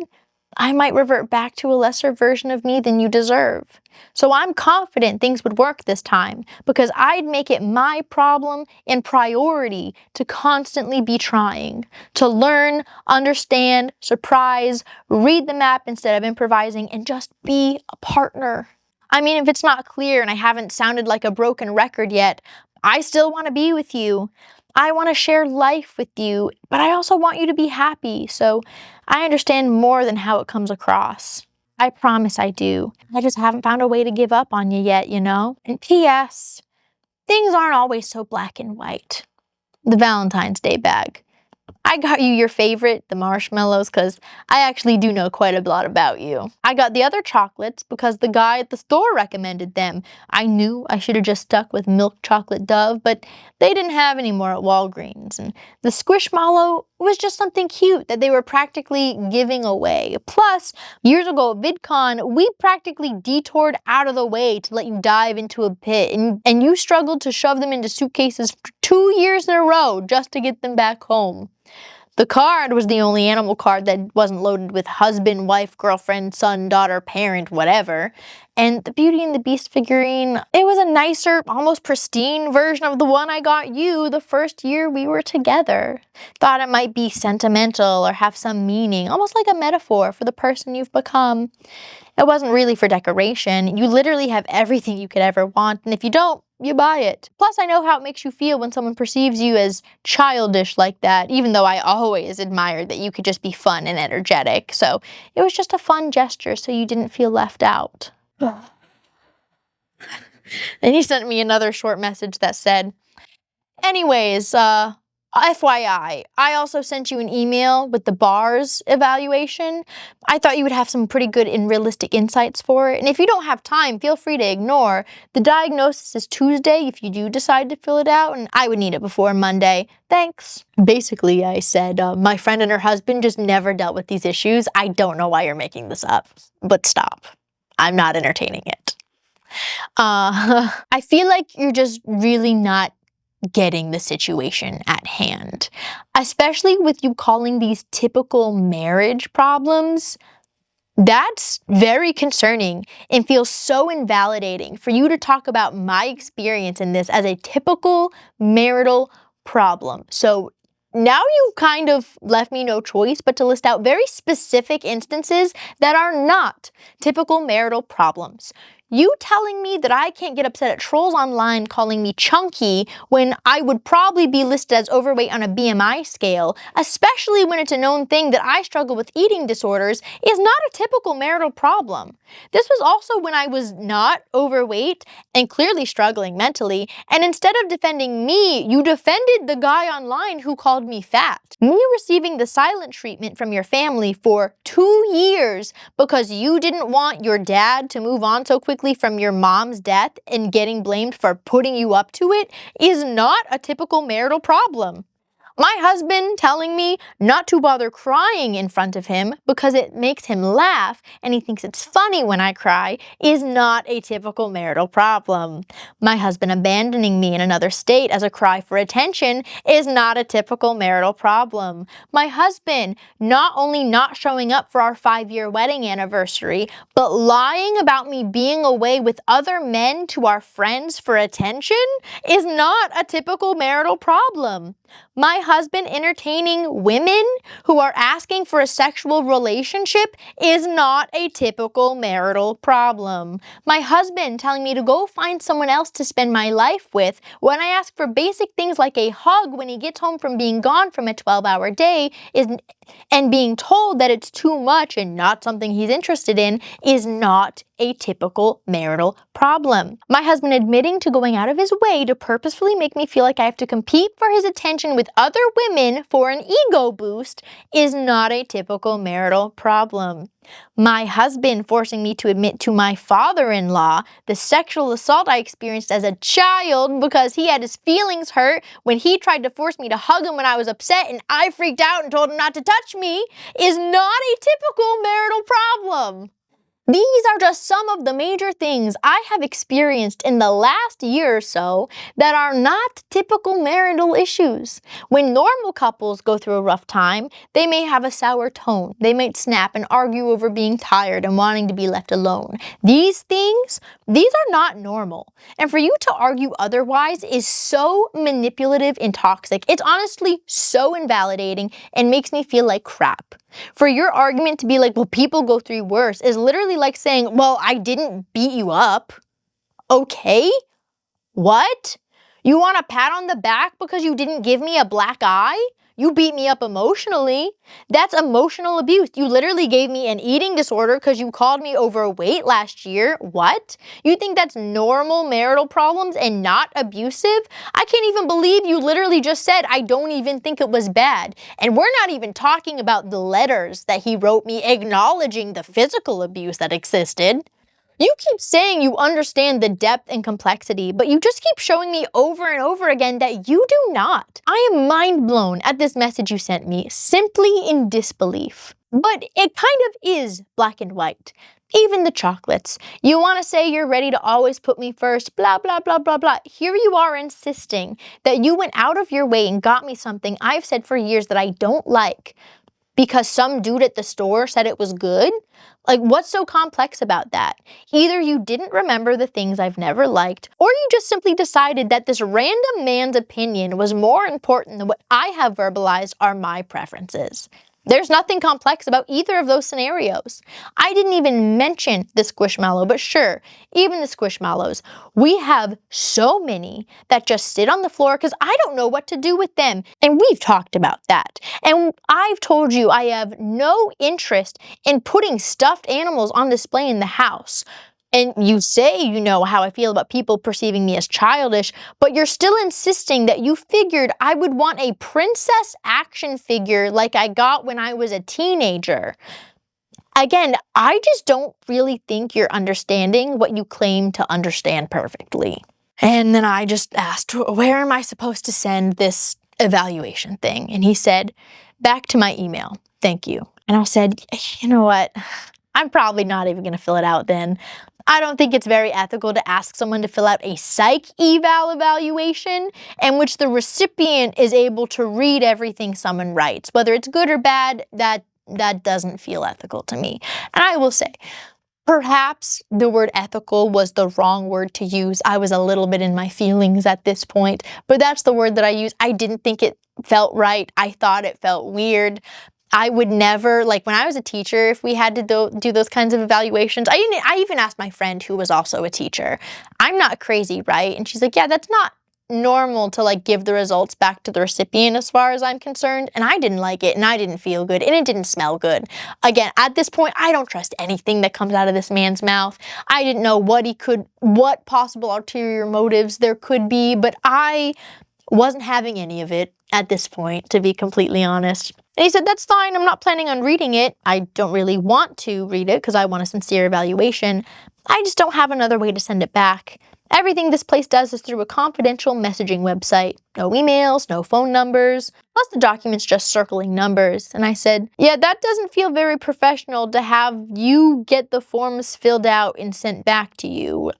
I might revert back to a lesser version of me than you deserve. So I'm confident things would work this time because I'd make it my problem and priority to constantly be trying, to learn, understand, surprise, read the map instead of improvising, and just be a partner. I mean, if it's not clear and I haven't sounded like a broken record yet, I still want to be with you. I want to share life with you, but I also want you to be happy, so I understand more than how it comes across. I promise I do. I just haven't found a way to give up on you yet, you know? And P.S., things aren't always so black and white. The Valentine's Day bag. I got you your favorite, the marshmallows, because I actually do know quite a lot about you. I got the other chocolates because the guy at the store recommended them. I knew I should have just stuck with milk chocolate Dove, but they didn't have any more at Walgreens. And the Squishmallow was just something cute that they were practically giving away. Plus, years ago at VidCon, we practically detoured out of the way to let you dive into a pit, and you struggled to shove them into suitcases for 2 years in a row just to get them back home. The card was the only animal card that wasn't loaded with husband, wife, girlfriend, son, daughter, parent, whatever. And the Beauty and the Beast figurine, it was a nicer, almost pristine version of the one I got you the first year we were together. Thought it might be sentimental or have some meaning, almost like a metaphor for the person you've become. It wasn't really for decoration. You literally have everything you could ever want, and if you don't, you buy it. Plus, I know how it makes you feel when someone perceives you as childish like that, even though I always admired that you could just be fun and energetic. So it was just a fun gesture so you didn't feel left out. Then he sent me another short message that said, anyways, FYI, I also sent you an email with the bars evaluation. I thought you would have some pretty good and realistic insights for it. And if you don't have time, feel free to ignore. The diagnosis is Tuesday if you do decide to fill it out, and I would need it before Monday. Thanks. Basically, I said, my friend and her husband just never dealt with these issues. I don't know why you're making this up, but stop. I'm not entertaining it. I feel like you're just really not getting the situation at hand, especially with you calling these typical marriage problems. That's very concerning and feels so invalidating for you to talk about my experience in this as a typical marital problem. So now you kind of left me no choice but to list out very specific instances that are not typical marital problems. You telling me that I can't get upset at trolls online calling me chunky when I would probably be listed as overweight on a BMI scale, especially when it's a known thing that I struggle with eating disorders, is not a typical marital problem. This was also when I was not overweight and clearly struggling mentally, and instead of defending me, you defended the guy online who called me fat. Me receiving the silent treatment from your family for 2 years because you didn't want your dad to move on so quickly from your mom's death and getting blamed for putting you up to it is not a typical marital problem. My husband telling me not to bother crying in front of him because it makes him laugh and he thinks it's funny when I cry is not a typical marital problem. My husband abandoning me in another state as a cry for attention is not a typical marital problem. My husband not only not showing up for our 5-year wedding anniversary, but lying about me being away with other men to our friends for attention is not a typical marital problem. My husband entertaining women who are asking for a sexual relationship is not a typical marital problem. My husband telling me to go find someone else to spend my life with when I ask for basic things like a hug when he gets home from being gone from a 12-hour day and being told that it's too much and not something he's interested in is not a typical marital problem. My husband admitting to going out of his way to purposefully make me feel like I have to compete for his attention with other women for an ego boost is not a typical marital problem. My husband forcing me to admit to my father-in-law the sexual assault I experienced as a child because he had his feelings hurt when he tried to force me to hug him when I was upset and I freaked out and told him not to touch me is not a typical marital problem. These are just some of the major things I have experienced in the last year or so that are not typical marital issues. When normal couples go through a rough time, they may have a sour tone. They might snap and argue over being tired and wanting to be left alone. These are not normal. And for you to argue otherwise is so manipulative and toxic. It's honestly so invalidating and makes me feel like crap. For your argument to be like, well, people go through worse is literally like saying, well, I didn't beat you up. Okay? What? You want a pat on the back because you didn't give me a black eye? You beat me up emotionally. That's emotional abuse. You literally gave me an eating disorder because you called me overweight last year. What? You think that's normal marital problems and not abusive? I can't even believe you literally just said, I don't even think it was bad. And we're not even talking about the letters that he wrote me acknowledging the physical abuse that existed. You keep saying you understand the depth and complexity, but you just keep showing me over and over again that you do not. I am mind blown at this message you sent me, simply in disbelief. But it kind of is black and white. Even the chocolates. You want to say you're ready to always put me first, blah, blah, blah, blah, blah. Here you are insisting that you went out of your way and got me something I've said for years that I don't like because some dude at the store said it was good? Like, what's so complex about that? Either you didn't remember the things I've never liked, or you just simply decided that this random man's opinion was more important than what I have verbalized are my preferences. There's nothing complex about either of those scenarios. I didn't even mention the squishmallow, but sure, even the squishmallows. We have so many that just sit on the floor because I don't know what to do with them. And we've talked about that. And I've told you I have no interest in putting stuffed animals on display in the house. And you say you know how I feel about people perceiving me as childish, but you're still insisting that you figured I would want a princess action figure like I got when I was a teenager. Again, I just don't really think you're understanding what you claim to understand perfectly. And then I just asked, where am I supposed to send this evaluation thing? And he said, back to my email. Thank you. And I said, you know what? I'm probably not even going to fill it out then. I don't think it's very ethical to ask someone to fill out a psych eval evaluation in which the recipient is able to read everything someone writes. Whether it's good or bad, that doesn't feel ethical to me. And I will say, perhaps the word ethical was the wrong word to use. I was a little bit in my feelings at this point, but that's the word that I used. I didn't think it felt right. I thought it felt weird. I would never, like when I was a teacher, if we had to do those kinds of evaluations, I even asked my friend who was also a teacher, I'm not crazy, right? And she's like, yeah, that's not normal to like give the results back to the recipient as far as I'm concerned. And I didn't like it and I didn't feel good and it didn't smell good. Again, at this point, I don't trust anything that comes out of this man's mouth. I didn't know what possible ulterior motives there could be, but I wasn't having any of it at this point, to be completely honest. And he said, that's fine, I'm not planning on reading it. I don't really want to read it because I want a sincere evaluation. I just don't have another way to send it back. Everything this place does is through a confidential messaging website. No emails, no phone numbers, plus the document's just circling numbers. And I said, yeah, that doesn't feel very professional to have you get the forms filled out and sent back to you.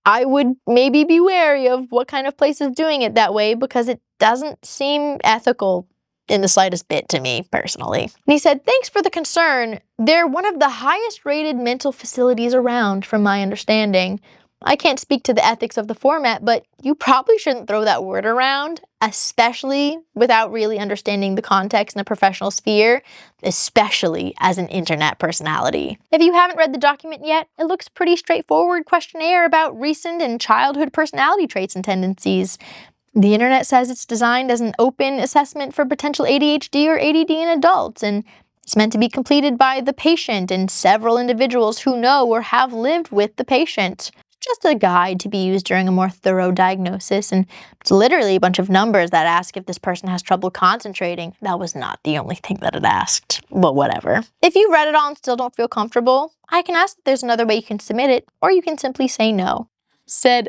I would maybe be wary of what kind of place is doing it that way because it doesn't seem ethical in the slightest bit to me, personally. And he said, thanks for the concern. They're one of the highest rated mental facilities around, from my understanding. I can't speak to the ethics of the format, but you probably shouldn't throw that word around, especially without really understanding the context in a professional sphere, especially as an internet personality. If you haven't read the document yet, it looks pretty straightforward questionnaire about recent and childhood personality traits and tendencies. The internet says it's designed as an open assessment for potential ADHD or ADD in adults, and it's meant to be completed by the patient and several individuals who know or have lived with the patient. Just a guide to be used during a more thorough diagnosis, and it's literally a bunch of numbers that ask if this person has trouble concentrating. That was not the only thing that it asked, but whatever. If you read it all and still don't feel comfortable, I can ask if there's another way you can submit it, or you can simply say no. Said,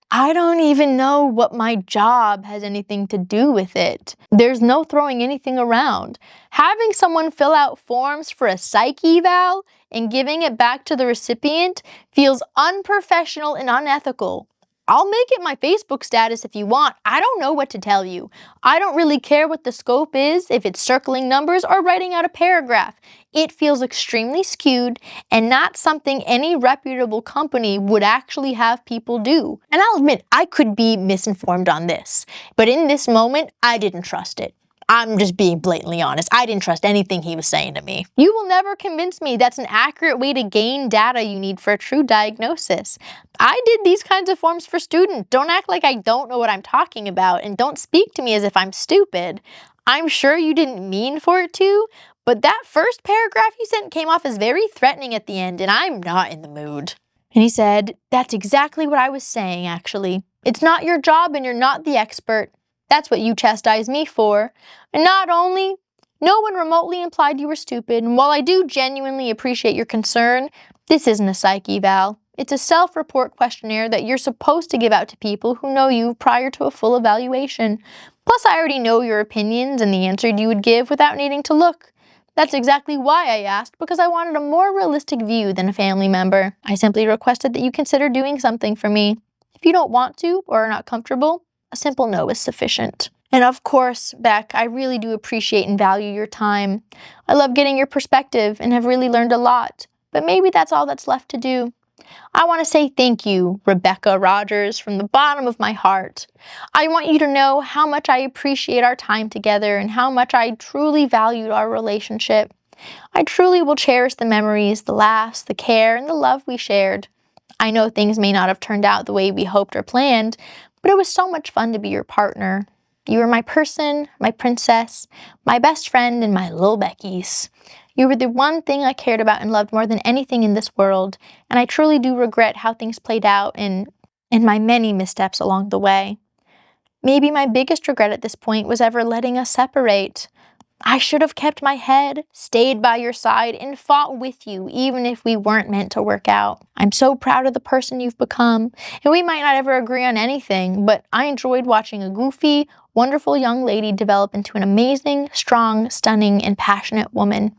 I don't even know what my job has anything to do with it. There's no throwing anything around. Having someone fill out forms for a psych eval and giving it back to the recipient feels unprofessional and unethical. I'll make it my Facebook status if you want. I don't know what to tell you. I don't really care what the scope is, if it's circling numbers or writing out a paragraph. It feels extremely skewed and not something any reputable company would actually have people do. And I'll admit, I could be misinformed on this, but in this moment, I didn't trust it. I'm just being blatantly honest. I didn't trust anything he was saying to me. You will never convince me that's an accurate way to gain data you need for a true diagnosis. I did these kinds of forms for students. Don't act like I don't know what I'm talking about, and don't speak to me as if I'm stupid. I'm sure you didn't mean for it to, but that first paragraph you sent came off as very threatening at the end, and I'm not in the mood. And he said, that's exactly what I was saying, actually. It's not your job and you're not the expert. That's what you chastise me for. And not only, no one remotely implied you were stupid, and while I do genuinely appreciate your concern, this isn't a psych eval. It's a self-report questionnaire that you're supposed to give out to people who know you prior to a full evaluation. Plus, I already know your opinions and the answer you would give without needing to look. That's exactly why I asked, because I wanted a more realistic view than a family member. I simply requested that you consider doing something for me. If you don't want to or are not comfortable, a simple no is sufficient. And of course, Beck, I really do appreciate and value your time. I love getting your perspective and have really learned a lot, but maybe that's all that's left to do. I want to say thank you, Rebecca Rogers, from the bottom of my heart. I want you to know how much I appreciate our time together and how much I truly valued our relationship. I truly will cherish the memories, the laughs, the care, and the love we shared. I know things may not have turned out the way we hoped or planned, but it was so much fun to be your partner. You were my person, my princess, my best friend, and my little Becky's. You were the one thing I cared about and loved more than anything in this world, and I truly do regret how things played out and my many missteps along the way. Maybe my biggest regret at this point was ever letting us separate. I should have kept my head, stayed by your side, and fought with you, even if we weren't meant to work out. I'm so proud of the person you've become, and we might not ever agree on anything, but I enjoyed watching a goofy, wonderful young lady develop into an amazing, strong, stunning, and passionate woman.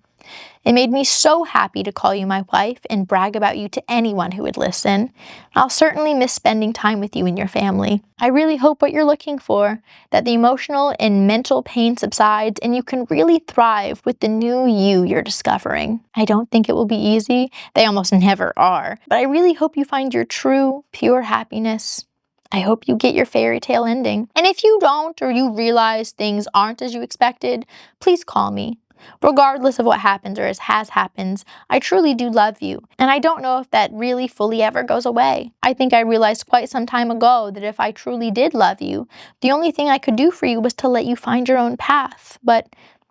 It made me so happy to call you my wife and brag about you to anyone who would listen. I'll certainly miss spending time with you and your family. I really hope what you're looking for, that the emotional and mental pain subsides and you can really thrive with the new you you're discovering. I don't think it will be easy. They almost never are. But I really hope you find your true, pure happiness. I hope you get your fairy tale ending. And if you don't, or you realize things aren't as you expected, please call me. Regardless of what happens or has happened, I truly do love you, and I don't know if that really fully ever goes away. I think I realized quite some time ago that if I truly did love you, the only thing I could do for you was to let you find your own path. But,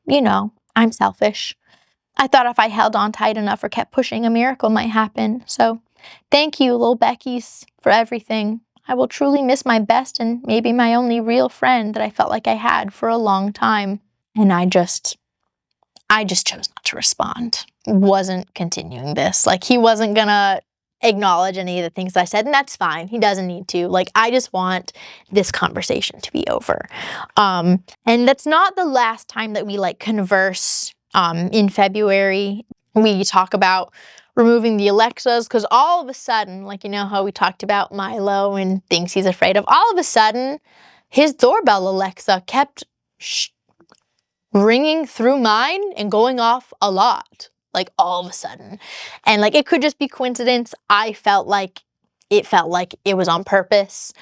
you know, I'm selfish. I thought if I held on tight enough or kept pushing, a miracle might happen. So, thank you, little Becky's, for everything. I will truly miss my best and maybe my only real friend that I felt like I had for a long time. And I just chose not to respond. Wasn't continuing this. Like, he wasn't gonna acknowledge any of the things I said, and that's fine. He doesn't need to. Like, I just want this conversation to be over. And that's not the last time that we, like, converse in February. We talk about removing the Alexas, because all of a sudden, like, you know how we talked about Milo and things he's afraid of? All of a sudden, his doorbell Alexa kept ringing through mine and going off a lot, like all of a sudden. And like, it could just be coincidence. I felt like it was on purpose,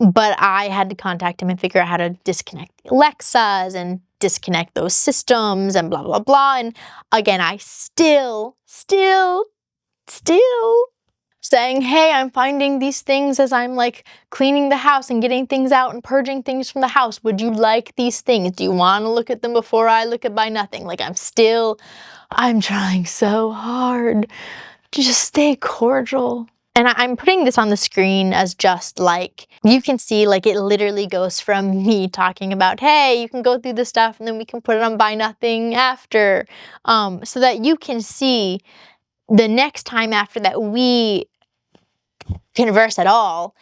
but I had to contact him and figure out how to disconnect the Alexas and disconnect those systems and blah, blah, blah. And again, I still saying, hey, I'm finding these things as I'm like cleaning the house and getting things out and purging things from the house. Would you like these things? Do you want to look at them before I look at Buy Nothing? Like, I'm trying so hard to just stay cordial. And I'm putting this on the screen as just like, you can see like it literally goes from me talking about, hey, you can go through this stuff and then we can put it on Buy Nothing after, so that you can see the next time after that we converse at all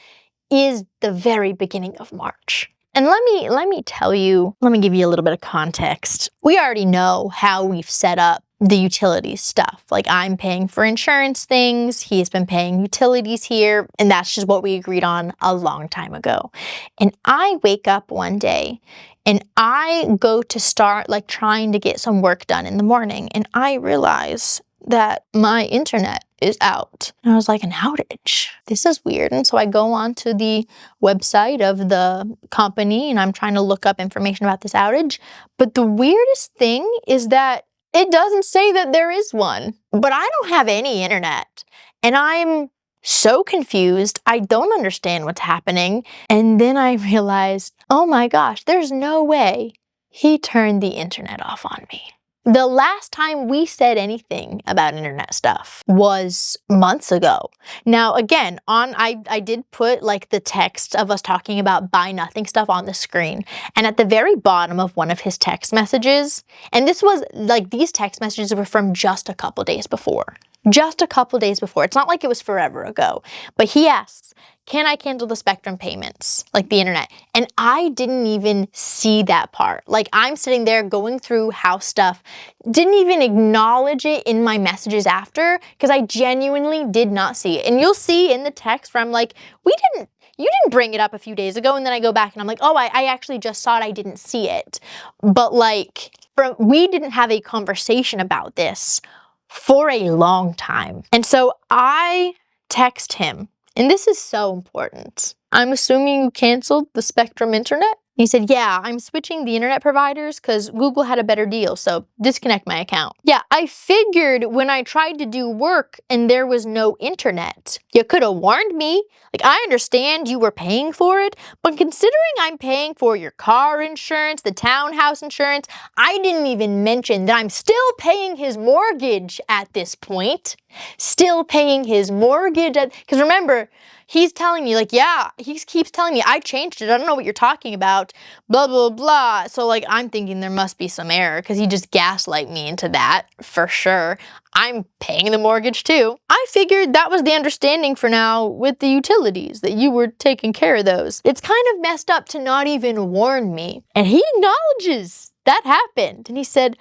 is the very beginning of March. And let me tell you, let me give you a little bit of context. We already know how we've set up the utilities stuff. Like, I'm paying for insurance things, he's been paying utilities here, and that's just what we agreed on a long time ago. And I wake up one day and I go to start like trying to get some work done in the morning, and I realize that my internet is out. And I was like, an outage? This is weird. And so I go onto the website of the company and I'm trying to look up information about this outage. But the weirdest thing is that it doesn't say that there is one. But I don't have any internet. And I'm so confused. I don't understand what's happening. And then I realized, oh my gosh, there's no way he turned the internet off on me. The last time we said anything about internet stuff was months ago. Now, again, I did put like the text of us talking about Buy Nothing stuff on the screen. And at the very bottom of one of his text messages, and this was like, these text messages were from just a couple days before. Just a couple days before. It's not like it was forever ago. But he asks, can I cancel the Spectrum payments, like the internet? And I didn't even see that part. Like, I'm sitting there going through house stuff, didn't even acknowledge it in my messages after, because I genuinely did not see it. And you'll see in the text where I'm like, you didn't bring it up a few days ago. And then I go back and I'm like, oh, I actually just saw it. I didn't see it. But like, we didn't have a conversation about this for a long time. And so I text him, and this is so important. I'm assuming you canceled the Spectrum internet? He said, yeah, I'm switching the internet providers because Google had a better deal, so disconnect my account. Yeah, I figured when I tried to do work and there was no internet. You could have warned me. Like, I understand you were paying for it, but considering I'm paying for your car insurance, the townhouse insurance, I didn't even mention that I'm still paying his mortgage at this point. Still paying his mortgage because remember, he's telling me, like, yeah, he keeps telling me, I changed it, I don't know what you're talking about, blah, blah, blah. So, like, I'm thinking there must be some error because he just gaslight me into that, for sure. I'm paying the mortgage too. I figured that was the understanding for now with the utilities, that you were taking care of those. It's kind of messed up to not even warn me. And he acknowledges that happened. And he said,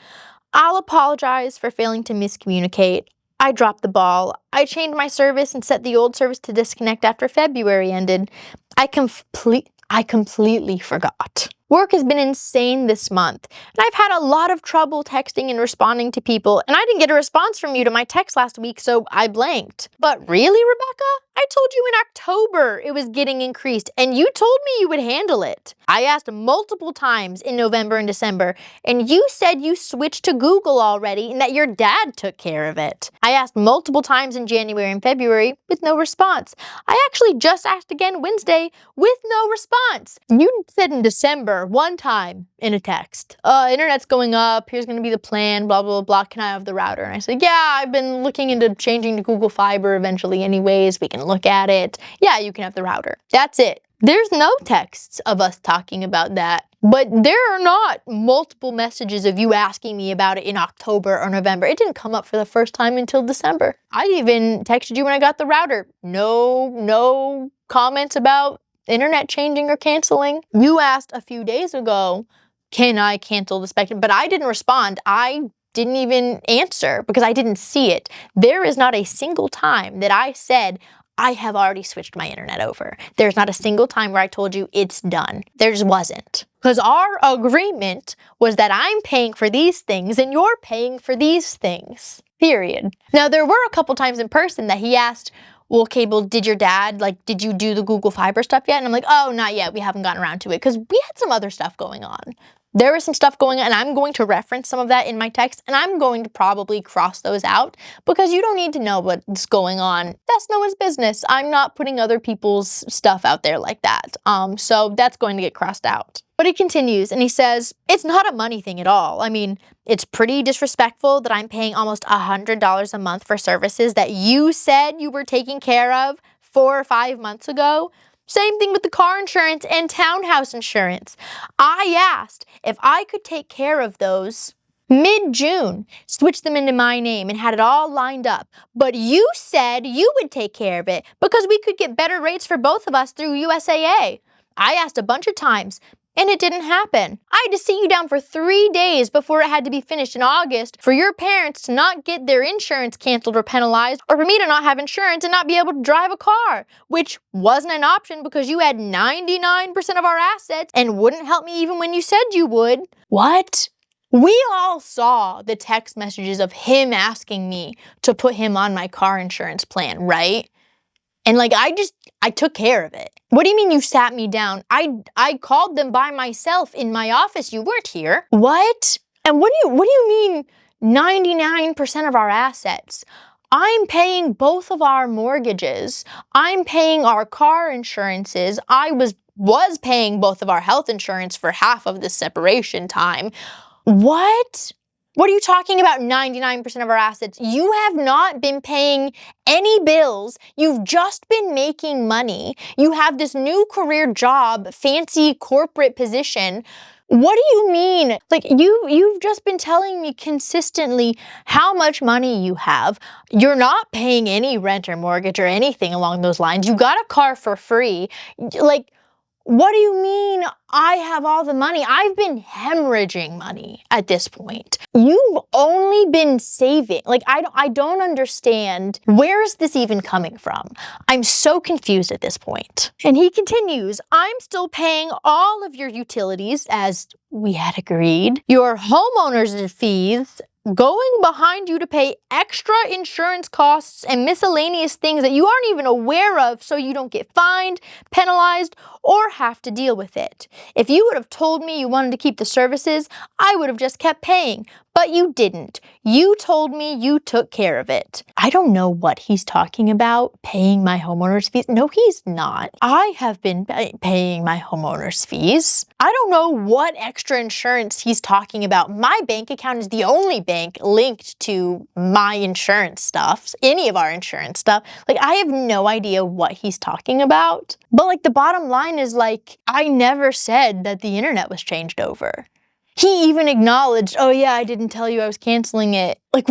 I'll apologize for failing to miscommunicate. I dropped the ball. I changed my service and set the old service to disconnect after February ended. I completely forgot. Work has been insane this month, and I've had a lot of trouble texting and responding to people, and I didn't get a response from you to my text last week, so I blanked. But really, Rebecca? I told you in October it was getting increased, and you told me you would handle it. I asked multiple times in November and December, and you said you switched to Google already and that your dad took care of it. I asked multiple times in January and February with no response. I actually just asked again Wednesday with no response. You said in December, one time in a text, internet's going up, here's gonna be the plan, blah, blah, blah, can I have the router? And I said, yeah, I've been looking into changing to Google Fiber eventually anyways, we can look at it. Yeah, you can have the router. That's it. There's no texts of us talking about that. But there are not multiple messages of you asking me about it in October or November. It didn't come up for the first time until December. I even texted you when I got the router. No comments about internet changing or canceling. You asked a few days ago, can I cancel the Spectrum? But I didn't respond. I didn't even answer because I didn't see it. There is not a single time that I said, I have already switched my internet over. There's not a single time where I told you it's done. There just wasn't. Because our agreement was that I'm paying for these things and you're paying for these things. Period. Now, there were a couple times in person that he asked, well, Cable, did you do the Google Fiber stuff yet? And I'm like, oh, not yet. We haven't gotten around to it because we had some other stuff going on. There was some stuff going on, and I'm going to reference some of that in my text, and I'm going to probably cross those out because you don't need to know what's going on. That's no one's business. I'm not putting other people's stuff out there like that. So that's going to get crossed out. But he continues, and he says, it's not a money thing at all. I mean, it's pretty disrespectful that I'm paying almost $100 a month for services that you said you were taking care of 4 or 5 months ago. Same thing with the car insurance and townhouse insurance. I asked if I could take care of those mid-June, switch them into my name and had it all lined up. But you said you would take care of it because we could get better rates for both of us through USAA. I asked a bunch of times, and it didn't happen. I had to sit you down for 3 days before it had to be finished in August for your parents to not get their insurance canceled or penalized, or for me to not have insurance and not be able to drive a car, which wasn't an option because you had 99% of our assets and wouldn't help me even when you said you would. What? We all saw the text messages of him asking me to put him on my car insurance plan, right? And I took care of it. What do you mean you sat me down? I called them by myself in my office. You weren't here. What? And what do you mean 99% of our assets? I'm paying both of our mortgages. I'm paying our car insurances. I was paying both of our health insurance for half of the separation time. What? What are you talking about 99% of our assets? You have not been paying any bills. You've just been making money. You have this new career job, fancy corporate position. What do you mean? You've just been telling me consistently how much money you have. You're not paying any rent or mortgage or anything along those lines. You got a car for free. What do you mean I have all the money? I've been hemorrhaging money at this point. You've only been saving. I don't understand. Where is this even coming from? I'm so confused at this point. And he continues, I'm still paying all of your utilities as we had agreed, your homeowner's fees, going behind you to pay extra insurance costs and miscellaneous things that you aren't even aware of so you don't get fined, penalized, or have to deal with it. If you would have told me you wanted to keep the services, I would have just kept paying. But you didn't. You told me you took care of it. I don't know what he's talking about, paying my homeowner's fees. No, he's not. I have been paying my homeowner's fees. I don't know what extra insurance he's talking about. My bank account is the only bank linked to my insurance stuff, any of our insurance stuff. Like, I have no idea what he's talking about. But like, the bottom line is like, I never said that the internet was changed over. He even acknowledged, oh yeah, I didn't tell you I was canceling it. Like,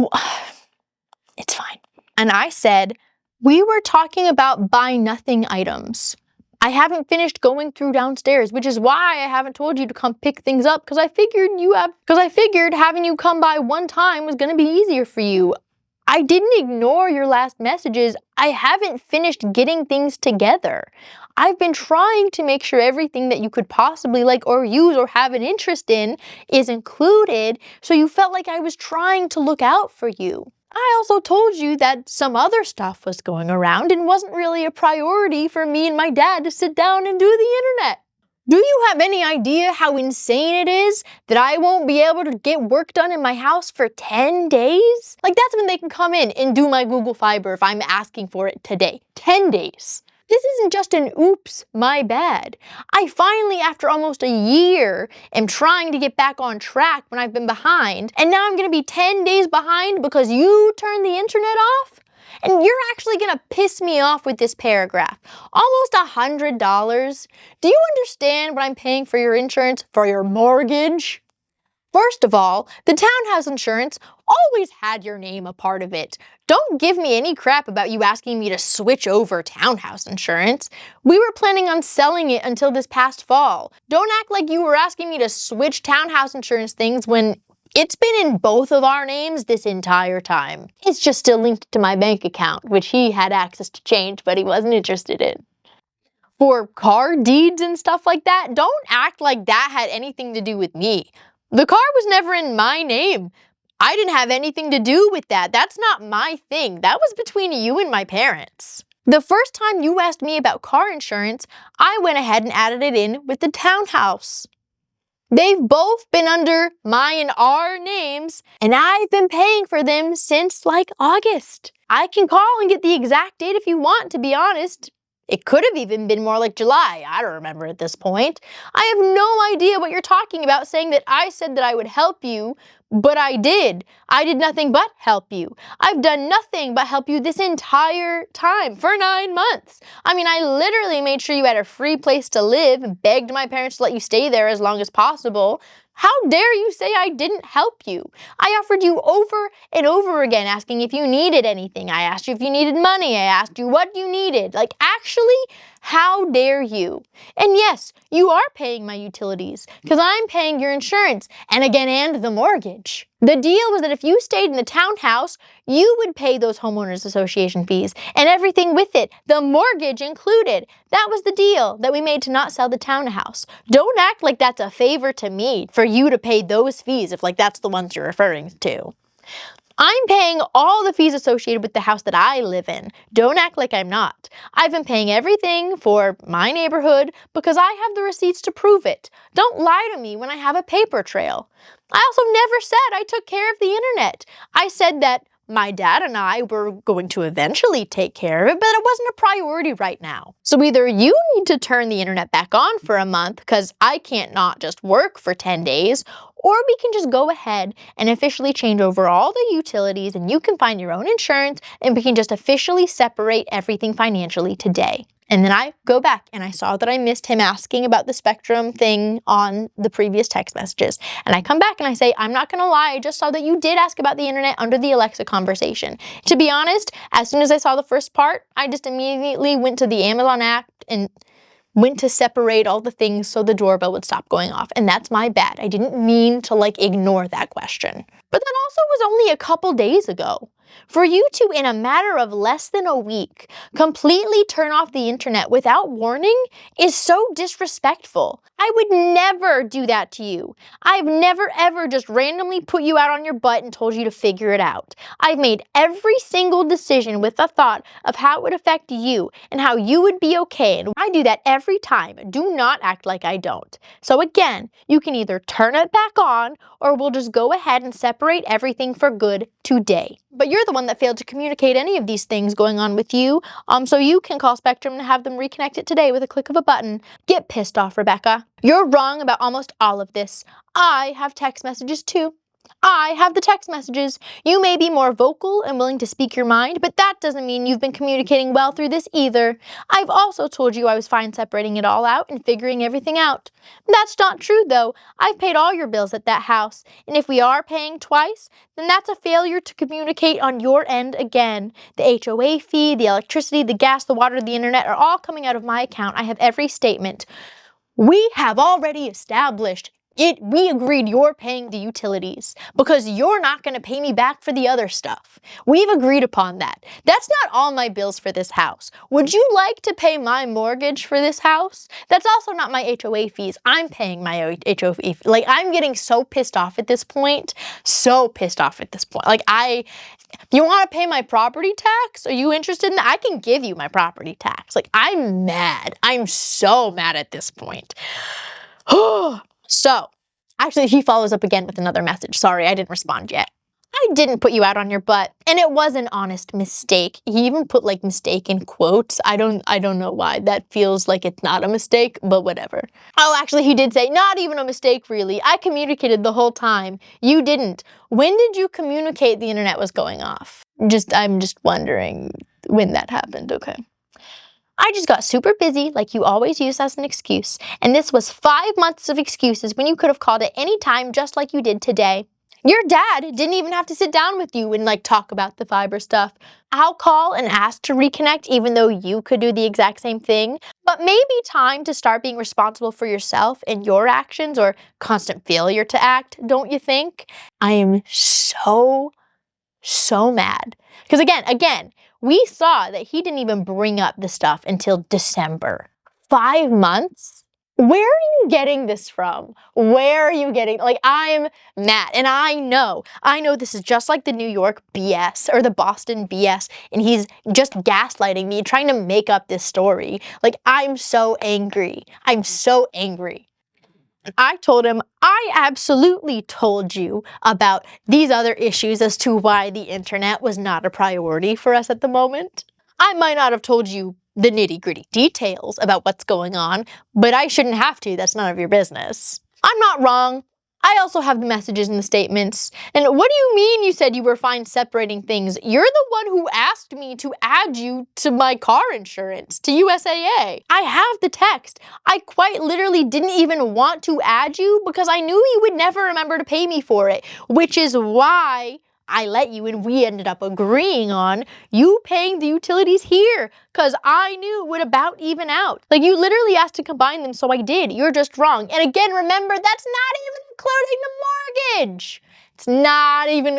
it's fine. And I said, we were talking about buy nothing items. I haven't finished going through downstairs, which is why I haven't told you to come pick things up, because I figured having you come by one time was gonna be easier for you. I didn't ignore your last messages. I haven't finished getting things together. I've been trying to make sure everything that you could possibly like or use or have an interest in is included, so you felt like I was trying to look out for you. I also told you that some other stuff was going around and wasn't really a priority for me and my dad to sit down and do the internet. Do you have any idea how insane it is that I won't be able to get work done in my house for 10 days? Like, that's when they can come in and do my Google Fiber if I'm asking for it today. 10 days. This isn't just an oops, my bad. I finally, after almost a year, am trying to get back on track when I've been behind, and now I'm gonna be 10 days behind because you turned the internet off? And you're actually gonna piss me off with this paragraph. Almost $100. Do you understand what I'm paying for your insurance, for your mortgage? First of all, the townhouse insurance always had your name a part of it. Don't give me any crap about you asking me to switch over townhouse insurance. We were planning on selling it until this past fall. Don't act like you were asking me to switch townhouse insurance things when it's been in both of our names this entire time. It's just still linked to my bank account, which he had access to change, but he wasn't interested in. For car deeds and stuff like that, don't act like that had anything to do with me. The car was never in my name. I didn't have anything to do with that. That's not my thing. That was between you and my parents. The first time you asked me about car insurance, I went ahead and added it in with the townhouse. They've both been under my and our names, and I've been paying for them since like August. I can call and get the exact date if you want, to be honest. It could have even been more like July. I don't remember at this point. I have no idea what you're talking about saying that I said that I would help you, but I did. I did nothing but help you. I've done nothing but help you this entire time for 9 months. I mean, I literally made sure you had a free place to live and begged my parents to let you stay there as long as possible. How dare you say I didn't help you? I offered you over and over again asking if you needed anything. I asked you if you needed money. I asked you what you needed. Like, actually, how dare you? And yes, you are paying my utilities because I'm paying your insurance and the mortgage. The deal was that if you stayed in the townhouse, you would pay those homeowners association fees and everything with it, the mortgage included. That was the deal that we made to not sell the townhouse. Don't act like that's a favor to me for you to pay those fees if like that's the ones you're referring to. I'm paying all the fees associated with the house that I live in. Don't act like I'm not. I've been paying everything for my neighborhood because I have the receipts to prove it. Don't lie to me when I have a paper trail. I also never said I took care of the internet. I said that my dad and I were going to eventually take care of it, but it wasn't a priority right now. So either you need to turn the internet back on for a month because I can't not just work for 10 days, or we can just go ahead and officially change over all the utilities and you can find your own insurance and we can just officially separate everything financially today. And then I go back and I saw that I missed him asking about the Spectrum thing on the previous text messages. And I come back and I say, I'm not gonna lie, I just saw that you did ask about the internet under the Alexa conversation. To be honest, as soon as I saw the first part, I just immediately went to the Amazon app and went to separate all the things so the doorbell would stop going off. And that's my bad. I didn't mean to like ignore that question. But that also was only a couple days ago. For you to, in a matter of less than a week, completely turn off the internet without warning is so disrespectful. I would never do that to you. I've never ever just randomly put you out on your butt and told you to figure it out. I've made every single decision with the thought of how it would affect you and how you would be okay, and I do that every time. Do not act like I don't. So again, you can either turn it back on or we'll just go ahead and separate everything for good today. But you're the one that failed to communicate any of these things going on with you, so you can call Spectrum and have them reconnect it today with a click of a button. Get pissed off, Rebecca. You're wrong about almost all of this. I have text messages too. I have the text messages. You may be more vocal and willing to speak your mind, but that doesn't mean you've been communicating well through this either. I've also told you I was fine separating it all out and figuring everything out. That's not true though. I've paid all your bills at that house, and if we are paying twice, then that's a failure to communicate on your end again. The HOA fee, the electricity, the gas, the water, the internet are all coming out of my account. I have every statement. We have already established we agreed you're paying the utilities because you're not going to pay me back for the other stuff. We've agreed upon that. That's not all my bills for this house. Would you like to pay my mortgage for this house? That's also not my HOA fees. I'm paying my HOA fees. Like, I'm getting so pissed off at this point. So pissed off at this point. Like, you want to pay my property tax? Are you interested in that? I can give you my property tax. Like, I'm mad. I'm so mad at this point. So, actually, he follows up again with another message. Sorry, I didn't respond yet. I didn't put you out on your butt, and it was an honest mistake. He even put like mistake in quotes. I don't know why. That feels like it's not a mistake, but whatever. Oh, actually, he did say, not even a mistake, really. I communicated the whole time. You didn't. When did you communicate the internet was going off? I'm just wondering when that happened, okay. I just got super busy, like you always use as an excuse, and this was 5 months of excuses when you could have called at any time just like you did today. Your dad didn't even have to sit down with you and talk about the fiber stuff. I'll call and ask to reconnect even though you could do the exact same thing, but maybe time to start being responsible for yourself and your actions or constant failure to act, don't you think? I am so mad. Because again, we saw that he didn't even bring up the stuff until December. 5 months? Where are you getting this from? Where are you getting, I'm mad. And I know this is just like the New York BS or the Boston BS, and he's just gaslighting me, trying to make up this story. I'm so angry. I'm so angry. I told him, I absolutely told you about these other issues as to why the internet was not a priority for us at the moment. I might not have told you the nitty-gritty details about what's going on, but I shouldn't have to. That's none of your business. I'm not wrong. I also have the messages and the statements. And what do you mean you said you were fine separating things? You're the one who asked me to add you to my car insurance, to USAA. I have the text. I quite literally didn't even want to add you because I knew you would never remember to pay me for it, which is why I let you, and we ended up agreeing on you paying the utilities here because I knew it would about even out. You literally asked to combine them, so I did. You're just wrong. And again, remember, that's not even including the mortgage. It's not even,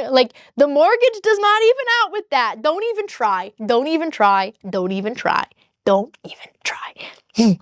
the mortgage does not even out with that. Don't even try. Don't even try. Don't even try. Don't even try.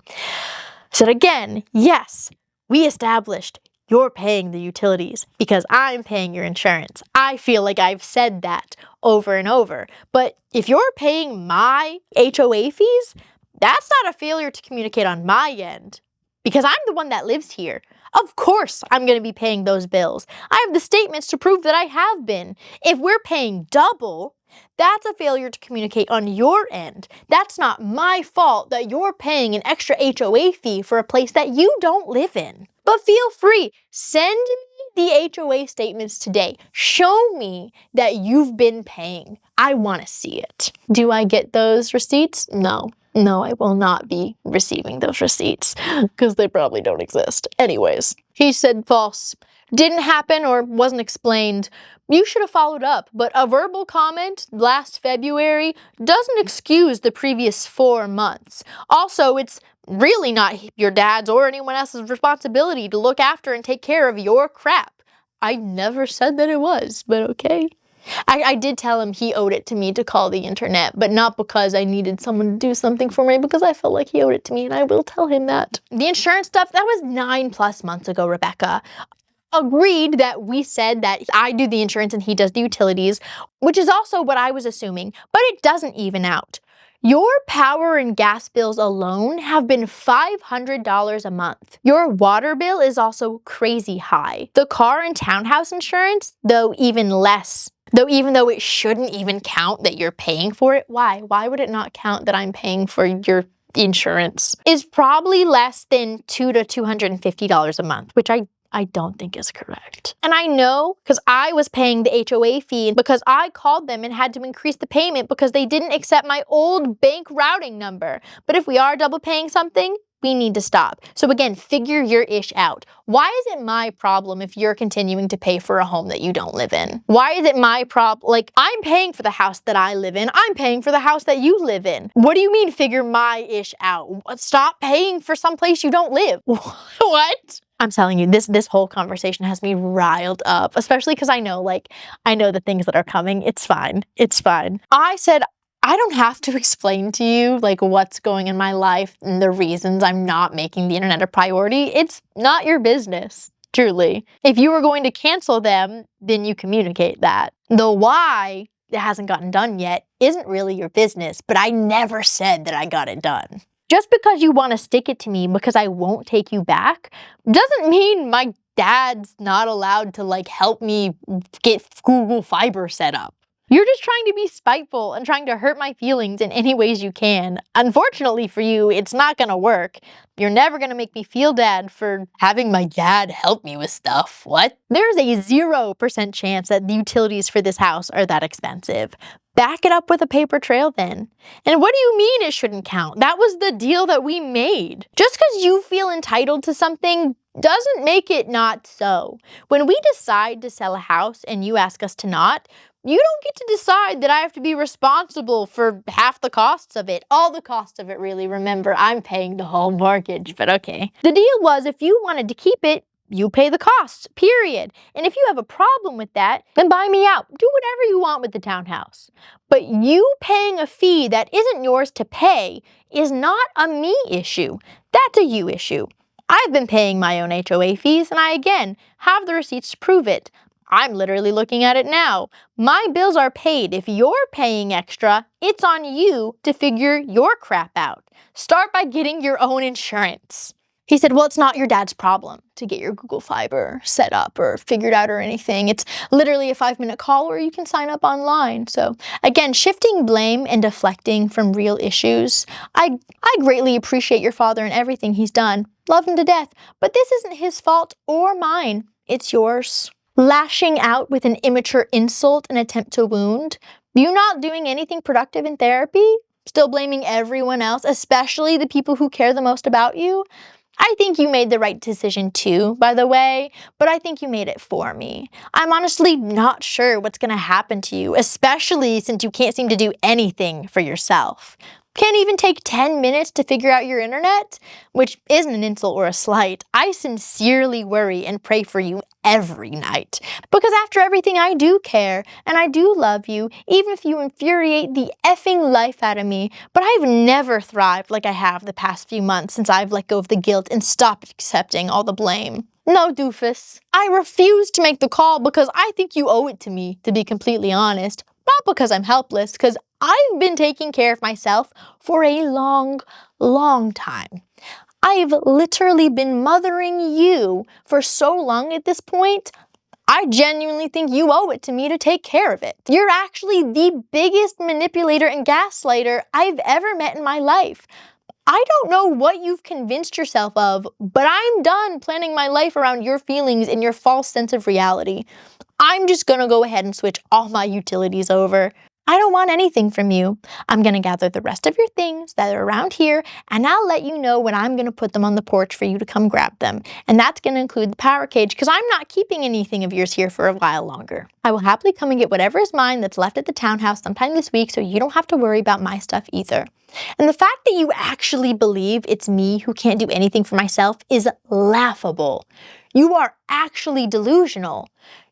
So again, yes, we established you're paying the utilities because I'm paying your insurance. I feel like I've said that over and over. But if you're paying my HOA fees, that's not a failure to communicate on my end because I'm the one that lives here. Of course I'm going to be paying those bills. I have the statements to prove that I have been. If we're paying double, that's a failure to communicate on your end. That's not my fault that you're paying an extra HOA fee for a place that you don't live in. But feel free, send me the HOA statements today. Show me that you've been paying. I want to see it. Do I get those receipts? No, I will not be receiving those receipts because they probably don't exist. Anyways, he said false. Didn't happen or wasn't explained. You should have followed up, but a verbal comment last February doesn't excuse the previous 4 months. Also, it's really not your dad's or anyone else's responsibility to look after and take care of your crap. I never said that it was, but okay. I did tell him he owed it to me to call the internet, but not because I needed someone to do something for me, because I felt like he owed it to me, and I will tell him that. The insurance stuff, that was 9+ months ago, Rebecca. Agreed that we said that I do the insurance and he does the utilities, which is also what I was assuming, but it doesn't even out. Your power and gas bills alone have been $500 a month. Your water bill is also crazy high. The car and townhouse insurance, though even less. Even though it shouldn't even count that you're paying for it. Why? Why would it not count that I'm paying for your insurance? Is probably less than $200 to $250 a month, which I don't think is correct. And I know because I was paying the HOA fee because I called them and had to increase the payment because they didn't accept my old bank routing number. But if we are double paying something, we need to stop. So again, figure your ish out. Why is it my problem if you're continuing to pay for a home that you don't live in? Why is it my problem? Like, I'm paying for the house that I live in. I'm paying for the house that you live in. What do you mean figure my ish out? Stop paying for someplace you don't live. What? I'm telling you, this whole conversation has me riled up, especially because I know the things that are coming. It's fine. It's fine. I said, I don't have to explain to you what's going in my life and the reasons I'm not making the internet a priority. It's not your business, truly. If you were going to cancel them, then you communicate that. The why it hasn't gotten done yet isn't really your business, but I never said that I got it done. Just because you want to stick it to me because I won't take you back doesn't mean my dad's not allowed to help me get Google Fiber set up. You're just trying to be spiteful and trying to hurt my feelings in any ways you can. Unfortunately for you, it's not gonna work. You're never gonna make me feel bad for having my dad help me with stuff. What? There's a 0% chance that the utilities for this house are that expensive. Back it up with a paper trail then. And what do you mean it shouldn't count? That was the deal that we made. Just because you feel entitled to something doesn't make it not so. When we decide to sell a house and you ask us to not, you don't get to decide that I have to be responsible for half the costs of it. All the costs of it, really. Remember, I'm paying the whole mortgage, but okay. The deal was if you wanted to keep it, you pay the costs, period. And if you have a problem with that, then buy me out. Do whatever you want with the townhouse. But you paying a fee that isn't yours to pay is not a me issue. That's a you issue. I've been paying my own HOA fees, and I, again, have the receipts to prove it. I'm literally looking at it now. My bills are paid. If you're paying extra, it's on you to figure your crap out. Start by getting your own insurance. He said, well, it's not your dad's problem to get your Google Fiber set up or figured out or anything. It's literally a 5-minute call where you can sign up online. So again, shifting blame and deflecting from real issues. I greatly appreciate your father and everything he's done. Love him to death. But this isn't his fault or mine. It's yours. Lashing out with an immature insult and attempt to wound. You not doing anything productive in therapy? Still blaming everyone else, especially the people who care the most about you? I think you made the right decision too, by the way, but I think you made it for me. I'm honestly not sure what's gonna happen to you, especially since you can't seem to do anything for yourself. Can't even take 10 minutes to figure out your internet? Which isn't an insult or a slight. I sincerely worry and pray for you every night. Because after everything, I do care, and I do love you, even if you infuriate the effing life out of me. But I've never thrived like I have the past few months since I've let go of the guilt and stopped accepting all the blame. No, doofus. I refuse to make the call because I think you owe it to me, to be completely honest. Not because I'm helpless, because I've been taking care of myself for a long, long time. I've literally been mothering you for so long at this point, I genuinely think you owe it to me to take care of it. You're actually the biggest manipulator and gaslighter I've ever met in my life. I don't know what you've convinced yourself of, but I'm done planning my life around your feelings and your false sense of reality. I'm just gonna go ahead and switch all my utilities over. I don't want anything from you. I'm gonna gather the rest of your things that are around here, and I'll let you know when I'm gonna put them on the porch for you to come grab them. And that's gonna include the power cage, because I'm not keeping anything of yours here for a while longer. I will happily come and get whatever is mine that's left at the townhouse sometime this week, so you don't have to worry about my stuff either. And the fact that you actually believe it's me who can't do anything for myself is laughable. You are actually delusional.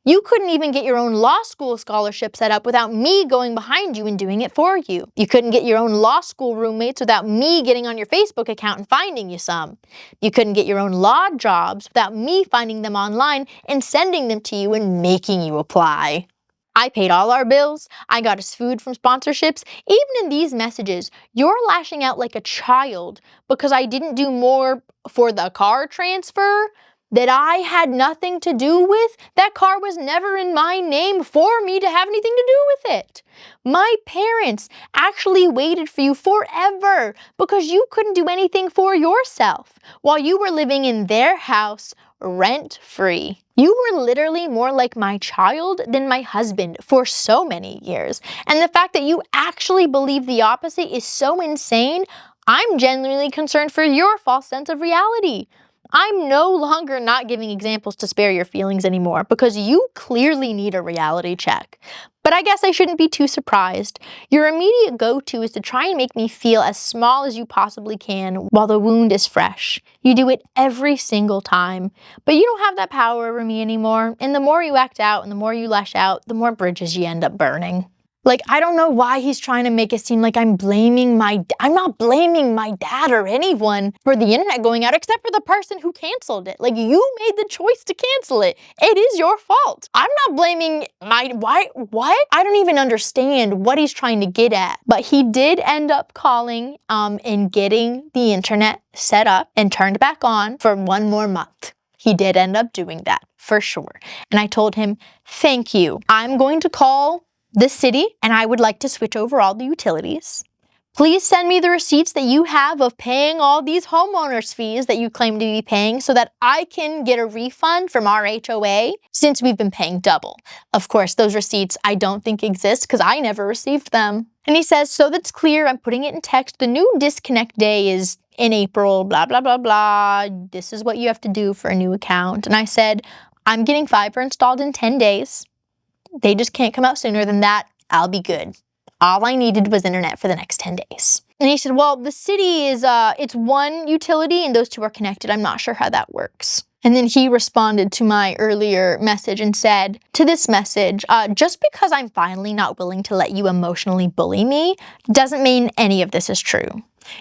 You couldn't even get your own law school scholarship set up without me going behind you and doing it for you. You couldn't get your own law school roommates without me getting on your Facebook account and finding you some. You couldn't get your own law jobs without me finding them online and sending them to you and making you apply. I paid all our bills. I got us food from sponsorships. Even in these messages, you're lashing out like a child because I didn't do more for the car transfer that I had nothing to do with. That car was never in my name for me to have anything to do with it. My parents actually waited for you forever because you couldn't do anything for yourself while you were living in their house rent-free. You were literally more like my child than my husband for so many years. And the fact that you actually believe the opposite is so insane. I'm genuinely concerned for your false sense of reality. I'm no longer not giving examples to spare your feelings anymore because you clearly need a reality check. But I guess I shouldn't be too surprised. Your immediate go-to is to try and make me feel as small as you possibly can while the wound is fresh. You do it every single time. But you don't have that power over me anymore. And the more you act out and the more you lash out, the more bridges you end up burning. Like, I don't know why he's trying to make it seem like I'm not blaming my dad or anyone for the internet going out except for the person who canceled it. Like, you made the choice to cancel it. It is your fault. I'm not blaming what? I don't even understand what he's trying to get at. But he did end up calling and getting the internet set up and turned back on for 1 more month. He did end up doing that, for sure. And I told him, thank you. I'm going to call the city, and I would like to switch over all the utilities. Please send me the receipts that you have of paying all these homeowners fees that you claim to be paying so that I can get a refund from our HOA since we've been paying double. Of course, those receipts I don't think exist because I never received them. And he says, so that's clear, I'm putting it in text. The new disconnect day is in April, blah, blah, blah, blah. This is what you have to do for a new account. And I said, I'm getting fiber installed in 10 days. They just can't come out sooner than that. I'll be good. All I needed was internet for the next 10 days. And he said, well, the city is, it's one utility and those two are connected. I'm not sure how that works. And then he responded to my earlier message and said, to this message, just because I'm finally not willing to let you emotionally bully me doesn't mean any of this is true.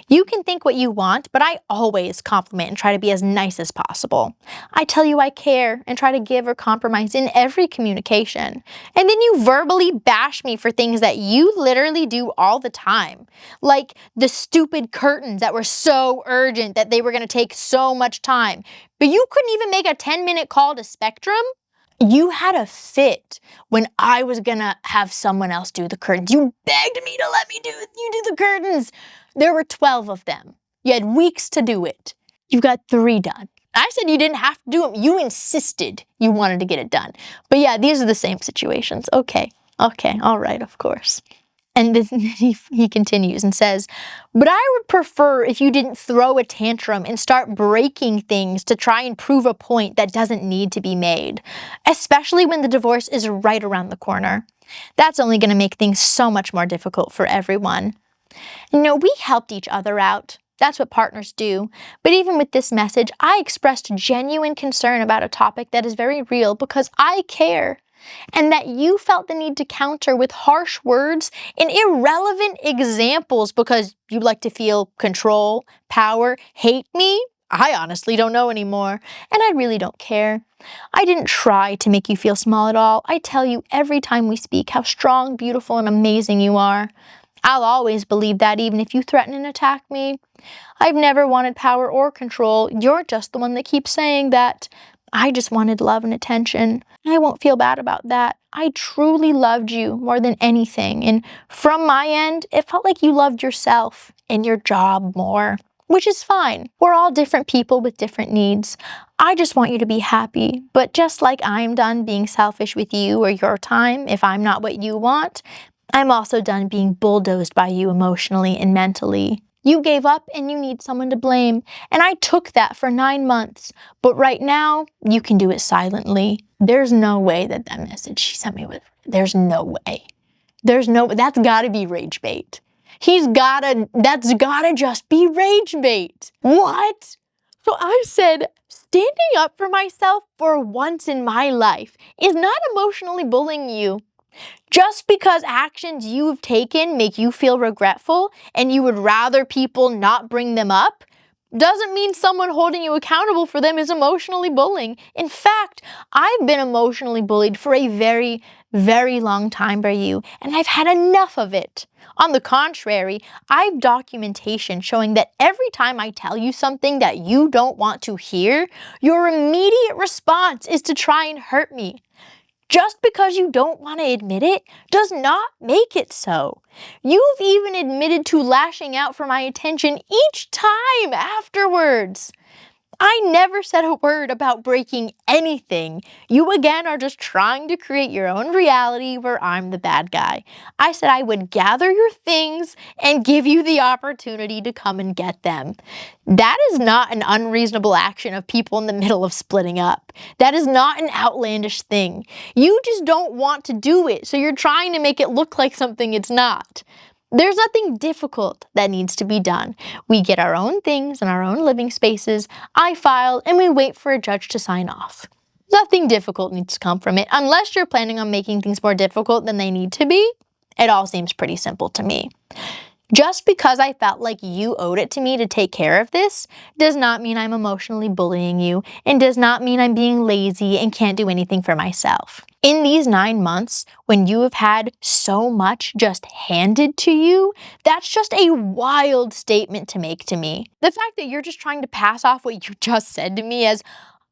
You can think what you want, but I always compliment and try to be as nice as possible. I tell you I care and try to give or compromise in every communication. And then you verbally bash me for things that you literally do all the time. Like the stupid curtains that were so urgent that they were going to take so much time. But you couldn't even make a 10-minute call to Spectrum? You had a fit when I was gonna have someone else do the curtains. You begged me to let me do the curtains. There were 12 of them. You had weeks to do it. You got 3 done. I said you didn't have to do them. You insisted you wanted to get it done. But yeah, these are the same situations. Okay, all right, of course. And then he continues and says, but I would prefer if you didn't throw a tantrum and start breaking things to try and prove a point that doesn't need to be made, especially when the divorce is right around the corner. That's only going to make things so much more difficult for everyone. You know, we helped each other out. That's what partners do. But even with this message, I expressed genuine concern about a topic that is very real because I care. And that you felt the need to counter with harsh words and irrelevant examples because you like to feel control, power, hate me? I honestly don't know anymore, and I really don't care. I didn't try to make you feel small at all. I tell you every time we speak how strong, beautiful, and amazing you are. I'll always believe that even if you threaten and attack me. I've never wanted power or control. You're just the one that keeps saying that. I just wanted love and attention. I won't feel bad about that. I truly loved you more than anything. And from my end, it felt like you loved yourself and your job more, which is fine. We're all different people with different needs. I just want you to be happy. But just like I'm done being selfish with you or your time if I'm not what you want, I'm also done being bulldozed by you emotionally and mentally. You gave up and you need someone to blame. And I took that for 9 months. But right now, you can do it silently. There's no way that message she sent me there's no way. That's gotta be rage bait. That's gotta just be rage bait. What? So I said, standing up for myself for once in my life is not emotionally bullying you. Just because actions you've taken make you feel regretful and you would rather people not bring them up, doesn't mean someone holding you accountable for them is emotionally bullying. In fact, I've been emotionally bullied for a very, very long time by you, and I've had enough of it. On the contrary, I've documentation showing that every time I tell you something that you don't want to hear, your immediate response is to try and hurt me. Just because you don't want to admit it does not make it so. You've even admitted to lashing out for my attention each time afterwards. I never said a word about breaking anything. You again are just trying to create your own reality where I'm the bad guy. I said I would gather your things and give you the opportunity to come and get them. That is not an unreasonable action of people in the middle of splitting up. That is not an outlandish thing. You just don't want to do it, so you're trying to make it look like something it's not. There's nothing difficult that needs to be done. We get our own things in our own living spaces, I file, and we wait for a judge to sign off. Nothing difficult needs to come from it, unless you're planning on making things more difficult than they need to be. It all seems pretty simple to me. Just because I felt like you owed it to me to take care of this does not mean I'm emotionally bullying you, and does not mean I'm being lazy and can't do anything for myself. In these 9 months, when you have had so much just handed to you, that's just a wild statement to make to me. The fact that you're just trying to pass off what you just said to me as,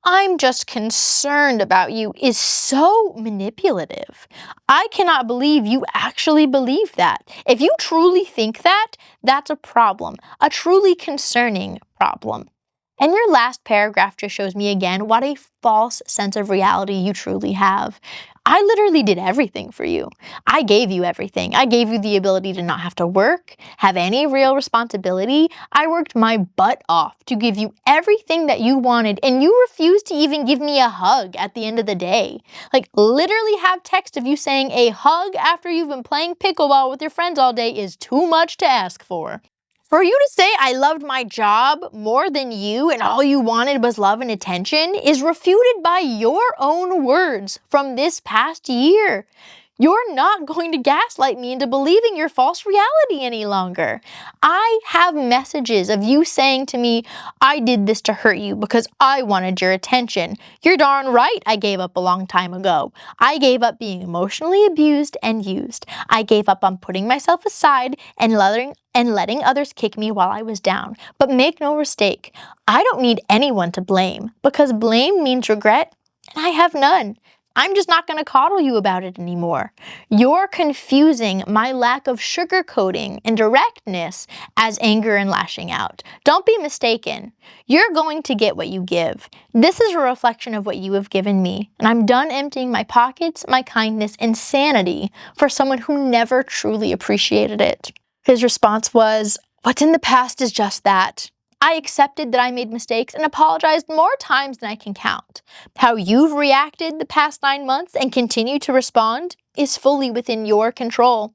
I'm just concerned about you, is so manipulative. I cannot believe you actually believe that. If you truly think that, that's a problem, a truly concerning problem. And your last paragraph just shows me again what a false sense of reality you truly have. I literally did everything for you. I gave you everything. I gave you the ability to not have to work, have any real responsibility. I worked my butt off to give you everything that you wanted, and you refused to even give me a hug at the end of the day. Like, literally have text of you saying a hug after you've been playing pickleball with your friends all day is too much to ask for. For you to say I loved my job more than you and all you wanted was love and attention is refuted by your own words from this past year. You're not going to gaslight me into believing your false reality any longer. I have messages of you saying to me, I did this to hurt you because I wanted your attention. You're darn right I gave up a long time ago. I gave up being emotionally abused and used. I gave up on putting myself aside and letting others kick me while I was down. But make no mistake, I don't need anyone to blame, because blame means regret, and I have none. I'm just not going to coddle you about it anymore. You're confusing my lack of sugarcoating and directness as anger and lashing out. Don't be mistaken. You're going to get what you give. This is a reflection of what you have given me, and I'm done emptying my pockets, my kindness, and sanity for someone who never truly appreciated it. His response was, what's in the past is just that. I accepted that I made mistakes and apologized more times than I can count. How you've reacted the past 9 months and continue to respond is fully within your control.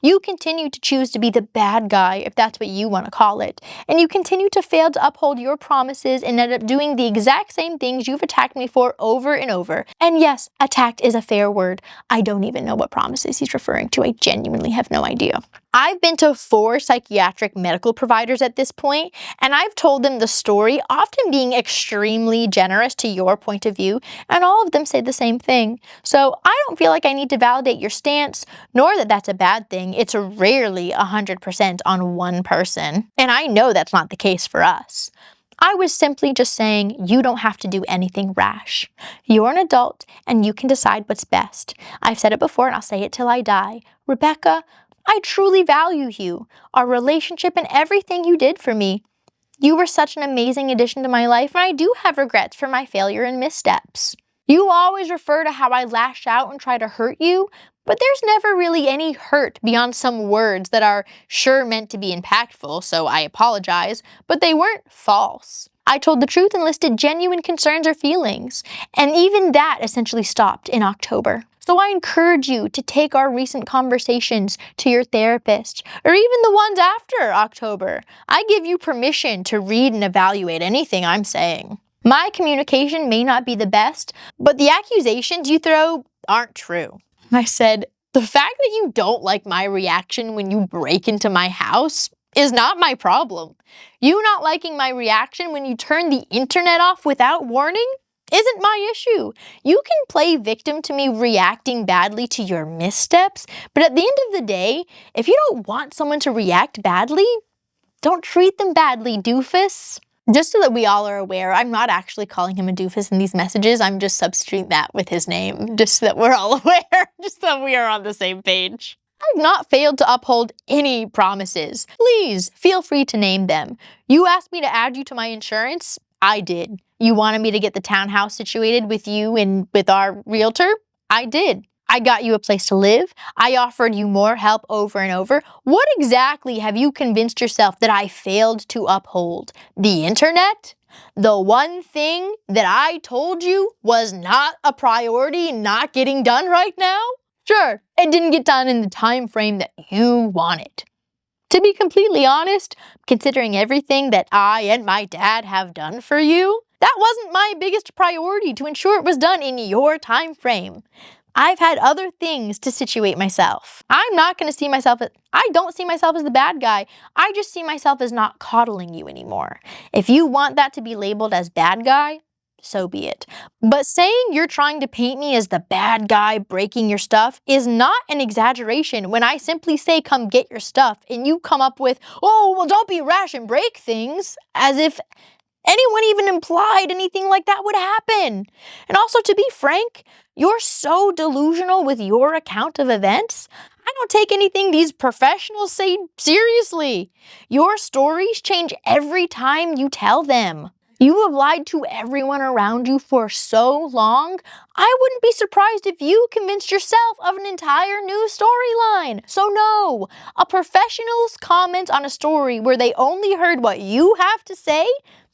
You continue to choose to be the bad guy, if that's what you want to call it, and you continue to fail to uphold your promises and end up doing the exact same things you've attacked me for over and over. And yes, attacked is a fair word. I don't even know what promises he's referring to. I genuinely have no idea. I've been to 4 psychiatric medical providers at this point, and I've told them the story, often being extremely generous to your point of view, and all of them say the same thing. So I don't feel like I need to validate your stance, nor that that's a bad thing. It's rarely 100% on one person, and I know that's not the case for us. I was simply just saying you don't have to do anything rash. You're an adult, and you can decide what's best. I've said it before, and I'll say it till I die. Rebecca, I truly value you, our relationship, and everything you did for me. You were such an amazing addition to my life, and I do have regrets for my failure and missteps. You always refer to how I lash out and try to hurt you, but there's never really any hurt beyond some words that are sure meant to be impactful, so I apologize, but they weren't false. I told the truth and listed genuine concerns or feelings, and even that essentially stopped in October. So I encourage you to take our recent conversations to your therapist, or even the ones after October. I give you permission to read and evaluate anything I'm saying. My communication may not be the best, but the accusations you throw aren't true. I said, the fact that you don't like my reaction when you break into my house is not my problem. You not liking my reaction when you turn the internet off without warning isn't my issue. You can play victim to me reacting badly to your missteps, but at the end of the day, if you don't want someone to react badly, don't treat them badly, doofus. Just so that we all are aware, I'm not actually calling him a doofus in these messages. I'm just substituting that with his name, just so that we're all aware, just so that we are on the same page. I've not failed to uphold any promises. Please, feel free to name them. You asked me to add you to my insurance? I did. You wanted me to get the townhouse situated with you and with our realtor? I did. I got you a place to live. I offered you more help over and over. What exactly have you convinced yourself that I failed to uphold? The internet? The one thing that I told you was not a priority, not getting done right now? Sure, it didn't get done in the time frame that you wanted. To be completely honest, considering everything that I and my dad have done for you, that wasn't my biggest priority to ensure it was done in your time frame. I've had other things to situate myself. I don't see myself as the bad guy. I just see myself as not coddling you anymore. If you want that to be labeled as bad guy, so be it. But saying you're trying to paint me as the bad guy breaking your stuff is not an exaggeration when I simply say come get your stuff and you come up with, oh, well, don't be rash and break things, as if anyone even implied anything like that would happen. And also, to be frank, you're so delusional with your account of events. I don't take anything these professionals say seriously. Your stories change every time you tell them. You have lied to everyone around you for so long, I wouldn't be surprised if you convinced yourself of an entire new storyline. So no, a professional's comment on a story where they only heard what you have to say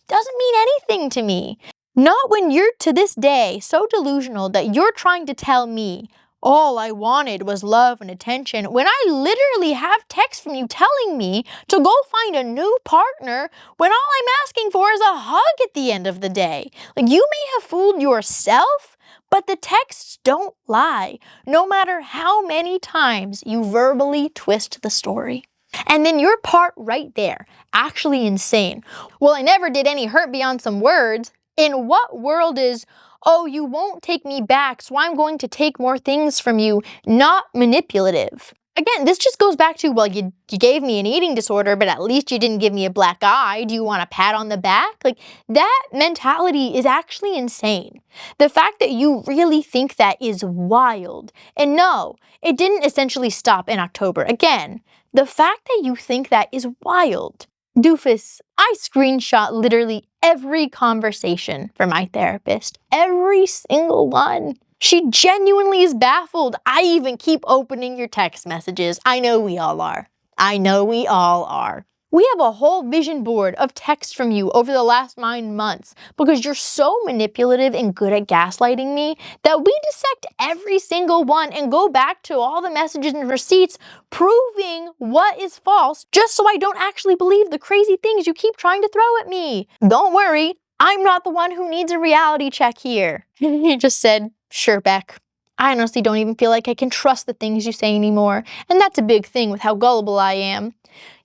doesn't mean anything to me. Not when you're to this day so delusional that you're trying to tell me all I wanted was love and attention when I literally have texts from you telling me to go find a new partner when all I'm asking for is a hug at the end of the day. Like, you may have fooled yourself, but the texts don't lie, no matter how many times you verbally twist the story. And then your part right there, actually insane. Well, I never did any hurt beyond some words. In what world is, oh, you won't take me back, so I'm going to take more things from you, not manipulative? Again, this just goes back to, well, you gave me an eating disorder, but at least you didn't give me a black eye. Do you want a pat on the back? Like, that mentality is actually insane. The fact that you really think that is wild. And no, it didn't essentially stop in October. Again, the fact that you think that is wild. Doofus, I screenshot literally every conversation for my therapist. Every single one. She genuinely is baffled. I even keep opening your text messages. I know we all are. I know we all are. We have a whole vision board of texts from you over the last 9 months because you're so manipulative and good at gaslighting me that we dissect every single one and go back to all the messages and receipts proving what is false just so I don't actually believe the crazy things you keep trying to throw at me. Don't worry, I'm not the one who needs a reality check here. He just said, sure, Beck. I honestly don't even feel like I can trust the things you say anymore, and that's a big thing with how gullible I am.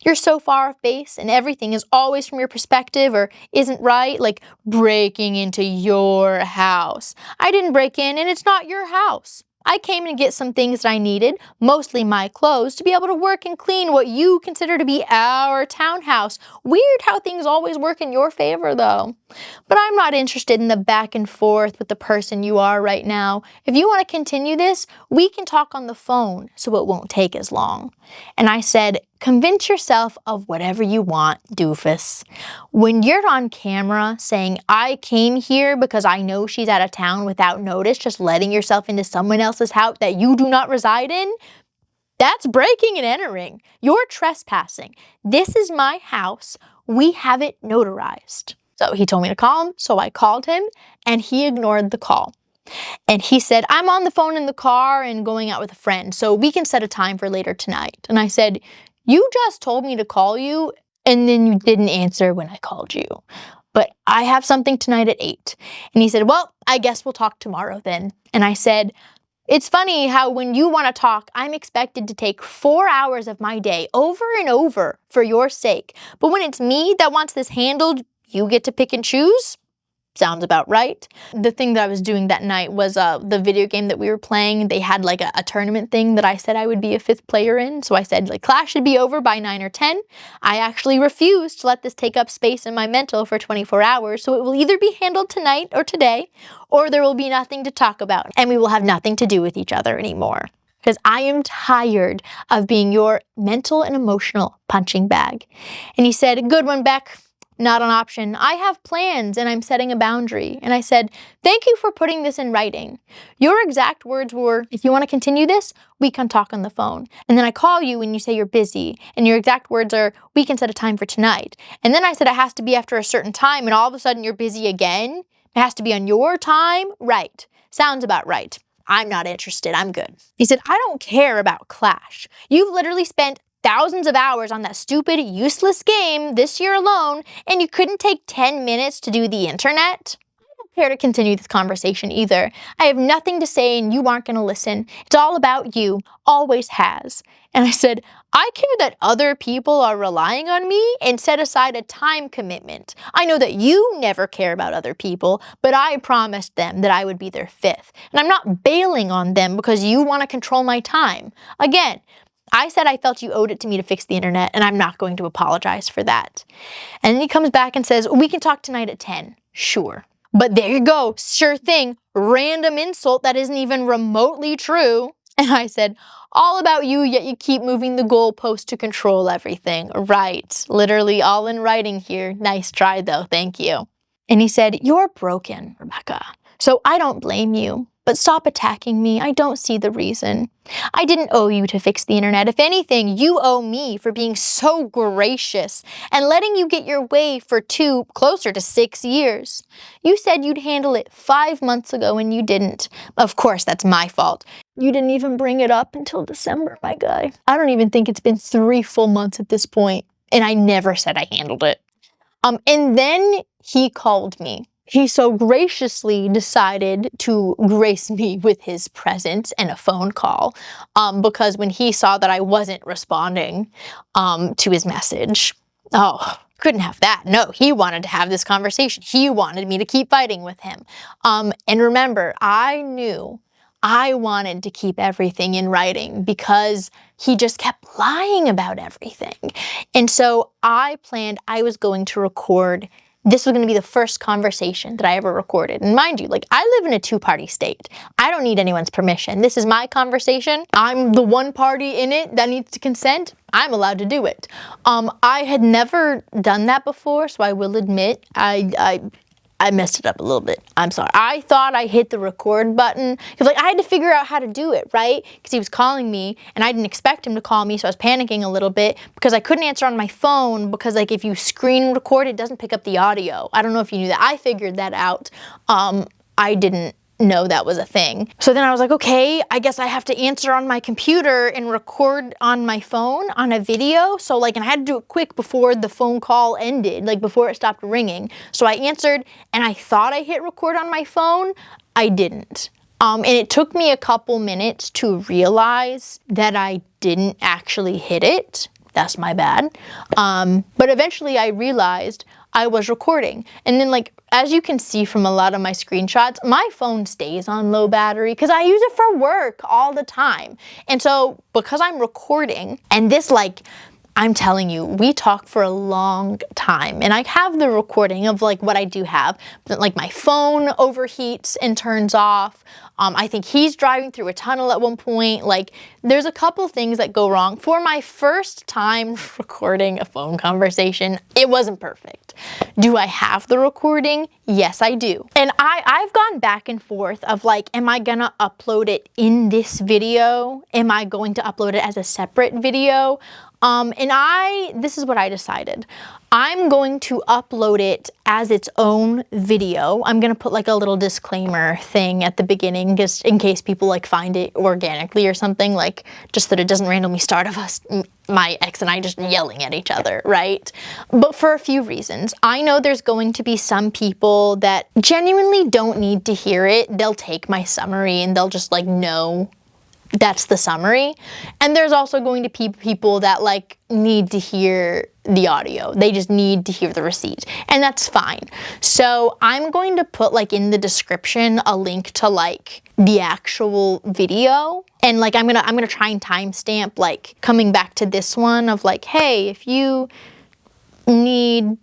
You're so far off base and everything is always from your perspective or isn't right, like breaking into your house. I didn't break in and it's not your house. I came to get some things that I needed, mostly my clothes, to be able to work and clean what you consider to be our townhouse. Weird how things always work in your favor, though. But I'm not interested in the back and forth with the person you are right now. If you want to continue this, we can talk on the phone so it won't take as long. And I said, convince yourself of whatever you want, doofus. When you're on camera saying, I came here because I know she's out of town without notice, just letting yourself into someone else's house that you do not reside in, that's breaking and entering. You're trespassing. This is my house. We have it notarized. So he told me to call him, so I called him, and he ignored the call. And he said, I'm on the phone in the car and going out with a friend, so we can set a time for later tonight. And I said, you just told me to call you, and then you didn't answer when I called you. But I have something tonight at 8. And he said, well, I guess we'll talk tomorrow then. And I said, it's funny how when you want to talk, I'm expected to take 4 hours of my day over and over for your sake. But when it's me that wants this handled, you get to pick and choose? Sounds about right. The thing that I was doing that night was the video game that we were playing. They had like a tournament thing that I said I would be a 5th player in. So I said like class should be over by 9 or 10. I actually refused to let this take up space in my mental for 24 hours. So it will either be handled tonight or today, or there will be nothing to talk about and we will have nothing to do with each other anymore. Because I am tired of being your mental and emotional punching bag. And he said, good one, Beck. Not an option. I have plans and I'm setting a boundary. And I said, thank you for putting this in writing. Your exact words were, if you want to continue this, we can talk on the phone. And then I call you and you say you're busy. And your exact words are, we can set a time for tonight. And then I said it has to be after a certain time and all of a sudden you're busy again. It has to be on your time? Right. Sounds about right. I'm not interested. I'm good. He said, I don't care about Clash. You've literally spent thousands of hours on that stupid, useless game this year alone, and you couldn't take 10 minutes to do the internet? I don't care to continue this conversation either. I have nothing to say and you aren't going to listen. It's all about you. Always has. And I said, I care that other people are relying on me and set aside a time commitment. I know that you never care about other people, but I promised them that I would be their 5th. And I'm not bailing on them because you want to control my time. Again, I said I felt you owed it to me to fix the internet, and I'm not going to apologize for that. And then he comes back and says, we can talk tonight at 10. Sure. But there you go. Sure thing. Random insult that isn't even remotely true. And I said, all about you, yet you keep moving the goalpost to control everything. Right. Literally all in writing here. Nice try, though. Thank you. And he said, you're broken, Rebecca. So I don't blame you. But stop attacking me. I don't see the reason. I didn't owe you to fix the internet. If anything, you owe me for being so gracious and letting you get your way for closer to 6 years. You said you'd handle it 5 months ago and you didn't. Of course, that's my fault. You didn't even bring it up until December, my guy. I don't even think it's been 3 full months at this point, and I never said I handled it. And then he called me. He so graciously decided to grace me with his presence and a phone call because when he saw that I wasn't responding to his message, couldn't have that. No, he wanted to have this conversation. He wanted me to keep fighting with him. And remember, I knew I wanted to keep everything in writing because he just kept lying about everything. And so I planned I was going to record. This was going to be the first conversation that I ever recorded. And mind you, like, I live in a 2-party state. I don't need anyone's permission. This is my conversation. I'm the one party in it that needs to consent. I'm allowed to do it. I had never done that before, so I will admit I messed it up a little bit. I'm sorry. I thought I hit the record button because I had to figure out how to do it, right? Because he was calling me and I didn't expect him to call me, so I was panicking a little bit because I couldn't answer on my phone because if you screen record, it doesn't pick up the audio. I don't know if you knew that. I figured that out. I didn't know that was a thing. So then I was like, okay, I guess I have to answer on my computer and record on my phone on a video. So and I had to do it quick before the phone call ended, before it stopped ringing. So I answered and I thought I hit record on my phone. I didn't. And it took me a couple minutes to realize that I didn't actually hit it. That's my bad. But eventually I realized I was recording. And then as you can see from a lot of my screenshots, my phone stays on low battery because I use it for work all the time. And so because I'm recording and this I'm telling you, we talk for a long time and I have the recording of what I do have, but my phone overheats and turns off. I think he's driving through a tunnel at one point. There's a couple things that go wrong. For my first time recording a phone conversation, it wasn't perfect. Do I have the recording? Yes, I do. And I've gone back and forth of am I gonna upload it in this video? Am I going to upload it as a separate video? And this is what I decided. I'm going to upload it as its own video. I'm going to put like a little disclaimer thing at the beginning, just in case people like find it organically or something, like just that it doesn't randomly start of us, my ex and I just yelling at each other, right? But for a few reasons. I know there's going to be some people that genuinely don't need to hear it. They'll take my summary and they'll just like know that's the summary. And there's also going to be people that like need to hear the audio. They just need to hear the receipt, and that's fine. So I'm going to put like in the description a link to like the actual video, and like I'm gonna try and timestamp like coming back to this one of like, hey, if you need,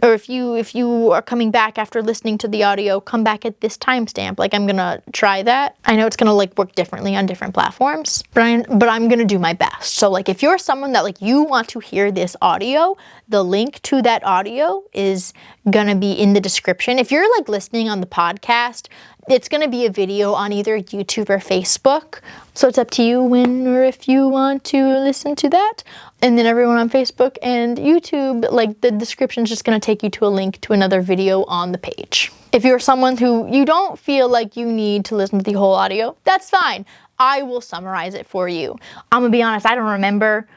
or if you are coming back after listening to the audio, come back at this timestamp. Like I'm gonna try that. I know it's gonna like work differently on different platforms, but I'm gonna do my best. So like if you're someone that like you want to hear this audio, the link to that audio is gonna be in the description. If you're like listening on the podcast, it's gonna be a video on either YouTube or Facebook. So it's up to you when or if you want to listen to that. And then everyone on Facebook and YouTube, like the description is just gonna take you to a link to another video on the page. If you're someone who you don't feel like you need to listen to the whole audio, that's fine. I will summarize it for you. I'm gonna be honest, I don't remember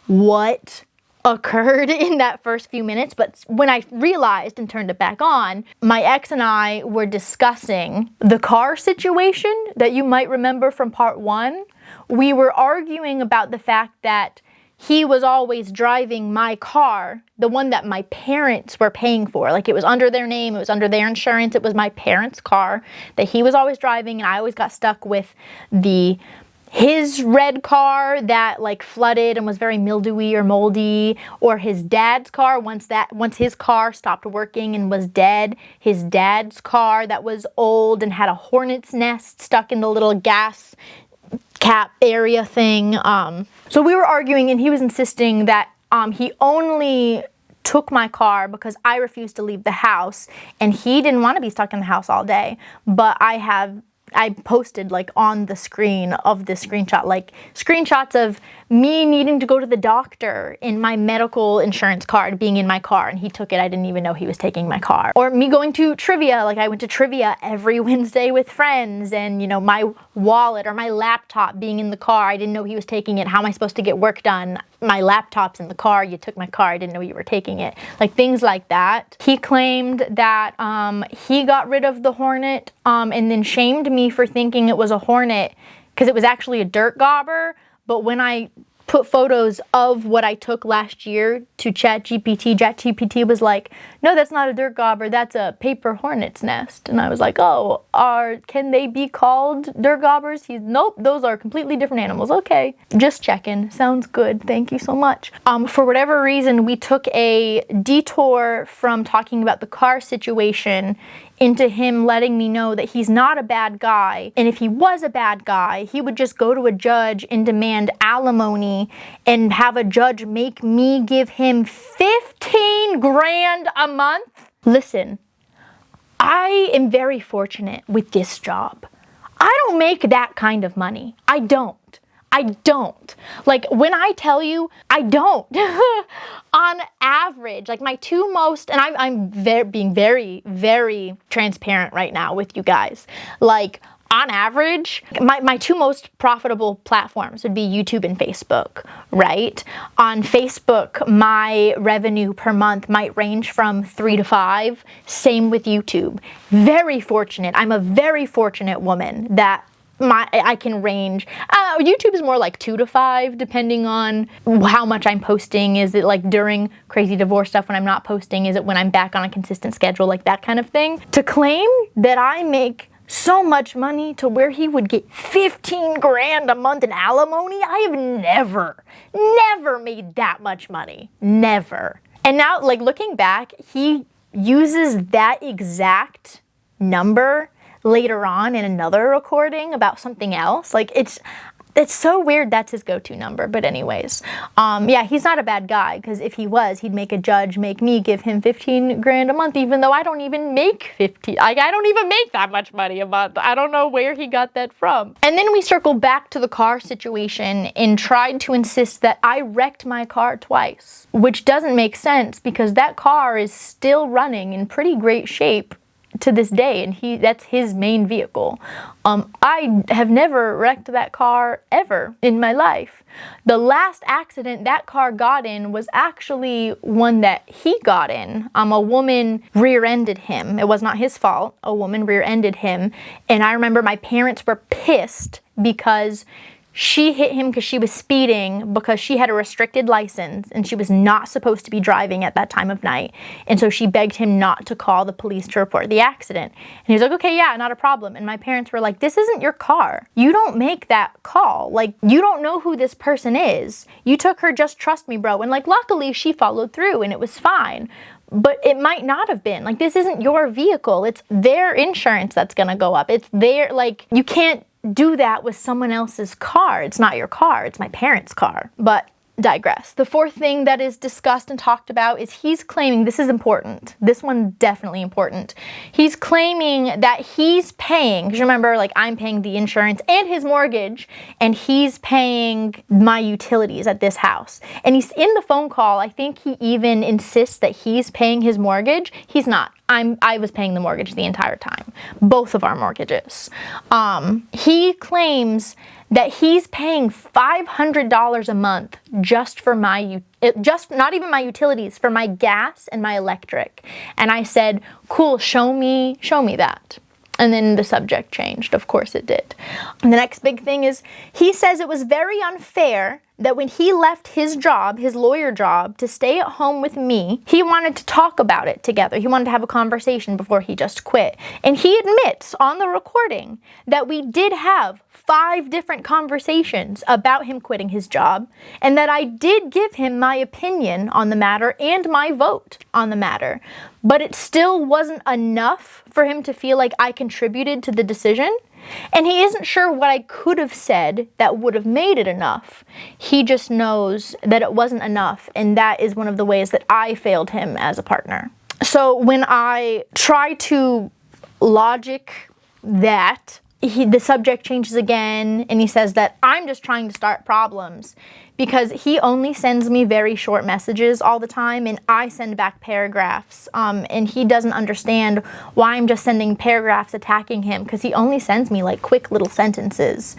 what occurred in that first few minutes, but when I realized and turned it back on, my ex and I were discussing the car situation that you might remember from part 1. We were arguing about the fact that he was always driving my car, the one that my parents were paying for. Like it was under their name, it was under their insurance, it was my parents' car that he was always driving, and I always got stuck with his red car that like flooded and was very mildewy or moldy, or his dad's car once his car stopped working and was dead, his dad's car that was old and had a hornet's nest stuck in the little gas cap area thing. So we were arguing, and he was insisting that he only took my car because I refused to leave the house, and he didn't want to be stuck in the house all day. But I posted like on the screen of this screenshot, like screenshots of me needing to go to the doctor in my medical insurance card being in my car, and he took it. I didn't even know he was taking my car. Or me going to trivia, like I went to trivia every Wednesday with friends, and you know, my wallet or my laptop being in the car. I didn't know he was taking it. How am I supposed to get work done? My laptop's in the car. You took my car. I didn't know you were taking it. Like things like that. He claimed that he got rid of the Hornet and then shamed me for thinking it was a Hornet because it was actually a dirt gobber. But when I put photos of what I took last year to ChatGPT was like, no, that's not a dirt gobber, that's a paper hornet's nest. And I was like, oh, can they be called dirt gobbers? Nope, those are completely different animals. Okay, just checking. Sounds good. Thank you so much. For whatever reason, we took a detour from talking about the car situation into him letting me know that he's not a bad guy. And if he was a bad guy, he would just go to a judge and demand alimony and have a judge make me give him 15 grand a month. Listen, I am very fortunate with this job. I don't make that kind of money. I don't. Like, when I tell you, I don't. On average, like my two most, and I'm being very, very transparent right now with you guys. Like, on average, my two most profitable platforms would be YouTube and Facebook, right? On Facebook, my revenue per month might range from 3 to 5. Same with YouTube. Very fortunate. I'm a very fortunate woman that I can range. YouTube is more like 2 to 5, depending on how much I'm posting. Is it like during crazy divorce stuff when I'm not posting? Is it when I'm back on a consistent schedule, like that kind of thing? To claim that I make so much money to where he would get 15 grand a month in alimony, I have never made that much money. Never. And now, like looking back, he uses that exact number later on in another recording about something else. Like It's so weird that's his go-to number, but anyways. Yeah, he's not a bad guy, because if he was, he'd make a judge make me give him 15 grand a month, even though I don't even make 15. I don't even make that much money a month. I don't know where he got that from. And then we circle back to the car situation and tried to insist that I wrecked my car twice, which doesn't make sense because that car is still running in pretty great shape to this day, and that's his main vehicle. I have never wrecked that car ever in my life. The last accident that car got in was actually one that he got in. A woman rear-ended him. It was not his fault. A woman rear-ended him, and I remember my parents were pissed because she hit him because she was speeding, because she had a restricted license and she was not supposed to be driving at that time of night. And so she begged him not to call the police to report the accident. And he was like, okay, yeah, not a problem. And my parents were like, this isn't your car. You don't make that call. Like, you don't know who this person is. You took her, just trust me, bro. And like, luckily she followed through and it was fine. But it might not have been. Like, this isn't your vehicle. It's their insurance that's gonna go up. It's their, like, you can't do that with someone else's car. It's not your car, it's my parents' car. But digress. The fourth thing that is discussed and talked about is he's claiming, this is important, this one's definitely important, he's claiming that he's paying, because remember, like, I'm paying the insurance and his mortgage, and he's paying my utilities at this house. And he's in the phone call, I think he even insists that he's paying his mortgage. He's not. I was paying the mortgage the entire time. Both of our mortgages. He claims that he's paying $500 a month just for not even my utilities, for my gas and my electric. And I said, cool, show me that. And then the subject changed. Of course it did. And the next big thing is he says it was very unfair that when he left his job, his lawyer job, to stay at home with me, he wanted to talk about it together. He wanted to have a conversation before he just quit. And he admits on the recording that we did have 5 different conversations about him quitting his job, and that I did give him my opinion on the matter and my vote on the matter. But it still wasn't enough for him to feel like I contributed to the decision. And he isn't sure what I could have said that would have made it enough. He just knows that it wasn't enough, and that is one of the ways that I failed him as a partner. So when I try to logic that, the subject changes again, and he says that I'm just trying to start problems because he only sends me very short messages all the time, and I send back paragraphs, and he doesn't understand why I'm just sending paragraphs attacking him, because he only sends me like quick little sentences.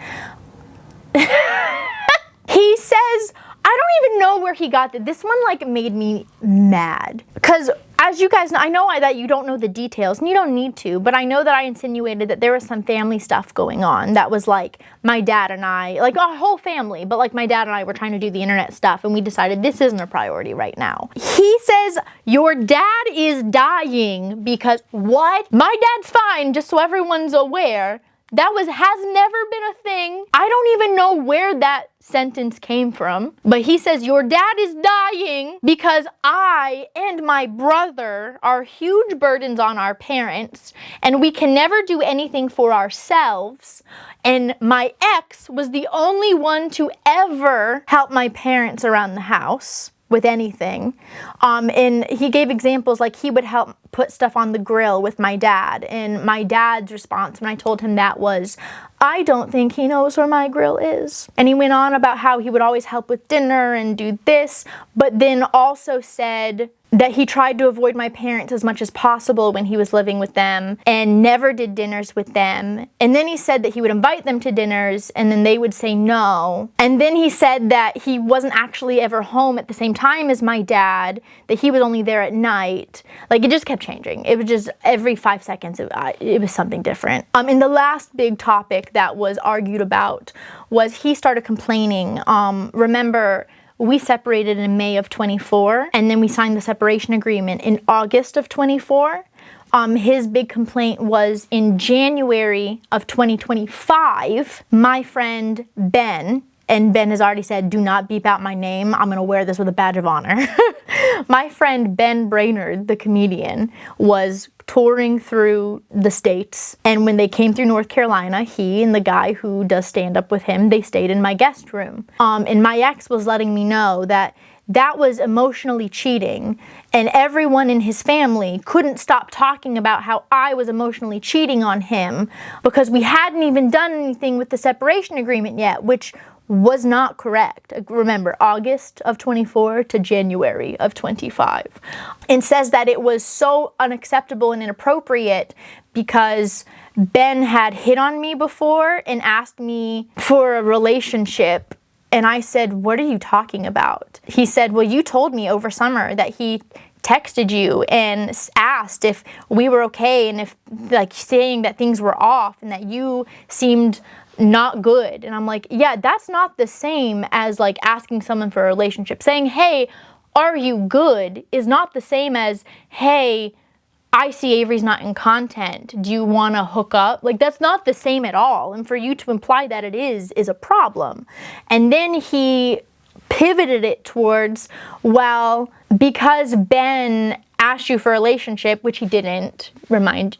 He says, I don't even know where he got that. This one like made me mad, because as you guys know, I know that you don't know the details, and you don't need to, but I know that I insinuated that there was some family stuff going on that was like my dad and I, like our whole family, but like my dad and I were trying to do the internet stuff, and we decided this isn't a priority right now. He says, your dad is dying because what? My dad's fine, just so everyone's aware. That has never been a thing. I don't even know where that sentence came from, but he says your dad is dying because I and my brother are huge burdens on our parents, and we can never do anything for ourselves, and my ex was the only one to ever help my parents around the house with anything. And he gave examples like he would help put stuff on the grill with my dad, and my dad's response when I told him that was, I don't think he knows where my grill is. And he went on about how he would always help with dinner and do this, but then also said that he tried to avoid my parents as much as possible when he was living with them and never did dinners with them. And then he said that he would invite them to dinners and then they would say no. And then he said that he wasn't actually ever home at the same time as my dad, that he was only there at night. Like, it just kept changing. It was just every 5 seconds, it was something different. And the last big topic that was argued about was he started complaining. Remember, we separated in May of 24, and then we signed the separation agreement in August of 24. His big complaint was in January of 2025, my friend Ben and Ben has already said, do not beep out my name. I'm going to wear this with a badge of honor. My friend Ben Brainerd, the comedian, was touring through the states, and when they came through North Carolina, he and the guy who does stand-up with him, they stayed in my guest room. And my ex was letting me know that that was emotionally cheating, and everyone in his family couldn't stop talking about how I was emotionally cheating on him because we hadn't even done anything with the separation agreement yet, which was not correct. Remember, August of 24 to January of 25. And says that it was so unacceptable and inappropriate because Ben had hit on me before and asked me for a relationship. And I said, what are you talking about? He said, well, you told me over summer that he texted you and asked if we were okay and if, like, saying that things were off and that you seemed not good. And I'm like, yeah, that's not the same as like asking someone for a relationship. Saying, hey, are you good is not the same as, hey, I see Avery's not in content. Do you want to hook up? Like, that's not the same at all. And for you to imply that it is a problem. And then he pivoted it towards, well, because Ben asked you for a relationship, which he didn't, remind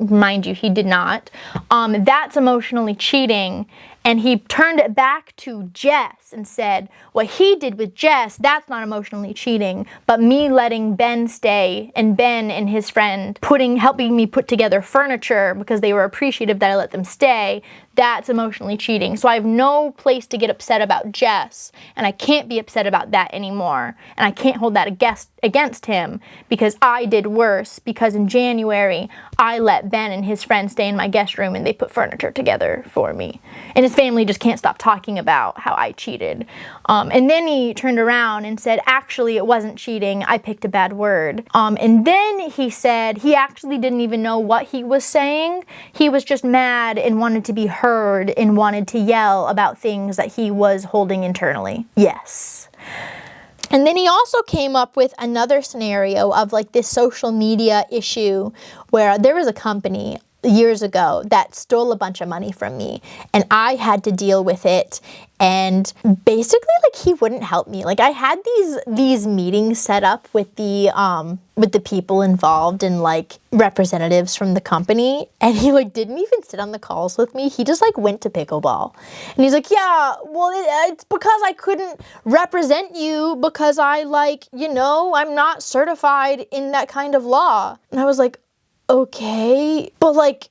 you, he did not, that's emotionally cheating. And he turned it back to Jess and said, what he did with Jess, that's not emotionally cheating, but me letting Ben stay and Ben and his friend helping me put together furniture because they were appreciative that I let them stay, that's emotionally cheating. So I have no place to get upset about Jess, and I can't be upset about that anymore. And I can't hold that against him because I did worse, because in January, I let Ben and his friend stay in my guest room and they put furniture together for me. And his family just can't stop talking about how I cheated. And then he turned around and said, actually, it wasn't cheating. I picked a bad word. And then he said he actually didn't even know what he was saying. He was just mad and wanted to be heard and wanted to yell about things that he was holding internally. Yes. And then he also came up with another scenario of like this social media issue where there was a company years ago that stole a bunch of money from me and I had to deal with it, and basically like he wouldn't help me. Like I had these meetings set up with the people involved and like representatives from the company, and he like didn't even sit on the calls with me. He just like went to pickleball, and he's like, yeah, well it's because I couldn't represent you because I like, you know, I'm not certified in that kind of law. And I was like, okay, but like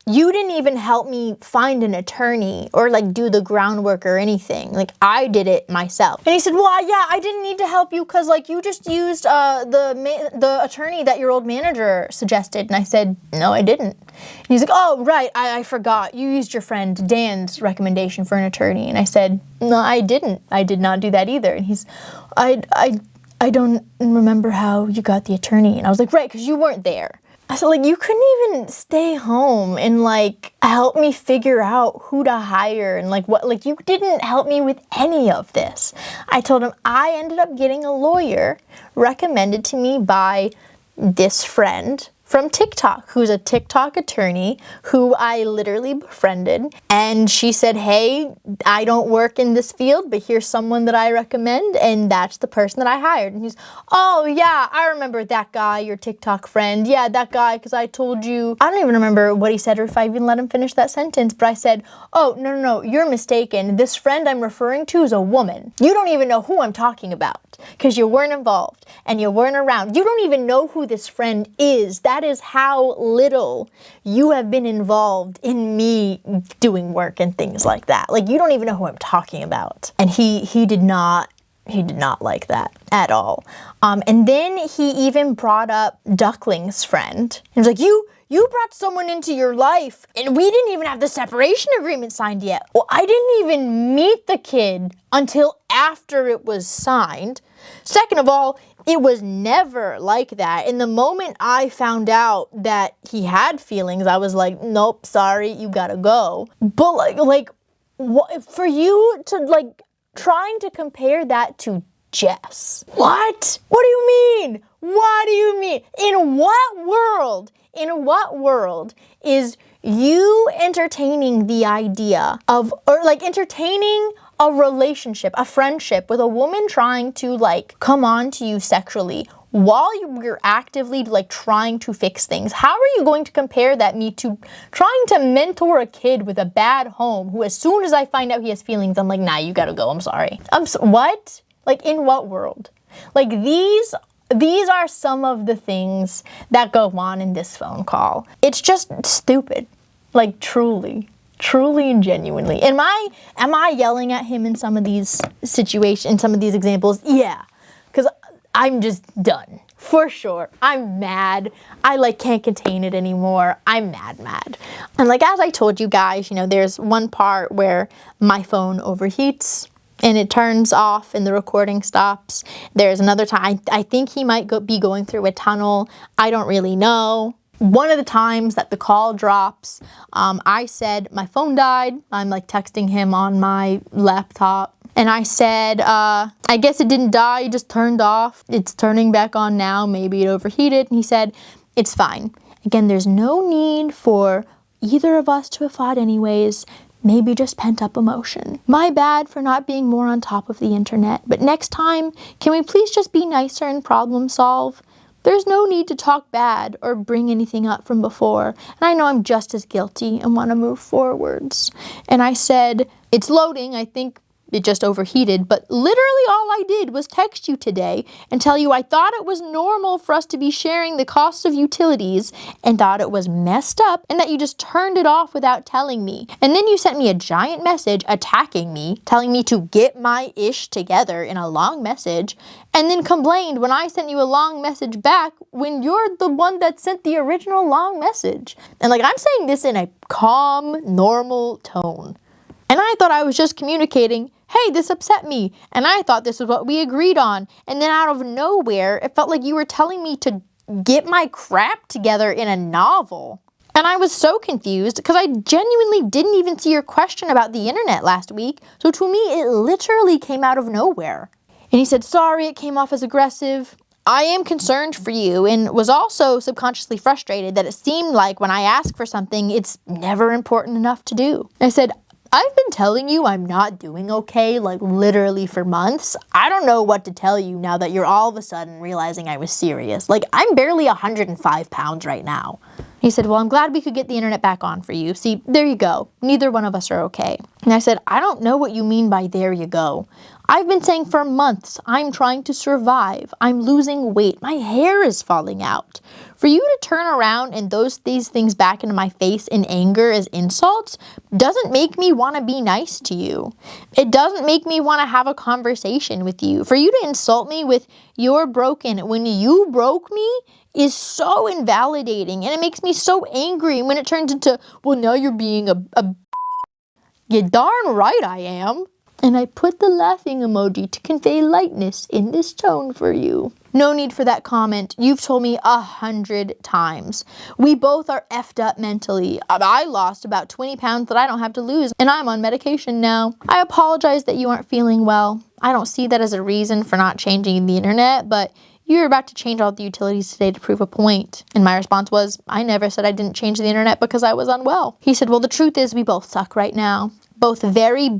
you didn't even help me find an attorney or like do the groundwork or anything. Like I did it myself. And he said, well, yeah, I didn't need to help you because like you just used the attorney that your old manager suggested. And I said, no, I didn't. And he's like, oh, right, I forgot. You used your friend Dan's recommendation for an attorney. And I said, no, I didn't. I did not do that either. And he's, I don't remember how you got the attorney. And I was like, right, because you weren't there. So like you couldn't even stay home and like help me figure out who to hire and like what, like you didn't help me with any of this. I told him I ended up getting a lawyer recommended to me by this friend from TikTok, who's a TikTok attorney who I literally befriended. And she said, hey, I don't work in this field, but here's someone that I recommend. And that's the person that I hired. And he's, oh yeah, I remember that guy, your TikTok friend. Yeah, that guy, because I told you, I don't even remember what he said or if I even let him finish that sentence, but I said, oh, no, you're mistaken. This friend I'm referring to is a woman. You don't even know who I'm talking about because you weren't involved and you weren't around. You don't even know who this friend is. That is how little you have been involved in me doing work and things like that. Like you don't even know who I'm talking about. And he did not like that at all. And then he even brought up Duckling's friend. He was like, you brought someone into your life and we didn't even have the separation agreement signed yet. Well, I didn't even meet the kid until after it was signed. Second of all, it was never like that. And the moment I found out that he had feelings, I was like, nope, sorry, you gotta go. But like what, for you to like trying to compare that to Jess. What? What do you mean? What do you mean? In what world is you entertaining the idea of, or like entertaining a relationship, a friendship with a woman trying to like come on to you sexually while you're actively like trying to fix things. How are you going to compare that me to trying to mentor a kid with a bad home who, as soon as I find out he has feelings, I'm like, nah, you gotta go, I'm sorry. What? Like, in what world? Like, these are some of the things that go on in this phone call. It's just stupid. Like, truly and genuinely. Am I yelling at him in some of these situations, some of these examples? Yeah, because I'm just done. For sure. I'm mad. I like can't contain it anymore. I'm mad. And like, as I told you guys, you know, there's one part where my phone overheats and it turns off and the recording stops. There's another time, I think he might be going through a tunnel. I don't really know. One of the times that the call drops, I said my phone died. I'm like texting him on my laptop. And I said, I guess it didn't die, it just turned off. It's turning back on now. Maybe it overheated. And he said, it's fine. Again, there's no need for either of us to have fought anyways. Maybe just pent up emotion. My bad for not being more on top of the internet. But next time, can we please just be nicer and problem solve? There's no need to talk bad or bring anything up from before. And I know I'm just as guilty and want to move forwards. And I said, it's loading. I think it just overheated, but literally all I did was text you today and tell you I thought it was normal for us to be sharing the costs of utilities and thought it was messed up and that you just turned it off without telling me. And then you sent me a giant message attacking me, telling me to get my ish together in a long message, and then complained when I sent you a long message back when you're the one that sent the original long message. And like, I'm saying this in a calm, normal tone. And I thought I was just communicating, hey, this upset me, and I thought this was what we agreed on. And then out of nowhere, it felt like you were telling me to get my crap together in a novel. And I was so confused because I genuinely didn't even see your question about the internet last week. So to me, it literally came out of nowhere. And he said, sorry, it came off as aggressive. I am concerned for you and was also subconsciously frustrated that it seemed like when I ask for something, it's never important enough to do. I said, I've been telling you I'm not doing okay, like literally for months. I don't know what to tell you now that you're all of a sudden realizing I was serious. Like, I'm barely 105 pounds right now. He said, well, I'm glad we could get the internet back on for you. See, there you go. Neither one of us are okay. And I said, I don't know what you mean by there you go. I've been saying for months, I'm trying to survive. I'm losing weight. My hair is falling out. For you to turn around and these things back into my face in anger as insults doesn't make me want to be nice to you. It doesn't make me want to have a conversation with you. For you to insult me with you're broken when you broke me is so invalidating, and it makes me so angry when it turns into, well, now you're being a you darn right I am. And I put the laughing emoji to convey lightness in this tone for you. No need for that comment. You've told me 100 times. We both are effed up mentally. I lost about 20 pounds that I don't have to lose, and I'm on medication now. I apologize that you aren't feeling well. I don't see that as a reason for not changing the internet, but you're about to change all the utilities today to prove a point. And my response was, I never said I didn't change the internet because I was unwell. He said, well, the truth is we both suck right now. Both very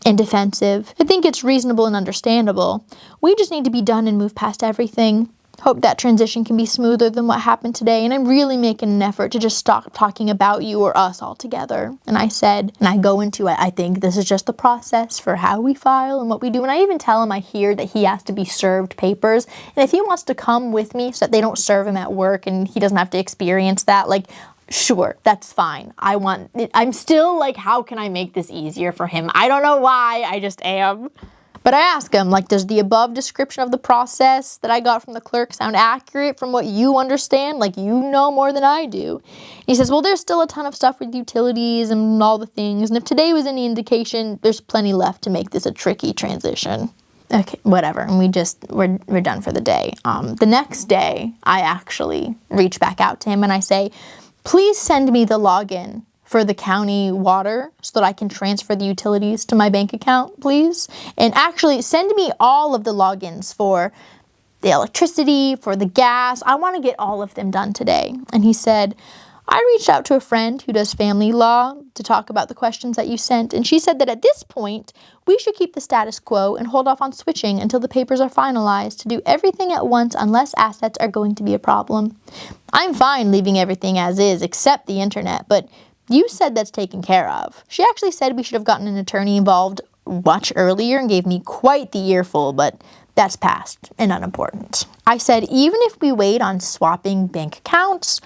and defensive. I think it's reasonable and understandable. We just need to be done and move past everything. Hope that transition can be smoother than what happened today, and I'm really making an effort to just stop talking about you or us altogether. And I said, and I go into it, I think this is just the process for how we file and what we do. And I even tell him I hear that he has to be served papers, and if he wants to come with me so that they don't serve him at work and he doesn't have to experience that, like, sure, that's fine. I'm still like, how can I make this easier for him? I don't know why, I just am. But I ask him, like, does the above description of the process that I got from the clerk sound accurate from what you understand? Like, you know more than I do. He says, well, there's still a ton of stuff with utilities and all the things. And if today was any indication, there's plenty left to make this a tricky transition. Okay, whatever. And we're done for the day. The next day, I actually reach back out to him and I say, please send me the login for the county water so that I can transfer the utilities to my bank account, please. And actually send me all of the logins for the electricity, for the gas. I want to get all of them done today. And he said, I reached out to a friend who does family law to talk about the questions that you sent, and she said that at this point, we should keep the status quo and hold off on switching until the papers are finalized to do everything at once unless assets are going to be a problem. I'm fine leaving everything as is except the internet, but you said that's taken care of. She actually said we should have gotten an attorney involved much earlier and gave me quite the earful, but that's past and unimportant. I said even if we wait on swapping bank accounts,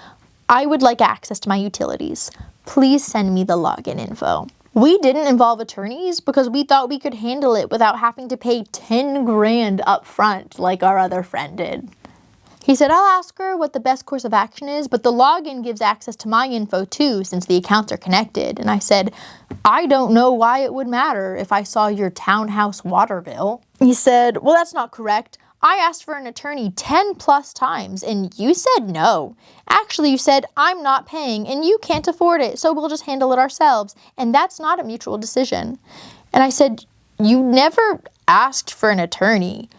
I would like access to my utilities. Please send me the login info. We didn't involve attorneys because we thought we could handle it without having to pay 10 grand up front like our other friend did. He said, I'll ask her what the best course of action is, but the login gives access to my info too since the accounts are connected. And I said, I don't know why it would matter if I saw your townhouse water bill. He said, well, that's not correct. I asked for an attorney 10 plus times and you said no. Actually, you said, I'm not paying and you can't afford it, so we'll just handle it ourselves. And that's not a mutual decision. And I said, you never asked for an attorney.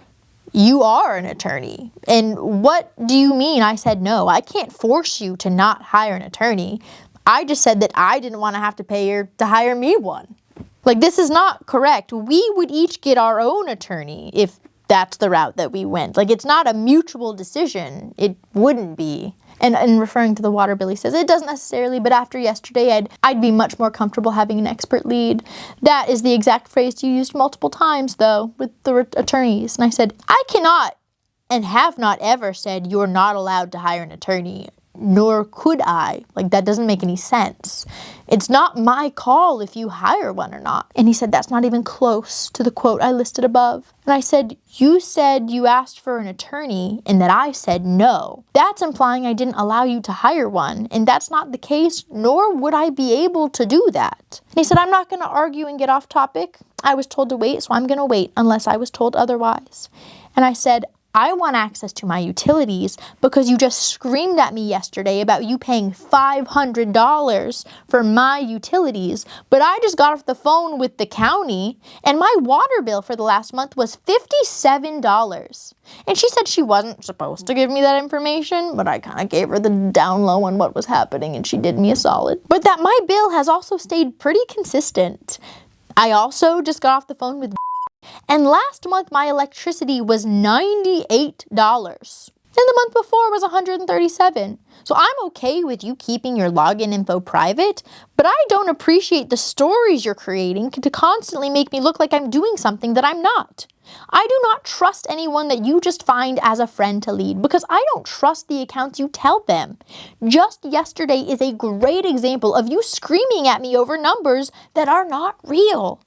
You are an attorney. And what do you mean? I said, no, I can't force you to not hire an attorney. I just said that I didn't want to have to pay her to hire me one. Like, this is not correct. We would each get our own attorney if that's the route that we went. Like, it's not a mutual decision. It wouldn't be. And referring to the water bill, he says, it doesn't necessarily, but after yesterday, I'd be much more comfortable having an expert lead. That is the exact phrase you used multiple times, though, with the attorneys. And I said, I cannot and have not ever said you're not allowed to hire an attorney, nor could I. Like, that doesn't make any sense. It's not my call if you hire one or not. And he said, that's not even close to the quote I listed above. And I said, you said you asked for an attorney and that I said no. That's implying I didn't allow you to hire one. And that's not the case, nor would I be able to do that. And he said, I'm not going to argue and get off topic. I was told to wait, so I'm going to wait unless I was told otherwise. And I said, I want access to my utilities because you just screamed at me yesterday about you paying $500 for my utilities, but I just got off the phone with the county and my water bill for the last month was $57. And she said she wasn't supposed to give me that information, but I kind of gave her the down low on what was happening and she did me a solid. But that my bill has also stayed pretty consistent. I also just got off the phone with and last month, my electricity was $98. And the month before was $137. So I'm okay with you keeping your login info private, but I don't appreciate the stories you're creating to constantly make me look like I'm doing something that I'm not. I do not trust anyone that you just find as a friend to lead because I don't trust the accounts you tell them. Just yesterday is a great example of you screaming at me over numbers that are not real.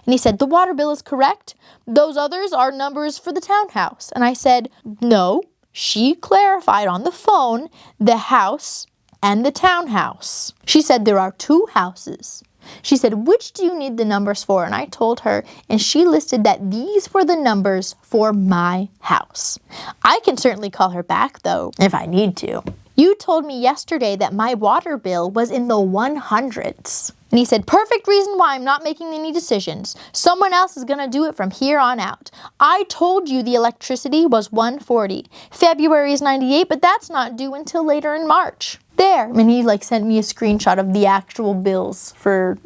And he said, the water bill is correct. Those others are numbers for the townhouse. And I said, no. She clarified on the phone the house and the townhouse. She said there are two houses. She said, which do you need the numbers for? And I told her, and she listed that these were the numbers for my house. I can certainly call her back, though, if I need to. You told me yesterday that my water bill was in the 100s. And he said, perfect reason why I'm not making any decisions. Someone else is going to do it from here on out. I told you the electricity was $140. February is $98, but that's not due until later in March. There. And he sent me a screenshot of the actual bills for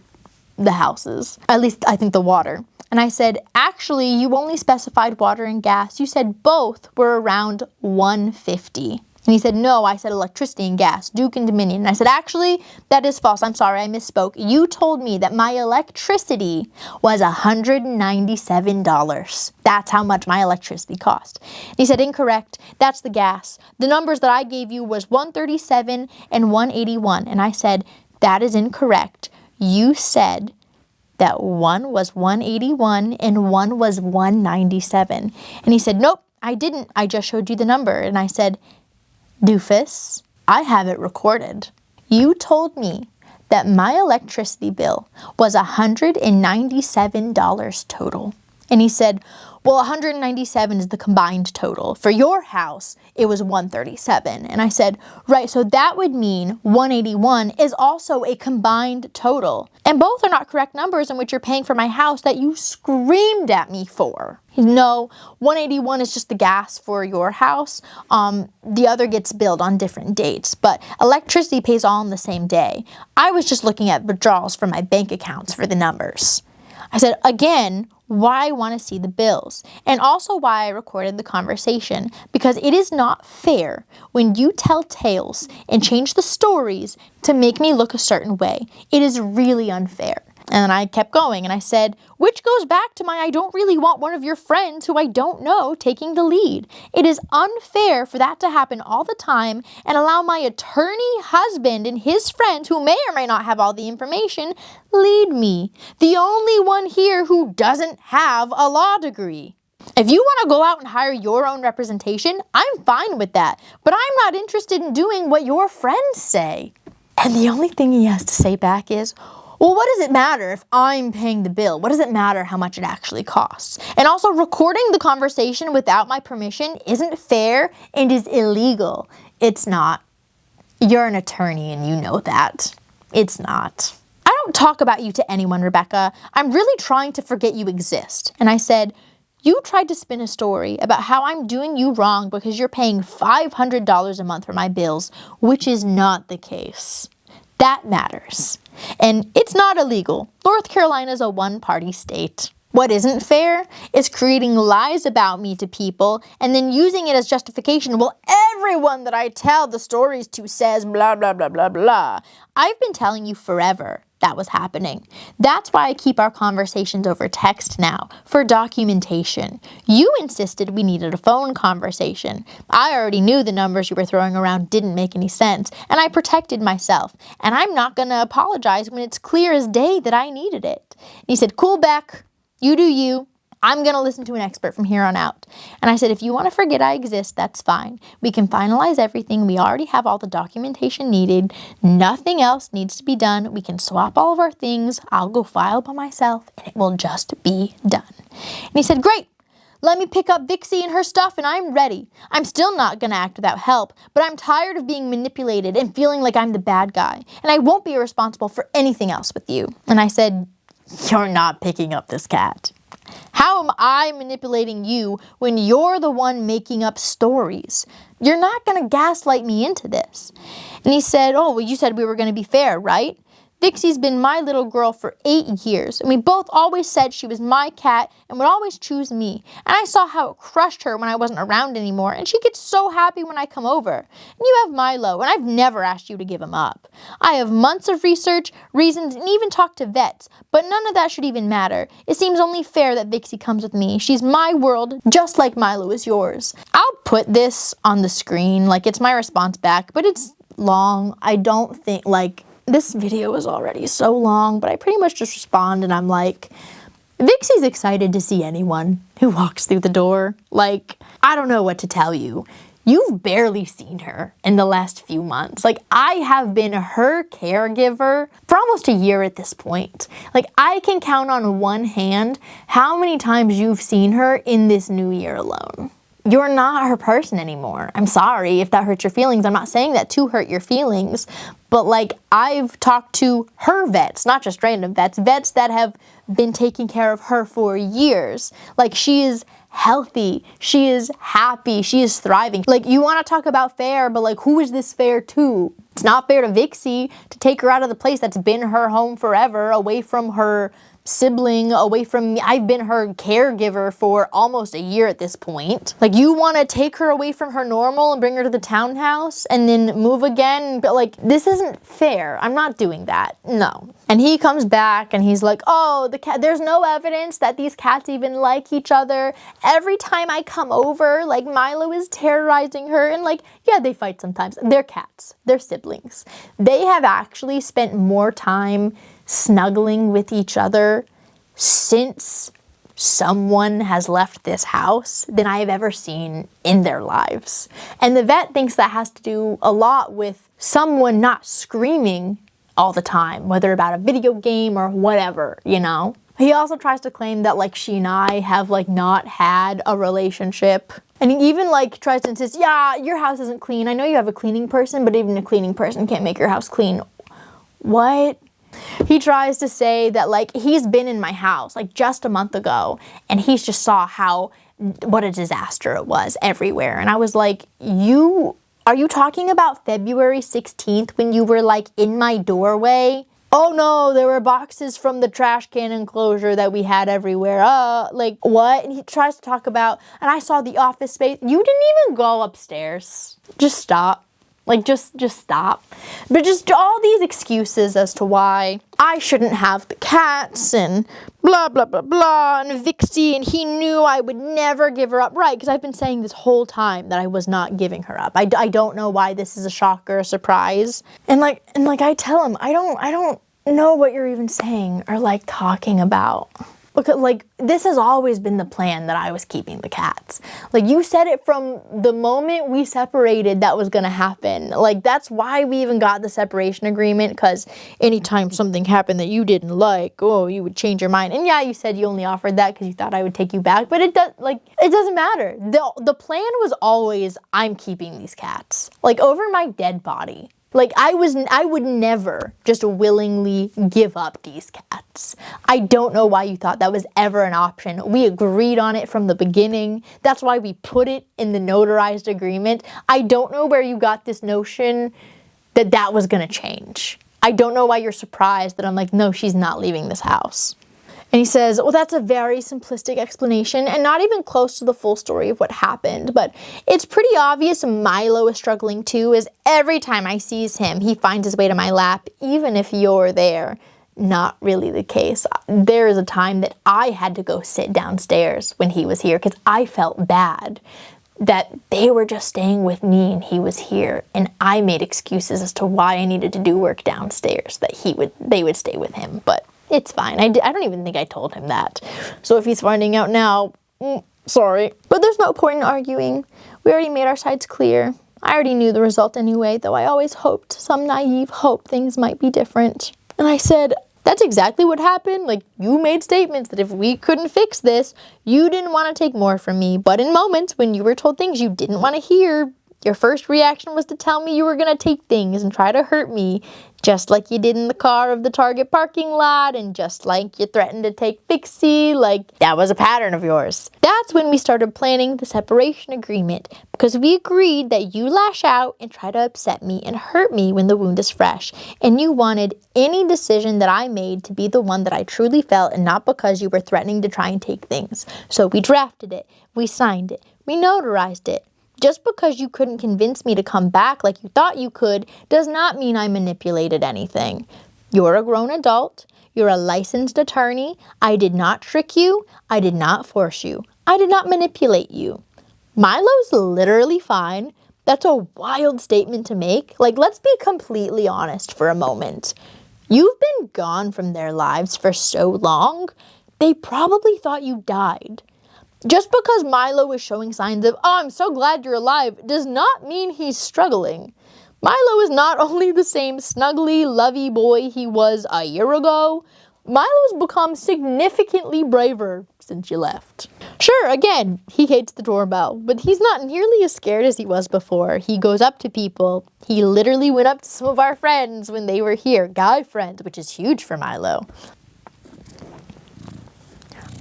the houses. At least I think the water. And I said, actually, you only specified water and gas. You said both were around $150. And he said, no, I said electricity and gas, Duke and Dominion. And I said, actually, that is false. I'm sorry, I misspoke. You told me that my electricity was $197. That's how much my electricity cost. And he said, incorrect. That's the gas. The numbers that I gave you was 137 and 181. And I said, that is incorrect. You said that one was 181 and one was 197. And he said, nope, I didn't. I just showed you the number. And I said, doofus, I have it recorded. You told me that my electricity bill was $197 total. And he said, well, 197 is the combined total. For your house, it was 137. And I said, right, so that would mean 181 is also a combined total. And both are not correct numbers in which you're paying for my house that you screamed at me for. No, 181 is just the gas for your house. The other gets billed on different dates, but electricity pays all on the same day. I was just looking at withdrawals from my bank accounts for the numbers. I said, again, why I want to see the bills, and also why I recorded the conversation, because it is not fair when you tell tales and change the stories to make me look a certain way. It is really unfair. And I kept going and I said, which goes back to my I don't really want one of your friends who I don't know taking the lead. It is unfair for that to happen all the time and allow my attorney husband and his friends, who may or may not have all the information, lead me. The only one here who doesn't have a law degree. If you want to go out and hire your own representation, I'm fine with that. But I'm not interested in doing what your friends say. And the only thing he has to say back is, well, what does it matter if I'm paying the bill? What does it matter how much it actually costs? And also, recording the conversation without my permission isn't fair and is illegal. It's not. You're an attorney and you know that. It's not. I don't talk about you to anyone, Rebecca. I'm really trying to forget you exist. And I said, you tried to spin a story about how I'm doing you wrong because you're paying $500 a month for my bills, which is not the case. That matters. And it's not illegal. North Carolina is a one-party state. What isn't fair is creating lies about me to people and then using it as justification. Well, everyone that I tell the stories to says blah, blah, blah, blah, blah. I've been telling you forever that was happening. That's why I keep our conversations over text now, for documentation. You insisted we needed a phone conversation. I already knew the numbers you were throwing around didn't make any sense, and I protected myself. And I'm not going to apologize when it's clear as day that I needed it. And he said, cool, Beck. You do you. I'm going to listen to an expert from here on out. And I said, if you want to forget I exist, that's fine. We can finalize everything. We already have all the documentation needed. Nothing else needs to be done. We can swap all of our things. I'll go file by myself and it will just be done. And he said, great. Let me pick up Vixie and her stuff and I'm ready. I'm still not going to act without help, but I'm tired of being manipulated and feeling like I'm the bad guy. And I won't be responsible for anything else with you. And I said, you're not picking up this cat. How am I manipulating you when you're the one making up stories? You're not going to gaslight me into this. And he said, oh, well, you said we were going to be fair, right? Vixie's been my little girl for 8 years, and we both always said she was my cat and would always choose me. And I saw how it crushed her when I wasn't around anymore, and she gets so happy when I come over. And you have Milo, and I've never asked you to give him up. I have months of research, reasons, and even talked to vets, but none of that should even matter. It seems only fair that Vixie comes with me. She's my world, just like Milo is yours. I'll put this on the screen, like it's my response back, but it's long. I don't think, this video is already so long, but I pretty much just respond and I'm like, Vixie's excited to see anyone who walks through the door. I don't know what to tell you. You've barely seen her in the last few months. I have been her caregiver for almost a year at this point. I can count on one hand how many times you've seen her in this new year alone. You're not her person anymore. I'm sorry if that hurts your feelings. I'm not saying that to hurt your feelings, but I've talked to her vets, not just random vets that have been taking care of her for years. She is healthy, she is happy, she is thriving. You want to talk about fair, but who is this fair to? It's not fair to Vixie to take her out of the place that's been her home forever, away from her sibling, away from me. I've been her caregiver for almost a year at this point. You want to take her away from her normal and bring her to the townhouse and then move again, but this isn't fair. I'm not doing that. No. And he comes back and he's like, oh, the cat, there's no evidence that these cats even like each other. Every time I come over, Milo is terrorizing her, and yeah, they fight sometimes. They're cats. They're siblings. They have actually spent more time snuggling with each other since someone has left this house than I have ever seen in their lives. And the vet thinks that has to do a lot with someone not screaming all the time, whether about a video game or whatever, you know? He also tries to claim that like she and I have like not had a relationship. And he even like tries to insist, yeah, your house isn't clean. I know you have a cleaning person, but even a cleaning person can't make your house clean. What? He tries to say that like he's been in my house like just a month ago and he just saw what a disaster it was everywhere. And I was like, are you talking about February 16th when you were like in my doorway? Oh no, there were boxes from the trash can enclosure that we had everywhere. Like what? And he tries to talk about, and I saw the office space. You didn't even go upstairs. Just stop. Like, just stop. But just all these excuses as to why I shouldn't have the cats and blah, blah, blah, blah, and Vixie, and he knew I would never give her up. Right, because I've been saying this whole time that I was not giving her up. I don't know why this is a shock or a surprise. And like I tell him, I don't know what you're even saying or like talking about. Because like this has always been the plan that I was keeping the cats. Like you said it from the moment we separated that was gonna happen. Like that's why we even got the separation agreement, because anytime something happened that you didn't like, oh, you would change your mind. And yeah, you said you only offered that because you thought I would take you back, but it doesn't matter. The plan was always I'm keeping these cats. Like over my dead body. Like I would never just willingly give up these cats. I don't know why you thought that was ever an option. We agreed on it from the beginning. That's why we put it in the notarized agreement. I don't know where you got this notion that was gonna change. I don't know why you're surprised that I'm like, no, she's not leaving this house. And he says, well, that's a very simplistic explanation and not even close to the full story of what happened. But it's pretty obvious Milo is struggling too, as every time I sees him, he finds his way to my lap, even if you're there. Not really the case. There is a time that I had to go sit downstairs when he was here because I felt bad that they were just staying with me and he was here. And I made excuses as to why I needed to do work downstairs, that they would stay with him. But it's fine. I don't even think I told him that. So if he's finding out now, sorry. But there's no point in arguing. We already made our sides clear. I already knew the result anyway, though I always hoped, some naive hope, things might be different. And I said, that's exactly what happened. Like, you made statements that if we couldn't fix this, you didn't want to take more from me. But in moments when you were told things you didn't want to hear, your first reaction was to tell me you were going to take things and try to hurt me, just like you did in the car of the Target parking lot, and just like you threatened to take Vixie. Like, that was a pattern of yours. That's when we started planning the separation agreement, because we agreed that you lash out and try to upset me and hurt me when the wound is fresh, and you wanted any decision that I made to be the one that I truly felt, and not because you were threatening to try and take things. So we drafted it, we signed it, we notarized it. Just because you couldn't convince me to come back like you thought you could does not mean I manipulated anything. You're a grown adult. You're a licensed attorney. I did not trick you. I did not force you. I did not manipulate you. Milo's literally fine. That's a wild statement to make. Like, let's be completely honest for a moment. You've been gone from their lives for so long, they probably thought you died. Just because Milo is showing signs of, oh, I'm so glad you're alive, does not mean he's struggling. Milo is not only the same snuggly, lovey boy he was a year ago, Milo's become significantly braver since you left. Sure, again, he hates the doorbell, but he's not nearly as scared as he was before. He goes up to people. He literally went up to some of our friends when they were here, guy friends, which is huge for Milo.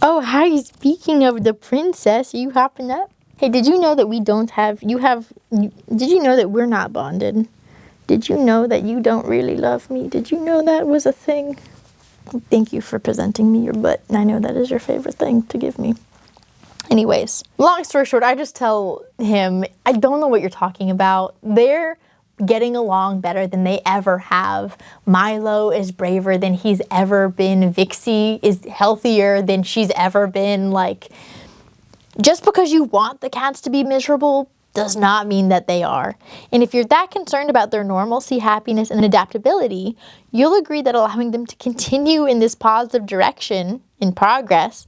Oh, hi, speaking of the princess, are you hopping up? Hey, did you know that did you know that we're not bonded? Did you know that you don't really love me? Did you know that was a thing? Thank you for presenting me your butt. I know that is your favorite thing to give me. Anyways, long story short, I just tell him, I don't know what you're talking about. They're getting along better than they ever have. Milo is braver than he's ever been. Vixie is healthier than she's ever been. Like, just because you want the cats to be miserable does not mean that they are. And if you're that concerned about their normalcy, happiness, and adaptability, you'll agree that allowing them to continue in this positive direction, in progress,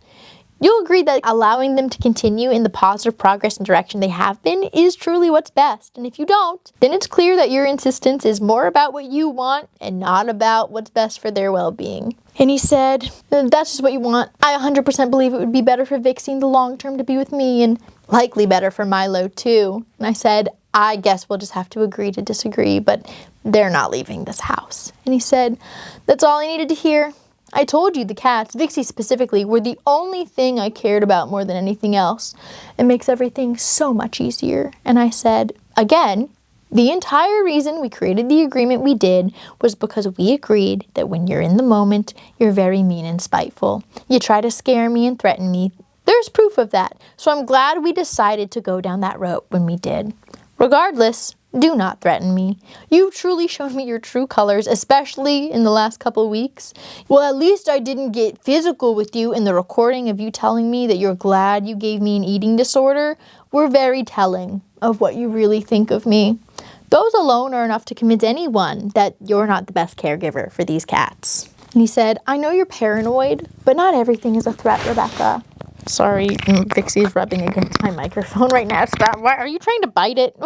You'll agree that allowing them to continue in the positive progress and direction they have been is truly what's best. And if you don't, then it's clear that your insistence is more about what you want and not about what's best for their well-being. And he said, that's just what you want. I 100% believe it would be better for Vixie in the long term to be with me, and likely better for Milo too. And I said, I guess we'll just have to agree to disagree, but they're not leaving this house. And he said, that's all I needed to hear. I told you the cats, Vixie specifically, were the only thing I cared about more than anything else. It makes everything so much easier. And I said, again, the entire reason we created the agreement we did was because we agreed that when you're in the moment, you're very mean and spiteful. You try to scare me and threaten me. There's proof of that. So I'm glad we decided to go down that road when we did. Regardless, do not threaten me. You've truly shown me your true colors, especially in the last couple weeks. Well, at least I didn't get physical with you in the recording of you telling me that you're glad you gave me an eating disorder. Were very telling of what you really think of me. Those alone are enough to convince anyone that you're not the best caregiver for these cats. And he said, I know you're paranoid, but not everything is a threat, Rebecca. Sorry, Vixie is rubbing against my microphone right now. Stop. Why are you trying to bite it?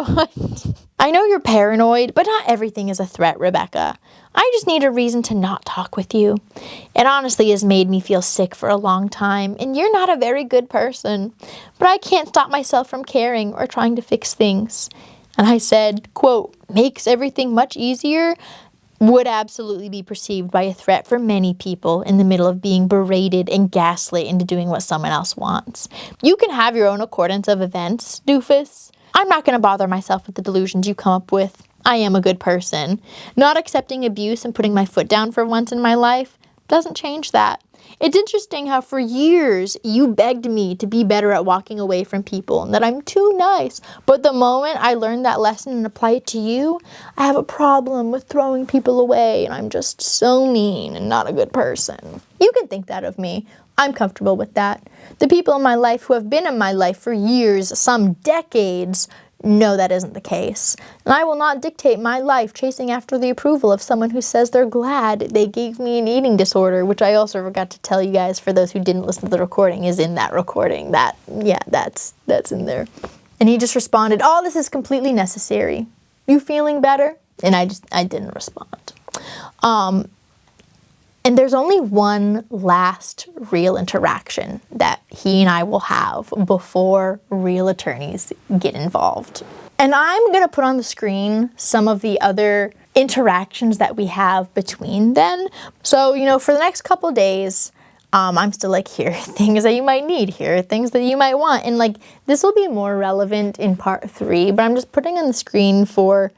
I know you're paranoid, but not everything is a threat, Rebecca. I just need a reason to not talk with you. It honestly has made me feel sick for a long time, and you're not a very good person. But I can't stop myself from caring or trying to fix things. And I said, quote, makes everything much easier, would absolutely be perceived by a threat for many people in the middle of being berated and gaslit into doing what someone else wants. You can have your own accordance of events, doofus. I'm not going to bother myself with the delusions you come up with. I am a good person. Not accepting abuse and putting my foot down for once in my life doesn't change that. It's interesting how for years you begged me to be better at walking away from people and that I'm too nice. But the moment I learned that lesson and apply it to you, I have a problem with throwing people away and I'm just so mean and not a good person. You can think that of me. I'm comfortable with that. The people in my life who have been in my life for years, some decades, know that isn't the case. And I will not dictate my life chasing after the approval of someone who says they're glad they gave me an eating disorder, which I also forgot to tell you guys, for those who didn't listen to the recording, is in that recording. That's in there. And he just responded, oh, this is completely necessary. You feeling better? And I didn't respond. And there's only one last real interaction that he and I will have before real attorneys get involved. And I'm going to put on the screen some of the other interactions that we have between them. So, for the next couple days, I'm still like, here are things that you might need, here are things that you might want. And this will be more relevant in part 3, but I'm just putting on the screen for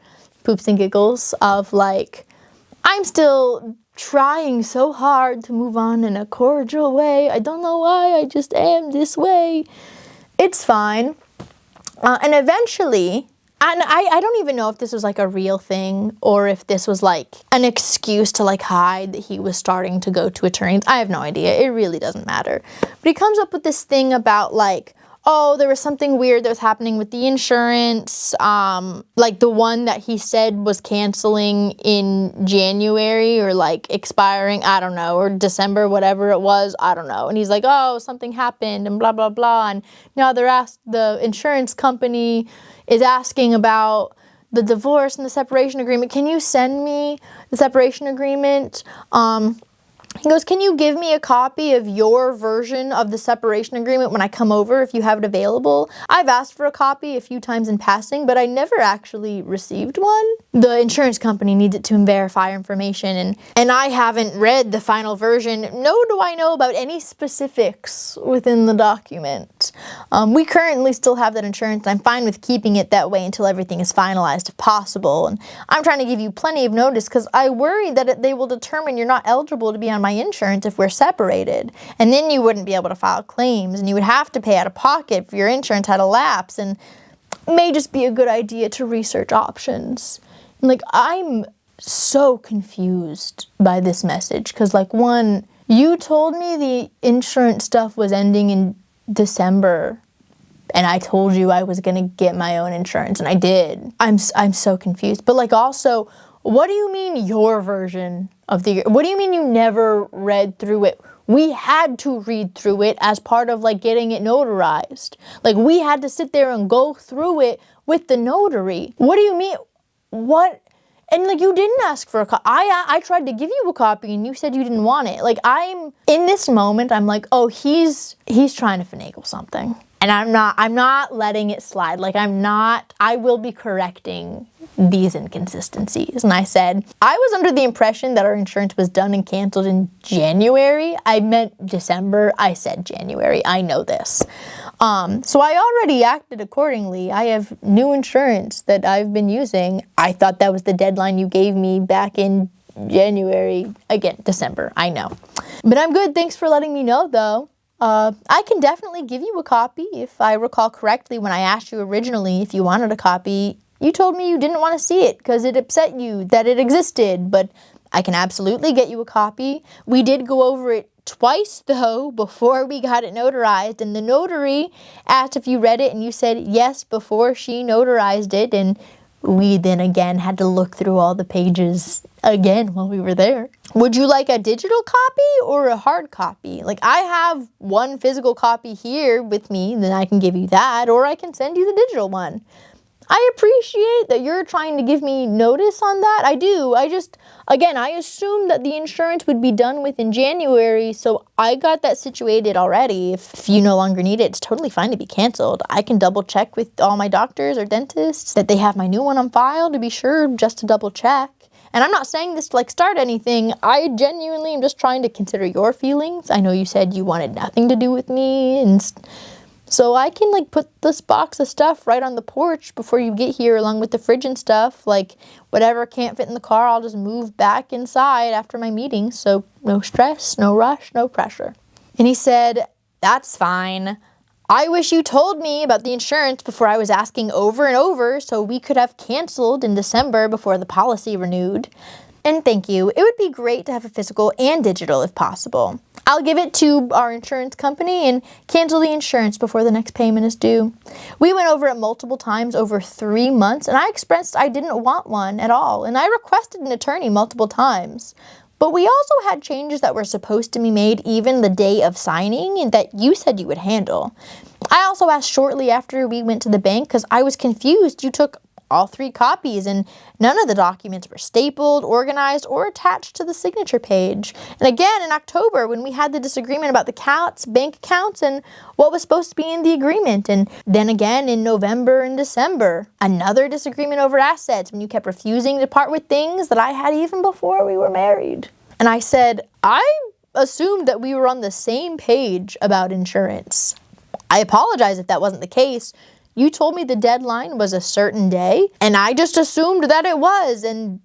poops and giggles of I'm still trying so hard to move on in a cordial way. I don't know why, I just am this way. It's fine. And eventually, and I don't even know if this was a real thing or if this was an excuse to hide that he was starting to go to attorneys. I have no idea. It really doesn't matter. But he comes up with this thing about oh, there was something weird that was happening with the insurance, the one that he said was canceling in January or expiring, I don't know, or December, whatever it was, I don't know. And he's like, oh, something happened and blah, blah, blah. And now the insurance company is asking about the divorce and the separation agreement. Can you send me the separation agreement? He goes, can you give me a copy of your version of the separation agreement when I come over if you have it available? I've asked for a copy a few times in passing, but I never actually received one. The insurance company needs it to verify information, and I haven't read the final version, nor do I know about any specifics within the document. We currently still have that insurance, and I'm fine with keeping it that way until everything is finalized if possible. And I'm trying to give you plenty of notice because I worry that they will determine you're not eligible to be on my insurance if we're separated, and then you wouldn't be able to file claims and you would have to pay out of pocket if your insurance had a lapse, and it may just be a good idea to research options. And I'm so confused by this message because one, you told me the insurance stuff was ending in December and I told you I was gonna get my own insurance, and I did. I'm so confused. But also, what do you mean your version of what do you mean you never read through it we had to read through it as part of like getting it notarized. Like we had to sit there and go through it with the notary. What do you mean? What? And like you didn't ask for a copy. I tried to give you a copy and you said you didn't want it. Like I'm in this moment, I'm like, oh, he's trying to finagle something. And I'm not letting it slide. Like I will be correcting these inconsistencies. And I said, I was under the impression that our insurance was done and canceled in January. I meant December. I said January. I know this. So I already acted accordingly. I have new insurance that I've been using. I thought that was the deadline you gave me back in January. Again, December. I know. But I'm good. Thanks for letting me know, though. I can definitely give you a copy. If I recall correctly, when I asked you originally if you wanted a copy, you told me you didn't want to see it because it upset you that it existed, but I can absolutely get you a copy. We did go over it twice, though, before we got it notarized, and the notary asked if you read it, and you said yes before she notarized it, and we then again had to look through all the pages again while we were there. Would you like a digital copy or a hard copy? Like I have one physical copy here with me, then I can give you that, or I can send you the digital one. I appreciate that you're trying to give me notice on that. I do. I assumed that the insurance would be done within January, so I got that situated already. If you no longer need it, it's totally fine to be canceled. I can double check with all my doctors or dentists that they have my new one on file to be sure, just to double check. And I'm not saying this to like start anything. I genuinely am just trying to consider your feelings. I know you said you wanted nothing to do with me, and so I can like put this box of stuff right on the porch before you get here along with the fridge and stuff. Like whatever can't fit in the car, I'll just move back inside after my meeting. So no stress, no rush, no pressure. And he said, that's fine. I wish you told me about the insurance before I was asking over and over so we could have canceled in December before the policy renewed. And thank you. It would be great to have a physical and digital if possible. I'll give it to our insurance company and cancel the insurance before the next payment is due. We went over it multiple times over 3 months, and I expressed I didn't want one at all, and I requested an attorney multiple times. But we also had changes that were supposed to be made even the day of signing and that you said you would handle. I also asked shortly after we went to the bank because I was confused. You took all 3 copies, and none of the documents were stapled, organized, or attached to the signature page. And again, in October, when we had the disagreement about the bank accounts, and what was supposed to be in the agreement. And then again, in November and December, another disagreement over assets when you kept refusing to part with things that I had even before we were married. And I said, I assumed that we were on the same page about insurance. I apologize if that wasn't the case. You told me the deadline was a certain day, and I just assumed that it was, and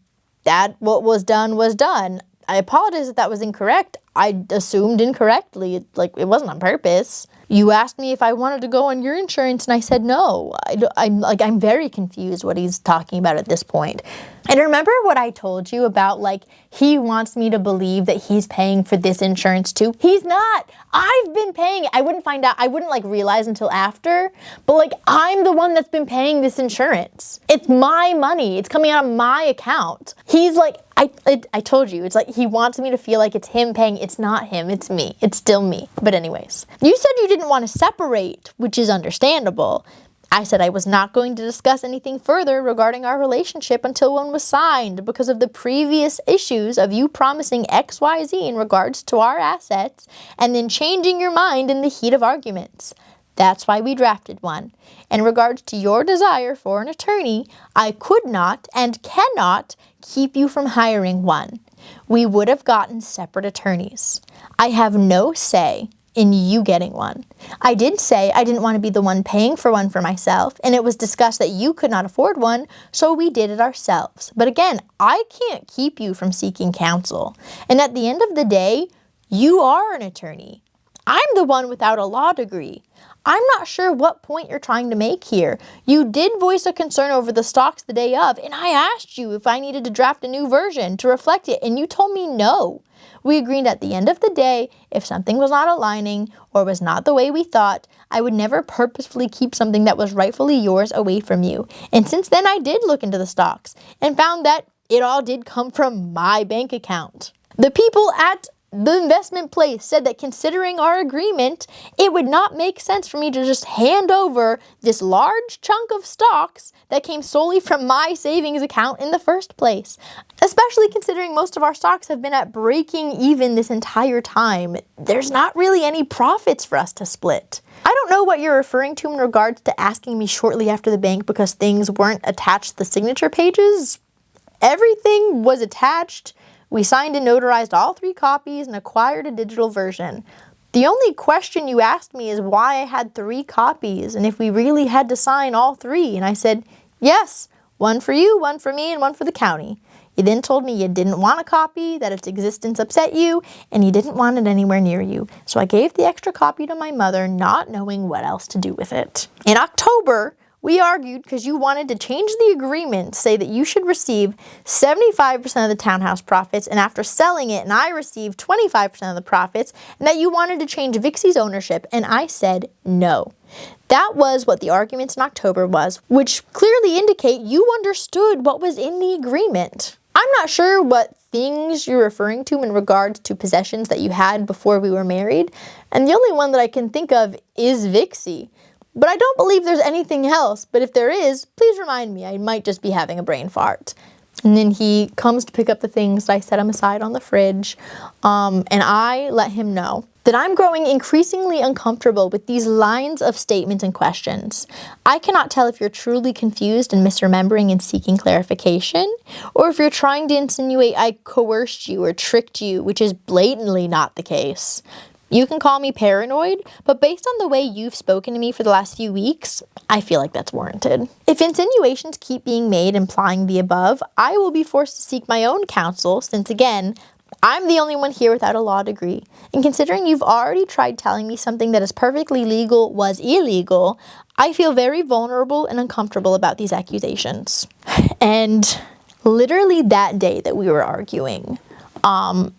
that what was done was done. I apologize if that was incorrect. I assumed incorrectly. It wasn't on purpose. You asked me if I wanted to go on your insurance, and I said no. I'm very confused what he's talking about at this point. And remember what I told you about, he wants me to believe that he's paying for this insurance too? He's not. I've been paying it. I wouldn't find out. I wouldn't realize until after. But I'm the one that's been paying this insurance. It's my money. It's coming out of my account. He's I told you, it's he wants me to feel like it's him paying. It's not him. It's me. It's still me. But anyways, you said you didn't want to separate, which is understandable. I said I was not going to discuss anything further regarding our relationship until one was signed because of the previous issues of you promising XYZ in regards to our assets and then changing your mind in the heat of arguments. That's why we drafted one. In regards to your desire for an attorney, I could not and cannot keep you from hiring one. We would have gotten separate attorneys. I have no say in you getting one. I did say I didn't want to be the one paying for one for myself, and it was discussed that you could not afford one, so we did it ourselves. But again, I can't keep you from seeking counsel. And at the end of the day, you are an attorney. I'm the one without a law degree. I'm not sure what point you're trying to make here. You did voice a concern over the stocks the day of, and I asked you if I needed to draft a new version to reflect it, and you told me no. We agreed at the end of the day, if something was not aligning or was not the way we thought, I would never purposefully keep something that was rightfully yours away from you. And since then, I did look into the stocks and found that it all did come from my bank account. The people at the investment place said that considering our agreement, it would not make sense for me to just hand over this large chunk of stocks that came solely from my savings account in the first place. Especially considering most of our stocks have been at breaking even this entire time. There's not really any profits for us to split. I don't know what you're referring to in regards to asking me shortly after the bank because things weren't attached to the signature pages. Everything was attached. We signed and notarized all 3 copies and acquired a digital version. The only question you asked me is why I had 3 copies and if we really had to sign all 3. And I said, yes, 1 for you, 1 for me, and 1 for the county. You then told me you didn't want a copy, that its existence upset you, and you didn't want it anywhere near you. So I gave the extra copy to my mother, not knowing what else to do with it. In October, we argued because you wanted to change the agreement, say that you should receive 75% of the townhouse profits, and after selling it, and I received 25% of the profits, and that you wanted to change Vixie's ownership, and I said no. That was what the arguments in October was, which clearly indicate you understood what was in the agreement. I'm not sure what things you're referring to in regards to possessions that you had before we were married, and the only one that I can think of is Vixie. But I don't believe there's anything else, but if there is, please remind me. I might just be having a brain fart. And then he comes to pick up the things. I set them aside on the fridge, and I let him know that I'm growing increasingly uncomfortable with these lines of statements and questions. I cannot tell if you're truly confused and misremembering and seeking clarification, or if you're trying to insinuate I coerced you or tricked you, which is blatantly not the case. You can call me paranoid, but based on the way you've spoken to me for the last few weeks, I feel like that's warranted. If insinuations keep being made implying the above, I will be forced to seek my own counsel since, again, I'm the only one here without a law degree. And considering you've already tried telling me something that is perfectly legal was illegal, I feel very vulnerable and uncomfortable about these accusations. And literally that day that we were arguing,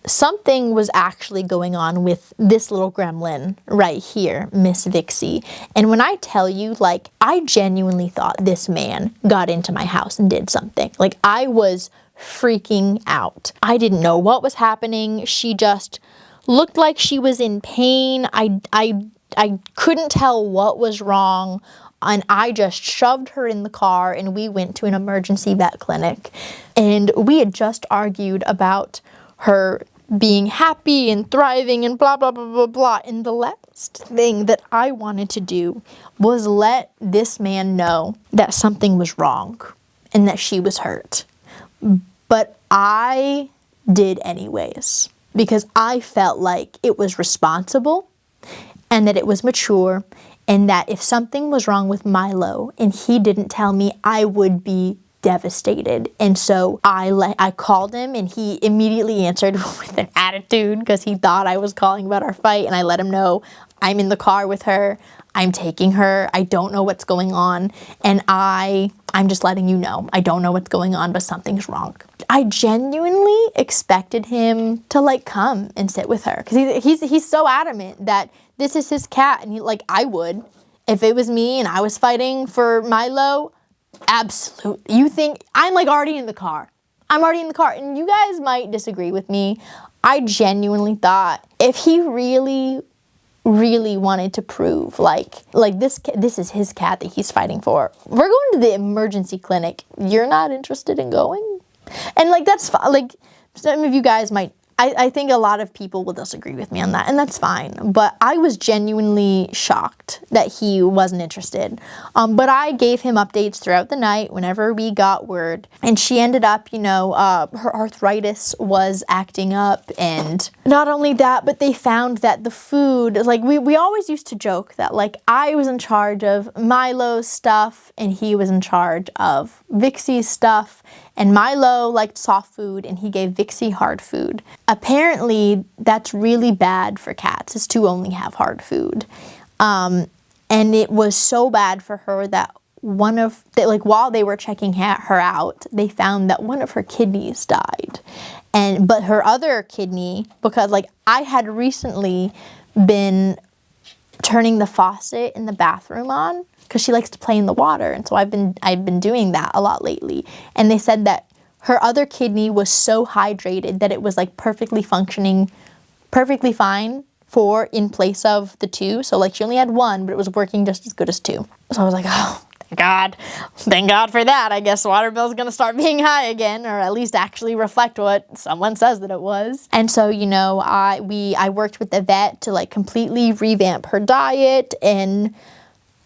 something was actually going on with this little gremlin right here, Miss Vixie. And when I tell you, like, I genuinely thought this man got into my house and did something. Like, I was freaking out. I didn't know what was happening. She just looked like she was in pain. I couldn't tell what was wrong. And I just shoved her in the car and we went to an emergency vet clinic. And we had just argued about her being happy and thriving and blah, blah, blah, blah, blah. And the last thing that I wanted to do was let this man know that something was wrong and that she was hurt. But I did anyways, because I felt like it was responsible and that it was mature, and that if something was wrong with Milo and he didn't tell me, I would be devastated. And so I called him and he immediately answered with an attitude because he thought I was calling about our fight, and I let him know I'm in the car with her. I'm taking her. I don't know what's going on. And I'm just letting you know. I don't know what's going on, but something's wrong. I genuinely expected him to like come and sit with her because he's so adamant that this is his cat, and I would if it was me and I was fighting for Milo. Absolutely. You think I'm like already in the car? I'm already in the car, and you guys might disagree with me. I genuinely thought if he really wanted to prove like this is his cat that he's fighting for, we're going to the emergency clinic. You're not interested in going? And that's fine. Like, some of you guys might, I think a lot of people will disagree with me on that, and that's fine. But I was genuinely shocked that he wasn't interested. But I gave him updates throughout the night whenever we got word. And she ended up, her arthritis was acting up. And not only that, but they found that the food, we always used to joke that I was in charge of Milo's stuff and he was in charge of Vixie's stuff. And Milo liked soft food and he gave Vixie hard food. Apparently, that's really bad for cats, is to only have hard food. And it was so bad for her that while they were checking her out, they found that one of her kidneys died. But her other kidney, because I had recently been turning the faucet in the bathroom on, because she likes to play in the water, and so I've been doing that a lot lately. And they said that her other kidney was so hydrated that it was perfectly functioning perfectly fine for in place of the 2. So like she only had 1, but it was working just as good as 2. So I was like, oh, thank God for that. I guess water bill's gonna start being high again, or at least actually reflect what someone says that it was. And so, you know, I worked with the vet to like completely revamp her diet, and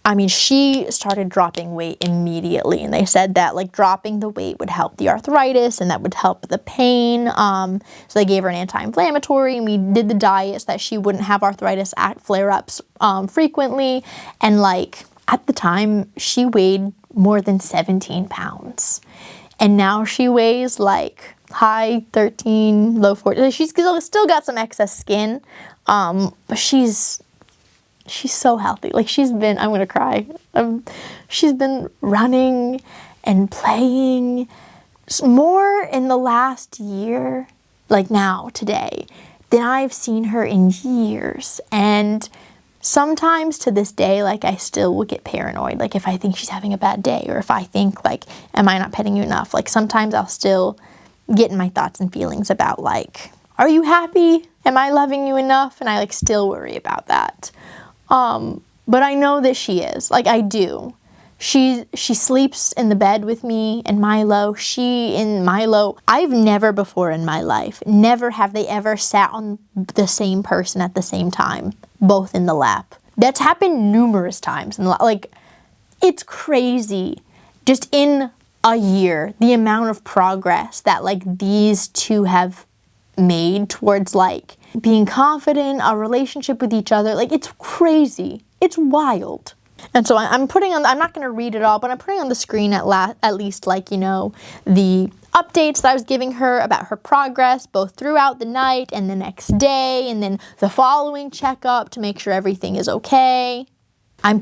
I mean, she started dropping weight immediately, and they said that like dropping the weight would help the arthritis and that would help the pain. So they gave her an anti-inflammatory, and we did the diet so that she wouldn't have arthritis flare-ups frequently. And like at the time, she weighed more than 17 pounds, and now she weighs like high 13, low 14. She's still got some excess skin, but she's so healthy. Like she's been, I'm gonna cry. She's been running and playing more in the last year, like now, today, than I've seen her in years. And sometimes to this day, like I still will get paranoid. Like if I think she's having a bad day, or if I think like, am I not petting you enough? Like sometimes I'll still get in my thoughts and feelings about like, are you happy? Am I loving you enough? And I like still worry about that. But I know that she is. Like I do. She sleeps in the bed with me and Milo. I've never before in my life, never have they ever sat on the same person at the same time, both in the lap. That's happened numerous times. And like, it's crazy. Just in a year, the amount of progress that like these two have made towards like being confident, a relationship with each other. Like it's crazy. It's wild. And so I'm not going to read it all, but I'm putting on the screen at least like, you know, the updates that I was giving her about her progress, both throughout the night and the next day, and then the following checkup to make sure everything is okay. I'm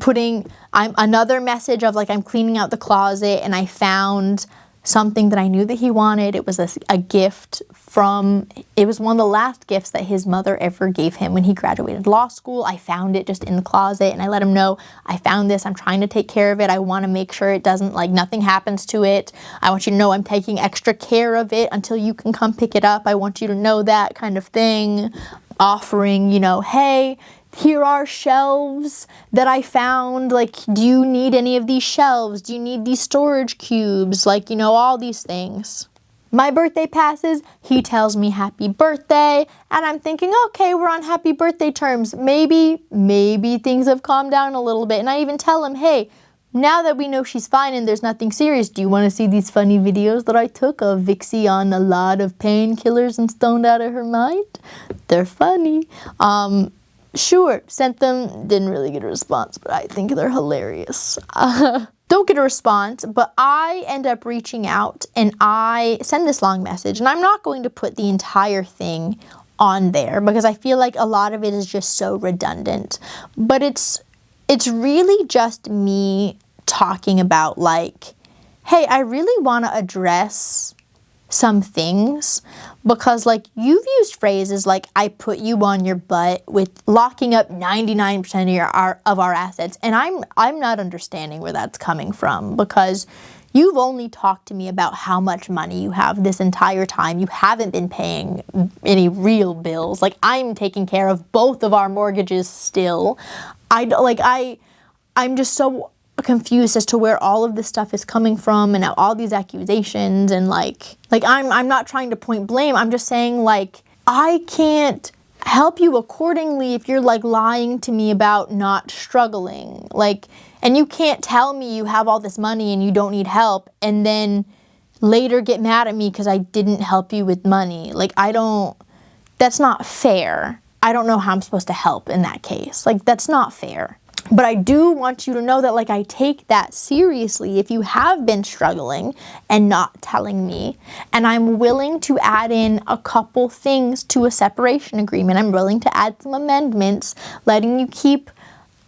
another message of like, I'm cleaning out the closet and I found something that I knew that he wanted. It was a gift it was one of the last gifts that his mother ever gave him when he graduated law school. I found it just in the closet and I let him know, I found this, I'm trying to take care of it. I want to make sure it doesn't, like nothing happens to it. I want you to know I'm taking extra care of it until you can come pick it up. I want you to know that kind of thing. Offering, you know, hey, here are shelves that I found. Like, do you need any of these shelves? Do you need these storage cubes? Like, you know, all these things. My birthday passes, he tells me happy birthday, and I'm thinking, okay, we're on happy birthday terms. Maybe things have calmed down a little bit. And I even tell him, hey, now that we know she's fine and there's nothing serious, do you want to see these funny videos that I took of Vixie on a lot of painkillers and stoned out of her mind? They're funny. Sure, sent them, didn't really get a response, but I think they're hilarious. Don't get a response, but I end up reaching out and I send this long message, and I'm not going to put the entire thing on there because I feel like a lot of it is just so redundant. But it's really just me talking about like, hey, I really want to address some things, because like you've used phrases like I put you on your butt with locking up 99% of our assets, and I'm not understanding where that's coming from, because you've only talked to me about how much money you have this entire time. You haven't been paying any real bills. Like I'm taking care of both of our mortgages still. I'm just so confused as to where all of this stuff is coming from, and all these accusations, and like I'm not trying to point blame. I'm just saying like I can't help you accordingly if you're like lying to me about not struggling. Like, and you can't tell me you have all this money and you don't need help and then later get mad at me because I didn't help you with money. Like that's not fair. I don't know how I'm supposed to help in that case. Like that's not fair. But I do want you to know that like I take that seriously if you have been struggling and not telling me. And I'm willing to add in a couple things to a separation agreement. I'm willing to add some amendments, letting you keep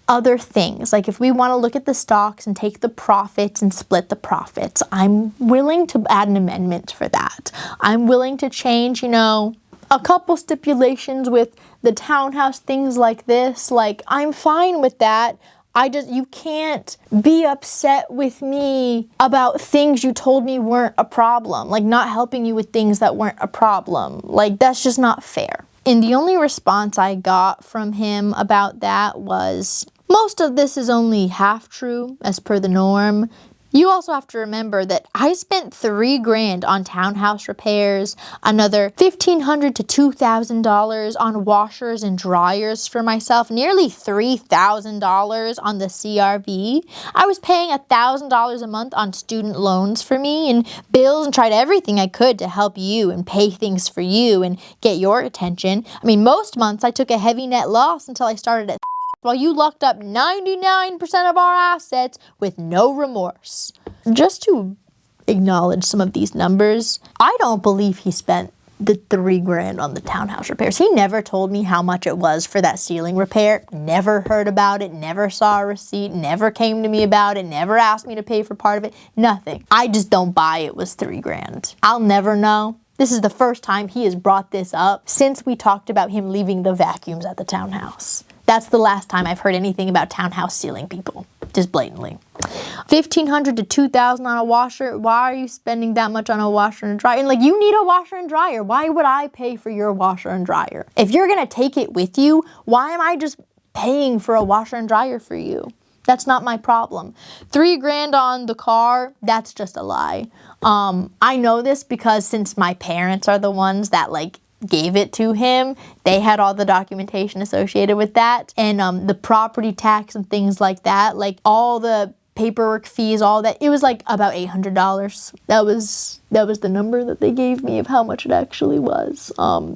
other things. Like if we want to look at the stocks and take the profits and split the profits, I'm willing to add an amendment for that. I'm willing to change, you know, a couple stipulations with the townhouse, things like this. Like, I'm fine with that. You can't be upset with me about things you told me weren't a problem. Like, not helping you with things that weren't a problem. Like, that's just not fair. And the only response I got from him about that was, most of this is only half true, as per the norm. You also have to remember that I spent $3,000 on townhouse repairs, another $1,500 to $2,000 on washers and dryers for myself, nearly $3,000 on the CRV. I was paying $1,000 a month on student loans for me and bills, and tried everything I could to help you and pay things for you and get your attention. I mean, most months I took a heavy net loss until I started at while you locked up 99% of our assets with no remorse. Just to acknowledge some of these numbers, I don't believe he spent the $3,000 on the townhouse repairs. He never told me how much it was for that ceiling repair, never heard about it, never saw a receipt, never came to me about it, never asked me to pay for part of it, nothing. I just don't buy it was $3,000. I'll never know. This is the first time he has brought this up since we talked about him leaving the vacuums at the townhouse. That's the last time I've heard anything about townhouse ceiling people, just blatantly. $1,500 to $2,000 on a washer. Why are you spending that much on a washer and dryer? And like, you need a washer and dryer. Why would I pay for your washer and dryer? If you're gonna take it with you, why am I just paying for a washer and dryer for you? That's not my problem. $3,000 on the car, that's just a lie. I know this because since my parents are the ones that like gave it to him, they had all the documentation associated with that, and the property tax and things like that, like all the paperwork fees, all that, it was like about $800. That was the number that they gave me of how much it actually was.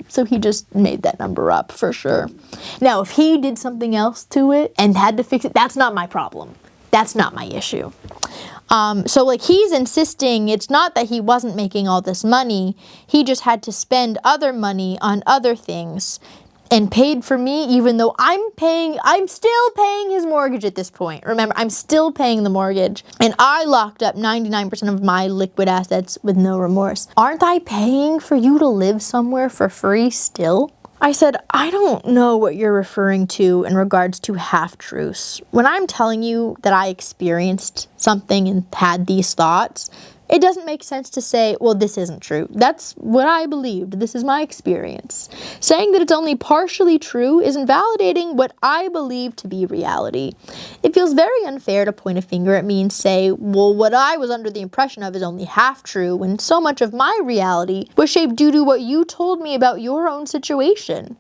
So he just made that number up for sure. Now, if he did something else to it and had to fix it, that's not my problem. That's not my issue. So like, he's insisting it's not that he wasn't making all this money, he just had to spend other money on other things and paid for me, even though I'm still paying his mortgage at this point. Remember, I'm still paying the mortgage, and I locked up 99% of my liquid assets with no remorse. Aren't I paying for you to live somewhere for free still? I said, I don't know what you're referring to in regards to half-truths. When I'm telling you that I experienced something and had these thoughts, it doesn't make sense to say, well, this isn't true. That's what I believed. This is my experience. Saying that it's only partially true is invalidating what I believe to be reality. It feels very unfair to point a finger at me and say, well, what I was under the impression of is only half true, when so much of my reality was shaped due to what you told me about your own situation.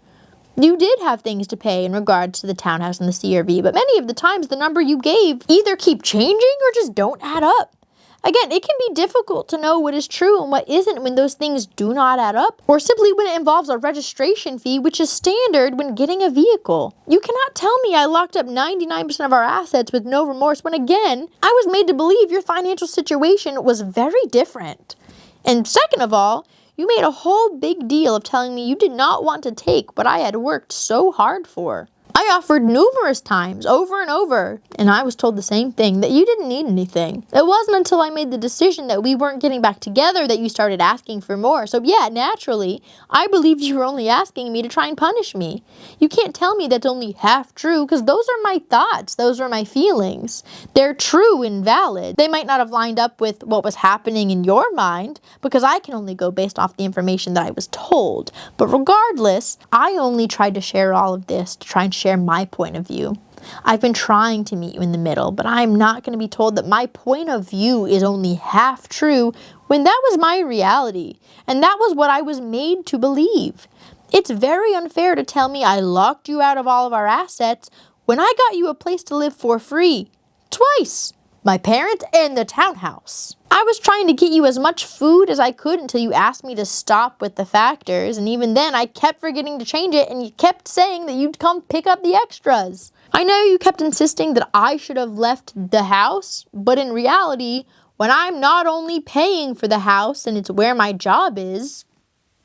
You did have things to pay in regards to the townhouse and the CRV, but many of the times the number you gave either keep changing or just don't add up. Again, it can be difficult to know what is true and what isn't when those things do not add up, or simply when it involves a registration fee, which is standard when getting a vehicle. You cannot tell me I locked up 99% of our assets with no remorse when, again, I was made to believe your financial situation was very different. And second of all, you made a whole big deal of telling me you did not want to take what I had worked so hard for. I offered numerous times, over and over, and I was told the same thing, that you didn't need anything. It wasn't until I made the decision that we weren't getting back together that you started asking for more. So yeah, naturally, I believed you were only asking me to try and punish me. You can't tell me that's only half true, because those are my thoughts, those are my feelings. They're true and valid. They might not have lined up with what was happening in your mind, because I can only go based off the information that I was told. But regardless, I only tried to share all of this to try and share my point of view. I've been trying to meet you in the middle, but I'm not going to be told that my point of view is only half true when that was my reality, and that was what I was made to believe. It's very unfair to tell me I locked you out of all of our assets when I got you a place to live for free. Twice. My parents and the townhouse. I was trying to get you as much food as I could until you asked me to stop with the factors, and even then I kept forgetting to change it, and you kept saying that you'd come pick up the extras. I know you kept insisting that I should have left the house, but in reality, when I'm not only paying for the house and it's where my job is,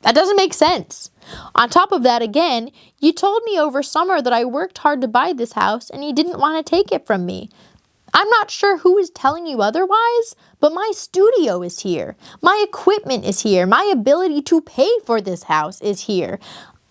that doesn't make sense. On top of that, again, you told me over summer that I worked hard to buy this house and you didn't want to take it from me. I'm not sure who is telling you otherwise, but my studio is here. My equipment is here. My ability to pay for this house is here.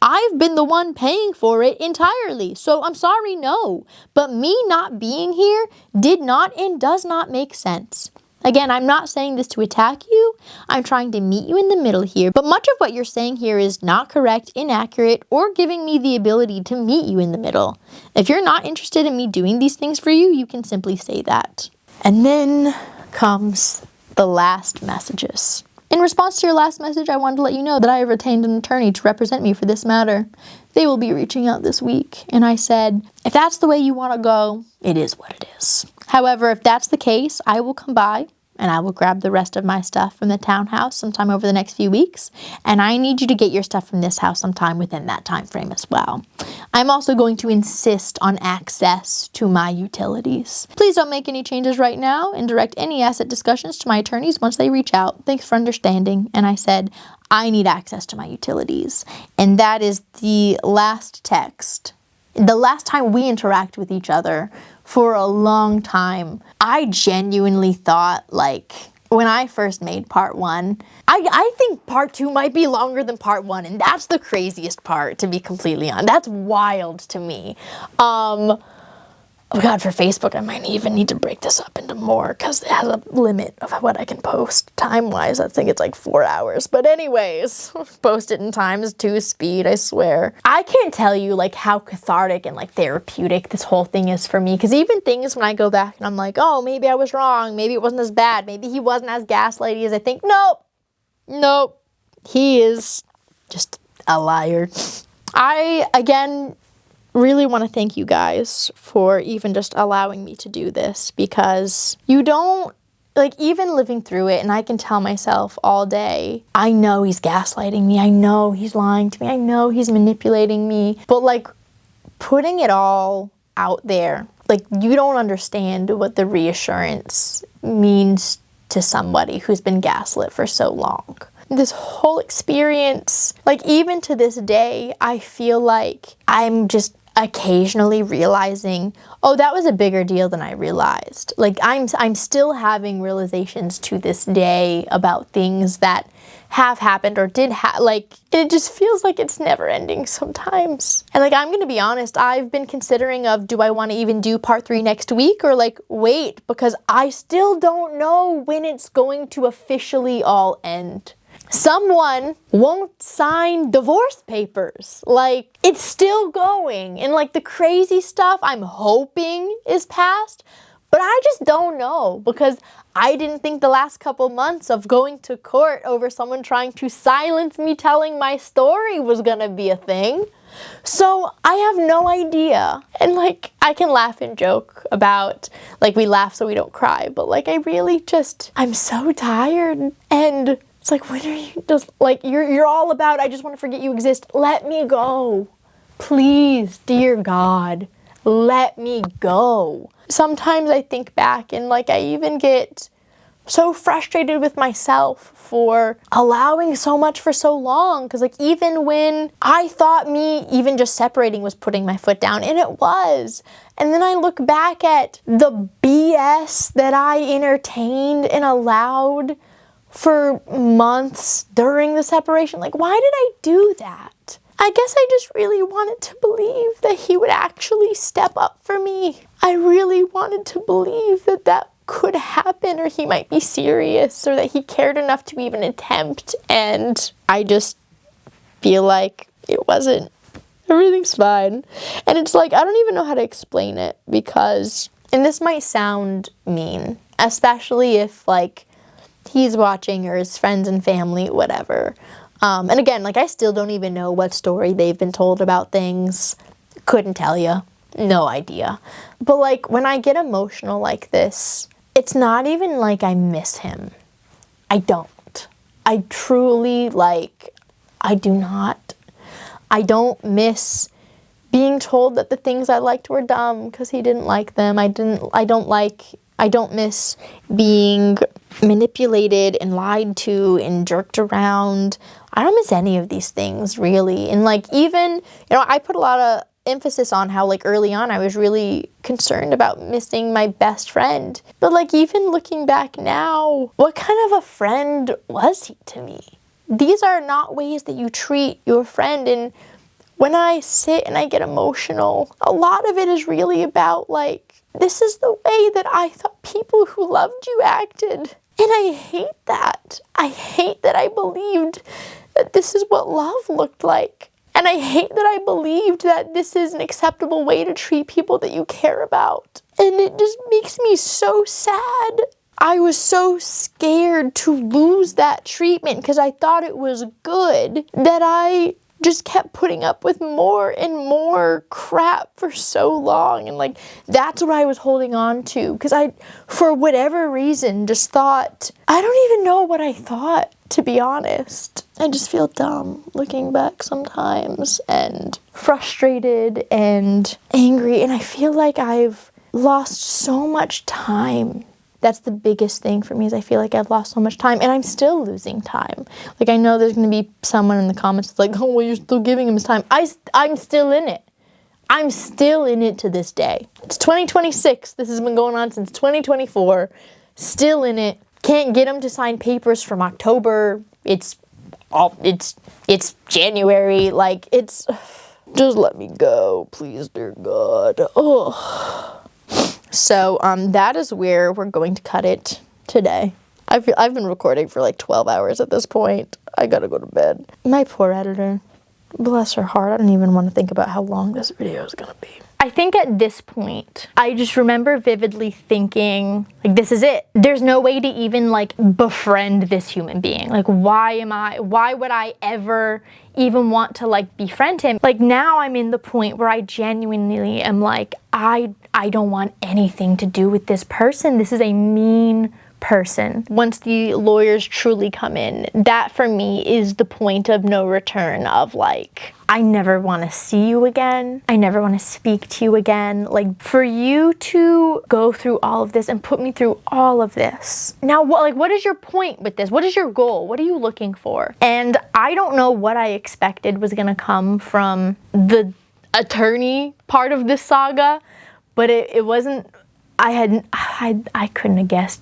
I've been the one paying for it entirely, so I'm sorry, no. But me not being here did not and does not make sense. Again, I'm not saying this to attack you. I'm trying to meet you in the middle here. But much of what you're saying here is not correct, inaccurate, or giving me the ability to meet you in the middle. If you're not interested in me doing these things for you, you can simply say that. And then comes the last messages. In response to your last message, I wanted to let you know that I have retained an attorney to represent me for this matter. They will be reaching out this week. And I said, if that's the way you want to go, it is what it is. However, if that's the case, I will come by and I will grab the rest of my stuff from the townhouse sometime over the next few weeks. And I need you to get your stuff from this house sometime within that time frame as well. I'm also going to insist on access to my utilities. Please don't make any changes right now and direct any asset discussions to my attorneys once they reach out. Thanks for understanding. And I said, I need access to my utilities. And that is the last text. The last time we interact with each other for a long time. I genuinely thought, like, when I first made part 1, I think part 2 might be longer than part 1, and that's the craziest part, to be completely honest. That's wild to me. Oh God, for Facebook, I might even need to break this up into more because it has a limit of what I can post time-wise. I think it's like 4 hours. But anyways, post it in times 2 speed, I swear. I can't tell you like how cathartic and like therapeutic this whole thing is for me. Because even things when I go back and I'm like, oh, maybe I was wrong. Maybe it wasn't as bad. Maybe he wasn't as gaslighty as I think. Nope. He is just a liar. I, again, really want to thank you guys for even just allowing me to do this, because you don't, like, even living through it, and I can tell myself all day, I know he's gaslighting me, I know he's lying to me, I know he's manipulating me, but like putting it all out there, like, you don't understand what the reassurance means to somebody who's been gaslit for so long. This whole experience, like, even to this day, I feel like I'm just occasionally realizing, oh, that was a bigger deal than I realized. Like, I'm still having realizations to this day about things that have happened or did like, it just feels like it's never ending sometimes. And like, I'm gonna be honest, I've been considering of, do I want to even do part 3 next week, or like wait, because I still don't know when it's going to officially all end. Someone won't sign divorce papers. Like, it's still going. And like the crazy stuff I'm hoping is passed, but I just don't know, because I didn't think the last couple months of going to court over someone trying to silence me telling my story was gonna be a thing. So I have no idea. And like, I can laugh and joke about, like, we laugh so we don't cry, but like, I really just, I'm so tired. And it's like, when are you just, like, you're all about, I just want to forget you exist. Let me go. Please, dear God, let me go. Sometimes I think back and like, I even get so frustrated with myself for allowing so much for so long. Because like, even when I thought me even just separating was putting my foot down, and it was. And then I look back at the BS that I entertained and allowed for months during the separation. Like, why did I do that? I guess I just really wanted to believe that he would actually step up for me. I really wanted to believe that that could happen, or he might be serious, or that he cared enough to even attempt. And I just feel like it wasn't. Everything's fine. And it's like, I don't even know how to explain it, because, and this might sound mean, especially if like he's watching, or his friends and family, whatever. And again, like, I still don't even know what story they've been told about things. Couldn't tell you. No idea. But like, when I get emotional like this, it's not even like I miss him. I don't. I truly, like, I do not. I don't miss being told that the things I liked were dumb because he didn't like them. I don't miss being manipulated and lied to and jerked around. I don't miss any of these things, really. And like, even, I put a lot of emphasis on how like early on I was really concerned about missing my best friend. But like, even looking back now, what kind of a friend was he to me? These are not ways that you treat your friend. And when I sit and I get emotional, a lot of it is really about like, this is the way that I thought people who loved you acted. And I hate that. I hate that I believed that this is what love looked like. And I hate that I believed that this is an acceptable way to treat people that you care about. And it just makes me so sad. I was so scared to lose that treatment because I thought it was good that I just kept putting up with more and more crap for so long. And like, that's what I was holding on to because I, for whatever reason, just thought, I don't even know what I thought, to be honest. I just feel dumb looking back sometimes and frustrated and angry. And I feel like I've lost so much time. That's the biggest thing for me is I feel like I've lost so much time and I'm still losing time. Like I know there's going to be someone in the comments that's like, oh, well, you're still giving him his time. I'm still in it. I'm still in it to this day. It's 2026. This has been going on since 2024. Still in it. Can't get him to sign papers from October. It's January. Like it's, just let me go, please, dear God. Oh. So that is where we're going to cut it today. I've been recording for like 12 hours at this point. I gotta go to bed. My poor editor. Bless her heart. I don't even want to think about how long this video is gonna be. I think at this point, I just remember vividly thinking, like, this is it. There's no way to even like befriend this human being. Like, why would I ever even want to like befriend him? Like now I'm in the point where I genuinely am like, I don't want anything to do with this person. This is a mean person. Once the lawyers truly come in, that for me is the point of no return of like, I never want to see you again. I never want to speak to you again. Like for you to go through all of this and put me through all of this. Now what is your point with this? What is your goal? What are you looking for? And I don't know what I expected was going to come from the attorney part of this saga, but it wasn't, I couldn't have guessed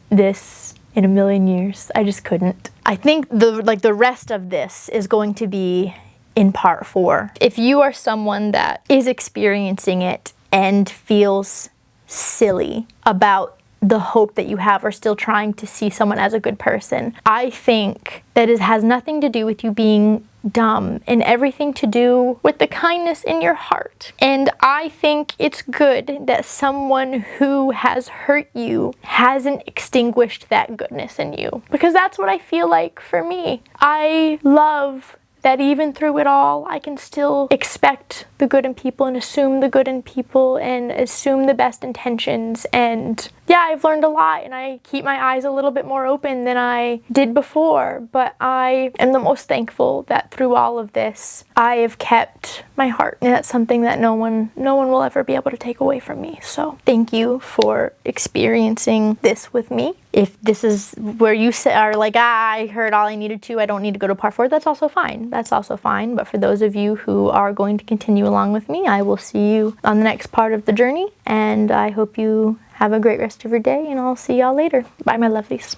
this in a million years. I just couldn't. I think the rest of this is going to be in part 4. If you are someone that is experiencing it and feels silly about the hope that you have or still trying to see someone as a good person, I think that it has nothing to do with you being dumb and everything to do with the kindness in your heart. And I think it's good that someone who has hurt you hasn't extinguished that goodness in you, because that's what I feel like for me. I love that even through it all, I can still expect the good in people and assume the good in people and assume the best intentions. And yeah, I've learned a lot and I keep my eyes a little bit more open than I did before. But I am the most thankful that through all of this, I have kept my heart. And that's something that no one will ever be able to take away from me. So thank you for experiencing this with me. If this is where you are like, I heard all I needed to, I don't need to go to part 4, that's also fine. That's also fine. But for those of you who are going to continue along with me, I will see you on the next part of the journey. And I hope you have a great rest of your day, and I'll see y'all later. Bye, my lovelies.